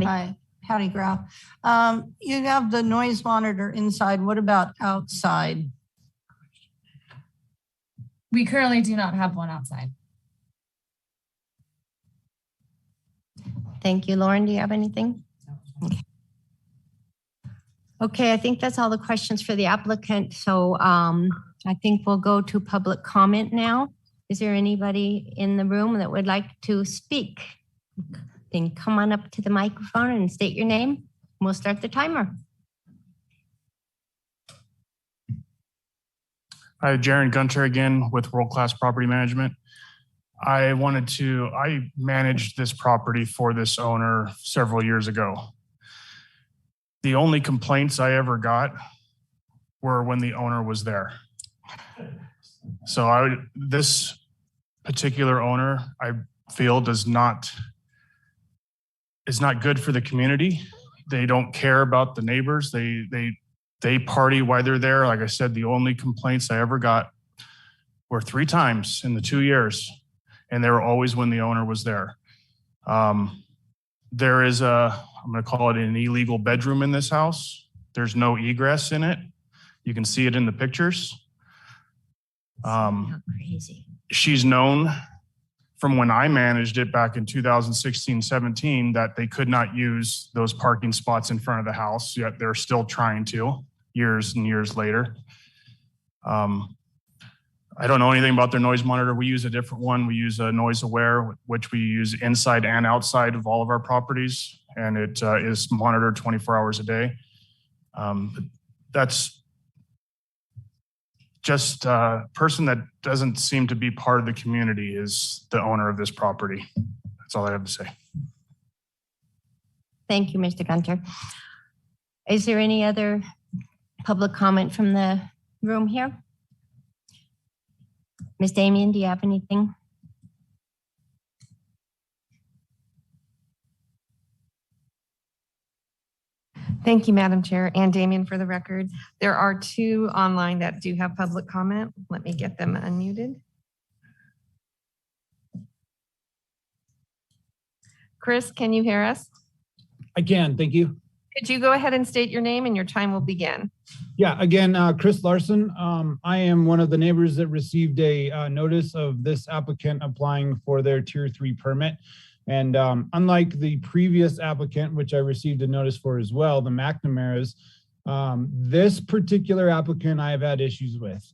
Hi, Patty Graf. You have the noise monitor inside. What about outside? We currently do not have one outside. Thank you. Lauren, do you have anything? Okay, I think that's all the questions for the applicant. So I think we'll go to public comment now. Is there anybody in the room that would like to speak? Then come on up to the microphone and state your name. We'll start the timer. Hi, Jaron Gunter again with World Class Property Management. I managed this property for this owner several years ago. The only complaints I ever got were when the owner was there. So this particular owner, I feel is not good for the community. They don't care about the neighbors. They party while they're there. Like I said, the only complaints I ever got were 3 times in the 2 years. And they were always when the owner was there. There is I'm going to call it an illegal bedroom in this house. There's no egress in it. You can see it in the pictures. Crazy. She's known from when I managed it back in 2016-17 that they could not use those parking spots in front of the house, yet they're still trying to years and years later. I don't know anything about their noise monitor. We use a different one. We use a Noise Aware, which we use inside and outside of all of our properties, and it is monitored 24 hours a day. But that's just a person that doesn't seem to be part of the community is the owner of this property. That's all I have to say. Thank you, Mr. Gunter. Is there any other public comment from the room here? Ms. Damien, do you have anything? Thank you, Madam Chair. And Damien, for the record, there are 2 online that do have public comment. Let me get them unmuted. Chris, can you hear us? I can, thank you. Could you go ahead and state your name and your time will begin? Yeah, again, Chris Larson. I am one of the neighbors that received a notice of this applicant applying for their Tier 3 permit. And unlike the previous applicant, which I received a notice for as well, the McNamara's, this particular applicant I have had issues with.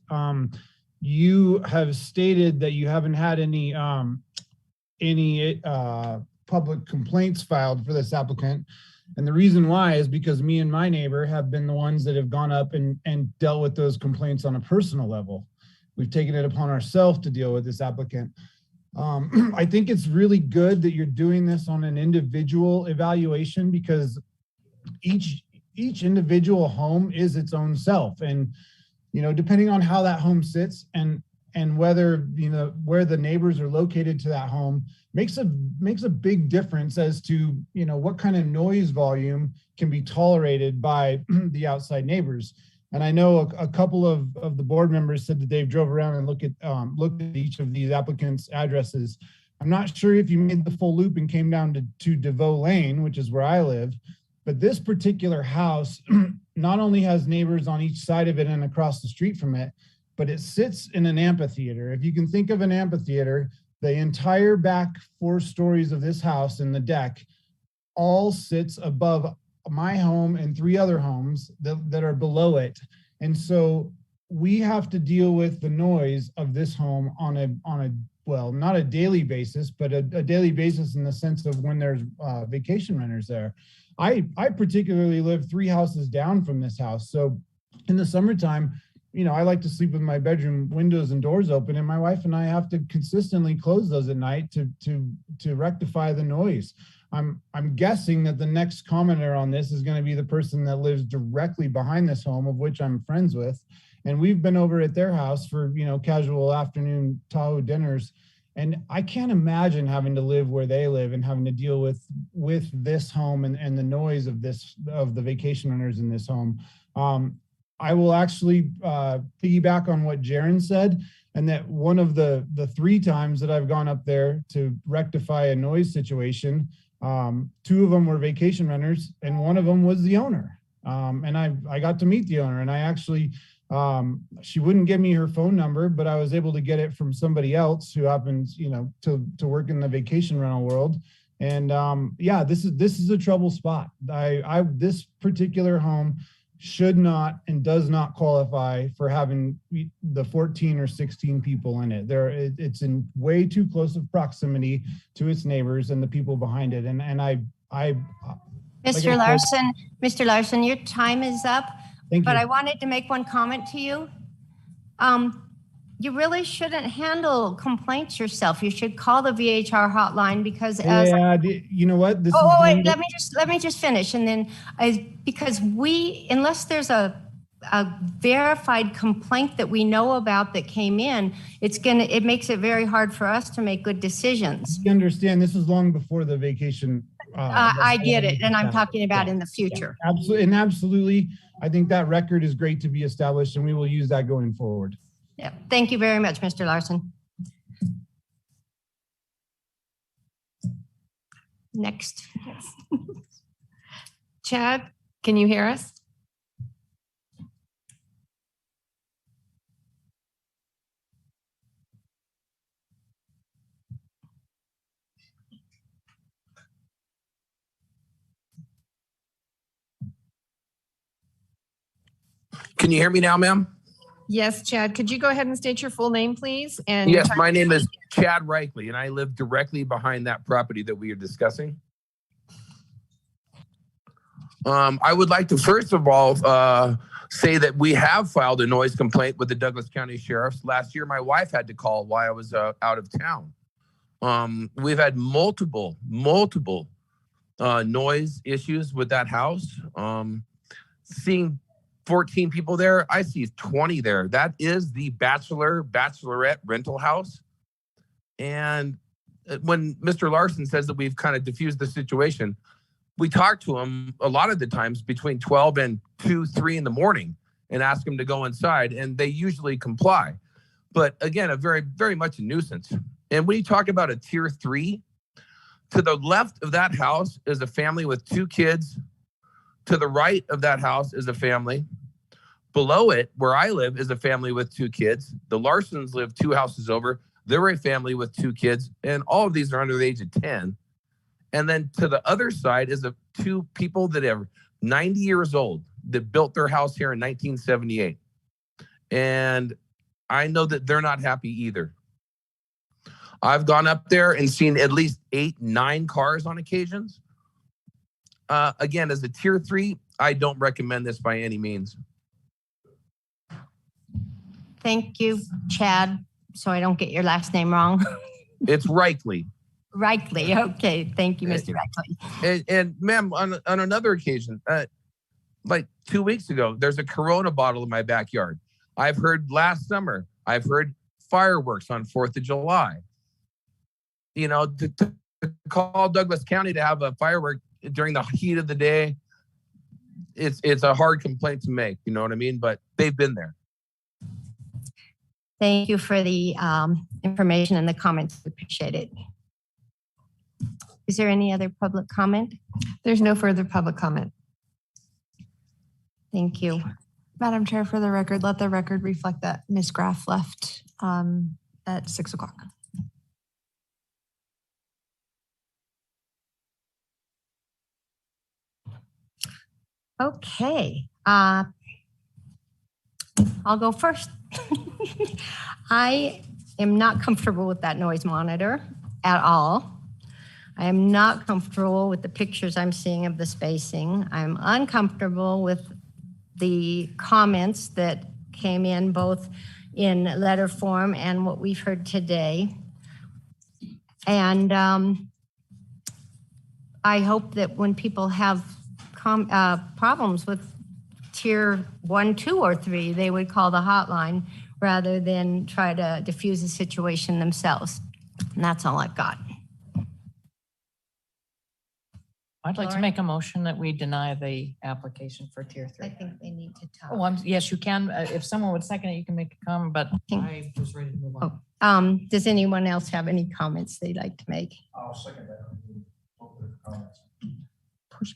You have stated that you haven't had any public complaints filed for this applicant. And the reason why is because me and my neighbor have been the ones that have gone up and dealt with those complaints on a personal level. We've taken it upon ourselves to deal with this applicant. I think it's really good that you're doing this on an individual evaluation because each individual home is its own self. And, you know, depending on how that home sits and whether, you know, where the neighbors are located to that home makes a big difference as to, you know, what kind of noise volume can be tolerated by the outside neighbors. And I know a couple of the board members said that they've drove around and looked at each of these applicants' addresses. I'm not sure if you made the full loop and came down to DeVoe Lane, which is where I live, but this particular house not only has neighbors on each side of it and across the street from it, but it sits in an amphitheater. If you can think of an amphitheater, the entire back 4 stories of this house and the deck all sits above my home and 3 other homes that are below it. And so we have to deal with the noise of this home on a well, not a daily basis, but a daily basis in the sense of when there's vacation renters there. I particularly live 3 houses down from this house. So in the summertime, you know, I like to sleep with my bedroom windows and doors open, and my wife and I have to consistently close those at night to rectify the noise. I'm guessing that the next commenter on this is going to be the person that lives directly behind this home, of which I'm friends with. And we've been over at their house for, you know, casual afternoon Tahoe dinners. And I can't imagine having to live where they live and having to deal with this home and the noise of the vacation renters in this home. I will actually piggyback on what Jaron said, and that one of the 3 times that I've gone up there to rectify a noise situation, 2 of them were vacation renters and 1 of them was the owner. And I got to meet the owner, and I actually, she wouldn't give me her phone number, but I was able to get it from somebody else who happens, you know, to work in the vacation rental world. And yeah, this is a trouble spot. This particular home should not and does not qualify for having the 14 or 16 people in it. It's in way too close of proximity to its neighbors and the people behind it. And Mr. Larson, your time is up. Thank you. But I wanted to make one comment to you. You really shouldn't handle complaints yourself. You should call the VHR hotline because you know what? Wait, let me just finish. And then because unless there's a verified complaint that we know about that came in, it makes it very hard for us to make good decisions. You understand this is long before the vacation. I get it. And I'm talking about in the future. Yeah, absolutely. And absolutely. I think that record is great to be established, and we will use that going forward. Yeah. Thank you very much, Mr. Larson. Next. Chad, can you hear us? Can you hear me now, ma'am? Yes, Chad, could you go ahead and state your full name, please? And yes, my name is Chad Reichley, and I live directly behind that property that we are discussing. I would like to first of all say that we have filed a noise complaint with the Douglas County Sheriff's. Last year, my wife had to call while I was out of town. We've had multiple noise issues with that house. Seeing 14 people there, I see 20 there. That is the bachelorette rental house. And when Mr. Larson says that we've kind of diffused the situation, we talk to him a lot of the times between 12 and 2, 3 in the morning and ask him to go inside, and they usually comply. But again, a very, very much a nuisance. And when you talk about a tier 3, to the left of that house is a family with 2 kids. To the right of that house is a family. Below it, where I live, is a family with 2 kids. The Larsons live 2 houses over. They're a family with 2 kids, and all of these are under the age of 10. And then to the other side is 2 people that are 90 years old that built their house here in 1978. And I know that they're not happy either. I've gone up there and seen at least 8, 9 cars on occasions. Again, as a tier 3, I don't recommend this by any means. Thank you, Chad. So I don't get your last name wrong. It's Reichley. Reichley. Okay. Thank you, Mr. Reichley. And ma'am, on another occasion, like 2 weeks ago, there's a Corona bottle in my backyard. I've heard last summer, I've heard fireworks on 4th of July. You know, to call Douglas County to have a firework during the heat of the day, it's a hard complaint to make, you know what I mean? But they've been there. Thank you for the information and the comments. Appreciate it. Is there any other public comment? There's no further public comment. Thank you. Madam Chair, for the record, let the record reflect that Ms. Graff left at 6 o'clock. Okay. I'll go first. I am not comfortable with that noise monitor at all. I am not comfortable with the pictures I'm seeing of the spacing. I'm uncomfortable with the comments that came in both in letter form and what we've heard today. And I hope that when people have problems with tier 1, 2, or 3, they would call the hotline rather than try to diffuse the situation themselves. And that's all I've got. I'd like to make a motion that we deny the application for tier 3. I think they need to talk. Oh, yes, you can. If someone would second it, you can make a comment, but I was ready to move on. Does anyone else have any comments they'd like to make? I'll second that.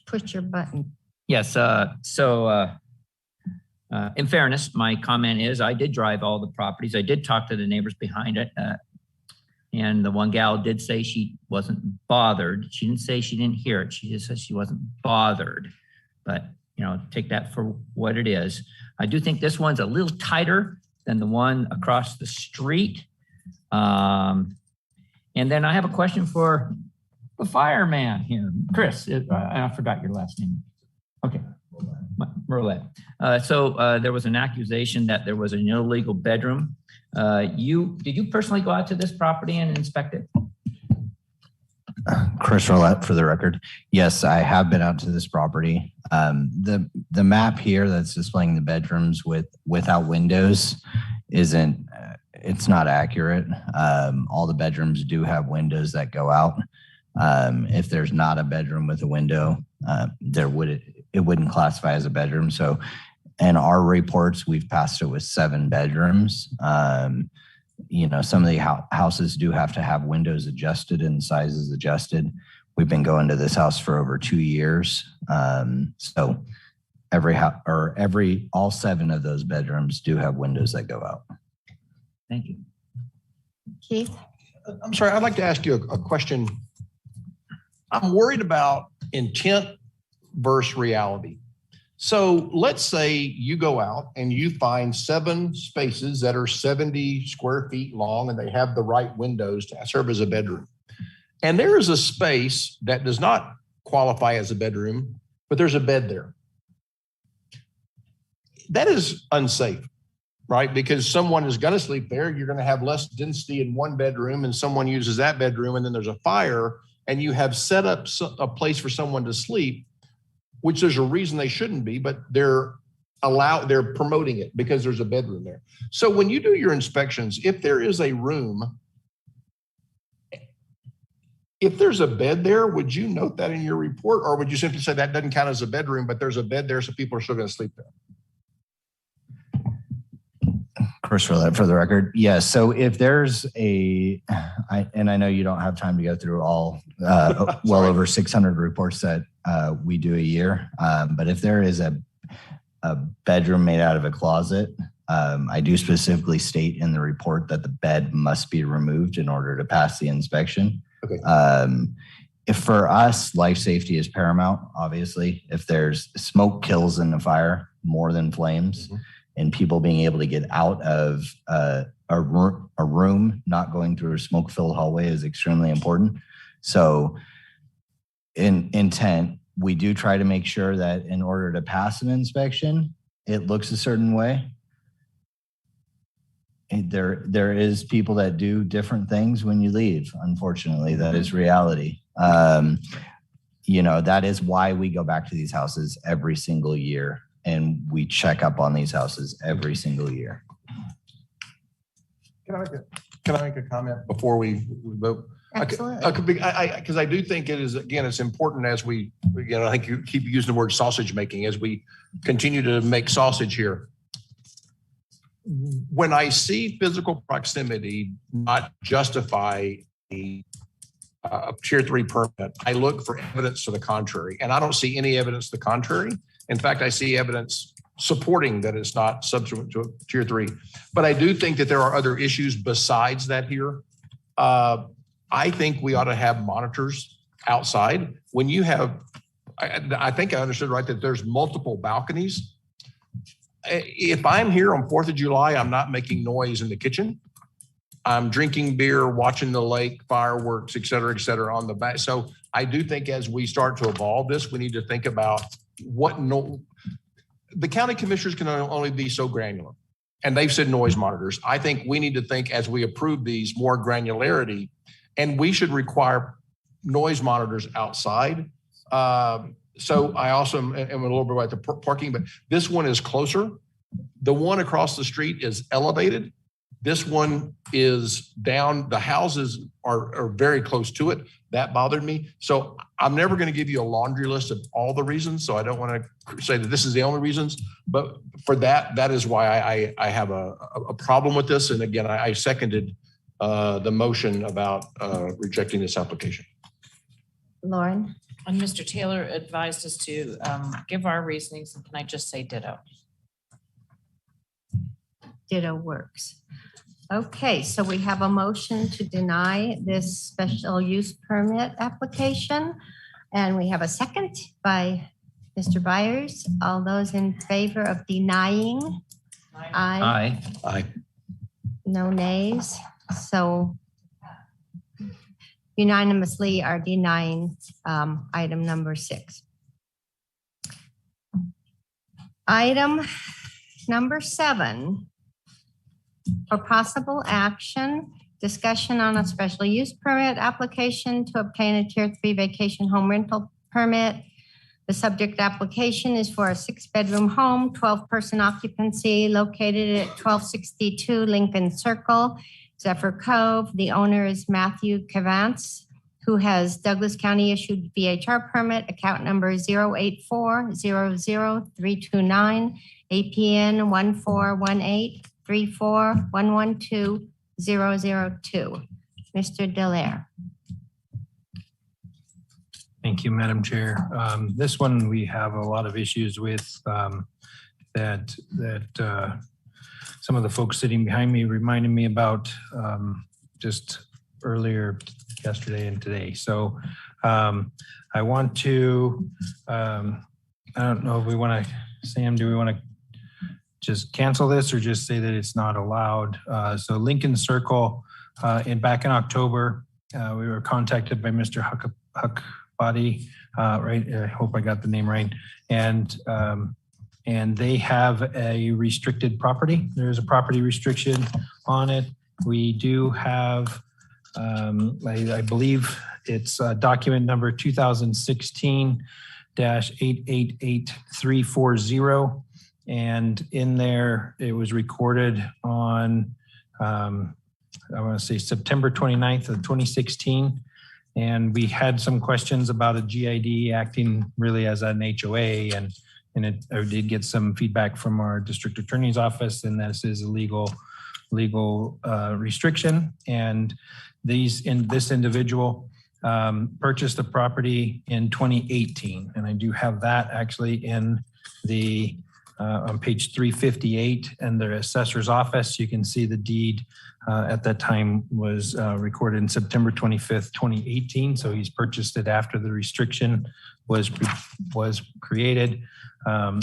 Push your button. Yes. In fairness, my comment is I did drive all the properties. I did talk to the neighbors behind it. And the one gal did say she wasn't bothered. She didn't say she didn't hear it. She just said she wasn't bothered. But, you know, take that for what it is. I do think this one's a little tighter than the one across the street. And then I have a question for the fireman here. Chris, I forgot your last name. Okay. Merlet. So there was an accusation that there was an illegal bedroom. Did you personally go out to this property and inspect it? Chris Roulette for the record. Yes, I have been out to this property. The map here that's displaying the bedrooms without windows it's not accurate. All the bedrooms do have windows that go out. If there's not a bedroom with a window, it wouldn't classify as a bedroom. So in our reports, we've passed it with 7 bedrooms. You know, some of the houses do have to have windows adjusted and sizes adjusted. We've been going to this house for over 2 years. So all 7 of those bedrooms do have windows that go out. Thank you. Keith? I'm sorry, I'd like to ask you a question. I'm worried about intent versus reality. So let's say you go out and you find 7 spaces that are 70 square feet long and they have the right windows to serve as a bedroom. And there is a space that does not qualify as a bedroom, but there's a bed there. That is unsafe, right? Because someone is going to sleep there. You're going to have less density in one bedroom and someone uses that bedroom and then there's a fire and you have set up a place for someone to sleep, which there's a reason they shouldn't be, but they're promoting it because there's a bedroom there. So when you do your inspections, if there is a room, if there's a bed there, would you note that in your report, or would you simply say that doesn't count as a bedroom, but there's a bed there, so people are still going to sleep there? First, for the record, yes. So if there's and I know you don't have time to go through all well over 600 reports that we do a year, but if there is a bedroom made out of a closet, I do specifically state in the report that the bed must be removed in order to pass the inspection. Okay. If for us, life safety is paramount, obviously. If there's smoke kills in the fire more than flames, and people being able to get out of a room, not going through a smoke-filled hallway is extremely important. So in intent, we do try to make sure that in order to pass an inspection, it looks a certain way. There is people that do different things when you leave. Unfortunately, that is reality. That is why we go back to these houses every single year, and we check up on these houses every single year. Can I make a comment before we vote? Absolutely. Because I do think it is, again, it's important as I think you keep using the word sausage making, as we continue to make sausage here. When I see physical proximity not justify a tier 3 permit, I look for evidence to the contrary, and I don't see any evidence to the contrary. In fact, I see evidence supporting that it's not subsequent to a tier 3. But I do think that there are other issues besides that here. I think we ought to have monitors outside. When you have, I think I understood right that there's multiple balconies. If I'm here on 4th of July, I'm not making noise in the kitchen. I'm drinking beer, watching the lake, fireworks, et cetera, on the back. So I do think as we start to evolve this, we need to think about the county commissioners can only be so granular. And they've said noise monitors. I think we need to think as we approve these more granularity, and we should require noise monitors outside. So I also am a little bit about the parking, but this one is closer. The one across the street is elevated. This one is down. The houses are very close to it. That bothered me. So I'm never going to give you a laundry list of all the reasons. So I don't want to say that this is the only reasons, but for that is why I have a problem with this. And again, I seconded the motion about rejecting this application. Lauren? And Mr. Taylor advised us to give our reasonings, and can I just say ditto? Ditto works. Okay, so we have a motion to deny this special use permit application, and we have a second by Mr. Byers. All those in favor of denying? Aye. Aye. No nays. So unanimously are denying item number 6. Item number 7, for possible action, discussion on a special use permit application to obtain a tier 3 vacation home rental permit. The subject application is for a 6-bedroom home, 12-person occupancy located at 1262 Lincoln Circle, Zephyr Cove. The owner is Matthew Cavance, who has Douglas County issued VHR permit, account number 084-00329, APN 1418-34112002. Mr. Delaire. Thank you, Madam Chair. This one we have a lot of issues with that some of the folks sitting behind me reminded me about just earlier yesterday and today. So I want to I don't know if we want to, Sam, do we want to just cancel this or just say that it's not allowed? So Lincoln Circle, back in October, we were contacted by Mr. Huckbody, right? I hope I got the name right. And they have a restricted property. There's a property restriction on it. We do have, I believe it's document number 2016-888340. And in there, it was recorded on, I want to say September 29th of 2016. And we had some questions about a GID acting really as an HOA. I did get some feedback from our district attorney's office, and this is a legal restriction. And this individual purchased the property in 2018. And I do have that actually in the on page 358 in the assessor's office. You can see the deed at that time was recorded in September 25th, 2018. So he's purchased it after the restriction was created.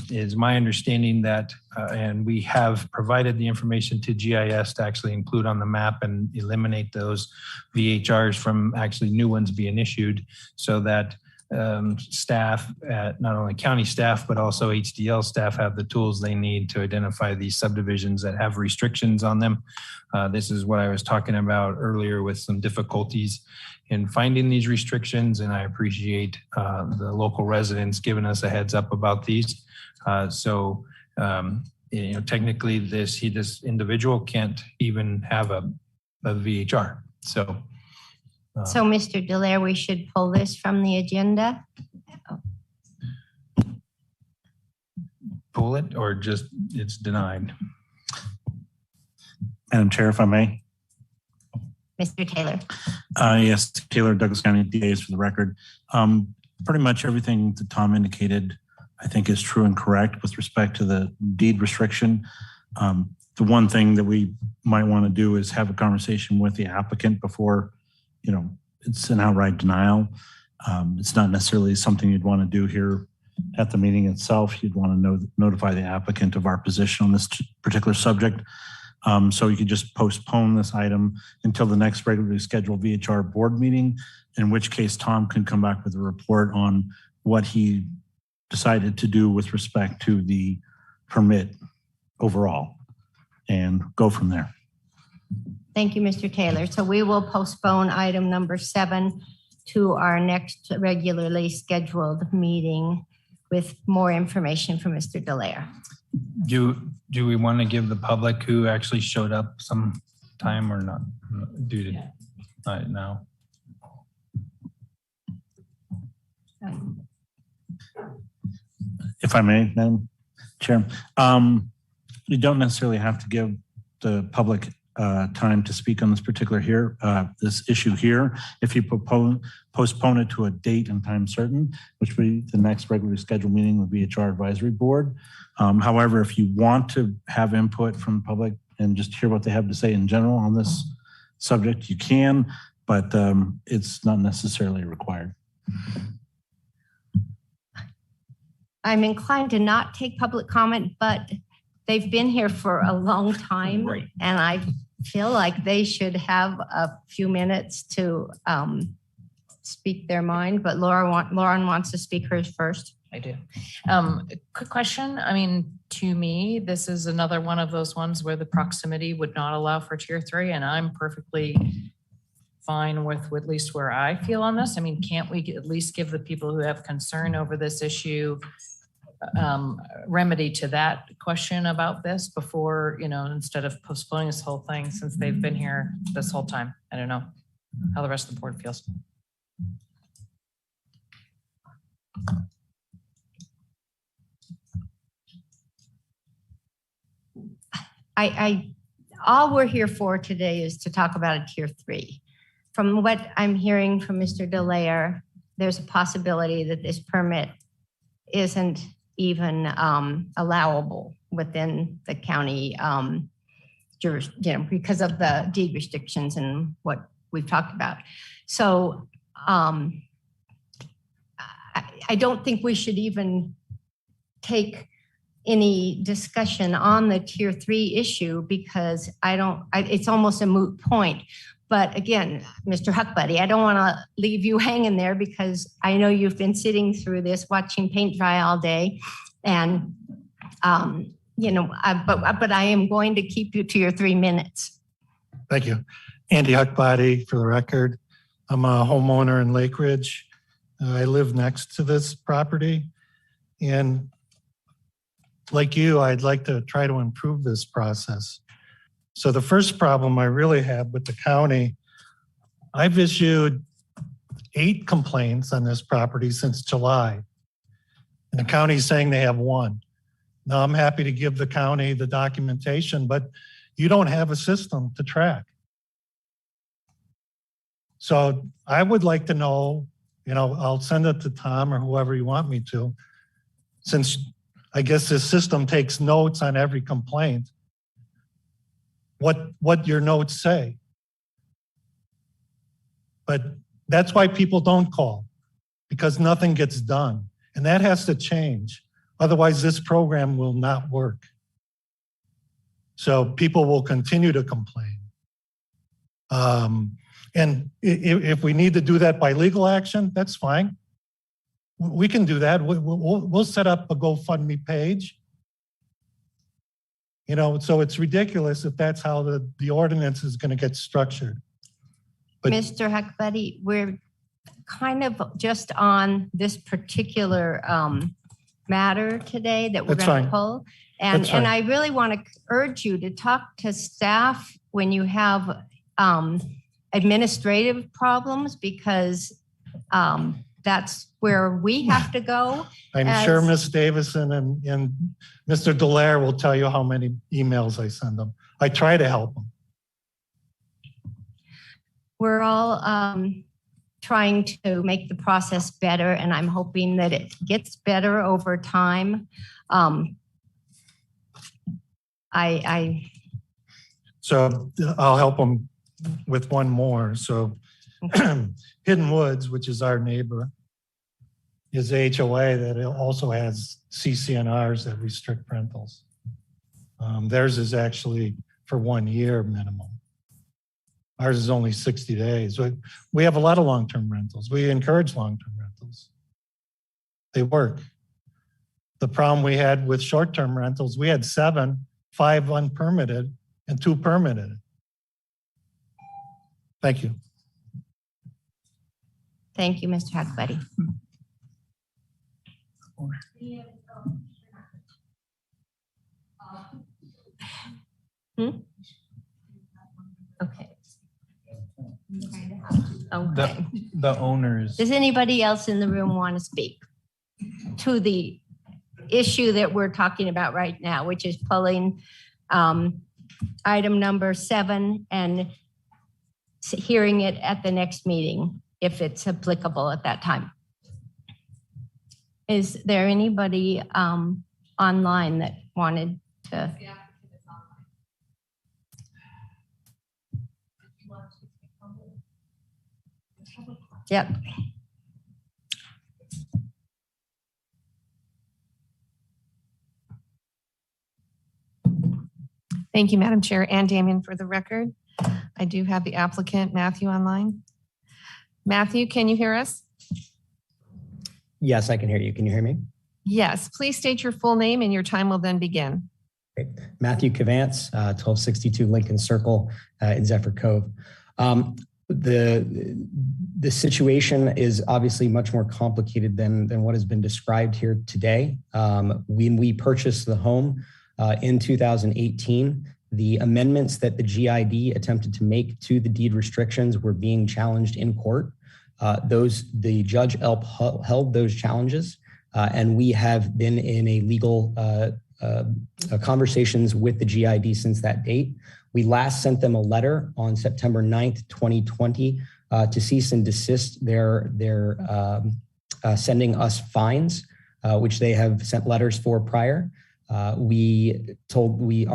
Is my understanding that, and we have provided the information to GIS to actually include on the map and eliminate those VHRs from actually new ones being issued, so that staff, not only county staff, but also HDL staff have the tools they need to identify these subdivisions that have restrictions on them. This is what I was talking about earlier with some difficulties in finding these restrictions, and I appreciate the local residents giving us a heads up about these. Technically this individual can't even have a VHR. So Mr. Delaire, we should pull this from the agenda? Pull it or just it's denied? Madam Chair, if I may. Mr. Taylor. Yes, Taylor, Douglas County DAs for the record. Pretty much everything that Tom indicated, I think, is true and correct with respect to the deed restriction. The one thing that we might want to do is have a conversation with the applicant before, it's an outright denial. It's not necessarily something you'd want to do here at the meeting itself. You'd want to notify the applicant of our position on this particular subject. So you could just postpone this item until the next regularly scheduled VHR board meeting, in which case Tom can come back with a report on what he decided to do with respect to the permit overall and go from there. Thank you, Mr. Taylor. So we will postpone item number 7 to our next regularly scheduled meeting with more information from Mr. Delaire. Do we want to give the public who actually showed up some time or not? Not now. If I may, Madam Chair, you don't necessarily have to give the public time to speak on this particular this issue here. If you postpone it to a date and time certain, which would be the next regularly scheduled meeting with VHR Advisory Board. However, if you want to have input from the public and just hear what they have to say in general on this subject, you can, but it's not necessarily required. I'm inclined to not take public comment, but they've been here for a long time. Right. And I feel like they should have a few minutes to speak their mind, but Lauren wants to speak hers first. I do. Quick question. I mean, to me, this is another one of those ones where the proximity would not allow for tier 3, and I'm perfectly fine with at least where I feel on this. I mean, can't we at least give the people who have concern over this issue remedy to that question about this before, instead of postponing this whole thing since they've been here this whole time? I don't know how the rest of the board feels. All we're here for today is to talk about a tier 3. From what I'm hearing from Mr. Delaire, there's a possibility that this permit isn't even allowable within the county because of the deed restrictions and what we've talked about. So I don't think we should even take any discussion on the tier 3 issue because it's almost a moot point. But again, Mr. Huckbuddy, I don't want to leave you hanging there because I know you've been sitting through this, watching paint dry all day. And, but I am going to keep you to your 3 minutes. Thank you. Andy Huckbody, for the record. I'm a homeowner in Lake Ridge. I live next to this property. And like you, I'd like to try to improve this process. So the first problem I really have with the county, I've issued 8 complaints on this property since July. And the county's saying they have 1. Now I'm happy to give the county the documentation, but you don't have a system to track. So I would like to know, I'll send it to Tom or whoever you want me to, since I guess this system takes notes on every complaint, what your notes say. But that's why people don't call, because nothing gets done. And that has to change. Otherwise, this program will not work. So people will continue to complain. And if we need to do that by legal action, that's fine. We can do that. We'll set up a GoFundMe page. So it's ridiculous if that's how the ordinance is going to get structured. But Mr. Huckbuddy, we're kind of just on this particular matter today that we're That's going to fine. pull. And That's fine. I really want to urge you to talk to staff when you have administrative problems, because that's where we have to go. I'm sure Ms. Davison and Mr. Dallaire will tell you how many emails I send them. I try to help them. We're all trying to make the process better, and I'm hoping that it gets better over time. So I'll help them with one more. So Hidden Woods, which is our neighbor, is a HOA that also has CCNRs that restrict rentals. Theirs is actually for 1 year minimum. Ours is only 60 days. We have a lot of long-term rentals. We encourage long-term rentals. They work. The problem we had with short-term rentals, we had 7, 5 unpermitted and 2 permitted. Thank you. Thank you, Mr. Huckbuddy. Okay. Okay. The owners. Does anybody else in the room want to speak to the issue that we're talking about right now, which is pulling item number 7 and hearing it at the next meeting, if it's applicable at that time? Is there anybody online that wanted to? Yep. Thank you, Madam Chair, and Damien, for the record. I do have the applicant, Matthew, online. Matthew, can you hear us? Yes, I can hear you. Can you hear me? Yes, please state your full name and your time will then begin. Great. Matthew Cavance, 1262 Lincoln Circle in Zephyr Cove. The situation is obviously much more complicated than what has been described here today. When we purchased the home in 2018, the amendments that the GID attempted to make to the deed restrictions were being challenged in court. The judge held those challenges, and we have been in a legal conversations with the GID since that date. We last sent them a letter on September 9th, 2020, to cease and desist their sending us fines, which they have sent letters for prior. Our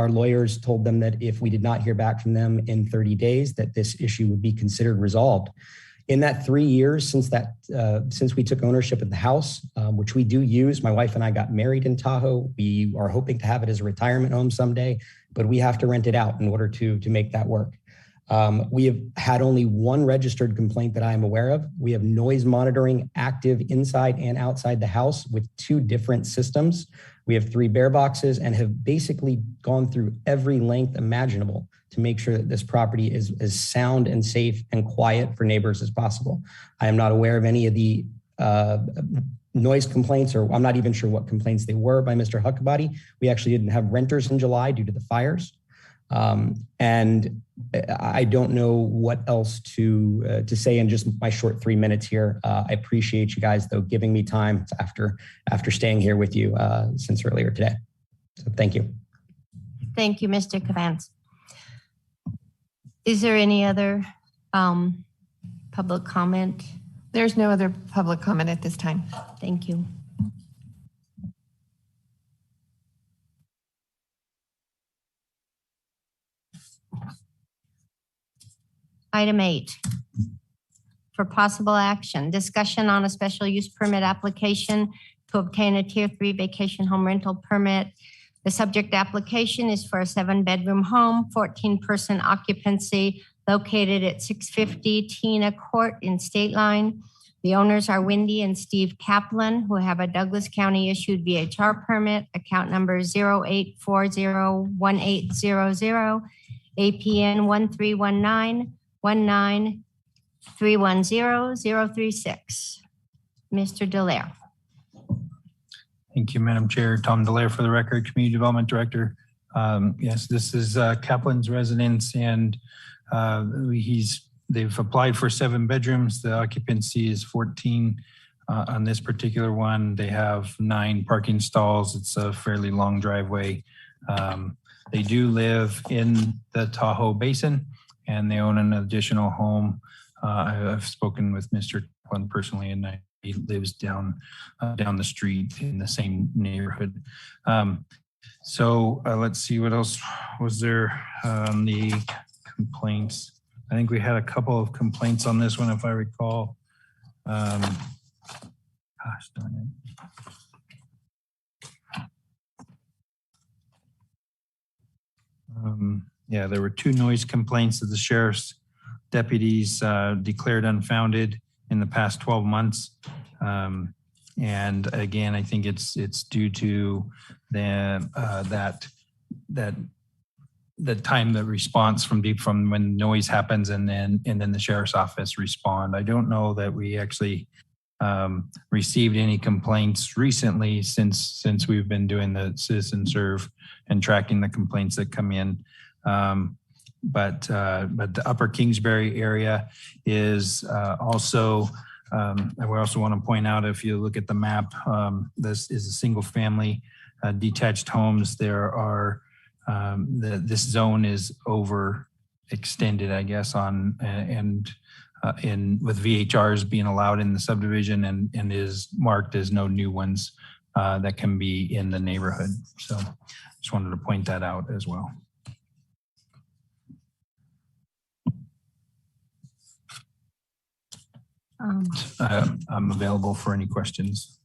lawyers told them that if we did not hear back from them in 30 days, that this issue would be considered resolved. In that 3 years since we took ownership of the house, which we do use, my wife and I got married in Tahoe. We are hoping to have it as a retirement home someday, but we have to rent it out in order to make that work. We have had only one registered complaint that I am aware of. We have noise monitoring active inside and outside the house with 2 different systems. We have 3 bear boxes and have basically gone through every length imaginable to make sure that this property is as sound and safe and quiet for neighbors as possible. I am not aware of any of the noise complaints, or I'm not even sure what complaints they were by Mr. Huckabee. We actually didn't have renters in July due to the fires. And I don't know what else to say in just my short 3 minutes here. I appreciate you guys, though, giving me time after staying here with you since earlier today. So thank you. Thank you, Mr. Cavans. Is there any other public comment? There's no other public comment at this time. Thank you. Item 8, for possible action, discussion on a special use permit application to obtain a Tier 3 vacation home rental permit. The subject application is for a 7-bedroom home, 14-person occupancy, located at 650 Tina Court in State Line. The owners are Wendy and Steve Kaplan, who have a Douglas County issued VHR permit, account number 08401800, APN 1319-19310-036. Mr. Dallaire. Thank you, Madam Chair. Tom Dallaire for the record, Community Development Director. Yes, this is Kaplan's residence, and they've applied for 7 bedrooms. The occupancy is 14 on this particular one. They have 9 parking stalls. It's a fairly long driveway. They do live in the Tahoe Basin, and they own an additional home. I've spoken with Mr. Kaplan personally, and he lives down the street in the same neighborhood. So let's see, what else was there on the complaints? I think we had a couple of complaints on this one, if I recall. Gosh darn it. Yeah, there were 2 noise complaints that the sheriff's deputies declared unfounded in the past 12 months. And again, I think it's due to the time, the response from when noise happens, and then the sheriff's office respond. I don't know that we actually received any complaints recently since we've been doing the citizen serve and tracking the complaints that come in. But the Upper Kingsbury area is also, I also want to point out, if you look at the map, this is a single family detached homes. There are, this zone is overextended, I guess, with VHRs being allowed in the subdivision, and is marked as no new ones that can be in the neighborhood. So just wanted to point that out as well. I'm available for any questions.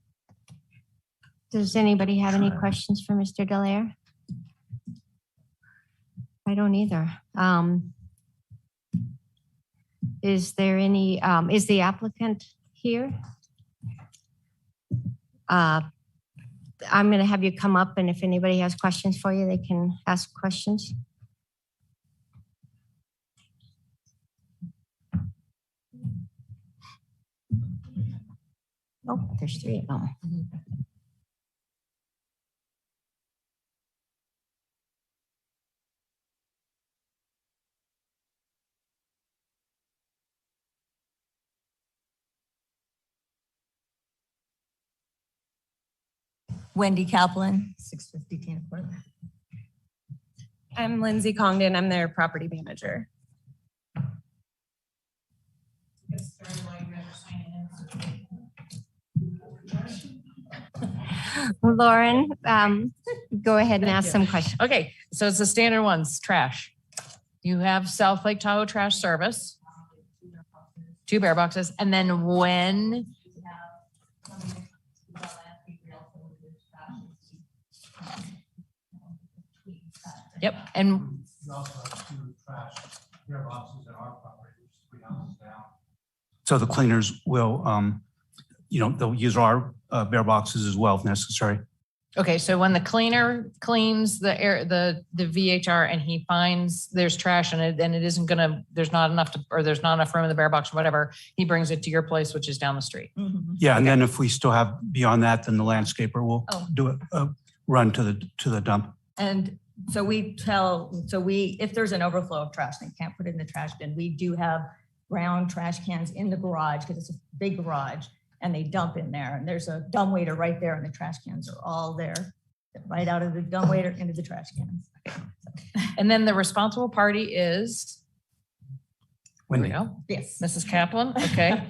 Does anybody have any questions for Mr. Dallaire? I don't either. Is there any, is the applicant here? I'm going to have you come up, and if anybody has questions for you, they can ask questions. Oh, there's 3 of them. Wendy Kaplan, 650 Tina Court. I'm Lindsay Congdon. I'm their property manager. Lauren, go ahead and ask some questions. Okay, so it's the standard ones, trash. You have South Lake Tahoe Trash Service. 2 bear boxes. And then when, yep, and We also have 2 trash mailboxes at our property, which is 3 houses down. So the cleaners will, they'll use our bear boxes as well if necessary. okay, so when the cleaner cleans the VHR and he finds there's trash in it and it isn't gonna, there's not enough room in the bear box or whatever, he brings it to your place, which is down the street. Yeah, and then if we still have beyond that, then the landscaper will do a run to the dump. And so if there's an overflow of trash, they can't put it in the trash bin. We do have brown trash cans in the garage because it's a big garage and they dump in there. And there's a dumbwaiter right there and the trash cans are all there, right out of the dumbwaiter into the trash cans. And then the responsible party is? Wendy. There we go. Yes. Mrs. Kaplan, okay.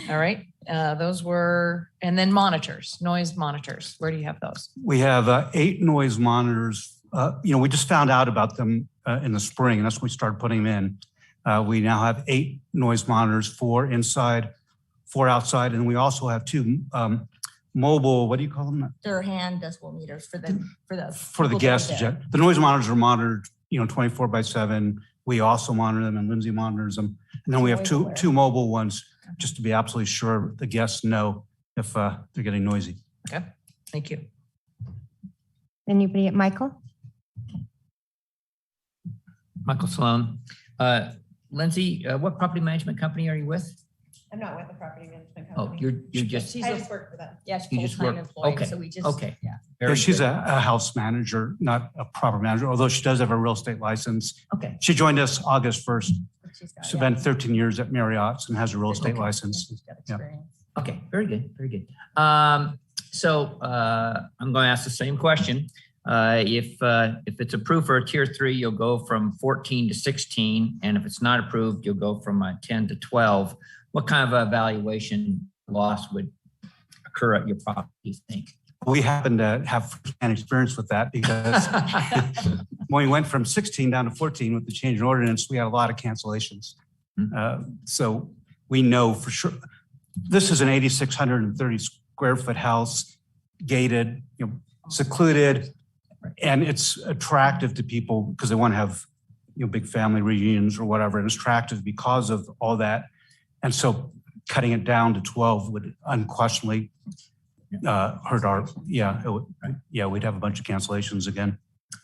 All right, those were, and then monitors, noise monitors. Where do you have those? We have 8 noise monitors. We just found out about them in the spring, and that's when we started putting them in. We now have 8 noise monitors, 4 inside, 4 outside, and we also have 2 mobile, what do you call them? They're hand decibel meters for the For the guests. The noise monitors are monitored, 24/7. We also monitor them, and Lindsay monitors them. And then we have two mobile ones, just to be absolutely sure the guests know if they're getting noisy. Okay, thank you. Anybody at Michael? Michael Sloan. Lindsay, what property management company are you with? I'm not with the property management Oh, company. you just. I just work for them. Yeah, she's You just full-time work- employee, okay, so we just, okay. yeah. Yeah, she's a house manager, not a property manager, although she does have a real estate license. Okay. She joined us August 1st. She's got, She's been 13 years at Marriott's and has a real estate license. she's got Yeah. experience. Okay, very good, very good. So I'm going to ask the same question. If it's approved for a tier 3, you'll go from 14 to 16, and if it's not approved, you'll go from 10 to 12. What kind of evaluation loss would occur at your property, you think? We happen to have firsthand experience with that because when we went from 16 down to 14 with the change in ordinance, we had a lot of cancellations. So we know for sure. This is an 8,630 square foot house, gated, secluded, and it's attractive to people because they want to have big family reunions or whatever. And it's attractive because of all that. And so cutting it down to 12 would unquestionably hurt our, we'd have a bunch of cancellations again.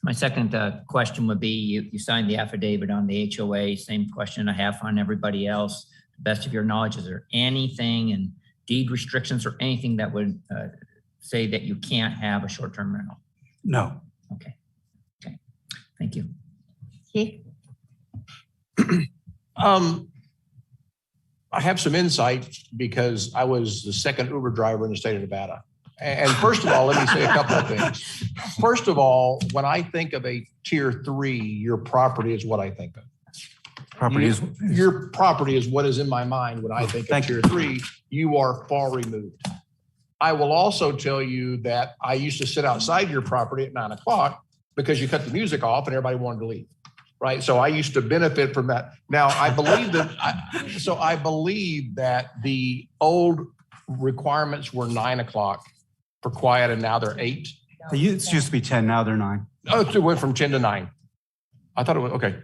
My second question would be, you signed the affidavit on the HOA, same question I have on everybody else. To the best of your knowledge, is there anything in deed restrictions or anything that would say that you can't have a short-term rental? No. Okay. Thank you. Keith? I have some insight because I was the second Uber driver in the state of Nevada. And first of all, let me say a couple of things. First of all, when I think of a tier 3, your property is what I think of. Your property is what is in my mind when I think of tier 3. You are far removed. I will also tell you that I used to sit outside your property at 9 o'clock because you cut the music off and everybody wanted to leave. Right. So I used to benefit from that. Now, I believe that the old requirements were 9 o'clock for quiet and now they're 8. It used to be 10, now they're 9. Oh, it went from 10 to 9. I thought it was, okay.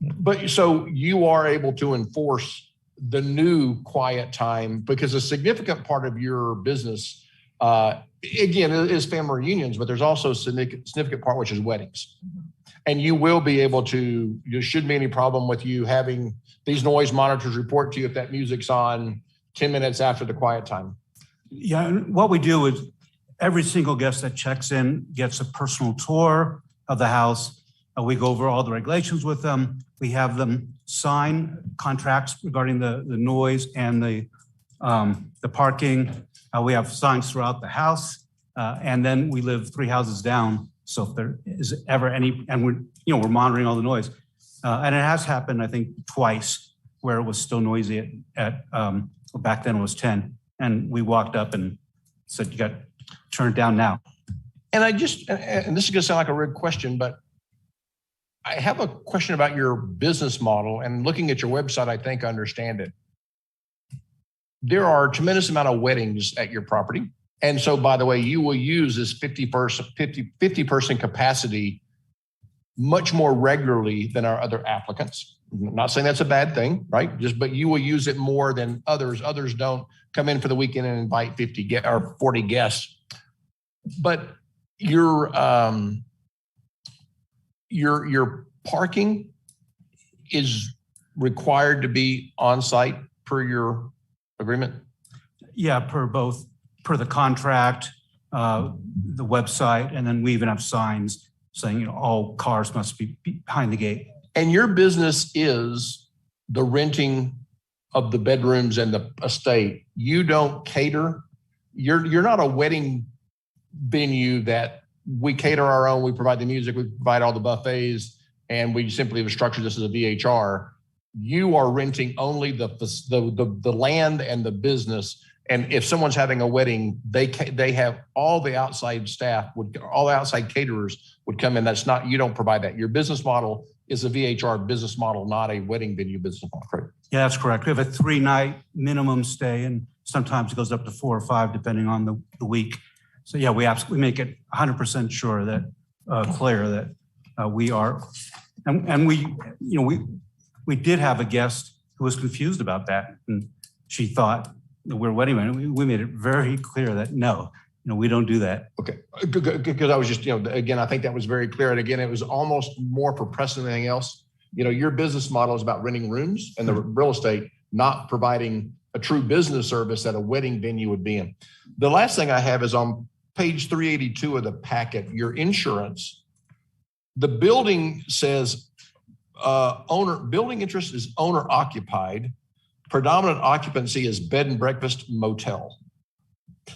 But so you are able to enforce the new quiet time because a significant part of your business, again, is family reunions, but there's also a significant part, which is weddings. And you will be able to, there shouldn't be any problem with you having these noise monitors report to you if that music's on 10 minutes after the quiet time. Yeah, and what we do is every single guest that checks in gets a personal tour of the house. We go over all the regulations with them. We have them sign contracts regarding the noise and the parking. We have signs throughout the house. And then we live 3 houses down. So if there is ever any, and we're monitoring all the noise. And it has happened, I think, twice where it was still noisy at back then it was 10. And we walked up and said, you got to turn it down now. And and this is going to sound like a rude question, but I have a question about your business model, and looking at your website, I think I understand it. there are a tremendous amount of weddings at your property. And so, by the way, you will use this 50 person capacity much more regularly than our other applicants. I'm not saying that's a bad thing, right? But you will use it more than others. Others don't come in for the weekend and invite 50 or 40 guests. But your parking is required to be on site per your agreement? Yeah, per the contract, the website, and then we even have signs saying, all cars must be behind the gate. And your business is the renting of the bedrooms and the estate. You don't cater. You're not a wedding venue that we cater our own. We provide the music, we provide all the buffets, and we simply have structured this as a VHR. You are renting only the land and the business. And if someone's having a wedding, they have all the outside staff all the outside caterers would come in. You don't provide that. Your business model is a VHR business model, not a wedding venue business model, correct? Yeah, that's correct. We have a 3-night minimum stay, and sometimes it goes up to 4 or 5 depending on the week. So yeah, we absolutely make it 100% sure that clear that we are, and we did have a guest who was confused about that, and she thought that we're wedding venue. We made it very clear that no, we don't do that. Okay, because I was just, again, I think that was very clear. And again, it was almost more for precedent than anything else. Your business model is about renting rooms and the real estate, not providing a true business service that a wedding venue would be in. The last thing I have is on page 382 of the packet, your insurance. The building says building interest is owner occupied. Predominant occupancy is bed and breakfast motel.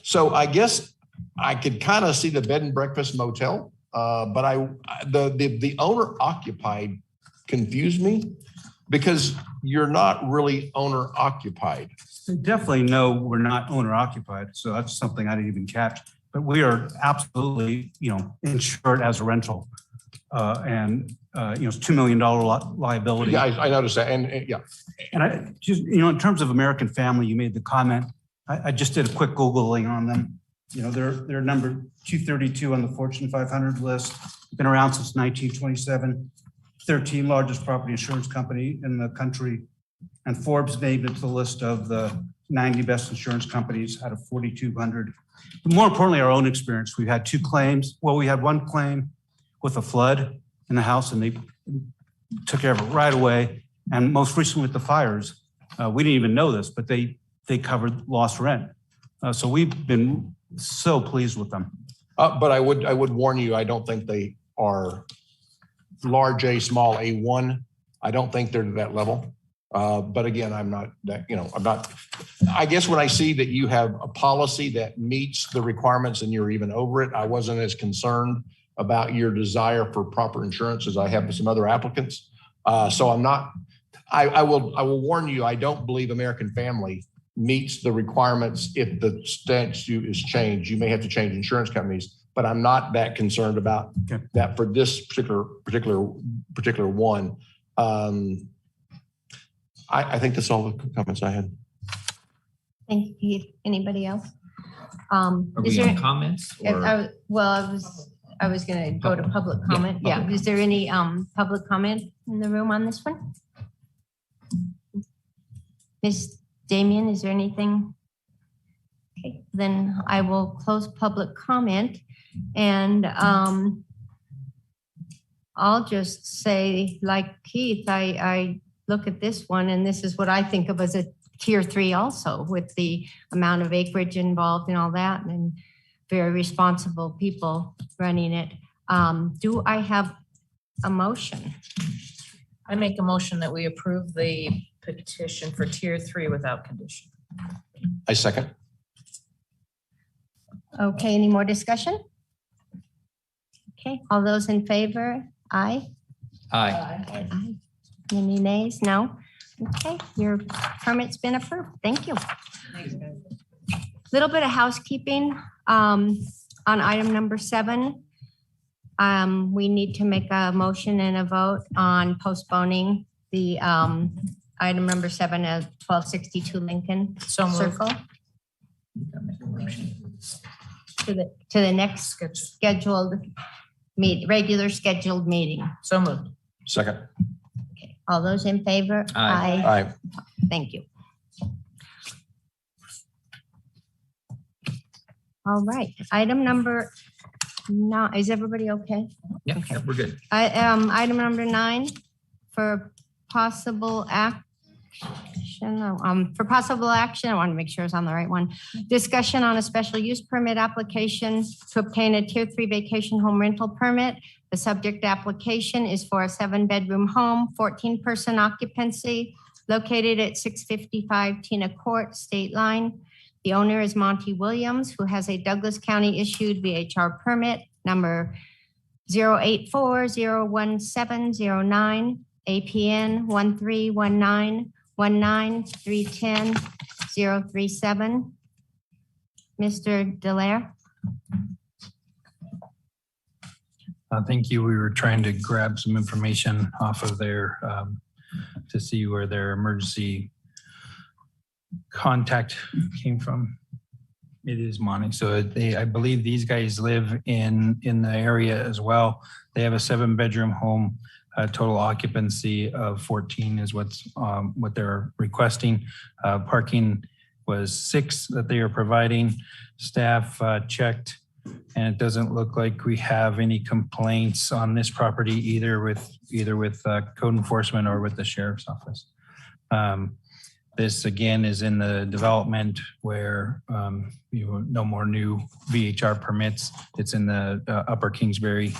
So I guess I could kind of see the bed and breakfast motel, but the owner occupied confused me because you're not really owner occupied. Definitely no, we're not owner occupied. So that's something I didn't even catch. But we are absolutely, insured as a rental, and it's $2 million liability. Yeah, I noticed that, and yeah. And I just, in terms of American Family, you made the comment. I just did a quick Googling on them. They're number 232 on the Fortune 500 list. Been around since 1927. 13th largest property insurance company in the country, and Forbes named it to the list of the 90 best insurance companies out of 4,200. But more importantly, our own experience. We've had 2 claims. Well, we had 1 claim with a flood in the house, and they took care of it right away. And most recently with the fires, we didn't even know this, but they covered lost rent. So we've been so pleased with them. But I would warn you, I don't think they are large A, small A1. I don't think they're to that level. But again, I'm not that, I guess when I see that you have a policy that meets the requirements and you're even over it, I wasn't as concerned about your desire for proper insurance as I have with some other applicants. So I'm not, I will warn you, I don't believe American Family meets the requirements if the statute is changed. You may have to change insurance companies, but I'm not that concerned about that for this particular one. I think that's all the comments I had. Thank you, Keith. Anybody else? Are we on comments? Or? I was going to go to public comment. Yeah. Is there any public comment in the room on this one? Ms. Damien, is there anything? Okay, then I will close public comment, and I'll just say, like Keith, I look at this one, and this is what I think of as a tier 3 also, with the amount of acreage involved and all that, and very responsible people running it. Do I have a motion? I make a motion that we approve the petition for tier 3 without condition. I second. Okay, any more discussion? Okay, all those in favor? Aye. Aye. Aye. Any nays? No? Okay, your permit's been approved. Thank you. Little bit of housekeeping on item number 7. We need to make a motion and a vote on postponing the item number 7 at 1262 Lincoln So moved. Circle to the next scheduled regular scheduled meeting. So moved. Second. All those in favor? Aye. Aye. Thank you. All right, item number 9, is everybody okay? Yeah, Okay. we're good. Item number 9, for possible action, I want to make sure it's on the right one. Discussion on a special use permit application to obtain a tier 3 vacation home rental permit. The subject application is for a 7-bedroom home, 14-person occupancy, located at 655 Tina Court, State Line. The owner is Monty Williams, who has a Douglas County issued VHR permit number 084-01709, APN 131919310-037. Mr. Delaire? Thank you. We were trying to grab some information off of there to see where their emergency contact came from. It is Monty. So I believe these guys live in the area as well. They have a 7-bedroom home. Total occupancy of 14 is what they're requesting. Parking was 6 that they are providing. Staff checked, and it doesn't look like we have any complaints on this property either with code enforcement or with the sheriff's office. This again is in the development where no more new VHR permits. It's in the Upper Kingsbury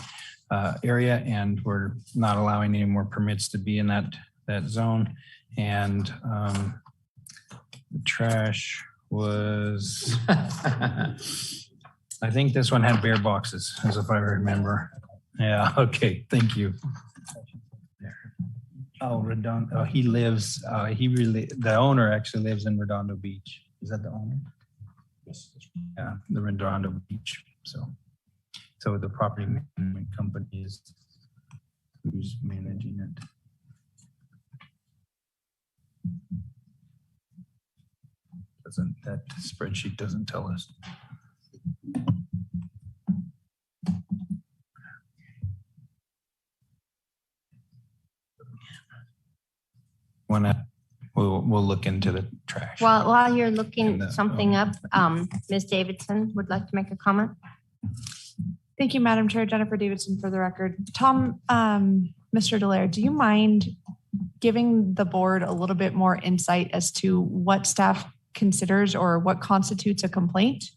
area, and we're not allowing any more permits to be in that zone. And the trash was, I think this one had bare boxes, as if I remember. Yeah, okay, thank you. Oh, Redondo, he lives, the owner actually lives in Redondo Beach. Is that the owner? Yes. Yeah, the Redondo Beach. So the property management company is who's managing it. That spreadsheet doesn't tell us. We'll look into the trash. While you're looking And the- something up, Ms. Davidson would like to make a comment. Thank you, Madam Chair. Jennifer Davidson for the record. Tom, Mr. Delaire, do you mind giving the board a little bit more insight as to what staff considers or what constitutes a complaint?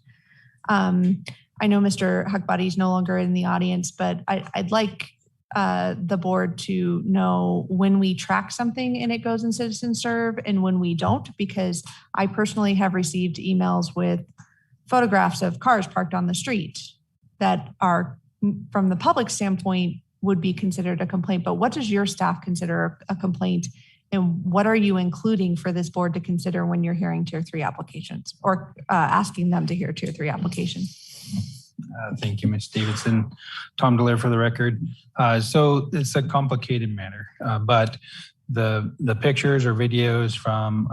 I know Mr. Huckbody is no longer in the audience, but I'd like the board to know when we track something and it goes in citizen serve and when we don't, because I personally have received emails with photographs of cars parked on the street that are, from the public standpoint, would be considered a complaint. But what does your staff consider a complaint? And what are you including for this board to consider when you're hearing tier 3 applications or asking them to hear tier 3 applications? Thank you, Ms. Davidson. Tom Delaire for the record. So it's a complicated matter, but the pictures or videos from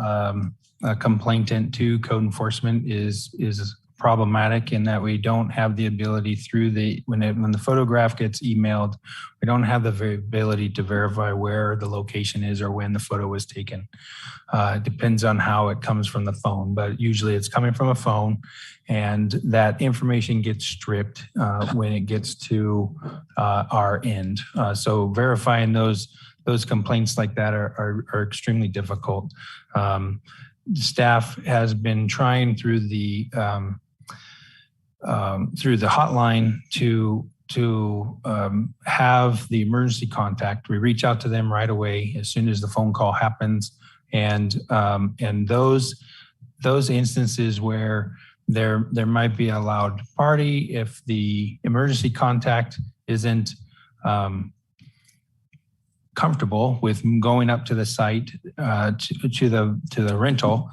a complainant to code enforcement is problematic in that we don't have the ability through when the photograph gets emailed, we don't have the ability to verify where the location is or when the photo was taken. It depends on how it comes from the phone, but usually it's coming from a phone, and that information gets stripped when it gets to our end. So verifying those complaints like that are extremely difficult. Staff has been trying through the hotline to have the emergency contact. We reach out to them right away as soon as the phone call happens, and those instances where there might be a loud party, if the emergency contact isn't comfortable with going up to the site to the rental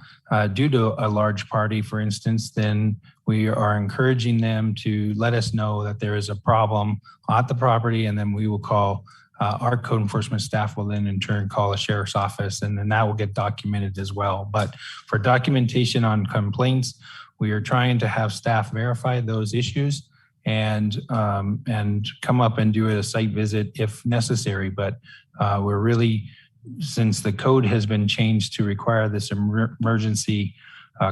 due to a large party, for instance, then we are encouraging them to let us know that there is a problem at the property, and then we will call our code enforcement staff will then in turn call the sheriff's office, and then that will get documented as well. But for documentation on complaints, we are trying to have staff verify those issues and come up and do a site visit if necessary. But we're really, since the code has been changed to require this emergency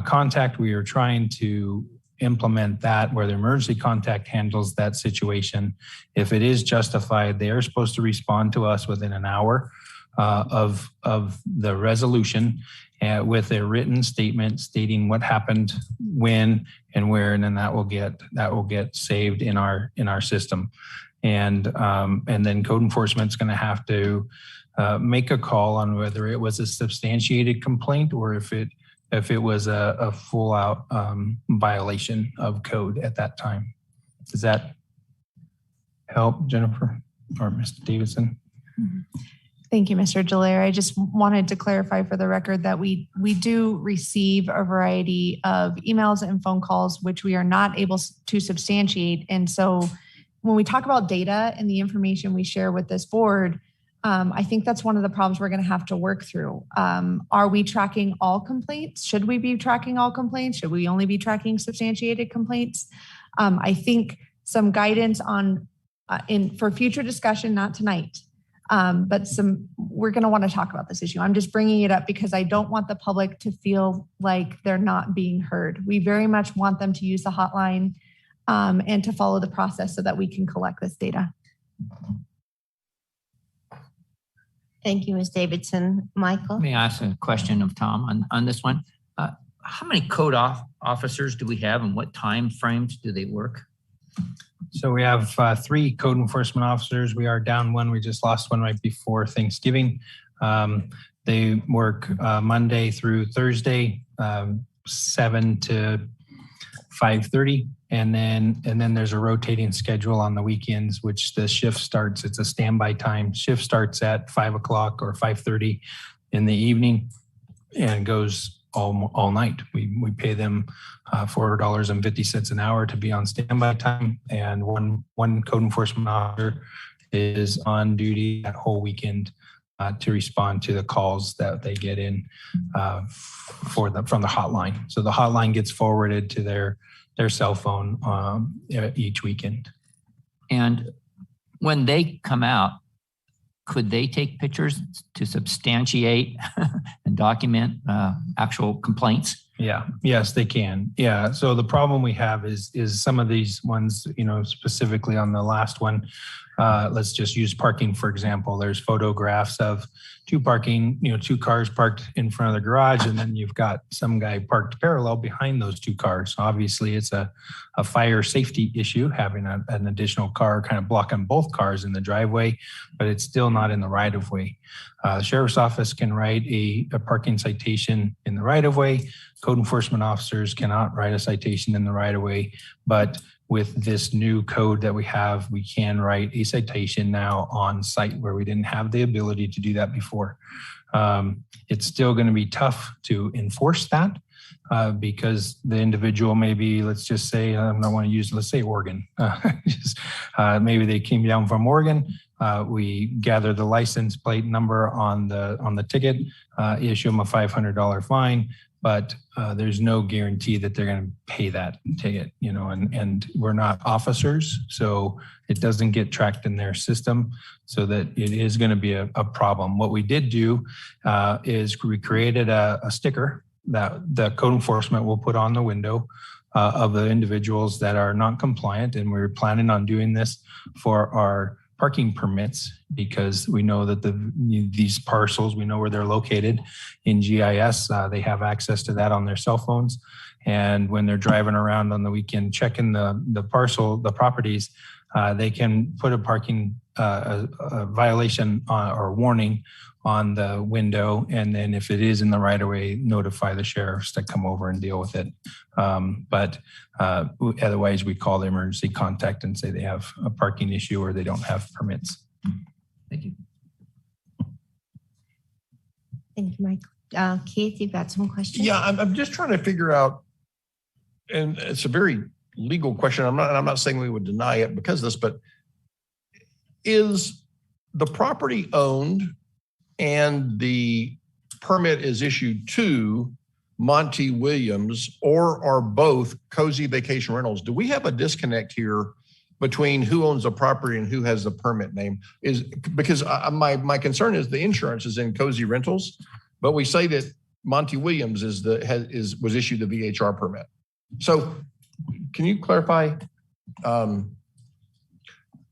contact, we are trying to implement that where the emergency contact handles that situation. If it is justified, they are supposed to respond to us within an hour of the resolution with a written statement stating what happened, when, and where, and then that will get saved in our system. And then code enforcement is going to have to make a call on whether it was a substantiated complaint or if it was a full out violation of code at that time. Does that help, Jennifer or Mr. Davidson? Thank you, Mr. Delaire. I just wanted to clarify for the record that we do receive a variety of emails and phone calls, which we are not able to substantiate. And so when we talk about data and the information we share with this board, I think that's one of the problems we're going to have to work through. Are we tracking all complaints? Should we be tracking all complaints? Should we only be tracking substantiated complaints? I think some guidance on for future discussion, not tonight, but we're going to want to talk about this issue. I'm just bringing it up because I don't want the public to feel like they're not being heard. We very much want them to use the hotline and to follow the process so that we can collect this data. Thank you, Ms. Davidson. Michael? Let me ask a question of Tom on this one. How many code officers do we have and what time frames do they work? So we have 3 code enforcement officers. We are down one. We just lost one right before Thanksgiving. They work Monday through Thursday, 7 to 5:30. And then there's a rotating schedule on the weekends, which the shift starts. It's a standby time. Shift starts at 5 o'clock or 5:30 in the evening and goes all night. We pay them $4.50 an hour to be on standby time, and one code enforcement officer is on duty that whole weekend to respond to the calls that they get in from the hotline. So the hotline gets forwarded to their cell phone each weekend. And when they come out, could they take pictures to substantiate and document actual complaints? Yeah, yes, they can. Yeah. So the problem we have is some of these ones, specifically on the last one, let's just use parking, for example. There's photographs of two cars parked in front of the garage, and then you've got some guy parked parallel behind those 2 cars. So obviously it's a fire safety issue, having an additional car kind of blocking both cars in the driveway, but it's still not in the right of way. The sheriff's office can write a parking citation in the right of way. Code enforcement officers cannot write a citation in the right of way, but with this new code that we have, we can write a citation now on site where we didn't have the ability to do that before. It's still going to be tough to enforce that because the individual maybe, let's just say, let's say Oregon. Maybe they came down from Oregon. We gather the license plate number on the ticket, issue them a $500 fine. But there's no guarantee that they're going to pay that ticket, and we're not officers, so it doesn't get tracked in their system, so that it is going to be a problem. What we did do is we created a sticker that the code enforcement will put on the window of the individuals that are not compliant, and we're planning on doing this for our parking permits because we know that these parcels, we know where they're located in GIS. They have access to that on their cell phones. And when they're driving around on the weekend, checking the properties, they can put a parking a violation or warning on the window. And then if it is in the right of way, notify the sheriffs to come over and deal with it. But otherwise, we call the emergency contact and say they have a parking issue or they don't have permits. Thank you. Thank you, Mike. Keith, you've got some questions? Yeah, I'm just trying to figure out, and it's a very legal question. I'm not saying we would deny it because of this, but is the property owned and the permit is issued to Monty Williams or are both Cozy Vacation Rentals, do we have a disconnect here between who owns the property and who has the permit name? Is because my concern is the insurance is in Cozy Rentals, but we say that Monty Williams was issued the VHR permit. So can you clarify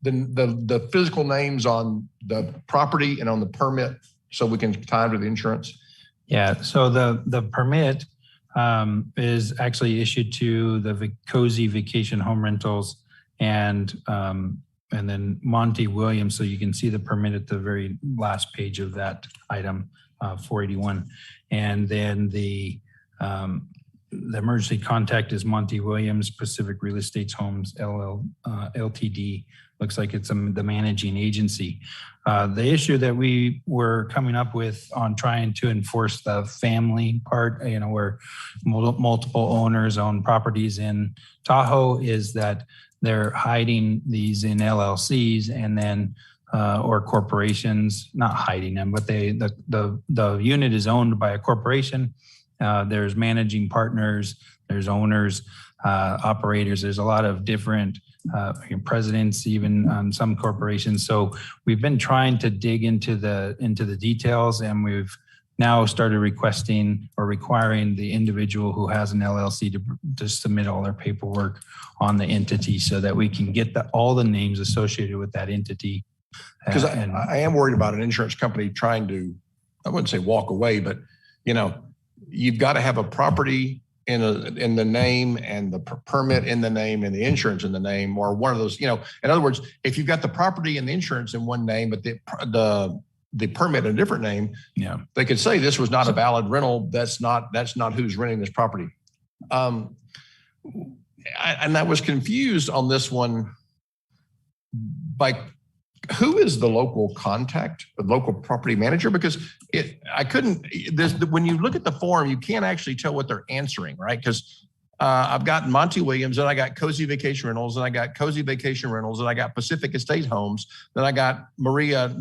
the physical names on the property and on the permit so we can tie to the insurance? Yeah, so the permit is actually issued to the Cozy Vacation Home Rentals and then Monty Williams. So you can see the permit at the very last page of that item, 481. And then the emergency contact is Monty Williams, Pacific Real Estate Homes LTD. Looks like it's the managing agency. The issue that we were coming up with on trying to enforce the family part, where multiple owners own properties in Tahoe, is that they're hiding these in LLCs and then or corporations, not hiding them, but the unit is owned by a corporation. There's managing partners, there's owners, operators. There's a lot of different presidents, even on some corporations. So we've been trying to dig into the details, and we've now started requesting or requiring the individual who has an LLC to submit all their paperwork on the entity so that we can get all the names associated with that entity. Because I am worried about an insurance company trying to, I wouldn't say walk away, but you've got to have a property in the name and the permit in the name and the insurance in the name, or one of those, in other words, if you've got the property and the insurance in one name, but the permit in a different name, they could say this was not a valid rental. That's not who's renting this property. And I was confused on this one by who is the local contact, the local property manager? Because when you look at the form, you can't actually tell what they're answering, right? Because I've got Monty Williams, and I got Cozy Vacation Rentals, and I got Cozy Vacation Rentals, and I got Pacific Estate Homes, then I got Maria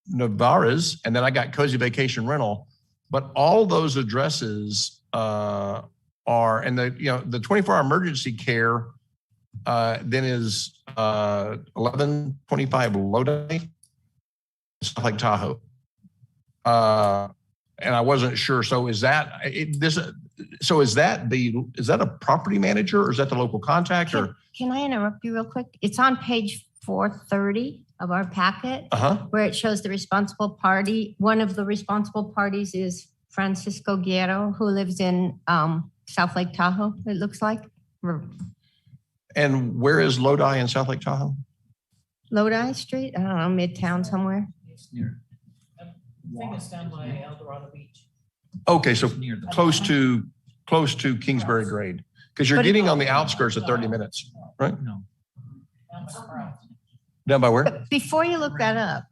Navarez, and then I got Cozy Vacation Rental. But all those addresses are, and the 24-hour emergency care then is 1125 Lodi, stuff like Tahoe. And I wasn't sure. So is that a property manager, or is that the local contact? Can I interrupt you real quick? It's on page 430 of our packet, where it shows the responsible party. One of the responsible parties is Francisco Guerrero, who lives in South Lake Tahoe, it looks like. And where is Lodi in South Lake Tahoe? Lodi Street? I don't know, Midtown somewhere. It's near. I think it's down by El Dorado Beach. Okay, so close to Kingsbury Grade, because you're getting on the outskirts of 30 minutes, right? No. Down by where? But before you look that up,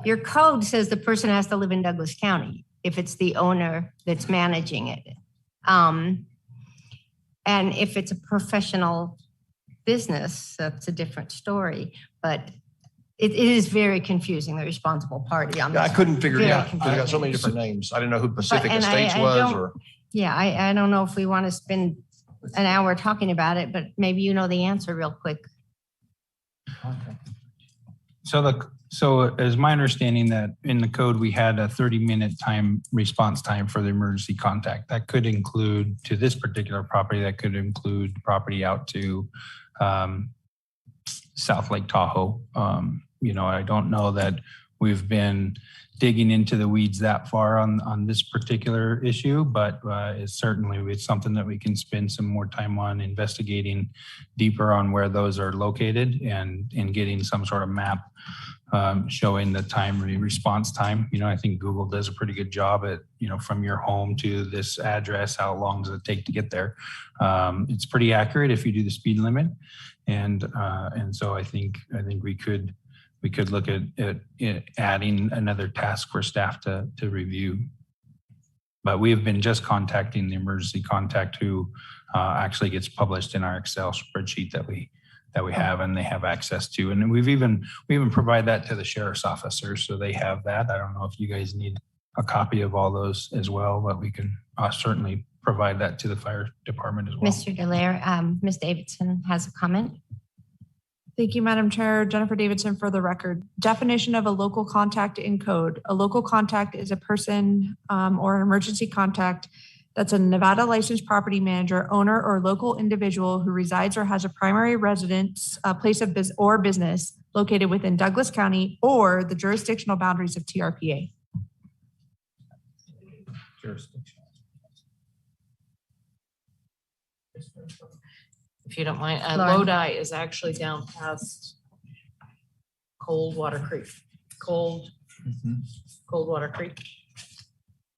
your code says the person has to live in Douglas County if it's the owner that's managing it. And if it's a professional business, that's a different story. But it is very confusing, the responsible party on this. I couldn't figure it out. Confusing. I got so many different names. I didn't know who Pacific Estates was. Yeah, I don't know if we want to spend an hour talking about it, but maybe you know the answer real quick. So as my understanding that in the code, we had a 30-minute response time for the emergency contact. That could include, to this particular property, that could include property out to South Lake Tahoe. I don't know that we've been digging into the weeds that far on this particular issue, but it's something that we can spend some more time on investigating deeper on where those are located and getting some sort of map showing the response time. I think Google does a pretty good job at, from your home to this address, how long does it take to get there? It's pretty accurate if you do the speed limit. And so I think we could look at adding another task for staff to review. But we have been just contacting the emergency contact, who actually gets published in our Excel spreadsheet that that we have and they have access to. And we even provide that to the sheriff's officers, so they have that. I don't know if you guys need a copy of all those as well, but we can certainly provide that to the fire department as well. Mr. Delaire, Ms. Davidson has a comment. Thank you, Madam Chair. Jennifer Davidson for the record. Definition of a local contact in code. A local contact is a person or an emergency contact that's a Nevada licensed property manager, owner, or local individual who resides or has a primary residence, place of business located within Douglas County or the jurisdictional boundaries of TRPA. If you don't mind, Lauren. Lodi is actually down past Coldwater Creek, Coldwater Creek,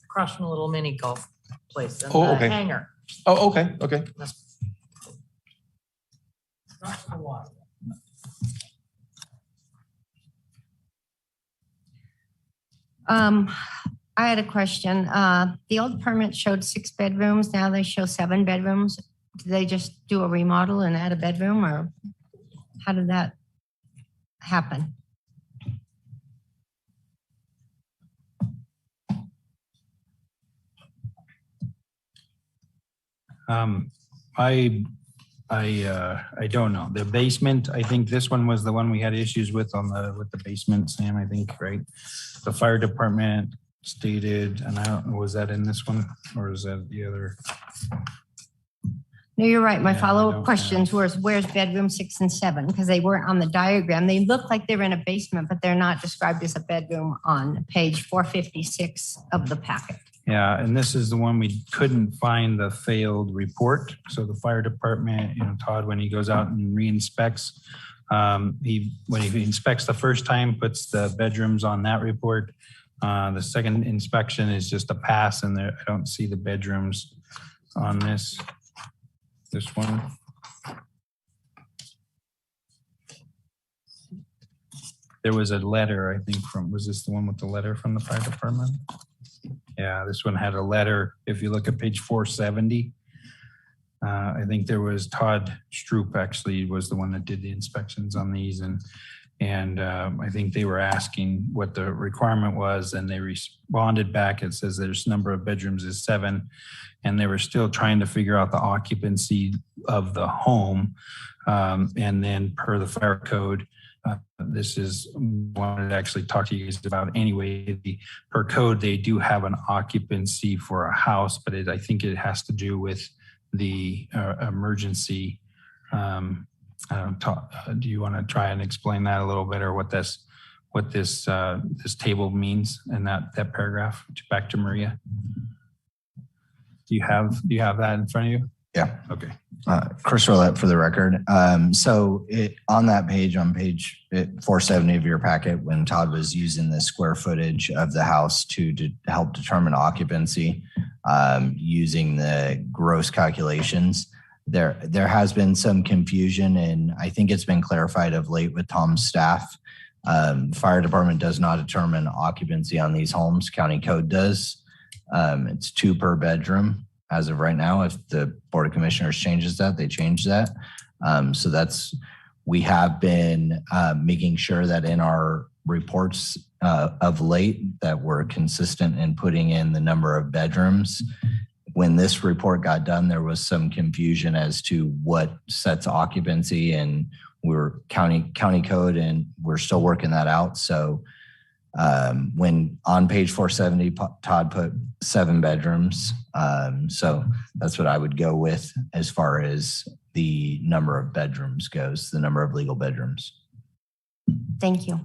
across from a little mini golf place and Oh, the okay. hangar. Oh, okay, okay. Across the water. I had a question. The old permit showed 6 bedrooms. Now they show 7 bedrooms. Did they just do a remodel and add a bedroom, or how did that happen? I don't know. The basement, I think this one was the one we had issues with with the basement, Sam, I think, right? The fire department stated, and I don't know, was that in this one or is that the other? No, you're right. My Yeah, I follow-up don't questions were, where's bedroom 6 and 7? Because they weren't on the diagram. They look like they're in a basement, but they're not described as a bedroom on page 456 of the packet. Yeah, and this is the one we couldn't find the failed report. So the fire department, Todd, when he goes out and re-inspects, when he inspects the first time, puts the bedrooms on that report. The second inspection is just a pass, and there I don't see the bedrooms on this one. There was a letter, I think, was this the one with the letter from the fire department? Yeah, this one had a letter. If you look at page 470, I think there was Todd Stroop actually was the one that did the inspections on these. And I think they were asking what the requirement was, and they responded back. It says there's number of bedrooms is 7, and they were still trying to figure out the occupancy of the home. And then per the fire code, this is one to actually talk to you guys about anyway. Per code, they do have an occupancy for a house, but I think it has to do with the emergency. Do you want to try and explain that a little bit, or what this table means in that paragraph? Back to Maria. Do you have that in front of you? Yeah. Okay. Chris Roulette for the record. So on that page, on page 470 of your packet, when Todd was using the square footage of the house to help determine occupancy, using the gross calculations, there has been some confusion, and I think it's been clarified of late with Tom's staff. Fire department does not determine occupancy on these homes. County code does. It's 2 per bedroom as of right now. If the Board of Commissioners changes that, they change that. So we have been making sure that in our reports of late that we're consistent in putting in the number of bedrooms. When this report got done, there was some confusion as to what sets occupancy, and we're county code, and we're still working that out. So when on page 470, Todd put 7 bedrooms. So that's what I would go with as far as the number of bedrooms goes, the number of legal bedrooms. Thank you.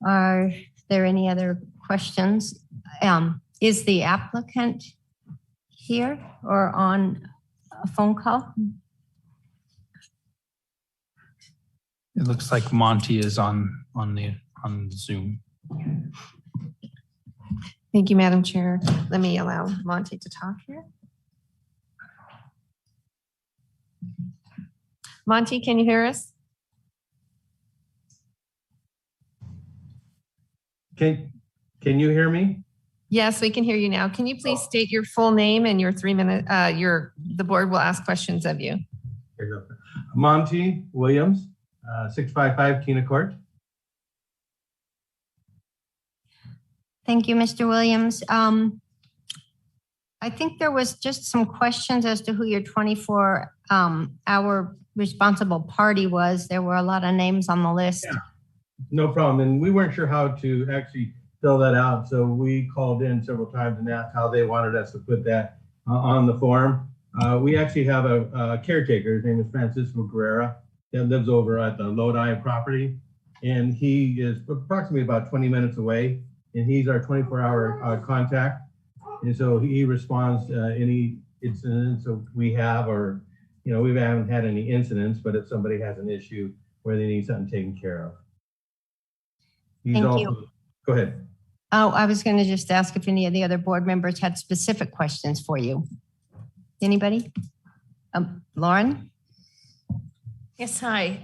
Are there any other questions? Is the applicant here or on a phone call? It looks like Monty is on Zoom. Thank you, Madam Chair. Let me allow Monty to talk here. Monty, can you hear us? Can you hear me? Yes, we can hear you now. Can you please state your full name and your 3 minute, the board will ask questions of you. Monty Williams, 655 Kena Court. Thank you, Mr. Williams. I think there was just some questions as to who your 24-hour responsible party was. There were a lot of names on the list. Yeah, no problem. And we weren't sure how to actually fill that out. So we called in several times and asked how they wanted us to put that on the form. We actually have a caretaker. His name is Francisco Guerrera that lives over at the Lodi property. And he is approximately about 20 minutes away. And he's our 24-hour contact. And so he responds any incidents that we have, or, we haven't had any incidents, but if somebody has an issue where they need something taken care of. Thank you. Go ahead. Oh, I was going to just ask if any of the other board members had specific questions for you. Anybody? Lauren? Yes, hi.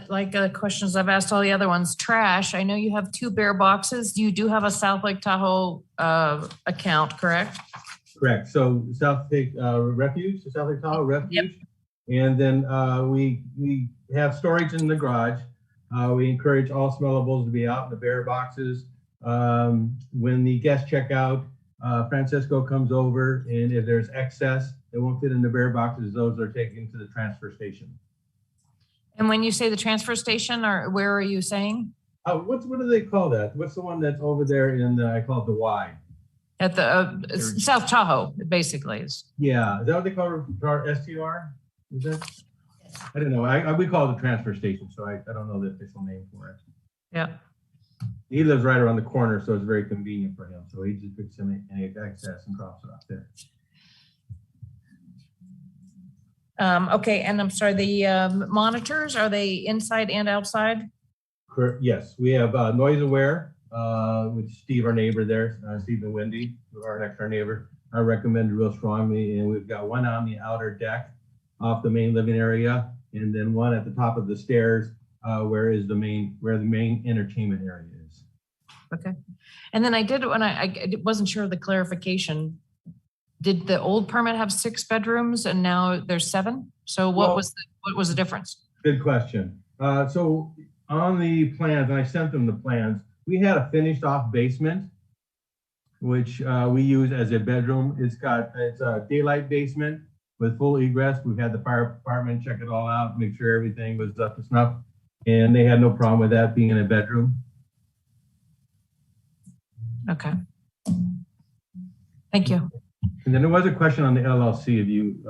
Like questions I've asked all the other ones. Trash, I know you have 2 bare boxes. You do have a South Lake Tahoe account, correct? Correct. So South Lake Refuge, South Lake Tahoe Refuge. Yep. And then we have storage in the garage. We encourage all smellables to be out in the bare boxes. When the guests check out, Francisco comes over, and if there's excess that won't fit in the bare boxes, those are taken to the transfer station. And when you say the transfer station, or where are you saying? What do they call that? What's the one that's over there in I call it the Y? At the South Tahoe, basically. Yeah, is that what they call it? STR? Is that? I don't know. We call it the transfer station, so I don't know the official name for it. Yeah. He lives right around the corner, so it's very convenient for him. So he just picks any excess and drops it off there. Okay, and I'm sorry, the monitors, are they inside and outside? Yes, we have Noise Aware, with Steve, our neighbor there, Steve and Wendy, who are our next door neighbor. I recommend it real strongly. And we've got one on the outer deck off the main living area, and then one at the top of the stairs where the main entertainment area is. Okay. And then I wasn't sure of the clarification. Did the old permit have 6 bedrooms and now there's 7? So what was the difference? Good question. So on the plans, and I sent them the plans, we had a finished off basement, which we use as a bedroom. It's a daylight basement with full egress. We've had the fire department check it all out, make sure everything was up to snuff, and they had no problem with that being in a bedroom. Okay. Thank you. And then there was a question on the LLC if you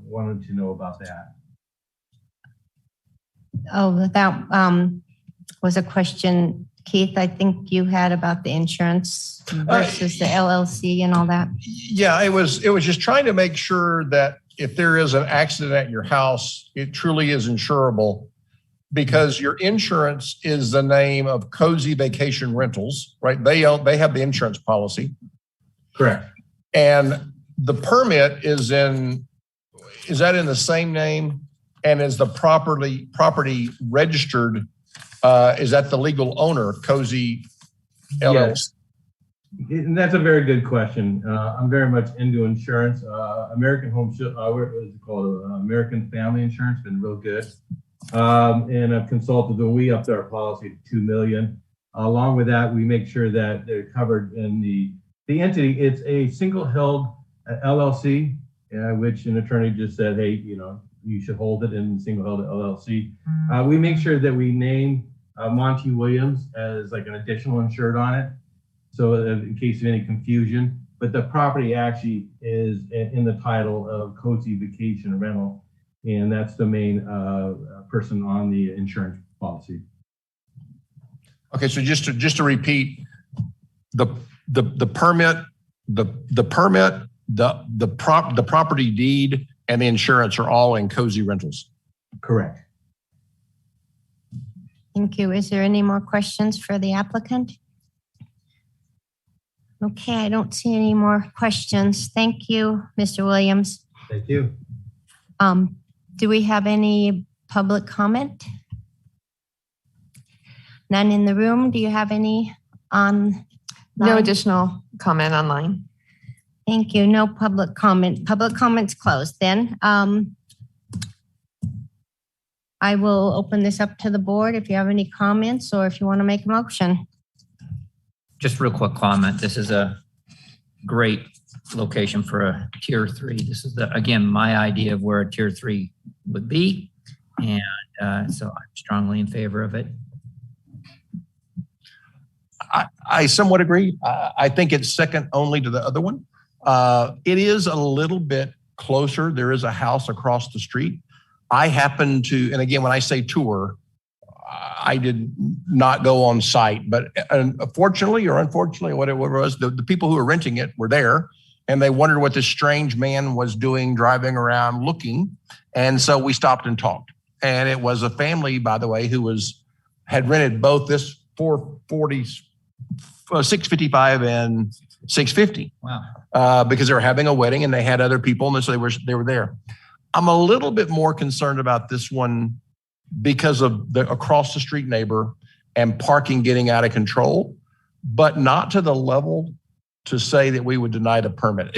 wanted to know about that. Oh, that was a question, Keith, I think you had about the insurance versus the LLC and all that. Yeah, it was just trying to make sure that if there is an accident at your house, it truly is insurable, because your insurance is the name of Cozy Vacation Rentals, right? They have the insurance policy. Correct. And the permit is that in the same name? And is the property registered? Is that the legal owner, Cozy LLC? Yes. And that's a very good question. I'm very much into insurance. American Home, what is it called? American Family Insurance, been real good. And I've consulted them. We upped our policy to $2 million. Along with that, we make sure that they're covered in the entity. It's a single held LLC, which an attorney just said, hey, you should hold it in single held LLC. We make sure that we name Monty Williams as like an additional insured on it, so in case of any confusion. But the property actually is in the title of Cozy Vacation Rental, and that's the main person on the insurance policy. Okay, so just to repeat, the permit, the property deed, and the insurance are all in Cozy Rentals. Correct. Thank you. Is there any more questions for the applicant? Okay, I don't see any more questions. Thank you, Mr. Williams. Thank you. Do we have any public comment? None in the room. Do you have any on? No additional comment online. Thank you. No public comment. Public comments closed then. I will open this up to the board if you have any comments or if you want to make a motion. Just real quick comment. This is a great location for a tier 3. This is again, my idea of where a tier 3 would be. And so I'm strongly in favor of it. I somewhat agree. I think it's second only to the other one. It is a little bit closer. There is a house across the street. I happen to, and again, when I say tour, I did not go on site, but fortunately or unfortunately, whatever it was, the people who were renting it were there and they wondered what this strange man was doing, driving around looking. And so we stopped and talked. And it was a family, by the way, who had rented both this 440, 655 and 650. Wow. Because they were having a wedding and they had other people and so they were there. I'm a little bit more concerned about this one because of the across the street neighbor and parking getting out of control, but not to the level to say that we would deny the permit.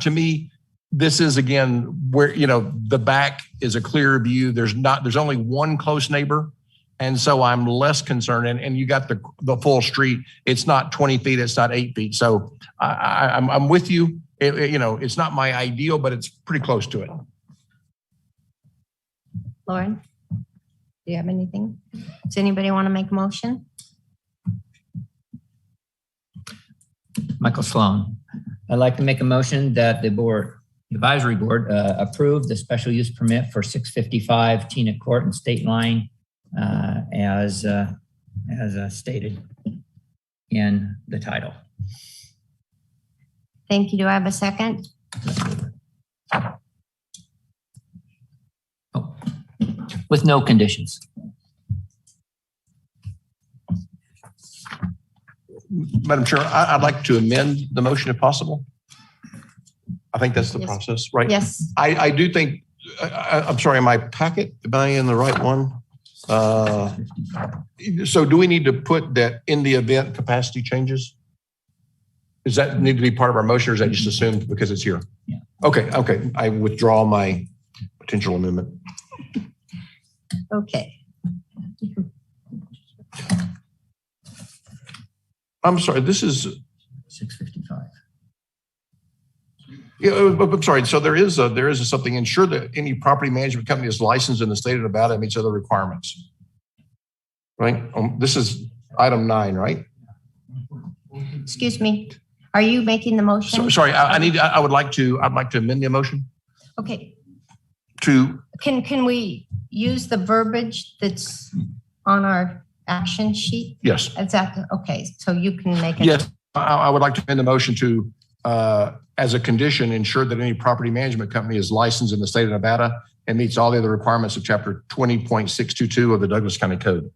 To me, this is again where, the back is a clear view. There's only one close neighbor. And so I'm less concerned. And you got the full street. It's not 20 feet. It's not 8 feet. So I'm with you. It's not my ideal, but it's pretty close to it. Lauren, do you have anything? Does anybody want to make a motion? Michael Sloan. I'd like to make a motion that the advisory board approve the special use permit for 655 Tina Court and State Line as stated in the title. Thank you. Do I have a second? With no conditions. Madam Chair, I'd like to amend the motion if possible. I think that's the process, right? Yes. I do think, I'm sorry, in my packet, am I in the right one? So do we need to put that in the event capacity changes? Does that need to be part of our motion or is that just assumed because it's here? Yeah. Okay. I withdraw my potential amendment. Okay. I'm sorry, this is 655. Yeah, I'm sorry. So there is something. Ensure that any property management company is licensed in the state of Nevada and meets other requirements. Right. This is item 9, right? Excuse me. Are you making the motion? So, sorry, I'd like to amend the motion. Okay. To Can we use the verbiage that's on our action sheet? Yes. Is that okay? So you can make it. Yes, I would like to amend the motion to, as a condition, ensure that any property management company is licensed in the state of Nevada and meets all the other requirements of Chapter 20.622 of the Douglas County Code.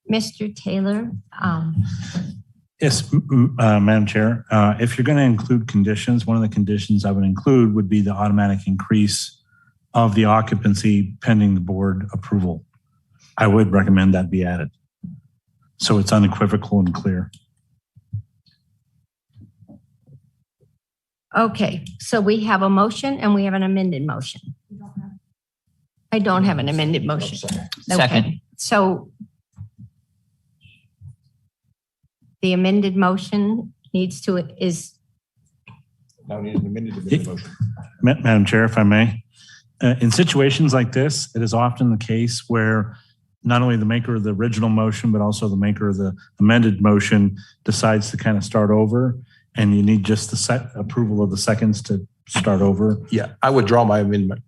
Mr. Taylor. Yes, Madam Chair. If you're going to include conditions, one of the conditions I would include would be the automatic increase of the occupancy pending the board approval. I would recommend that be added. So it's unequivocal and clear. Okay, so we have a motion and we have an amended motion. I don't have an amended motion. Second. So the amended motion is. Now we need an amended motion. Madam Chair, if I may, in situations like this, it is often the case where not only the maker of the original motion, but also the maker of the amended motion decides to kind of start over, and you need just the approval of the seconds to start over. Yeah, I withdraw my amendment.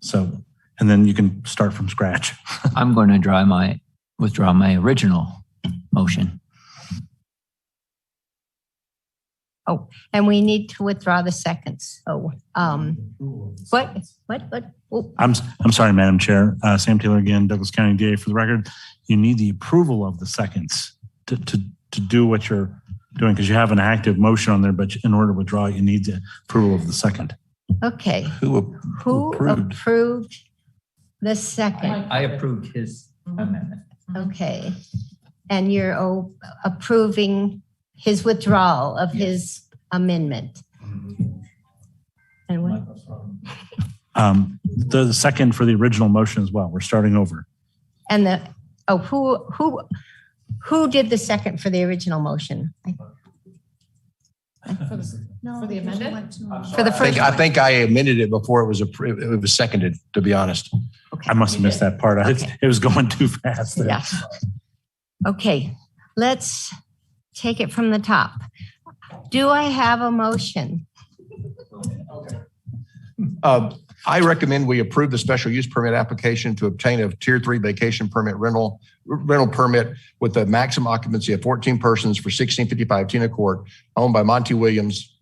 So, and then you can start from scratch. I'm going to withdraw my original motion. Oh, and we need to withdraw the seconds. Oh, what? Oh. I'm sorry, Madam Chair. Sam Taylor again, Douglas County DA. For the record, you need the approval of the seconds to do what you're doing because you have an active motion on there, but in order to withdraw, you need the approval of the second. Okay. Who approved the second? I approved his amendment. Okay. And you're approving his withdrawal of his amendment. Anyone? The second for the original motion as well. We're starting over. And who did the second for the original motion? For the amended? For the first I think I amended it before it was seconded, to be honest. I must have missed that part. It was going too fast there. Yeah. Okay, let's take it from the top. Do I have a motion? I recommend we approve the special use permit application to obtain a tier 3 vacation permit rental permit with a maximum occupancy of 14 persons for 1655 Tina Court, owned by Monty Williams,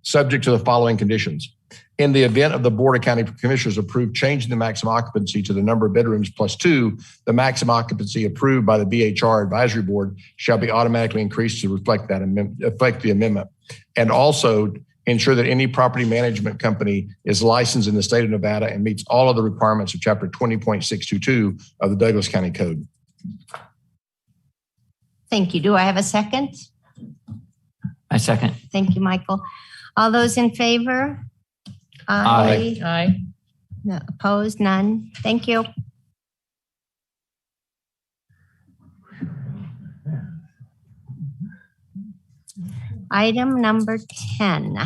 subject to the following conditions. In the event of the Board of County Commissioners approve changing the maximum occupancy to the number of bedrooms plus 2, the maximum occupancy approved by the VHR Advisory Board shall be automatically increased to reflect the amendment. And also ensure that any property management company is licensed in the state of Nevada and meets all of the requirements of Chapter 20.622 of the Douglas County Code. Thank you. Do I have a second? I second. Thank you, Michael. All those in favor? Aye. Aye. No, opposed? None. Thank you. Item number 10,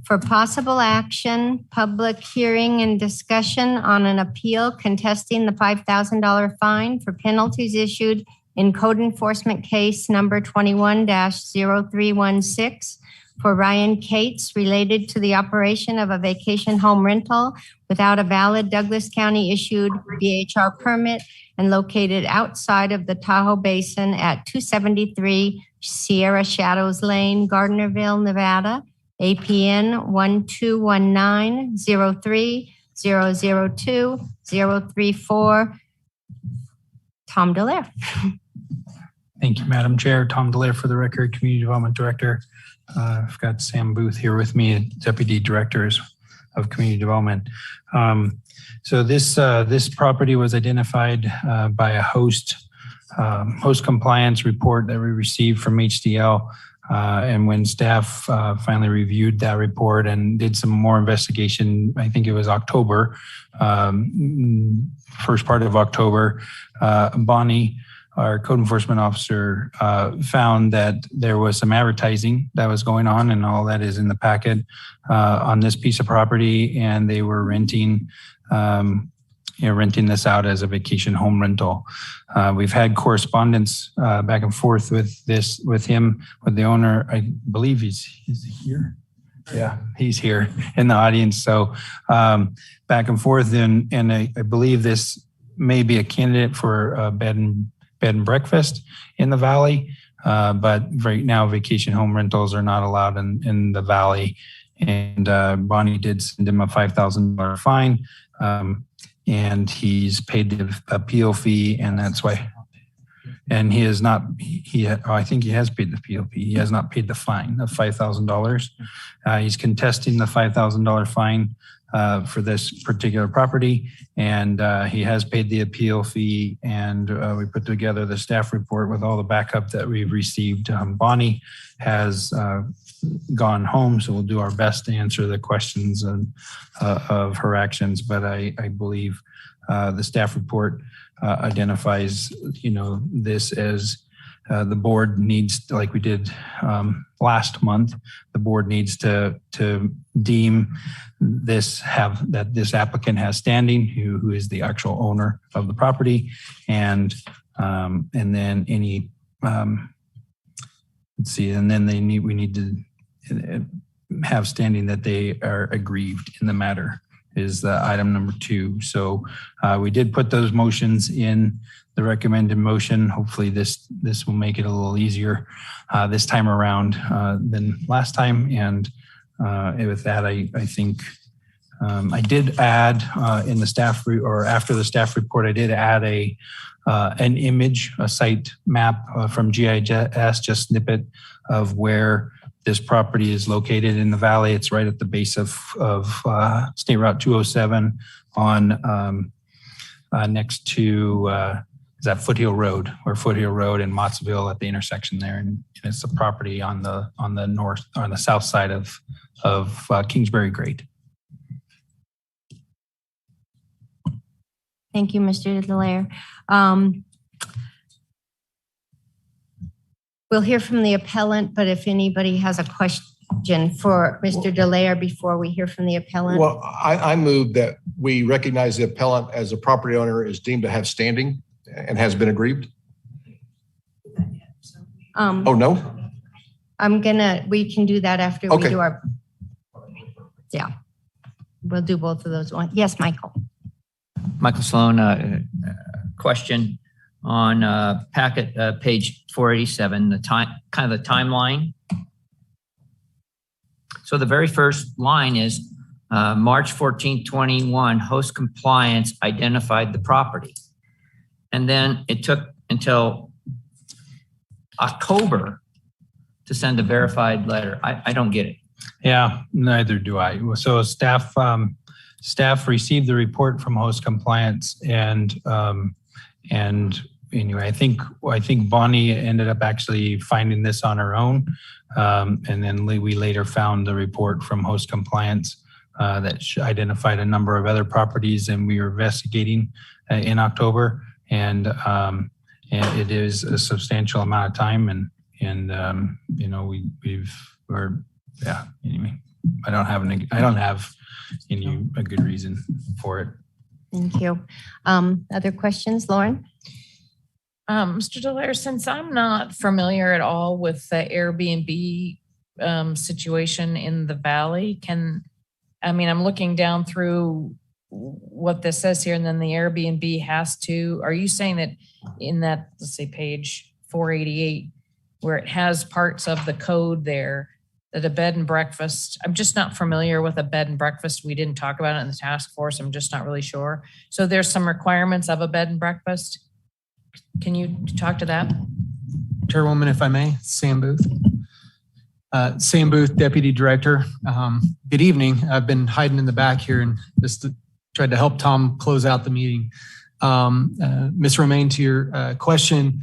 for possible action, public hearing and discussion on an appeal contesting the $5,000 fine for penalties issued in code enforcement case number 21-0316 for Ryan Cates related to the operation of a vacation home rental without a valid Douglas County issued VHR permit and located outside of the Tahoe Basin at 273 Sierra Shadows Lane, Gardnerville, Nevada, APN 1219030020034. Tom Delaire. Thank you, Madam Chair. Tom Delaire for the record, Community Development Director. I've got Sam Booth here with me, Deputy Directors of Community Development. So this property was identified by a host compliance report that we received from HDL. And when staff finally reviewed that report and did some more investigation, I think it was October, first part of October, Bonnie, our code enforcement officer, found that there was some advertising that was going on, and all that is in the packet on this piece of property, and they were renting this out as a vacation home rental. We've had correspondence back and forth with him, with the owner. I believe he's here. Yeah, he's here in the audience. So back and forth, and I believe this may be a candidate for a bed and breakfast in the valley. But right now, vacation home rentals are not allowed in the valley. And Bonnie did send him a $5,000 fine. And he's paid the appeal fee, and that's why. And he has not. I think he has paid the appeal fee. He has not paid the fine of $5,000. He's contesting the $5,000 fine for this particular property, and he has paid the appeal fee. And we put together the staff report with all the backup that we've received. Bonnie has gone home, so we'll do our best to answer the questions of her actions. But I believe the staff report identifies, this as the board needs, like we did last month, the board needs to deem that this applicant has standing, who is the actual owner of the property, and then any and then we need to have standing that they are aggrieved in the matter is the item number 2. So we did put those motions in the recommended motion. Hopefully this will make it a little easier this time around than last time. And with that, I think I did add in the staff or after the staff report, I did add an image, a site map from GIS, just snippet of where this property is located in the valley. It's right at the base of State Route 207 on next to that Foothill Road, or Foothill Road and Mottsville at the intersection there. And it's a property on the north, on the south side of Kingsbury Great. Thank you, Mr. Delaire. We'll hear from the appellant, but if anybody has a question for Mr. Delaire before we hear from the appellant. Well, I move that we recognize the appellant as a property owner is deemed to have standing and has been aggrieved. Oh, no? We can do that after we do our, yeah. We'll do both of those. Yes, Michael. Michael Sloan, question on packet page 487, the timeline. So the very first line is March 14, 21, host compliance identified the property. And then it took until October to send a verified letter. I don't get it. Yeah, neither do I. So staff received the report from host compliance, and anyway, I think Bonnie ended up actually finding this on her own, and then we later found the report from host compliance that identified a number of other properties, and we were investigating in October, and it is a substantial amount of time, and anyway, I don't have a good reason for it. Thank you. Other questions, Lauren? Mr. Delaire, since I'm not familiar at all with the Airbnb situation in the Valley, I'm looking down through what this says here, and then the Airbnb has to, are you saying that in that, let's say page 488, where it has parts of the code there, that a bed and breakfast, I'm just not familiar with a bed and breakfast. We didn't talk about it in the task force. I'm just not really sure. So there's some requirements of a bed and breakfast. Can you talk to that? Chairwoman, if I may, Sam Booth. Sam Booth, Deputy Director. Good evening. I've been hiding in the back here and just tried to help Tom close out the meeting. Ms. Romaine, to your question,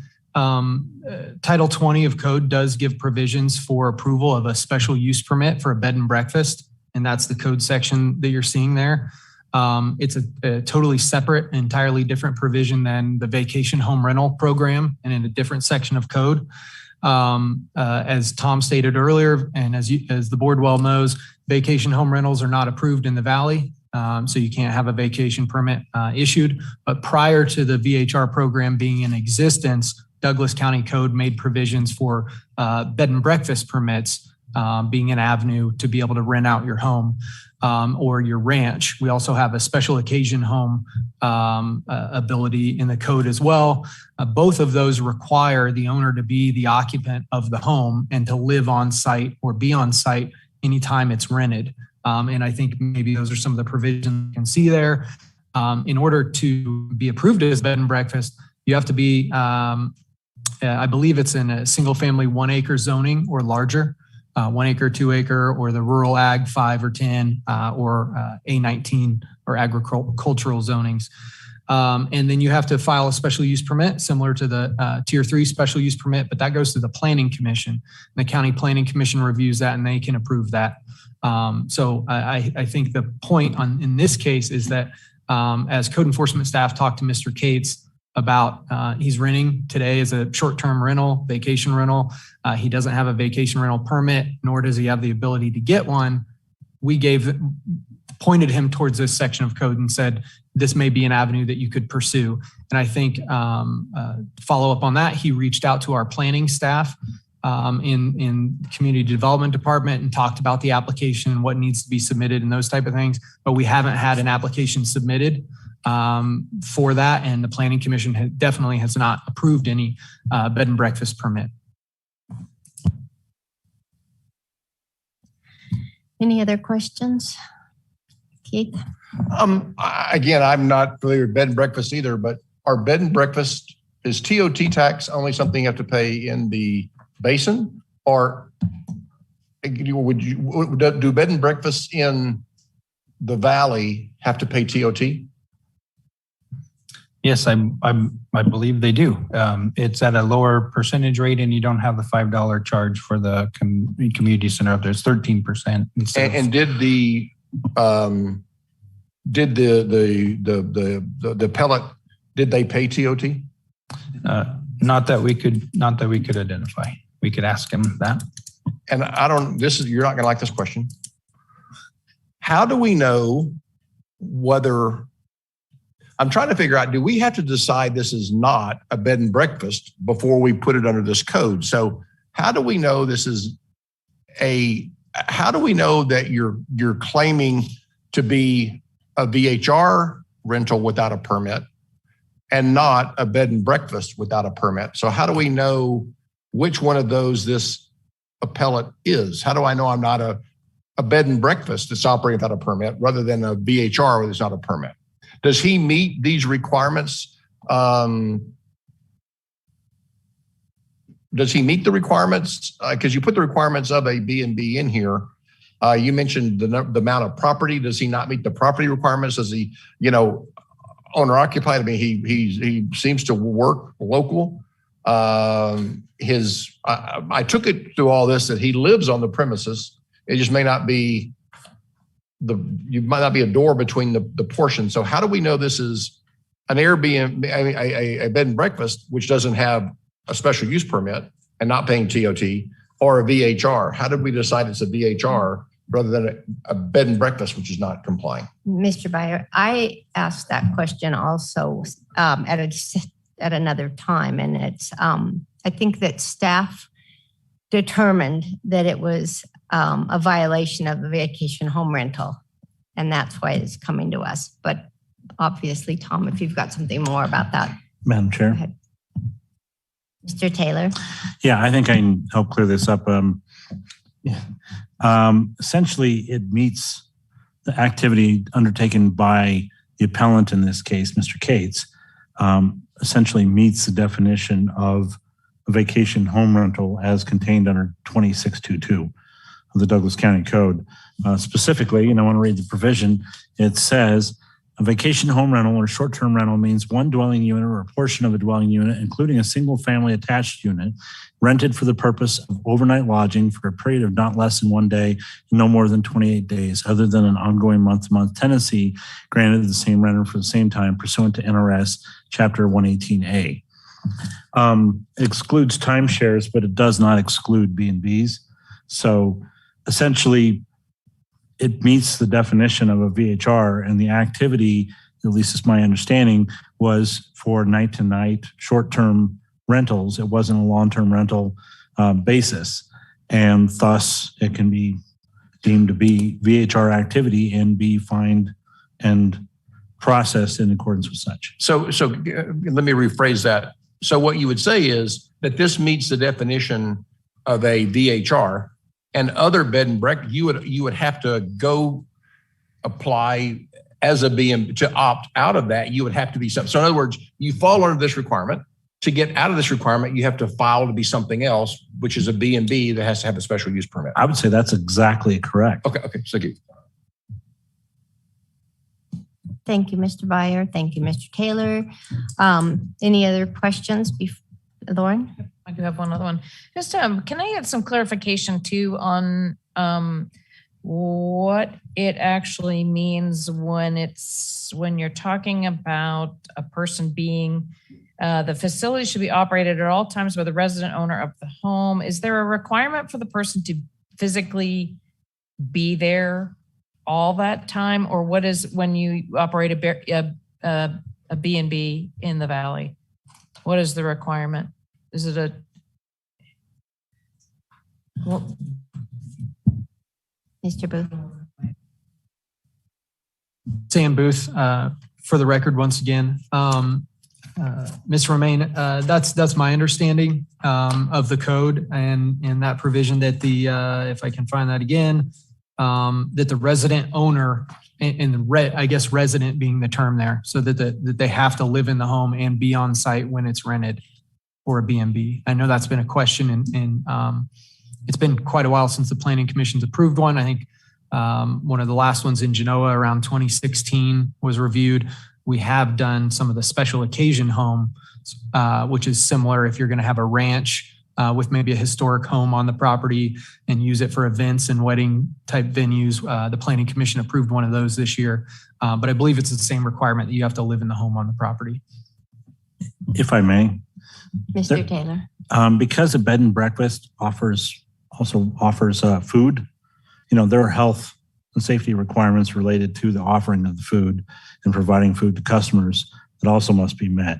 Title 20 of code does give provisions for approval of a special use permit for a bed and breakfast, and that's the code section that you're seeing there. It's a totally separate, entirely different provision than the vacation home rental program, and in a different section of code. As Tom stated earlier, and as the board well knows, vacation home rentals are not approved in the Valley, so you can't have a vacation permit issued. But prior to the VHR program being in existence, Douglas County Code made provisions for bed and breakfast permits being an avenue to be able to rent out your home or your ranch. We also have a special occasion home ability in the code as well. Both of those require the owner to be the occupant of the home and to live on site or be on site anytime it's rented. And I think maybe those are some of the provisions you can see there. In order to be approved as bed and breakfast, you have to be, I believe it's in a single family 1 acre zoning or larger, 1 acre, 2 acre, or the rural ag 5 or 10, or A19 or agricultural zonings. And then you have to file a special use permit similar to the tier 3 special use permit, but that goes to the planning commission. The county planning commission reviews that and they can approve that. So I think the point in this case is that as code enforcement staff talked to Mr. Cates about he's renting today as a short-term rental, vacation rental. He doesn't have a vacation rental permit, nor does he have the ability to get one. We pointed him towards this section of code and said, this may be an avenue that you could pursue. And I think follow up on that, he reached out to our planning staff in community development department and talked about the application and what needs to be submitted and those type of things. But we haven't had an application submitted for that, and the planning commission definitely has not approved any bed and breakfast permit. Any other questions? Keith? Again, I'm not familiar with bed and breakfast either, but are bed and breakfast, is TOT tax only something you have to pay in the basin, or do bed and breakfasts in the Valley have to pay TOT? Yes, I believe they do. It's at a lower percentage rate and you don't have the $5 charge for the community center up there. It's 13%. And did the pellet, did they pay TOT? Not that we could identify. We could ask him that. And you're not going to like this question. How do we know whether, I'm trying to figure out, do we have to decide this is not a bed and breakfast before we put it under this code? So how do we know how do we know that you're claiming to be a VHR rental without a permit and not a bed and breakfast without a permit? So how do we know which one of those this appellate is? How do I know I'm not a bed and breakfast that's operating without a permit rather than a VHR where there's not a permit? Does he meet these requirements? Does he meet the requirements? Because you put the requirements of a B&B in here. You mentioned the amount of property. Does he not meet the property requirements? Does he, owner occupied? I mean, he seems to work local. I took it through all this that he lives on the premises. It just may not be you might not be a door between the portions. So how do we know this is an Airbnb, a bed and breakfast, which doesn't have a special use permit and not paying TOT, or a VHR? How did we decide it's a VHR rather than a bed and breakfast, which is not complying? Mr. Byer, I asked that question also at another time, and it's I think that staff determined that it was a violation of the vacation home rental, and that's why it's coming to us. But obviously, Tom, if you've got something more about that. Madam Chair. Go ahead. Mr. Taylor. Yeah, I think I can help clear this up. Essentially, it meets the activity undertaken by the appellant in this case, Mr. Cates, essentially meets the definition of a vacation home rental as contained under 2622 of the Douglas County Code. Specifically, and I want to read the provision, it says, a vacation home rental or short-term rental means one dwelling unit or a portion of a dwelling unit, including a single family attached unit, rented for the purpose of overnight lodging for a period of not less than 1 day and no more than 28 days, other than an ongoing month-to-month tenancy granted to the same renter for the same time pursuant to NRS Chapter 118A. Excludes timeshares, but it does not exclude B&Bs. So essentially, it meets the definition of a VHR, and the activity, at least is my understanding, was for night-to-night short-term rentals. It wasn't a long-term rental basis, and thus it can be deemed to be VHR activity and be fined and processed in accordance with such. So let me rephrase that. So what you would say is that this meets the definition of a VHR, and other bed and breakfast, you would have to go apply as a BM to opt out of that. You would have to be something. So in other words, you fall under this requirement. To get out of this requirement, you have to file to be something else, which is a B&B that has to have a special use permit. I would say that's exactly correct. Okay. Thank you. Thank you, Mr. Byer. Thank you, Mr. Taylor. Any other questions, Lauren? I do have one other one. Just can I get some clarification too on what it actually means when you're talking about a person being the facility should be operated at all times by the resident owner of the home. Is there a requirement for the person to physically be there all that time, or what is when you operate a B&B in the valley? What is the requirement? Is it a Mr. Booth? Sam Booth, for the record, once again, Ms. Romaine, that's my understanding of the code and that provision that if I can find that again, that the resident owner I guess resident being the term there, so that they have to live in the home and be on site when it's rented for a B&B. I know that's been a question, and it's been quite a while since the Planning Commission's approved one. I think one of the last ones in Genoa around 2016 was reviewed We have done some of the special occasion home, which is similar if you're going to have a ranch with maybe a historic home on the property and use it for events and wedding type venues. The Planning Commission approved one of those this year, but I believe it's the same requirement that you have to live in the home on the property. If I may. Mr. Taylor. Because a bed and breakfast also offers food, there are health and safety requirements related to the offering of the food and providing food to customers that also must be met.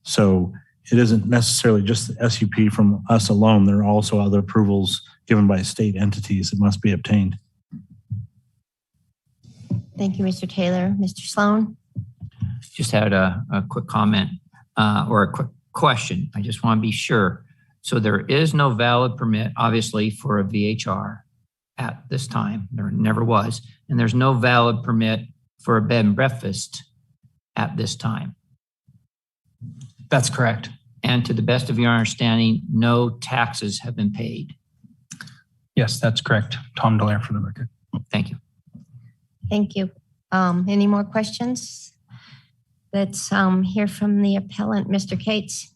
So it isn't necessarily just the SUP from us alone. There are also other approvals given by state entities that must be obtained. Thank you, Mr. Taylor. Mr. Sloan? Just had a quick comment or a quick question. I just want to be sure. So there is no valid permit, obviously, for a VHR at this time. There never was. And there's no valid permit for a bed and breakfast at this time. That's correct. And to the best of your understanding, no taxes have been paid. Yes, that's correct. Tom Delaire for the record. Thank you. Thank you. Any more questions? Let's hear from the appellant, Mr. Cates.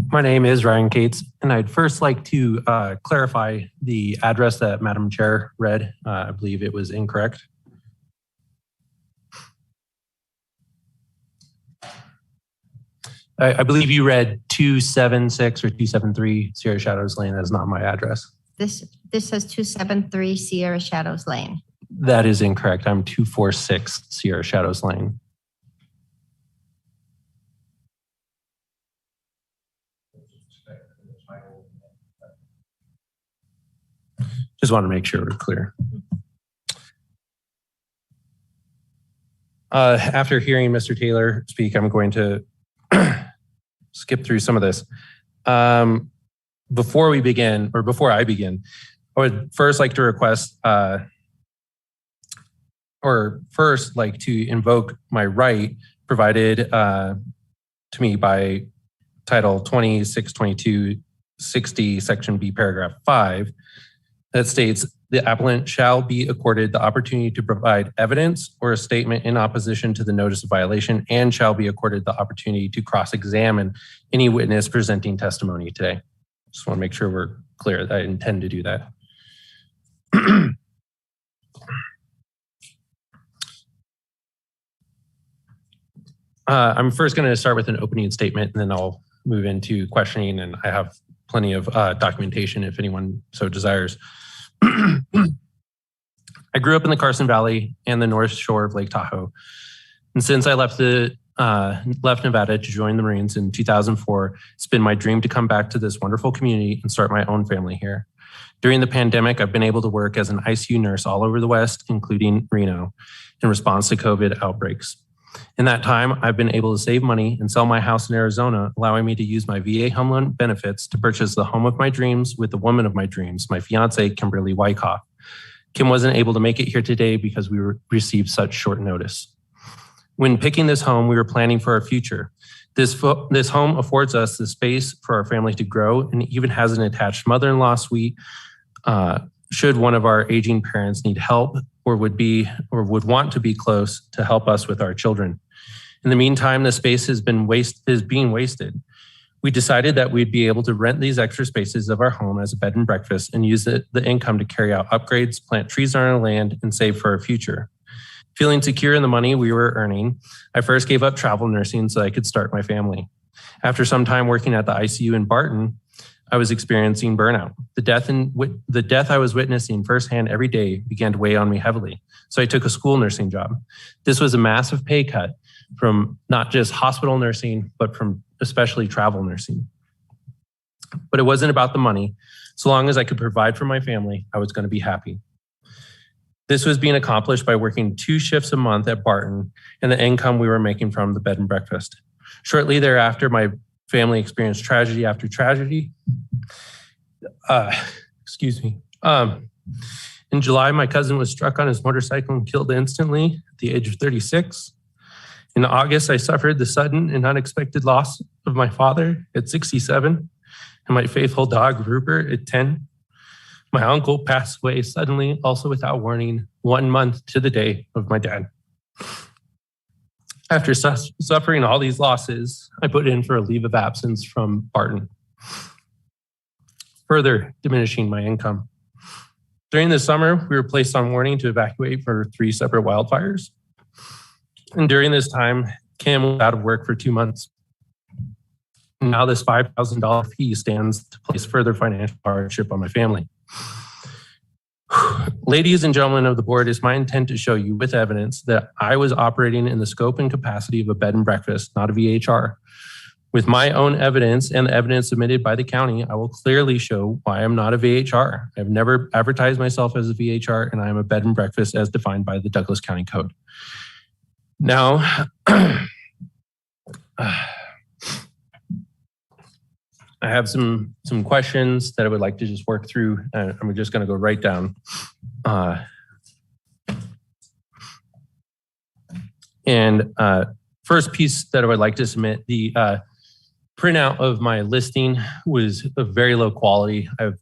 My name is Ryan Cates, and I'd first like to clarify the address that Madam Chair read. I believe it was incorrect. I believe you read 276 or 273 Sierra Shadows Lane. That is not my address. This says 273 Sierra Shadows Lane. That is incorrect. I'm 246 Sierra Shadows Lane. Just want to make sure we're clear. After hearing Mr. Taylor speak, I'm going to skip through some of this. Before I begin, I would first like to request, invoke my right provided to me by Title 262260, Section B, Paragraph 5, that states the applicant shall be accorded the opportunity to provide evidence or a statement in opposition to the notice of violation and shall be accorded the opportunity to cross-examine any witness presenting testimony today. Just want to make sure we're clear that I intend to do that. I'm first going to start with an opening statement and then I'll move into questioning, and I have plenty of documentation if anyone so desires. I grew up in the Carson Valley and the North Shore of Lake Tahoe. And since I left Nevada to join the Marines in 2004, it's been my dream to come back to this wonderful community and start my own family here. During the pandemic, I've been able to work as an ICU nurse all over the West, including Reno, in response to COVID outbreaks. In that time, I've been able to save money and sell my house in Arizona, allowing me to use my VA home loan benefits to purchase the home of my dreams with the woman of my dreams, my fiance, Kimberly Wyckoff. Kim wasn't able to make it here today because we received such short notice. When picking this home, we were planning for our future. This home affords us the space for our family to grow and even has an attached mother-in-law suite should one of our aging parents need help or would want to be close to help us with our children. In the meantime, the space is being wasted. We decided that we'd be able to rent these extra spaces of our home as a bed and breakfast and use the income to carry out upgrades, plant trees on our land, and save for our future. Feeling secure in the money we were earning, I first gave up travel nursing so I could start my family. After some time working at the ICU in Barton, I was experiencing burnout. The death I was witnessing firsthand every day began to weigh on me heavily. So I took a school nursing job. This was a massive pay cut from not just hospital nursing, but from especially travel nursing. But it wasn't about the money. So long as I could provide for my family, I was going to be happy. This was being accomplished by working 2 shifts a month at Barton and the income we were making from the bed and breakfast. Shortly thereafter, my family experienced tragedy after tragedy. In July, my cousin was struck on his motorcycle and killed instantly at the age of 36. In August, I suffered the sudden and unexpected loss of my father at 67 and my faithful dog, Rupert, at 10. My uncle passed away suddenly, also without warning, 1 month to the day of my dad. After suffering all these losses, I put in for a leave of absence from Barton, further diminishing my income. During the summer, we were placed on warning to evacuate for 3 separate wildfires. And during this time, Kim was out of work for 2 months. Now this $5,000 fee stands to place further financial hardship on my family. Ladies and gentlemen of the board, it's my intent to show you with evidence that I was operating in the scope and capacity of a bed and breakfast, not a VHR. With my own evidence and the evidence submitted by the county, I will clearly show why I'm not a VHR. I've never advertised myself as a VHR, and I am a bed and breakfast as defined by the Douglas County Code. Now, I have some questions that I would like to just work through. I'm just going to go right down. First piece that I would like to submit, the printout of my listing was of very low quality. I've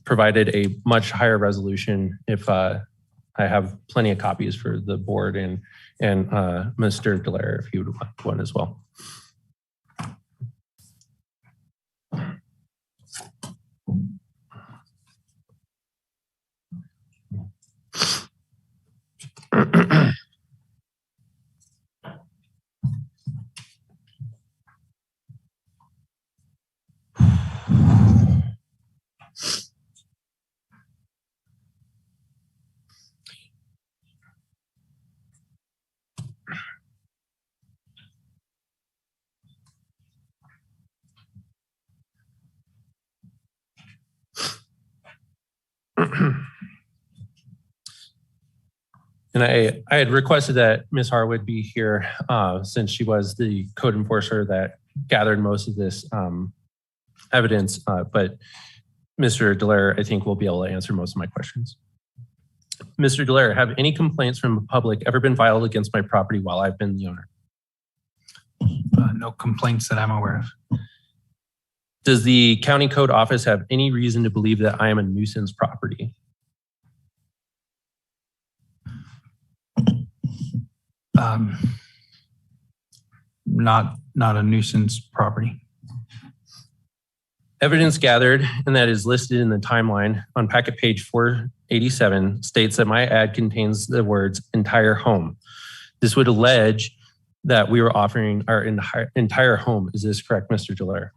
provided a much higher resolution if I have plenty of copies for the board and Mr. Dallaire if you would like one as well. And I had requested that Ms. Harwood be here since she was the code enforcer that gathered most of this evidence, but Mr. Dallaire, I think, will be able to answer most of my questions. Mr. Dallaire, have any complaints from the public ever been filed against my property while I've been the owner? No complaints that I'm aware of. Does the county code office have any reason to believe that I am a nuisance property? Not a nuisance property. Evidence gathered and that is listed in the timeline on packet page 487 states that my ad contains the words entire home. This would allege that we were offering our entire home. Is this correct, Mr. Dallaire?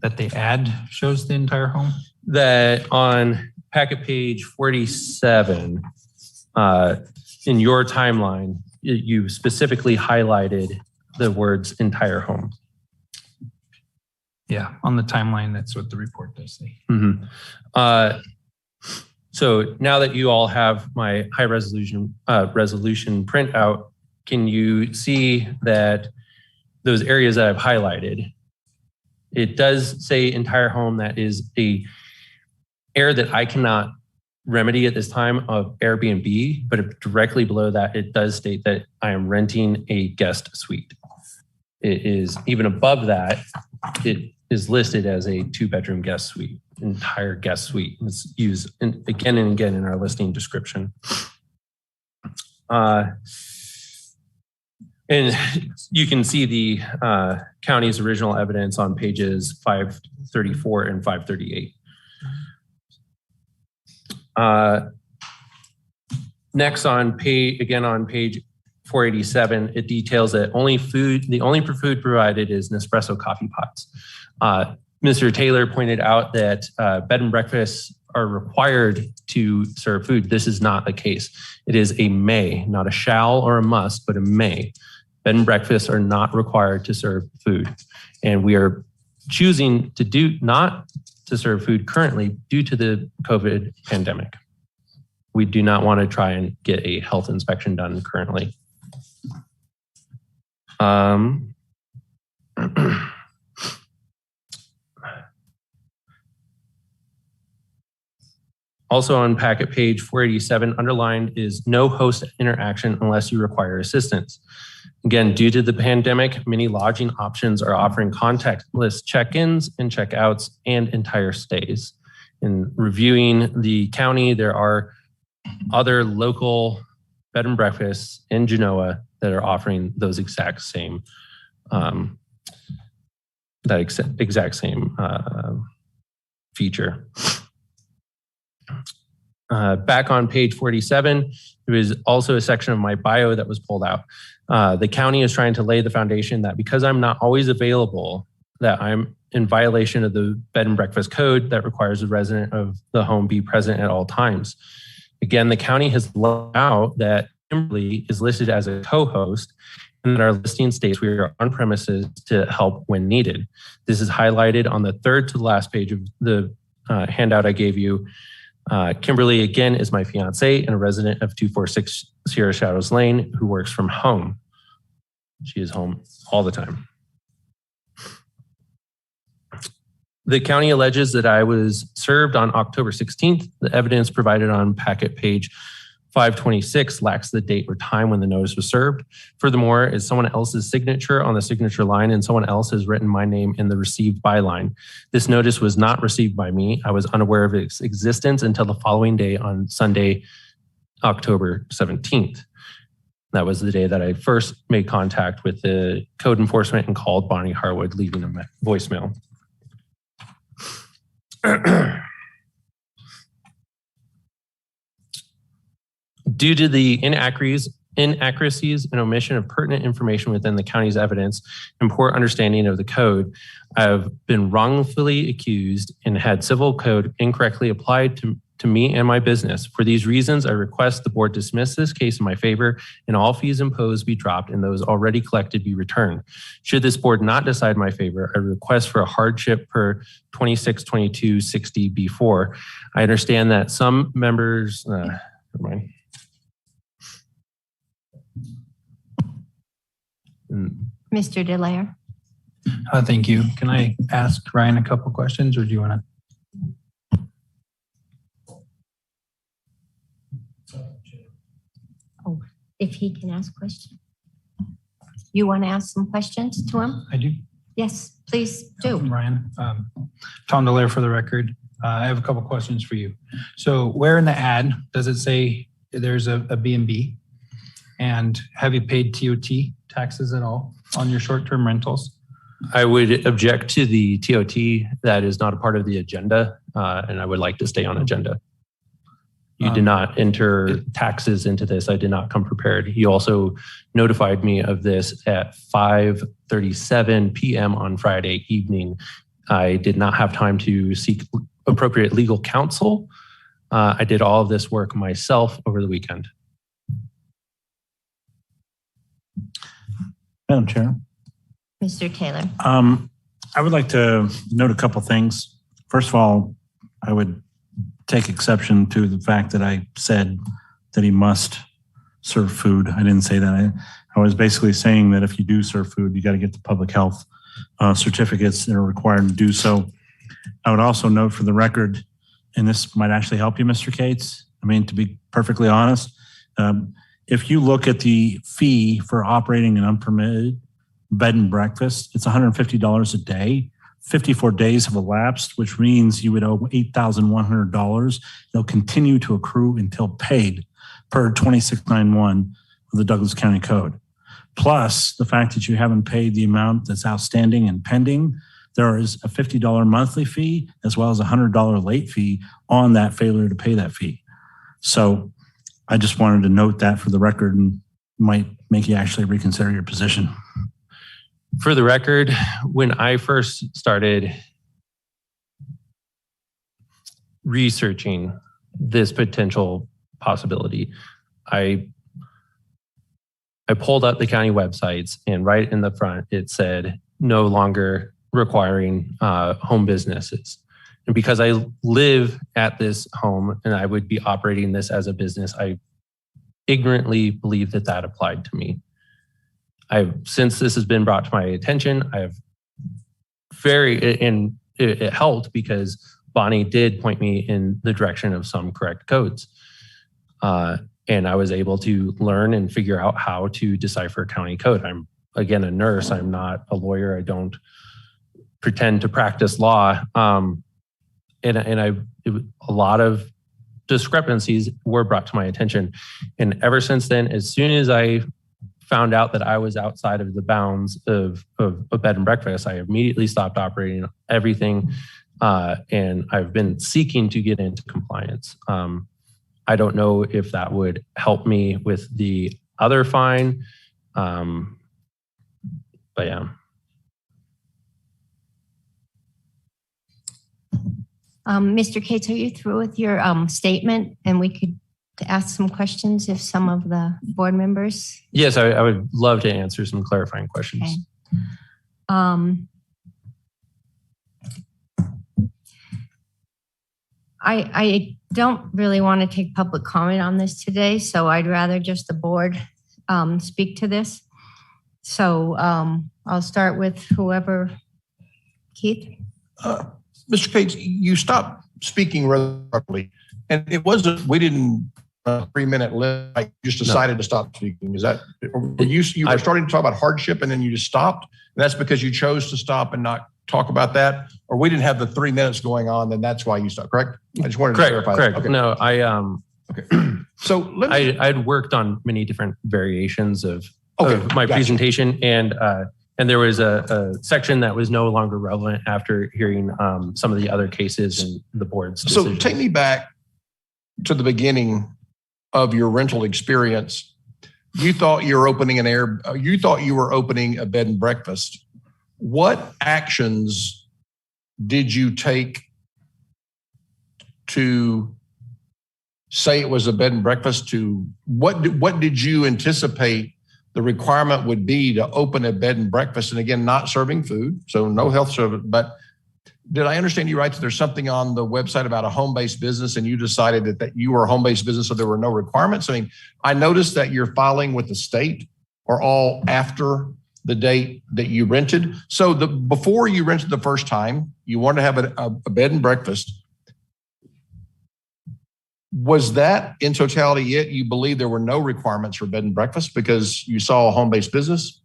That the ad shows the entire home? That on packet page 47, in your timeline, you specifically highlighted the words entire home. Yeah, on the timeline, that's what the report does say. Mm-hmm. So now that you all have my high resolution printout, can you see that those areas that I've highlighted, it does say entire home. That is a error that I cannot remedy at this time of Airbnb, but directly below that, it does state that I am renting a guest suite. It is even above that, it is listed as a 2-bedroom guest suite, entire guest suite. It's used again and again in our listing description. And you can see the county's original evidence on pages 534 and 538. Next on page 487, it details that the only food provided is Nespresso coffee pots. Mr. Taylor pointed out that bed and breakfasts are required to serve food. This is not the case. It is a may, not a shall or a must, but a may. Bed and breakfasts are not required to serve food. And we are choosing to not to serve food currently due to the COVID pandemic. We do not want to try and get a health inspection done currently. Also on packet page 487, underlined is no host interaction unless you require assistance. Again, due to the pandemic, many lodging options are offering contactless check-ins and check-outs and entire stays. In reviewing the county, there are other local bed and breakfasts in Genoa that are offering those exact same feature. Back on page 47, there is also a section of my bio that was pulled out. The county is trying to lay the foundation that because I'm not always available, that I'm in violation of the bed and breakfast code that requires the resident of the home be present at all times. Again, the county has laid out that Kimberly is listed as a co-host and that our listing states we are on premises to help when needed. This is highlighted on the third to the last page of the handout I gave you. Kimberly, again, is my fiance and a resident of 246 Sierra Shadows Lane who works from home. She is home all the time. The county alleges that I was served on October 16th. The evidence provided on packet page 526 lacks the date or time when the notice was served. Furthermore, is someone else's signature on the signature line and someone else has written my name in the received by line. This notice was not received by me. I was unaware of its existence until the following day on Sunday, October 17th. That was the day that I first made contact with the code enforcement and called Bonnie Harwood, leaving a voicemail. Due to the inaccuracies and omission of pertinent information within the county's evidence and poor understanding of the code, I've been wrongfully accused and had civil code incorrectly applied to me and my business. For these reasons, I request the board dismiss this case in my favor and all fees imposed be dropped and those already collected be returned. Should this board not decide in my favor, I request for a hardship per 262260B4. I understand that some members, never mind. Mr. Delaire. Thank you. Can I ask Ryan a couple questions or do you want to? Oh, if he can ask questions. You want to ask some questions to him? I do. Yes, please do. Ryan, Tom Delaire for the record. I have a couple questions for you. So where in the ad does it say there's a B&B? And have you paid TOT taxes at all on your short-term rentals? I would object to the TOT. That is not a part of the agenda, and I would like to stay on agenda. You did not enter taxes into this. I did not come prepared. You also notified me of this at 5:37 p.m. on Friday evening. I did not have time to seek appropriate legal counsel. I did all of this work myself over the weekend. Madam Chair. Mr. Taylor. I would like to note a couple things. First of all, I would take exception to the fact that I said that he must serve food. I didn't say that. I was basically saying that if you do serve food, you got to get the public health certificates that are required to do so. I would also note for the record, and this might actually help you, Mr. Cates. I mean, to be perfectly honest, if you look at the fee for operating an unpermitted bed and breakfast, it's $150 a day. 54 days have elapsed, which means you would owe $8,100. They'll continue to accrue until paid per 2691 of the Douglas County Code. Plus the fact that you haven't paid the amount that's outstanding and pending, there is a $50 monthly fee as well as a $100 late fee on that failure to pay that fee. So I just wanted to note that for the record and might make you actually reconsider your position. For the record, when I first started researching this potential possibility, I pulled up the county websites and right in the front, it said no longer requiring home businesses. And because I live at this home and I would be operating this as a business, I ignorantly believed that that applied to me. Since this has been brought to my attention, it helped because Bonnie did point me in the direction of some correct codes. And I was able to learn and figure out how to decipher county code. I'm, again, a nurse. I'm not a lawyer. I don't pretend to practice law. A lot of discrepancies were brought to my attention. And ever since then, as soon as I found out that I was outside of the bounds of a bed and breakfast, I immediately stopped operating everything. And I've been seeking to get into compliance. I don't know if that would help me with the other fine. But yeah. Mr. Cates, are you through with your statement? And we could ask some questions if some of the board members. Yes, I would love to answer some clarifying questions. Okay. I don't really want to take public comment on this today, so I'd rather just the board speak to this. So I'll start with whoever. Keith? Mr. Cates, you stopped speaking rather abruptly, and it wasn't, we didn't 3-minute limit, like you just decided to stop speaking. Is that, you were starting to talk about hardship and then you just stopped? And that's because you chose to stop and not talk about that? Or we didn't have the 3 minutes going on, then that's why you stopped, correct? I just wanted to clarify. Correct. Okay. No, Okay. So I'd worked on many different variations of my gotcha. presentation, and there was a section that was no longer relevant after hearing some of the other cases and the board's decision. So take me back to the beginning of your rental experience. You thought you were opening a bed and breakfast. What actions did you take to say it was a bed and breakfast? To what did you anticipate the requirement would be to open a bed and breakfast? And again, not serving food, so no health service. But did I understand you right that there's something on the website about a home-based business and you decided that you were a home-based business, so there were no requirements? I mean, I noticed that your filing with the state are all after the date that you rented. So before you rented the first time, you wanted to have a bed and breakfast. Was that in totality it? You believe there were no requirements for bed and breakfast because you saw a home-based business?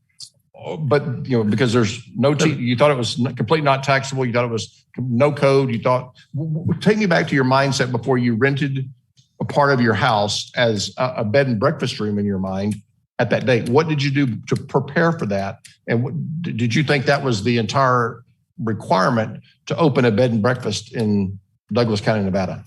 But because there's no, you thought it was completely not taxable. You thought it was no code. You thought, take me back to your mindset before you rented a part of your house as a bed and breakfast room in your mind at that date. What did you do to prepare for that? And did you think that was the entire requirement to open a bed and breakfast in Douglas County, Nevada?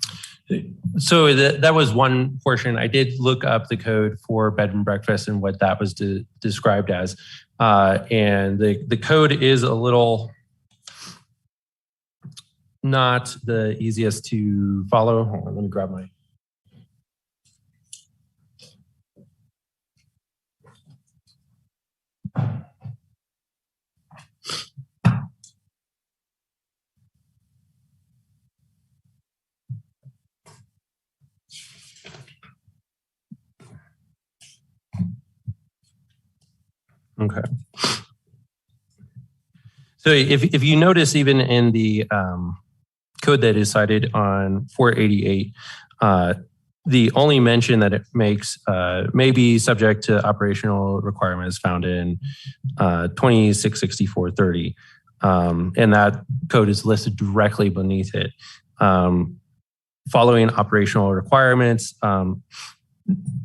So that was one portion. I did look up the code for bed and breakfast and what that was described as. And the code is a little not the easiest to follow. Hold on, let me grab my. Okay. So if you notice, even in the code that is cited on 488, the only mention that it makes may be subject to operational requirements found in 266430. And that code is listed directly beneath it. Following operational requirements,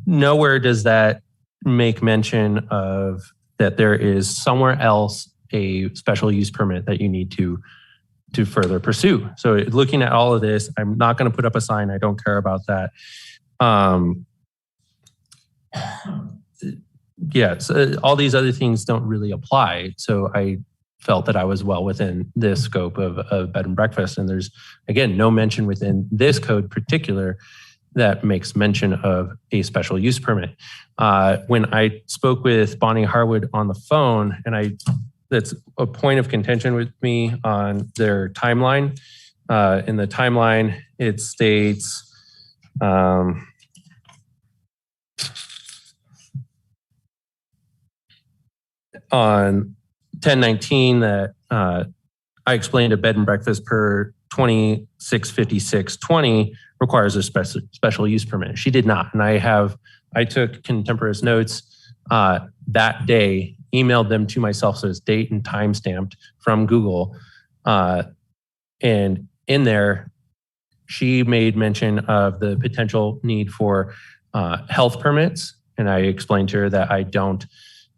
nowhere does that make mention of that there is somewhere else a special use permit that you need to further pursue. So looking at all of this, I'm not going to put up a sign. I don't care about that. Yes, all these other things don't really apply. So I felt that I was well within this scope of bed and breakfast. And there's, again, no mention within this code particular that makes mention of a special use permit. When I spoke with Bonnie Harwood on the phone, and that's a point of contention with me on their timeline. In the timeline, it states on 10/19 that I explained a bed and breakfast per 265620 requires a special use permit. She did not. And I took contemporaneous notes that day, emailed them to myself, so it's date and time stamped from Google. And in there, she made mention of the potential need for health permits. And I explained to her that I don't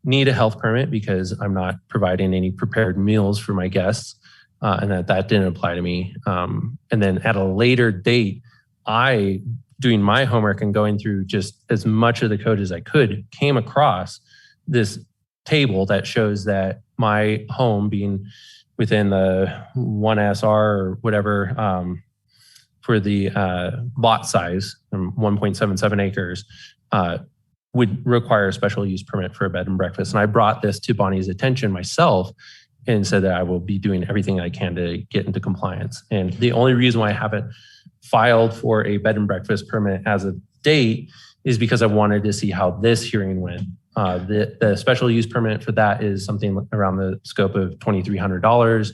need a health permit because I'm not providing any prepared meals for my guests, and that didn't apply to me. And then at a later date, I, doing my homework and going through just as much of the code as I could, came across this table that shows that my home, being within the 1SR or whatever for the lot size, 1.77 acres, would require a special use permit for a bed and breakfast. And I brought this to Bonnie's attention myself and said that I will be doing everything I can to get into compliance. And the only reason why I haven't filed for a bed and breakfast permit as of date is because I wanted to see how this hearing went. The special use permit for that is something around the scope of $2,300.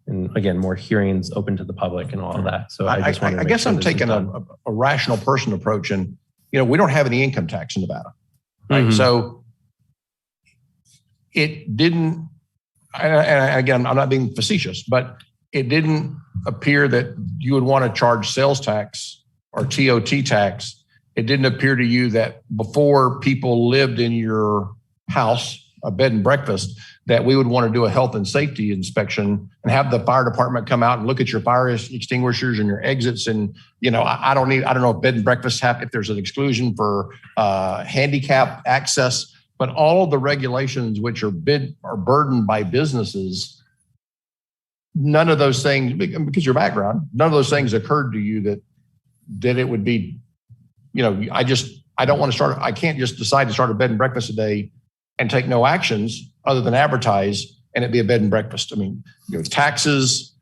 And again, more hearings open to the public and all of that. So I just wanted to I make guess sure I'm this is taking done. a rational person approach, and we don't have any income tax in Nevada, right? Mhm. So it didn't. And again, I'm not being facetious, but it didn't appear that you would want to charge sales tax or TOT tax. It didn't appear to you that before people lived in your house, a bed and breakfast, that we would want to do a health and safety inspection and have the fire department come out and look at your fire extinguishers and your exits. And, I don't know if bed and breakfast have, if there's an exclusion for handicap access, but all of the regulations which are burdened by businesses, none of those things, because your background, none of those things occurred to you that it would be, I don't want to start, I can't just decide to start a bed and breakfast today and take no actions other than advertise and it be a bed and breakfast. I mean, taxes,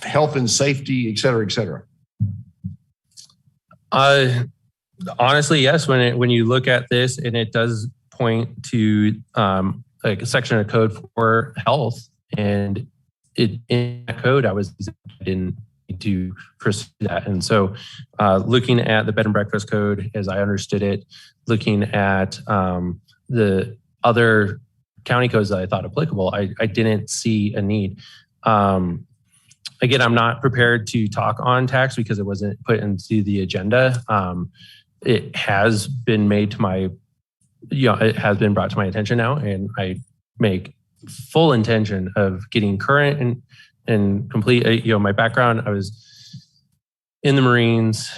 health and safety, et cetera, et cetera. Honestly, yes. When you look at this, and it does point to like a section of code for health, and in that code, I didn't need to pursue that. And so looking at the bed and breakfast code, as I understood it, looking at the other county codes that I thought applicable, I didn't see a need. Again, I'm not prepared to talk on tax because it wasn't put into the agenda. It has been made to it has been brought to my attention now, and I make full intention of getting current and complete. My background, I was in the Marines,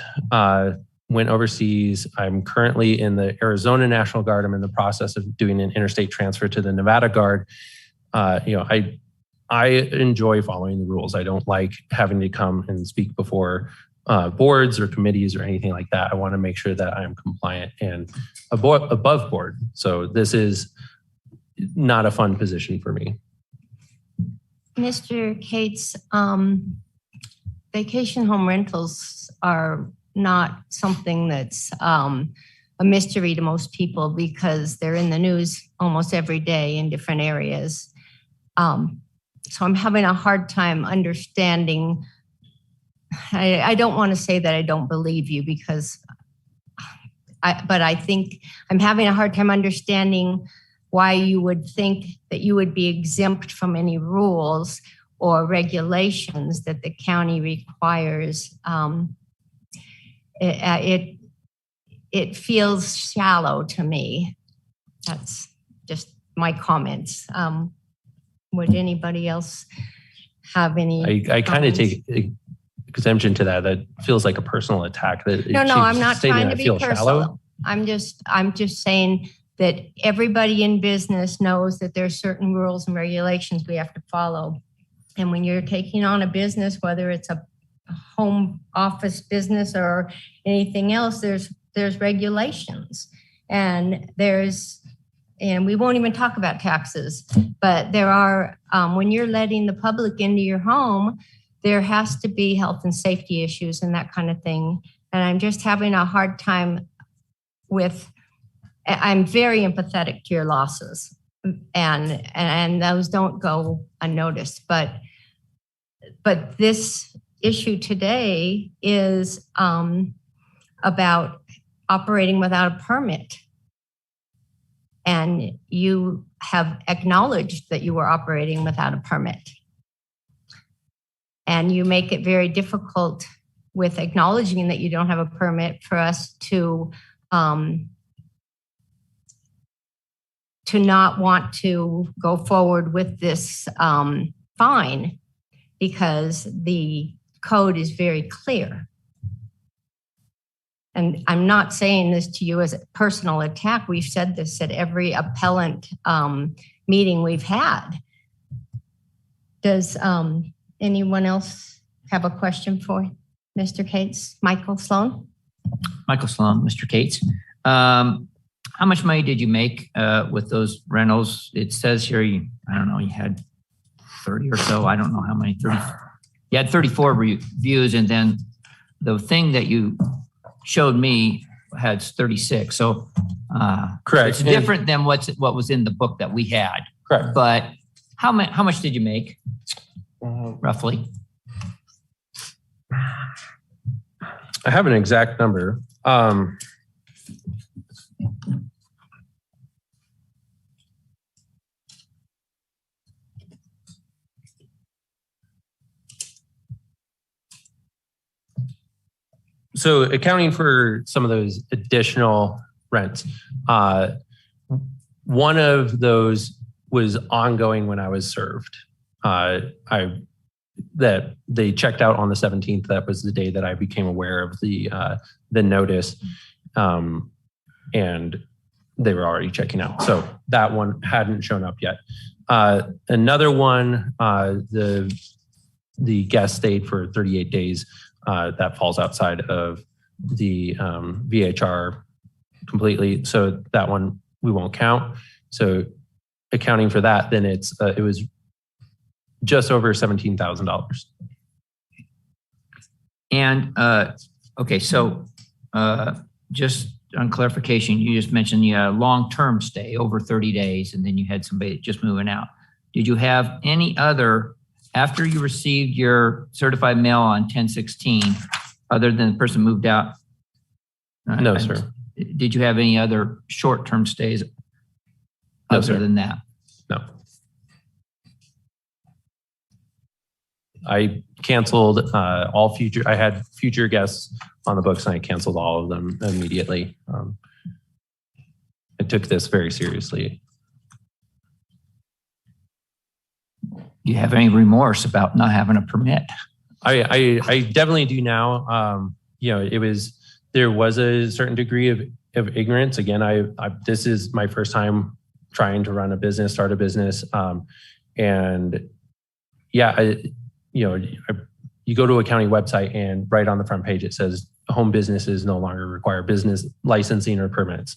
went overseas. I'm currently in the Arizona National Guard. I'm in the process of doing an interstate transfer to the Nevada Guard. I enjoy following the rules. I don't like having to come and speak before boards or committees or anything like that. I want to make sure that I am compliant and above board. So this is not a fun position for me. Mr. Cates, vacation home rentals are not something that's a mystery to most people because they're in the news almost every day in different areas. So I'm having a hard time understanding. I don't want to say that I don't believe you but I think I'm having a hard time understanding why you would think that you would be exempt from any rules or regulations that the county requires. It feels shallow to me. That's just my comments. Would anybody else have any? I kind of take exemption to that. That feels like a personal attack. No, I'm not trying to be personal. Shallow. I'm just saying that everybody in business knows that there's certain rules and regulations we have to follow. And when you're taking on a business, whether it's a home office business or anything else, there's regulations, and we won't even talk about taxes, but there are, when you're letting the public into your home, there has to be health and safety issues and that kind of thing. And I'm just having a hard time I'm very empathetic to your losses, and those don't go unnoticed, but this issue today is about operating without a permit. And you have acknowledged that you were operating without a permit. And you make it very difficult with acknowledging that you don't have a permit for us to not want to go forward with this fine, because the code is very clear. And I'm not saying this to you as a personal attack. We've said this at every appellant meeting we've had. Does anyone else have a question for Mr. Cates? Michael Sloan? Michael Sloan, Mr. Cates. How much money did you make with those rentals? It says here, I don't know, you had 30 or so. I don't know how many, 30. You had 34 reviews, and then the thing that you showed me had 36. So correct. It's different than what was in the book that we had. Correct. But how much did you make roughly? I have an exact number. So accounting for some of those additional rents, one of those was ongoing when I was served. That they checked out on the 17th. That was the day that I became aware of the notice, and they were already checking out. So that one hadn't shown up yet. Another one, the guest stayed for 38 days. That falls outside of the VHR completely. So that one we won't count. So accounting for that, then it was just over $17,000. And okay, so just on clarification, you just mentioned you had a long-term stay over 30 days, and then you had somebody just moving out. Did you have any other, after you received your certified mail on 10/16, other than the person moved out? No, sir. Did you have any other short-term stays other than that? No. I canceled all future, I had future guests on the books and I canceled all of them immediately. I took this very seriously. Do you have any remorse about not having a permit? I definitely do now. There was a certain degree of ignorance. Again, this is my first time trying to run a business, start a business. You go to a county website and right on the front page, it says home businesses no longer require business licensing or permits.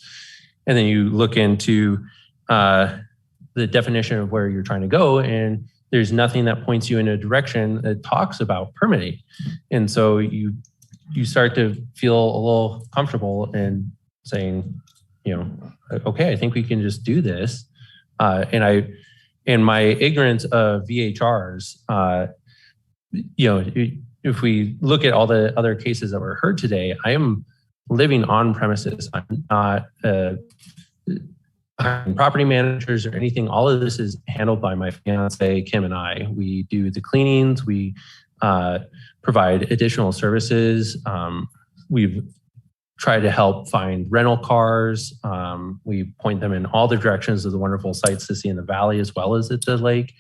And then you look into the definition of where you're trying to go, and there's nothing that points you in a direction that talks about permitting. And so you start to feel a little comfortable in saying, okay, I think we can just do this. In my ignorance of VHRs, if we look at all the other cases that were heard today, I am living on premises. I'm not property managers or anything. All of this is handled by my fiance, Kim, and I. We do the cleanings. We provide additional services. We've tried to help find rental cars. We point them in all the directions of the wonderful sights to see in the valley as well as at the lake.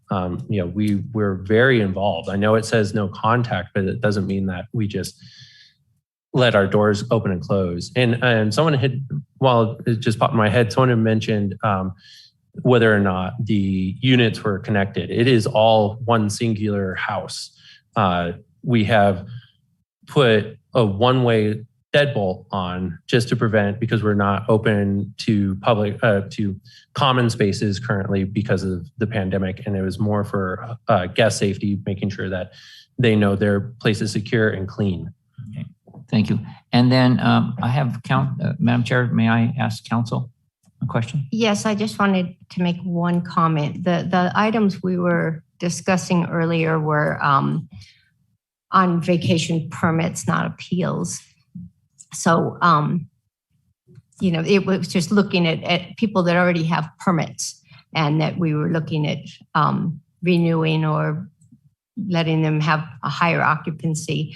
We're very involved. I know it says no contact, but it doesn't mean that we just let our doors open and close. And someone had, it just popped in my head, someone had mentioned whether or not the units were connected. It is all one singular house. We have put a one-way deadbolt on just to prevent, because we're not open to public, to common spaces currently because of the pandemic. And it was more for guest safety, making sure that they know their place is secure and clean. Okay. Thank you. And then I have Madam Chair, may I ask council a question? Yes, I just wanted to make one comment. The items we were discussing earlier were on vacation permits, not appeals. So, it was just looking at people that already have permits and that we were looking at renewing or letting them have a higher occupancy.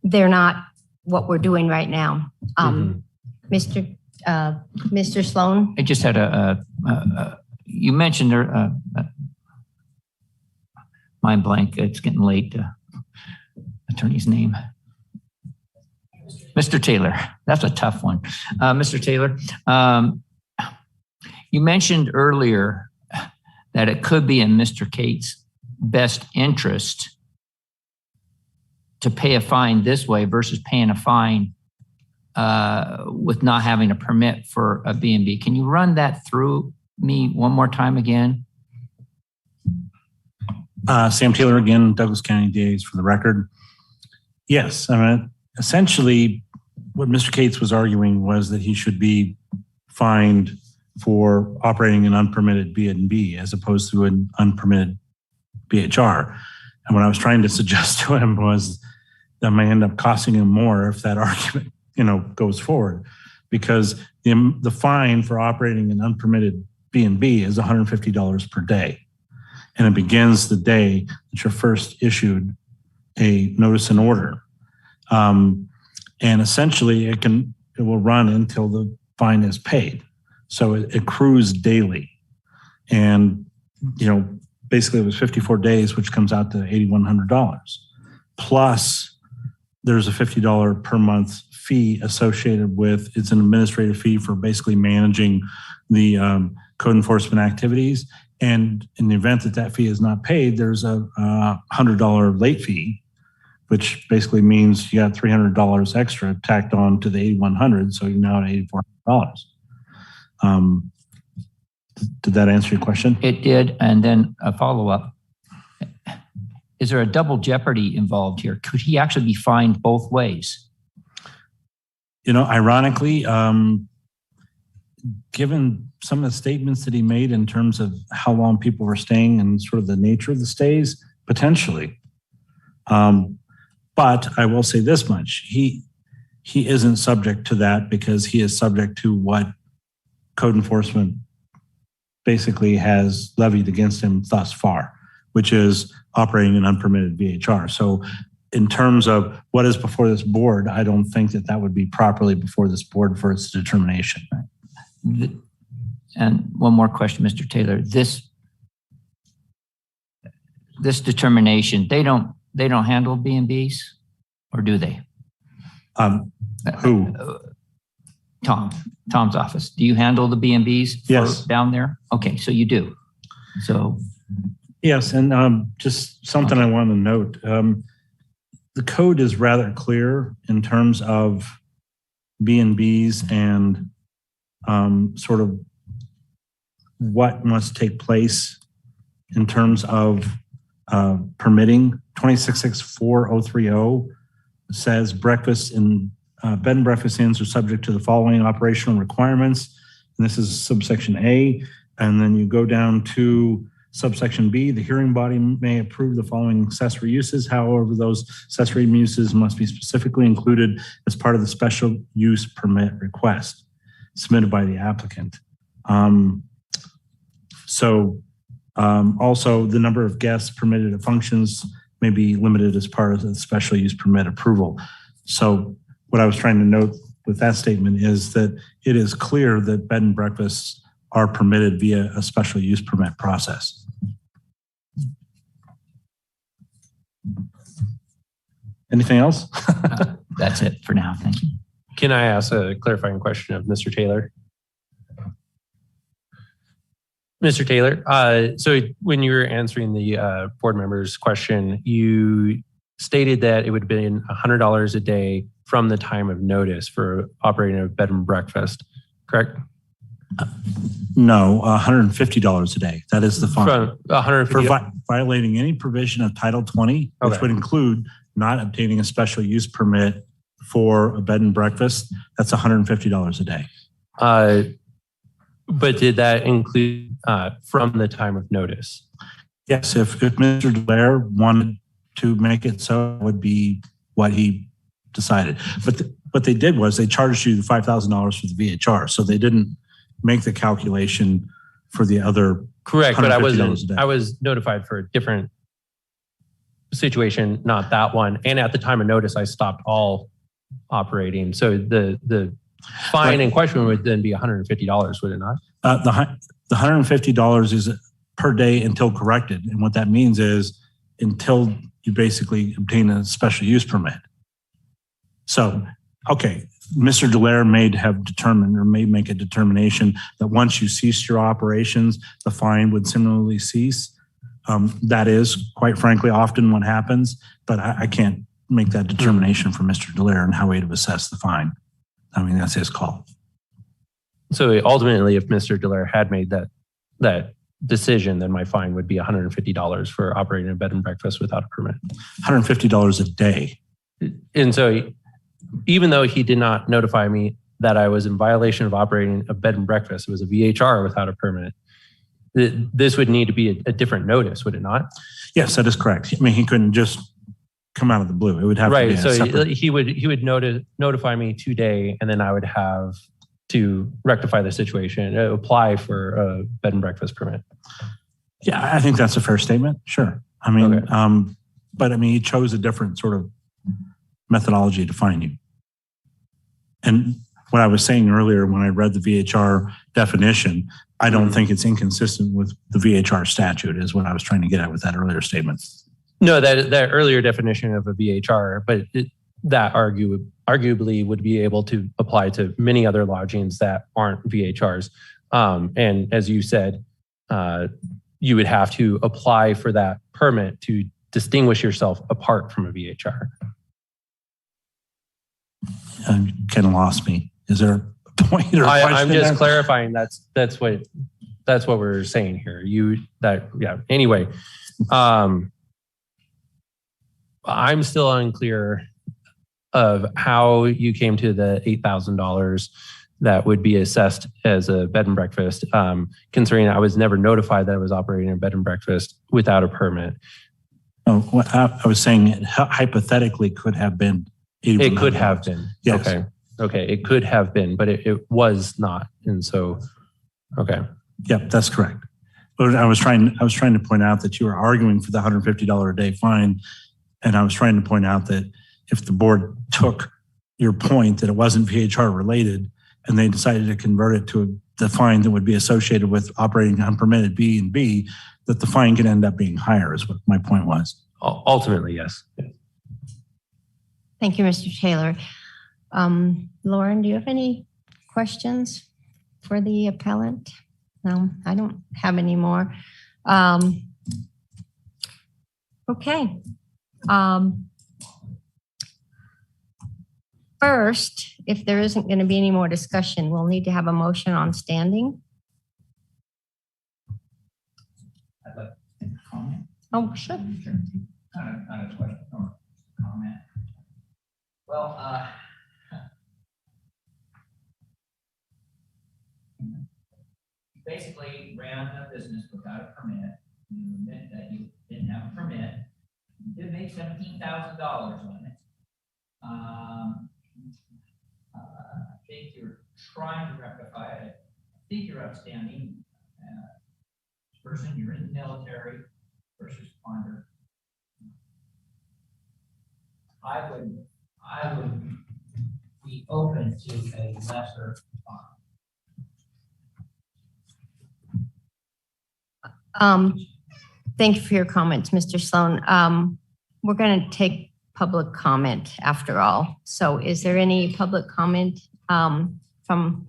They're not what we're doing right now. Mr. Sloan? I just had you mentioned mind blank, it's getting late. Attorney's name. Mr. Taylor, that's a tough one. Mr. Taylor, you mentioned earlier that it could be in Mr. Cates' best interest to pay a fine this way versus paying a fine with not having a permit for a B&B. Can you run that through me one more time again? Sam Taylor again, Douglas County DAs for the record. Yes, I mean, essentially what Mr. Cates was arguing was that he should be fined for operating an unpermitted B&B as opposed to an unpermitted VHR. And what I was trying to suggest to him was that may end up costing him more if that argument, goes forward, because the fine for operating an unpermitted B&B is $150 per day. And it begins the day that you're first issued a notice and order. And essentially it will run until the fine is paid. So it accrues daily. And, basically it was 54 days, which comes out to $8,100. Plus there's a $50 per month fee associated with, it's an administrative fee for basically managing the code enforcement activities. And in the event that that fee is not paid, there's a $100 late fee, which basically means you got $300 extra tacked on to the $8,100. So you're now at $8,400. Did that answer your question? It did. And then a follow-up. Is there a double jeopardy involved here? Could he actually be fined both ways? Ironically, given some of the statements that he made in terms of how long people were staying and sort of the nature of the stays, potentially. But I will say this much. He isn't subject to that because he is subject to what code enforcement basically has levied against him thus far, which is operating an unpermitted VHR. So in terms of what is before this board, I don't think that would be properly before this board for its determination. And one more question, Mr. Taylor. This determination, they don't handle B&Bs, or do they? Who? Tom's office. Do you handle the B&Bs yes. down there? Okay, so you do. So yes, and just something I want to note. The code is rather clear in terms of B&Bs and sort of what must take place in terms of permitting. 2664030 says breakfast in bed and breakfast inns are subject to the following operational requirements. And this is subsection A. And then you go down to subsection B. The hearing body may approve the following accessory uses. However, those accessory uses must be specifically included as part of the special use permit request submitted by the applicant. Also, the number of guests permitted at functions may be limited as part of the special use permit approval. So what I was trying to note with that statement is that it is clear that bed and breakfasts are permitted via a special use permit process. Anything else? That's it for now. Thank you. Can I ask a clarifying question of Mr. Taylor? Mr. Taylor, so when you were answering the board member's question, you stated that it would have been $100 a day from the time of notice for operating a bed and breakfast, correct? No, $150 a day. That is the fine. For violating any provision of Title 20, which would include not obtaining a special use permit for a bed and breakfast, that's $150 a day. But did that include from the time of notice? Yes, if Mr. Delaire wanted to make it so would be what he decided. But what they did was they charged you the $5,000 for the VHR. So they didn't make the calculation for the other. Correct, but I $150 was notified for a different situation, not that one. And at the time of notice, I stopped all operating. So the fine in question would then be $150, would it not? The $150 is per day until corrected. And what that means is until you basically obtain a special use permit. So, okay, Mr. Dallaire may have determined or may make a determination that once you cease your operations, the fine would similarly cease. That is, quite frankly, often what happens, but I can't make that determination for Mr. Dallaire and how he would assess the fine. I mean, that's his call. So ultimately, if Mr. Dallaire had made that decision, then my fine would be $150 for operating a bed and breakfast without a permit. $150 a day. And so even though he did not notify me that I was in violation of operating a bed and breakfast, it was a VHR without a permit, this would need to be a different notice, would it not? Yes, that is correct. I mean, he couldn't just come out of the blue. It would have to be a separate... he would notify me today, and then I would have to rectify the situation, apply for a bed and breakfast permit. Yeah, I think that's a fair statement. Sure. I mean, but I mean, he chose a different sort of methodology to fine you. And what I was saying earlier when I read the VHR definition, I don't think it's inconsistent with the VHR statute is what I was trying to get at with that earlier statement. No, that earlier definition of a VHR, but that arguably would be able to apply to many other lodgings that aren't VHRs. And as you said, you would have to apply for that permit to distinguish yourself apart from a VHR. You kind of lost me. Is there a point or a question? I'm just clarifying. That's what we're saying here. Anyway, I'm still unclear of how you came to the $8,000 that would be assessed as a bed and breakfast, considering I was never notified that I was operating a bed and breakfast without a permit. Oh, what I was saying, it hypothetically could have been. It could have been. Yes. Okay. It could have been, but it was not. And so, okay. Yep, that's correct. But I was trying to point out that you were arguing for the $150 a day fine. And I was trying to point out that if the board took your point that it wasn't VHR related and they decided to convert it to the fine that would be associated with operating unpermitted B and B, that the fine could end up being higher is what my point was. Ultimately, yes. Thank you, Mr. Taylor. Lauren, do you have any questions for the appellant? No, I don't have any more. Okay. First, if there isn't going to be any more discussion, we'll need to have a motion on standing. I'd like to make a comment. Oh, sure. Not a question or comment. Well, you basically ran a business without a permit. You admit that you didn't have a permit. You did make $17,000 on it. I think you're trying to rectify it. I think you're outstanding. Person, you're in the military versus ponder. I would be open to a lesser fine. Thank you for your comments, Mr. Sloan. We're going to take public comment after all. So is there any public comment from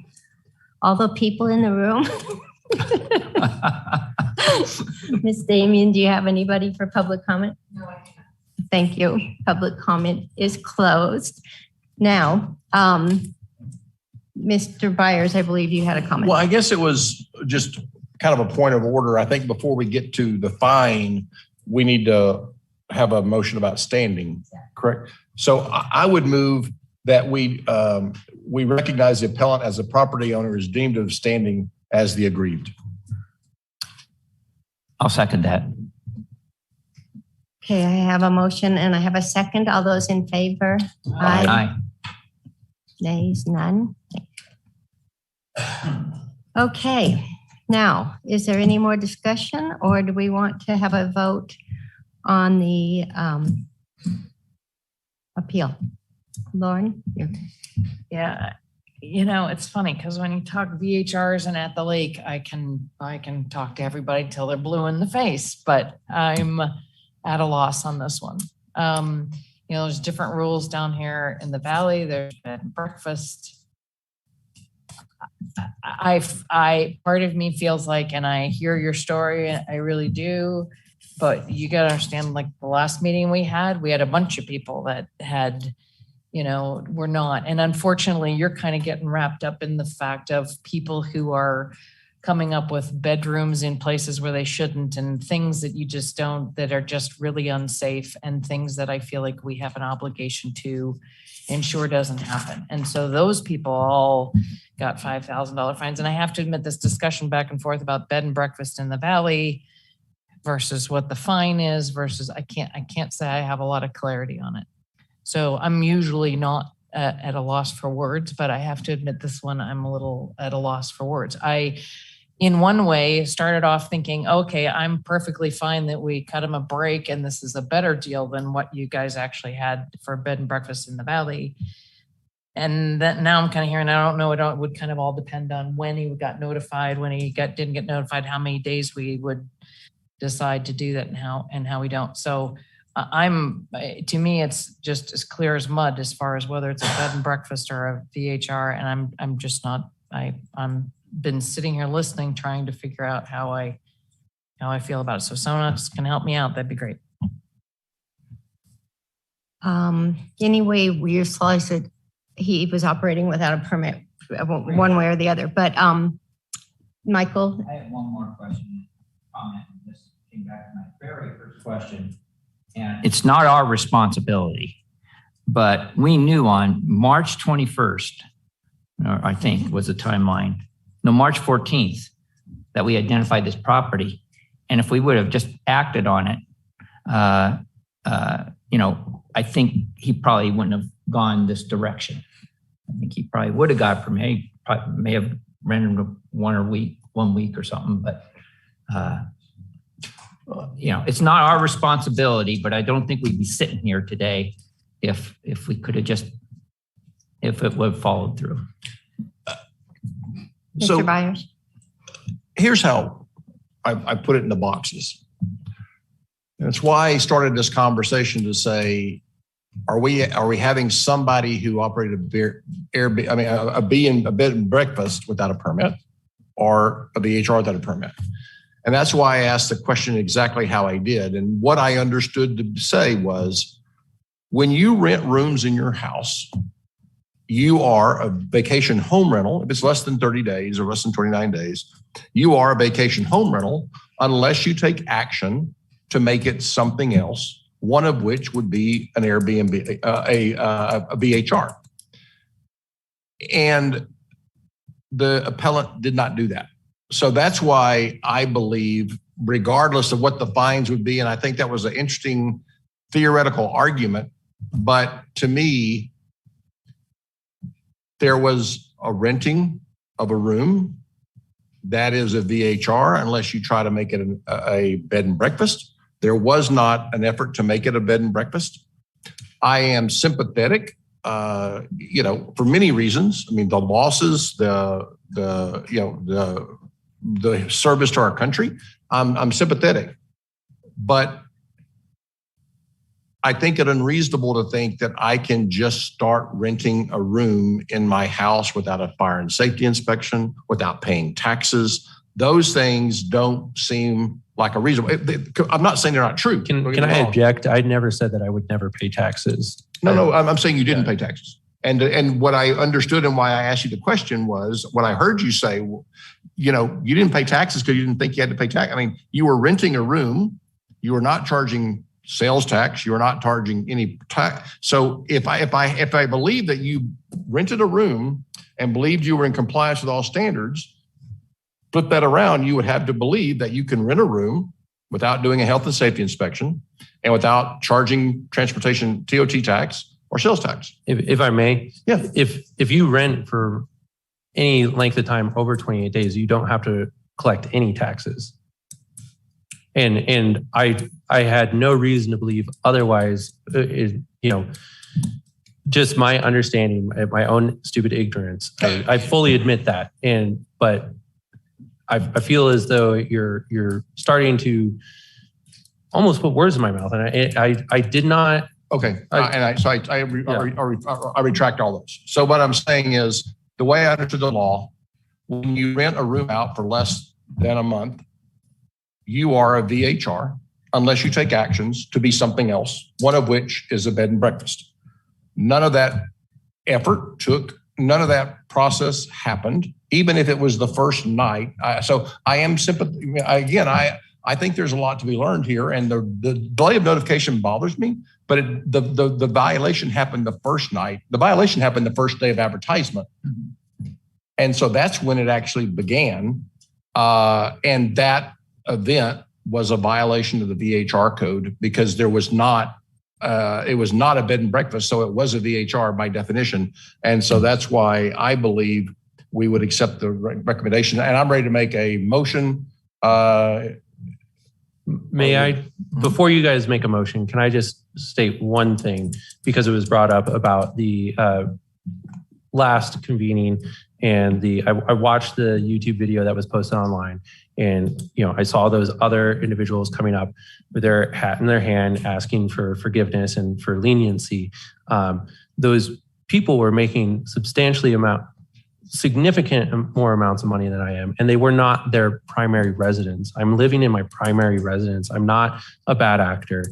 all the people in the room? Ms. Damien, do you have anybody for public comment? No, I can't. Thank you. Public comment is closed. Now, Mr. Byers, I believe you had a comment. Well, I guess it was just kind of a point of order. I think before we get to the fine, we need to have a motion about standing, correct? So I would move that we recognize the appellant as a property owner is deemed of standing as the aggrieved. I'll second that. Okay, I have a motion and I have a second. All those in favor? Aye. Nays, none. Okay, now, is there any more discussion or do we want to have a vote on the appeal? Lauren? Yeah, you know, it's funny because when you talk VHRs and at the lake, I can talk to everybody till they're blue in the face, but I'm at a loss on this one. You know, there's different rules down here in the valley. There's bed and breakfast. Part of me feels like, and I hear your story, I really do, but you got to understand, like the last meeting we had a bunch of people that had, you know, were not. And unfortunately, you're kind of getting wrapped up in the fact of people who are coming up with bedrooms in places where they shouldn't and things that you just don't, that are just really unsafe and things that I feel like we have an obligation to ensure doesn't happen. And so those people all got $5,000 fines. And I have to admit, this discussion back and forth about bed and breakfast in the valley versus what the fine is versus I can't say I have a lot of clarity on it. So I'm usually not at a loss for words, but I have to admit this one, I'm a little at a loss for words. I, in one way, started off thinking, okay, I'm perfectly fine that we cut him a break and this is a better deal than what you guys actually had for bed and breakfast in the valley. And that now I'm kind of hearing, I don't know, it would kind of all depend on when he got notified, when he didn't get notified, how many days we would decide to do that and how we don't. So to me, it's just as clear as mud as far as whether it's a bed and breakfast or a VHR. And I'm just not, I'm been sitting here listening, trying to figure out how I feel about it. So if someone else can help me out, that'd be great. Anyway, we slice it. He was operating without a permit, one way or the other. But Michael? I have one more question, comment. This came back to my very first question. And it's not our responsibility, but we knew on March 21st, or I think was the timeline, no, March 14th, that we identified this property. And if we would have just acted on it, you know, I think he probably wouldn't have gone this direction. I think he probably would have got from me, probably may have rented him 1 week or something, but you know, it's not our responsibility, but I don't think we'd be sitting here today if we could have just, if it would have followed through. Mr. Byers? Here's how I put it in the boxes. That's why I started this conversation to say, are we having somebody who operated a bed and breakfast without a permit, or a VHR without a permit? And that's why I asked the question exactly how I did. And what I understood to say was, when you rent rooms in your house, you are a vacation home rental. If it's less than 30 days or less than 29 days, you are a vacation home rental unless you take action to make it something else, one of which would be an Airbnb, a VHR. And the appellant did not do that. So that's why I believe, regardless of what the fines would be, and I think that was an interesting theoretical argument, but to me, there was a renting of a room that is a VHR unless you try to make it a bed and breakfast. There was not an effort to make it a bed and breakfast. I am sympathetic, you know, for many reasons. I mean, the losses, the service to our country. I'm sympathetic, but I think it unreasonable to think that I can just start renting a room in my house without a fire and safety inspection, without paying taxes. Those things don't seem like a reasonable. I'm not saying they're not true. Can I object? I never said that I would never pay taxes. No, I'm saying you didn't pay taxes. And what I understood and why I asked you the question was, what I heard you say, you know, you didn't pay taxes because you didn't think you had to pay tax. I mean, you were renting a room. You were not charging sales tax. You were not charging any tax. So if I believe that you rented a room and believed you were in compliance with all standards, flip that around, you would have to believe that you can rent a room without doing a health and safety inspection, and without charging transportation TOT tax or sales tax. If I may, Yeah. If you rent for any length of time over 28 days, you don't have to collect any taxes. And I had no reason to believe otherwise. Just my understanding, my own stupid ignorance. I fully admit that. But I feel as though you're starting to almost put words in my mouth, and I did not. Okay, I retract all those. So what I'm saying is, the way I understood the law, when you rent a room out for less than a month, you are a VHR unless you take actions to be something else, one of which is a bed and breakfast. None of that effort none of that process happened, even if it was the first night. So I am sympathetic. Again, I think there's a lot to be learned here, and the delay of notification bothers me, but the violation happened the first night. The violation happened the first day of advertisement. And so that's when it actually began. And that event was a violation of the VHR code because there was not, it was not a bed and breakfast, so it was a VHR by definition. And so that's why I believe we would accept the recommendation. And I'm ready to make a motion. May I, before you guys make a motion, can I just state one thing, because it was brought up about the last convening and I watched the YouTube video that was posted online, and I saw those other individuals coming up with their hat in their hand asking for forgiveness and for leniency. Those people were making significant more amounts of money than I am, and they were not their primary residence. I'm living in my primary residence. I'm not a bad actor.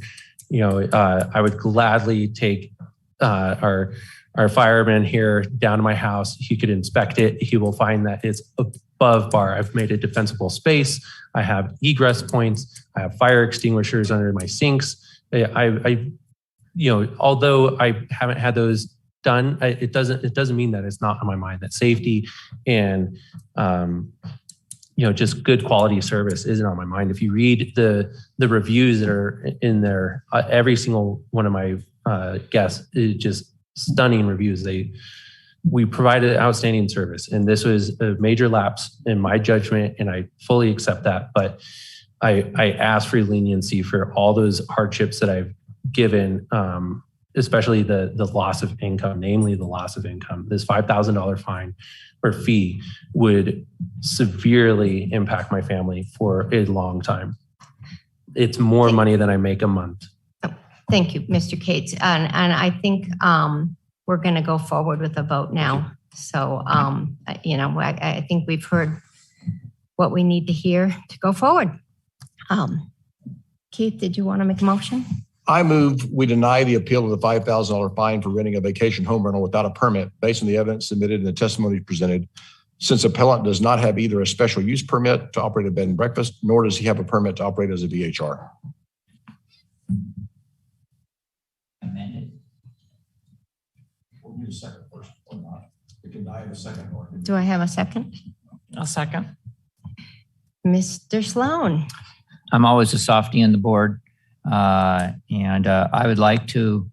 I would gladly take our fireman here down to my house. He could inspect it. He will find that it's above bar. I've made a defensible space. I have egress points. I have fire extinguishers under my sinks. Although I haven't had those done, it doesn't mean that it's not on my mind. That safety and just good quality service isn't on my mind. If you read the reviews that are in there, every single one of my guests is just stunning reviews. We provided outstanding service, and this was a major lapse in my judgment, and I fully accept that. But I ask for leniency for all those hardships that I've given, especially the loss of income, namely the loss of income. This $5,000 fine or fee would severely impact my family for a long time. It's more money than I make a month. Thank you, Mr. Cates. And I think we're going to go forward with a vote now. So, I think we've heard what we need to hear to go forward. Keith, did you want to make a motion? I move we deny the appeal of the $5,000 fine for renting a vacation home rental without a permit based on the evidence submitted and the testimony presented, since appellant does not have either a special use permit to operate a bed and breakfast, nor does he have a permit to operate as a VHR. We'll need a second first or not. We can deny the second or. Do I have a second? I'll second. Mr. Sloan. I'm always a softie on the board. And I would like to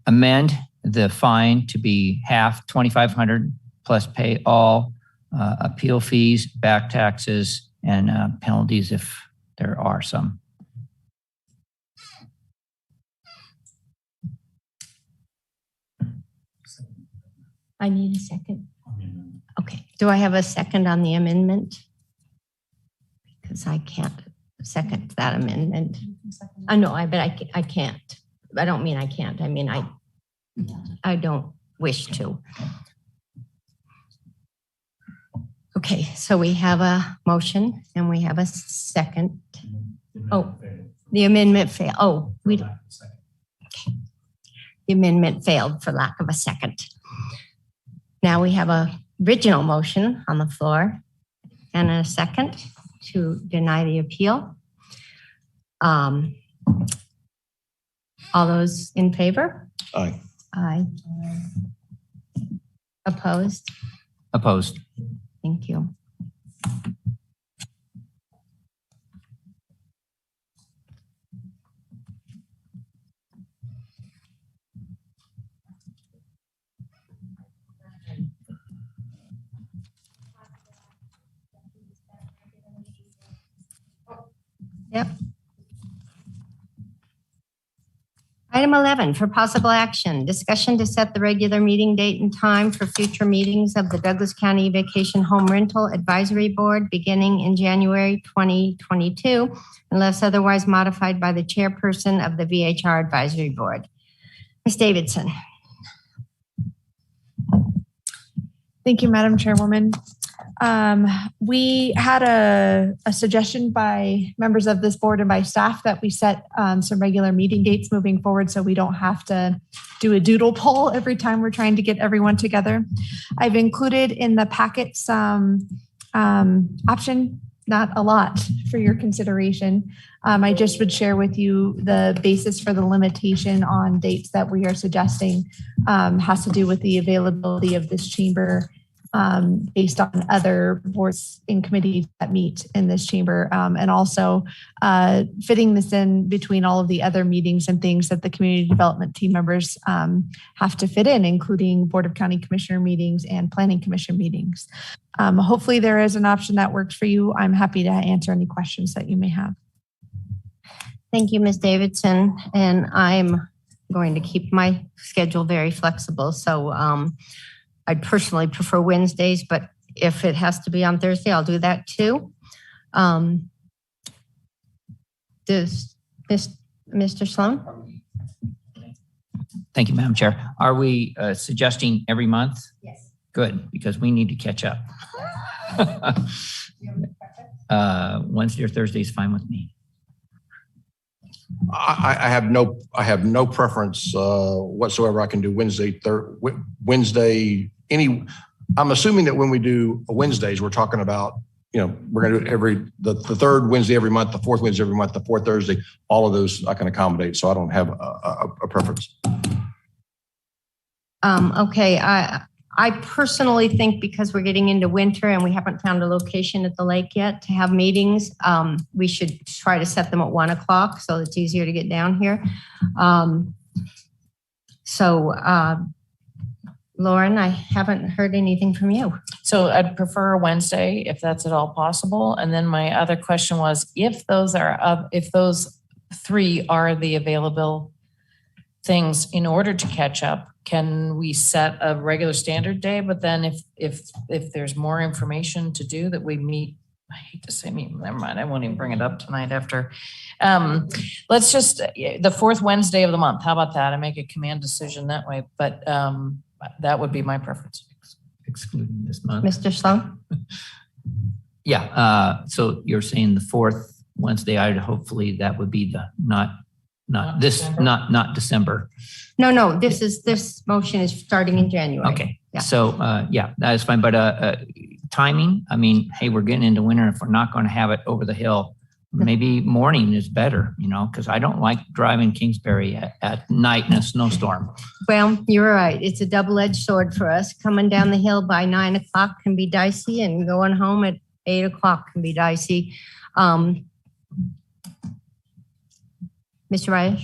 amend the fine to be half, $2,500, plus pay all appeal fees, back taxes, and penalties if there are some. I need a second. Okay. Do I have a second on the amendment? Because I can't second that amendment. No, but I can't. I don't mean I can't. I mean, I don't wish to. Okay, so we have a motion and we have a second. Oh, the amendment failed. Oh, okay. The amendment failed for lack of a second. Now we have a original motion on the floor and a second to deny the appeal. All those in favor? Aye. Aye. Opposed? Opposed. Thank you. Yep. Item 11 for possible action, discussion to set the regular meeting date and time for future meetings of the Douglas County Vacation Home Rental Advisory Board beginning in January 2022, unless otherwise modified by the chairperson of the VHR Advisory Board. Ms. Davidson. Thank you, Madam Chairwoman. We had a suggestion by members of this board and by staff that we set some regular meeting dates moving forward so we don't have to do a doodle poll every time we're trying to get everyone together. I've included in the packet some option, not a lot, for your consideration. I just would share with you the basis for the limitation on dates that we are suggesting has to do with the availability of this chamber based on other boards and committees that meet in this chamber, and also fitting this in between all of the other meetings and things that the community development team members have to fit in, including Board of County Commissioner meetings and Planning Commission meetings. Hopefully there is an option that works for you. I'm happy to answer any questions that you may have. Thank you, Ms. Davidson. And I'm going to keep my schedule very flexible. So I'd personally prefer Wednesdays, but if it has to be on Thursday, I'll do that too. Does Mr. Sloan? Thank you, Madam Chair. Are we suggesting every month? Yes. Good, because we need to catch up. Wednesday or Thursday is fine with me. I have no preference whatsoever. I can do Wednesday, Wednesday, I'm assuming that when we do Wednesdays, we're talking about, we're going to do the third Wednesday every month, the fourth Wednesday every month, the fourth Thursday, all of those I can accommodate. So I don't have a preference. Okay. I personally think because we're getting into winter and we haven't found a location at the lake yet to have meetings, we should try to set them at 1 o'clock so it's easier to get down here. Lauren, I haven't heard anything from you. So I'd prefer Wednesday if that's at all possible. And then my other question was, if those three are the available things in order to catch up, can we set a regular standard day? But then if there's more information to do that we meet, I hate to say meet, never mind. I won't even bring it up tonight after. Let's just, the fourth Wednesday of the month. How about that? I make a command decision that way, but that would be my preference. Excluding this month. Mr. Sloan? Yeah. So you're saying the fourth Wednesday, hopefully that would be the not December. No, this motion is starting in January. Okay. Yeah. So yeah, that is fine. But timing, I mean, hey, we're getting into winter. If we're not going to have it over the hill, maybe morning is better, because I don't like driving Kingsbury at night in a snowstorm. Well, you're right. It's a double-edged sword for us. Coming down the hill by 9 o'clock can be dicey, and going home at 8 o'clock can be dicey. Mr. Reyes?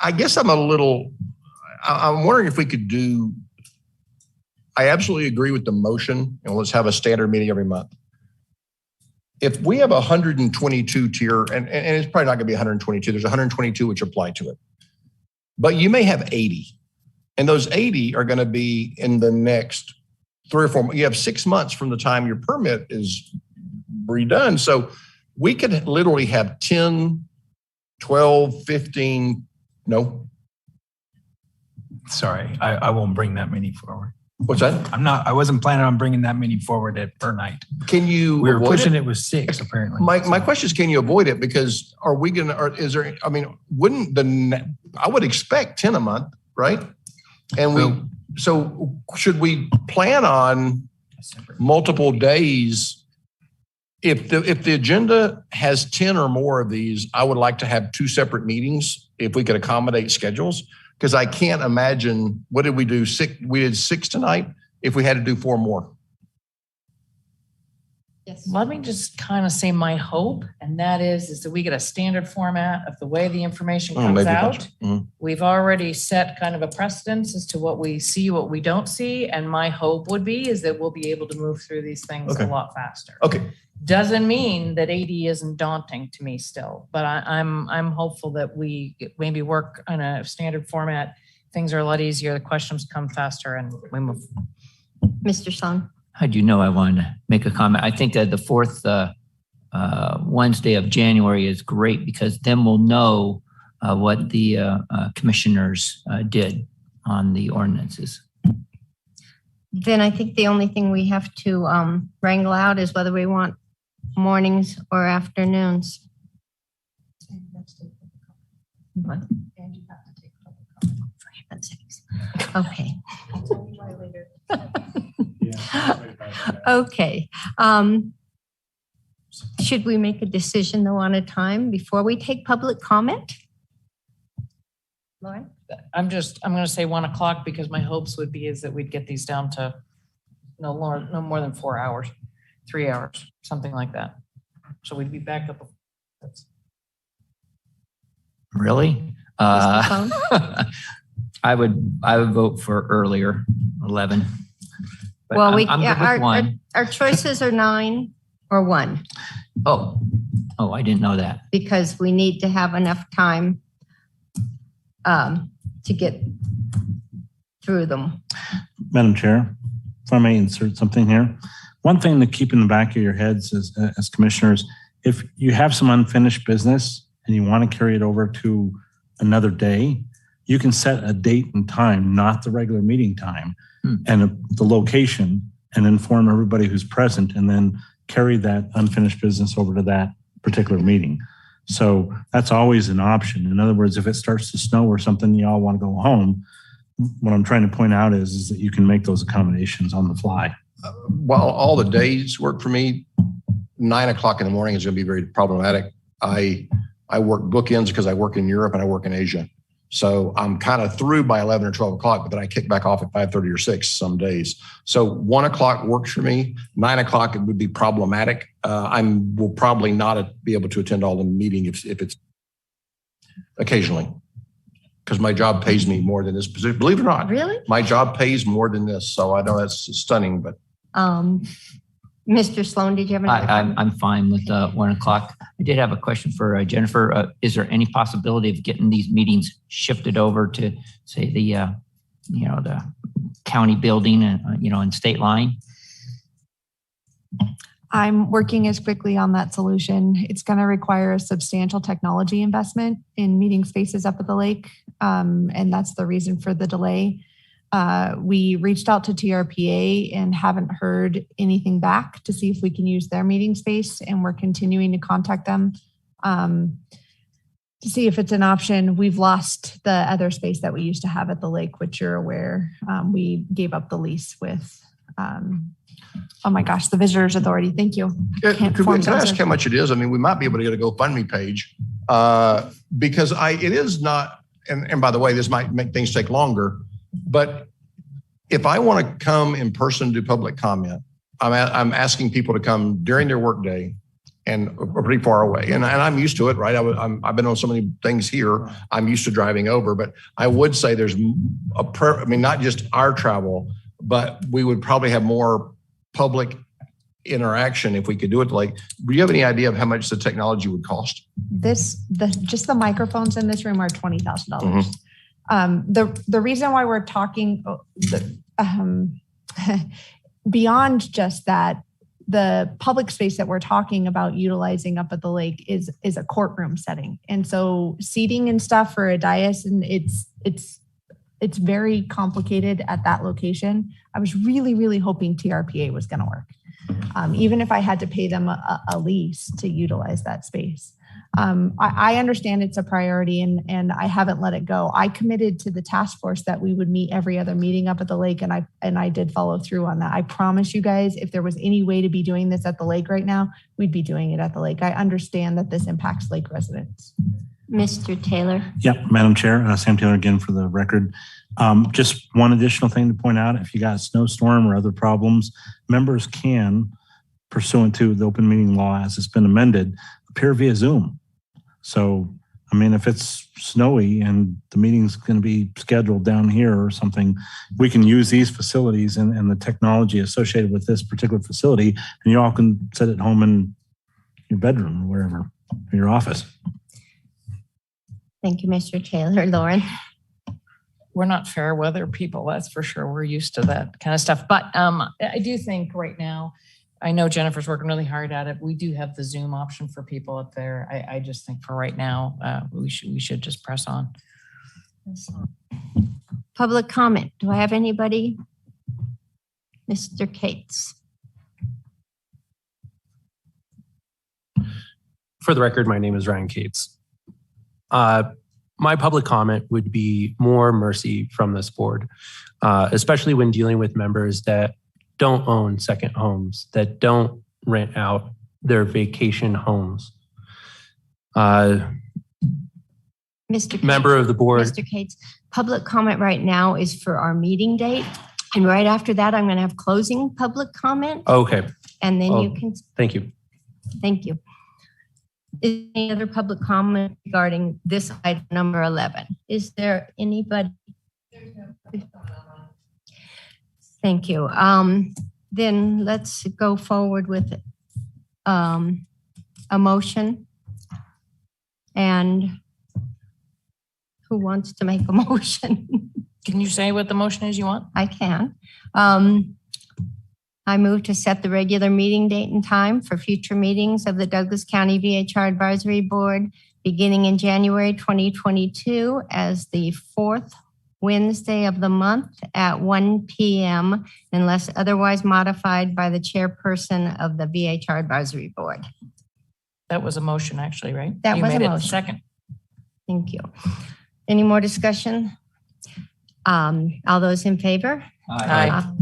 I guess I'm wondering if we could do, I absolutely agree with the motion, and let's have a standard meeting every month. If we have 122 tier, and it's probably not going to be 122, there's 122 which apply to it. But you may have 80, and those 80 are going to be in the next 3 or 4 months. You have 6 months from the time your permit is redone. So we could literally have 10, 12, 15, no. Sorry, I won't bring that many forward. What's that? I wasn't planning on bringing that many forward per night. Can you? We were pushing it with 6 apparently. My question is, can you avoid it? Because are we going to, or is there, I mean, I would expect 10 a month, right? And so should we plan on multiple days? If the agenda has 10 or more of these, I would like to have 2 separate meetings if we could accommodate schedules. Because I can't imagine, what did we do? We did 6 tonight. If we had to do 4 more. Yes. Let me just kind of say my hope, and that is that we get a standard format of the way the information comes out. We've already set kind of a precedence as to what we see, what we don't see. And my hope would be is that we'll be able to move through these things a lot faster. Okay. Doesn't mean that 80 isn't daunting to me still, but I'm hopeful that we maybe work on a standard format. Things are a lot easier. The questions come faster and we move. Mr. Song. I do know I want to make a comment. I think that the fourth Wednesday of January is great because then we'll know what the commissioners did on the ordinances. Then I think the only thing we have to wrangle out is whether we want mornings or afternoons. What? For heaven's sakes. Okay. Okay. Should we make a decision though on a time before we take public comment? Lauren? I'm going to say 1 o'clock because my hopes would be is that we'd get these down to no more than 4 hours, 3 hours, something like that. So we'd be back up. Really? I would vote for earlier, 11. But Well, I'm good with 1. our choices are 9 or 1 Oh, I didn't know that. because we need to have enough time to get through them. Madam Chair, if I may insert something here. One thing to keep in the back of your heads as commissioners, if you have some unfinished business and you want to carry it over to another day, you can set a date and time, not the regular meeting time, and the location, and inform everybody who's present, and then carry that unfinished business over to that particular meeting. So that's always an option. In other words, if it starts to snow or something, you all want to go home, what I'm trying to point out is that you can make those accommodations on the fly. While all the days work for me, 9 o'clock in the morning is going to be very problematic. I work bookends because I work in Europe and I work in Asia. So I'm kind of through by 11 or 12 o'clock, but then I kick back off at 5:30 or 6 some days. So 1 o'clock works for me. 9 o'clock, it would be problematic. I will probably not be able to attend all the meeting if it's occasionally, because my job pays me more than this position. Believe it or not. Really? My job pays more than this. So I know that's stunning, but. Mr. Sloan, did you have any? I'm fine with 1 o'clock. I did have a question for Jennifer. Is there any possibility of getting these meetings shifted over to, say, the county building and and state line? I'm working as quickly on that solution. It's going to require a substantial technology investment in meeting spaces up at the lake, and that's the reason for the delay. We reached out to TRPA and haven't heard anything back to see if we can use their meeting space, and we're continuing to contact them to see if it's an option. We've lost the other space that we used to have at the lake, which you're aware. We gave up the lease with, oh my gosh, the Visitors Authority. Thank you. Can I ask how much it is? I mean, we might be able to get a GoFundMe page because it is not, and by the way, this might make things take longer, but if I want to come in person to do public comment, I'm asking people to come during their workday and pretty far away. And I'm used to it, right? I've been on so many things here. I'm used to driving over, but I would say there's not just our travel, but we would probably have more public interaction if we could do it. Like, do you have any idea of how much the technology would cost? Just the microphones in this room are $20,000. The reason why we're talking beyond just that, the public space that we're talking about utilizing up at the lake is a courtroom setting. And so seating and stuff for a dais, and it's very complicated at that location. I was really, really hoping TRPA was going to work, even if I had to pay them a lease to utilize that space. I understand it's a priority and I haven't let it go. I committed to the task force that we would meet every other meeting up at the lake, and I did follow through on that. I promise you guys, if there was any way to be doing this at the lake right now, we'd be doing it at the lake. I understand that this impacts lake residents. Mr. Taylor. Yep, Madam Chair, Sam Taylor again for the record. Just one additional thing to point out, if you got a snowstorm or other problems, members can, pursuant to the open meeting law as it's been amended, appear via Zoom. So I mean, if it's snowy and the meeting's going to be scheduled down here or something, we can use these facilities and the technology associated with this particular facility, and you all can sit at home in your bedroom or wherever, in your office. Thank you, Mr. Taylor. Lauren? We're not fair weather people, that's for sure. We're used to that kind of stuff. But I do think right now, I know Jennifer's working really hard at it. We do have the Zoom option for people up there. I just think for right now, we should just press on. Public comment. Do I have anybody? Mr. Cates. For the record, my name is Ryan Cates. My public comment would be more mercy from this board, especially when dealing with members that don't own second homes, that don't rent out their vacation homes. Mr. Cates, Member of the board. Mr. Cates, public comment right now is for our meeting date. And right after that, I'm going to have closing public comment. Okay. And then you can. Thank you. Thank you. Is there any other public comment regarding this item number 11? Is there anybody? Thank you. Then let's go forward with a motion. And who wants to make a motion? Can you say what the motion is you want? I can. I move to set the regular meeting date and time for future meetings of the Douglas County VHR Advisory Board beginning in January 2022 as the fourth Wednesday of the month at 1 p.m. unless otherwise modified by the chairperson of the VHR Advisory Board. That was a motion actually, right? That You was a made it motion. Second. Thank you. Any more discussion? All those in favor? Aye.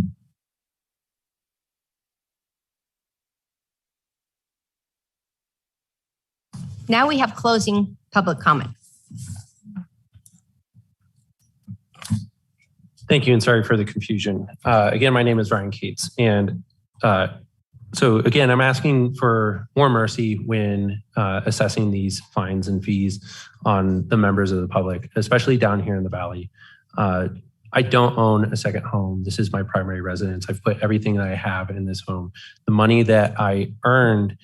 Now we have closing public comment. Thank you, and sorry for the confusion. Again, my name is Ryan Cates, and so again, I'm asking for more mercy when assessing these fines and fees on the members of the public, especially down here in the Valley. I don't own a second home. This is my primary residence. I've put everything that I have in this home. The money that I earned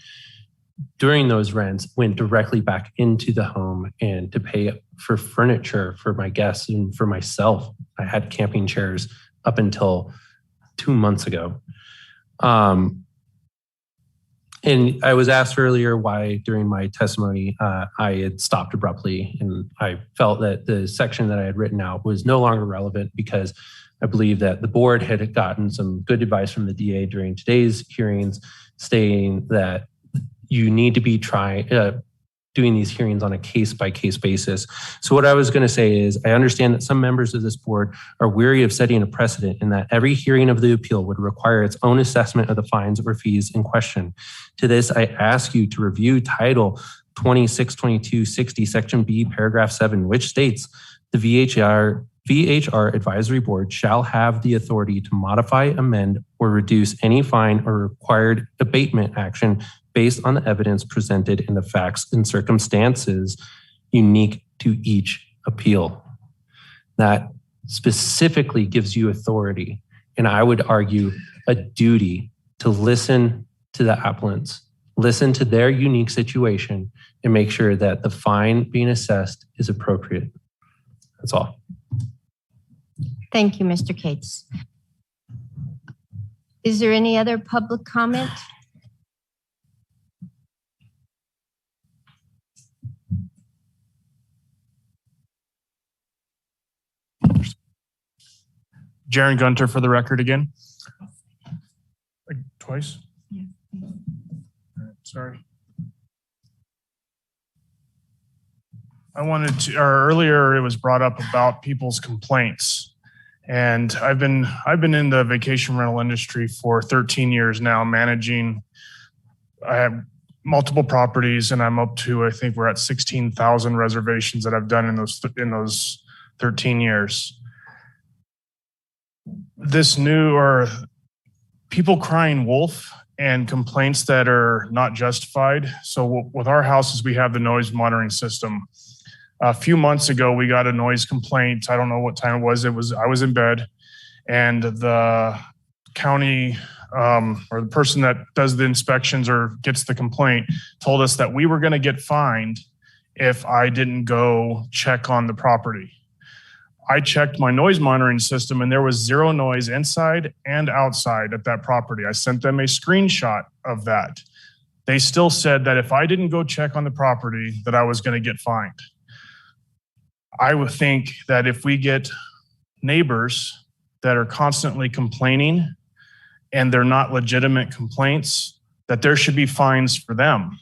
during those rents went directly back into the home and to pay for furniture for my guests and for myself. I had camping chairs up until 2 months ago. And I was asked earlier why during my testimony I had stopped abruptly, and I felt that the section that I had written out was no longer relevant because I believe that the board had gotten some good advice from the DA during today's hearings stating that you need to be doing these hearings on a case-by-case basis. So what I was going to say is I understand that some members of this board are weary of setting a precedent and that every hearing of the appeal would require its own assessment of the fines or fees in question. To this, I ask you to review Title 262260, Section B, Paragraph 7, which states the VHR Advisory Board shall have the authority to modify, amend, or reduce any fine or required abatement action based on the evidence presented in the facts and circumstances unique to each appeal. That specifically gives you authority, and I would argue a duty to listen to the applicants, listen to their unique situation, and make sure that the fine being assessed is appropriate. That's all. Thank you, Mr. Cates. Is there any other public comment? Jaron Gunter for the record again. Twice? Yeah. Sorry. I wanted to, or earlier it was brought up about people's complaints. And I've been in the vacation rental industry for 13 years now, managing. I have multiple properties, and I'm up to, I think we're at 16,000 reservations that I've done in those 13 years. This new, or people crying wolf and complaints that are not justified. So with our houses, we have the noise monitoring system. A few months ago, we got a noise complaint. I don't know what time it was. I was in bed, and the county or the person that does the inspections or gets the complaint told us that we were going to get fined if I didn't go check on the property. I checked my noise monitoring system and there was zero noise inside and outside at that property. I sent them a screenshot of that. They still said that if I didn't go check on the property, that I was going to get fined. I would think that if we get neighbors that are constantly complaining and they're not legitimate complaints, that there should be fines for them.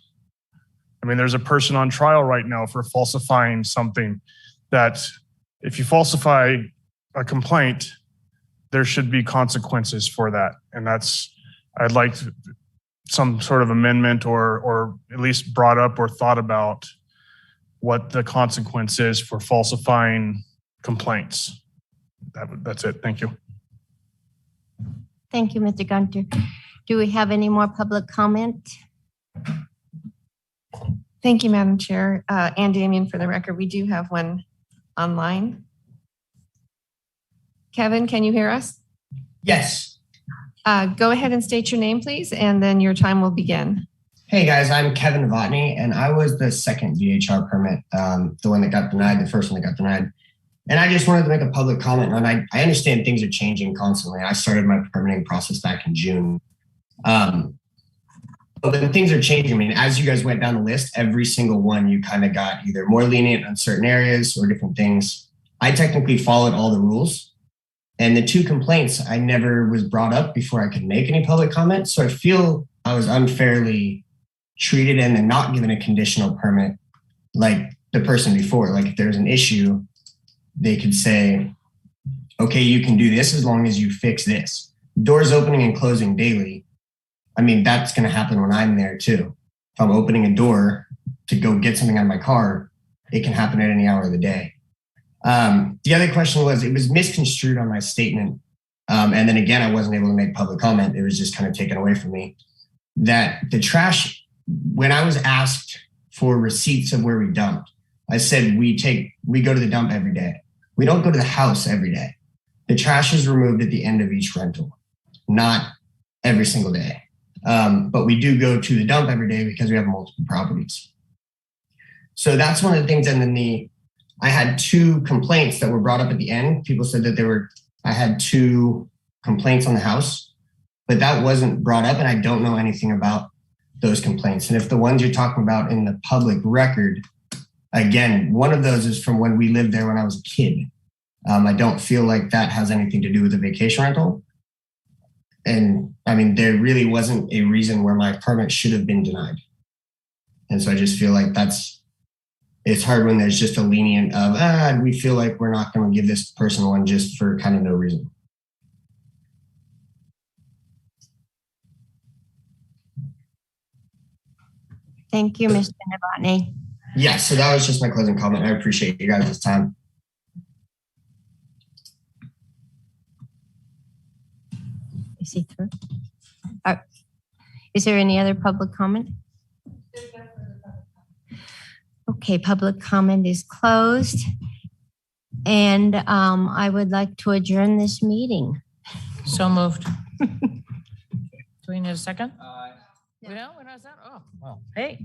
I mean, there's a person on trial right now for falsifying something that if you falsify a complaint, there should be consequences for that. And I'd like some sort of amendment or at least brought up or thought about what the consequence is for falsifying complaints. That's it. Thank you. Thank you, Mr. Gunter. Do we have any more public comment? Thank you, Madam Chair. And Damien, for the record, we do have one online. Kevin, can you hear us? Yes. Go ahead and state your name, please, and then your time will begin. Hey guys, I'm Kevin Novotny, and I was the second VHR permit, the one that got denied, the first one that got denied. And I just wanted to make a public comment on, I understand things are changing constantly. I started my permitting process back in June. But when things are changing, I mean, as you guys went down the list, every single one you kind of got either more lenient on certain areas or different things. I technically followed all the rules. And the two complaints, I never was brought up before I could make any public comment. So I feel I was unfairly treated and then not given a conditional permit like the person before. Like if there's an issue, they could say, okay, you can do this as long as you fix this. Doors opening and closing daily. I mean, that's going to happen when I'm there too. If I'm opening a door to go get something out of my car, it can happen at any hour of the day. The other question was, it was misconstrued on my statement. And then again, I wasn't able to make public comment. It was just kind of taken away from me that the trash, when I was asked for receipts of where we dumped, I said, we go to the dump every day. We don't go to the house every day. The trash is removed at the end of each rental, not every single day. But we do go to the dump every day because we have multiple properties. So that's one of the things. And then I had two complaints that were brought up at the end. People said that I had two complaints on the house, but that wasn't brought up. And I don't know anything about those complaints. And if the ones you're talking about in the public record, again, one of those is from when we lived there when I was a kid. I don't feel like that has anything to do with the vacation rental. And I mean, there really wasn't a reason where my permit should have been denied. And so I just feel like it's hard when there's just a lenient of, we feel like we're not going to give this person one just for kind of no reason. Thank you, Mr. Novotny. Yeah, so that was just my closing comment. I appreciate you guys' time. Is he through? Is there any other public comment? Okay, public comment is closed. And I would like to adjourn this meeting. So moved. Do we need a second? We don't have that? Oh, well, hey.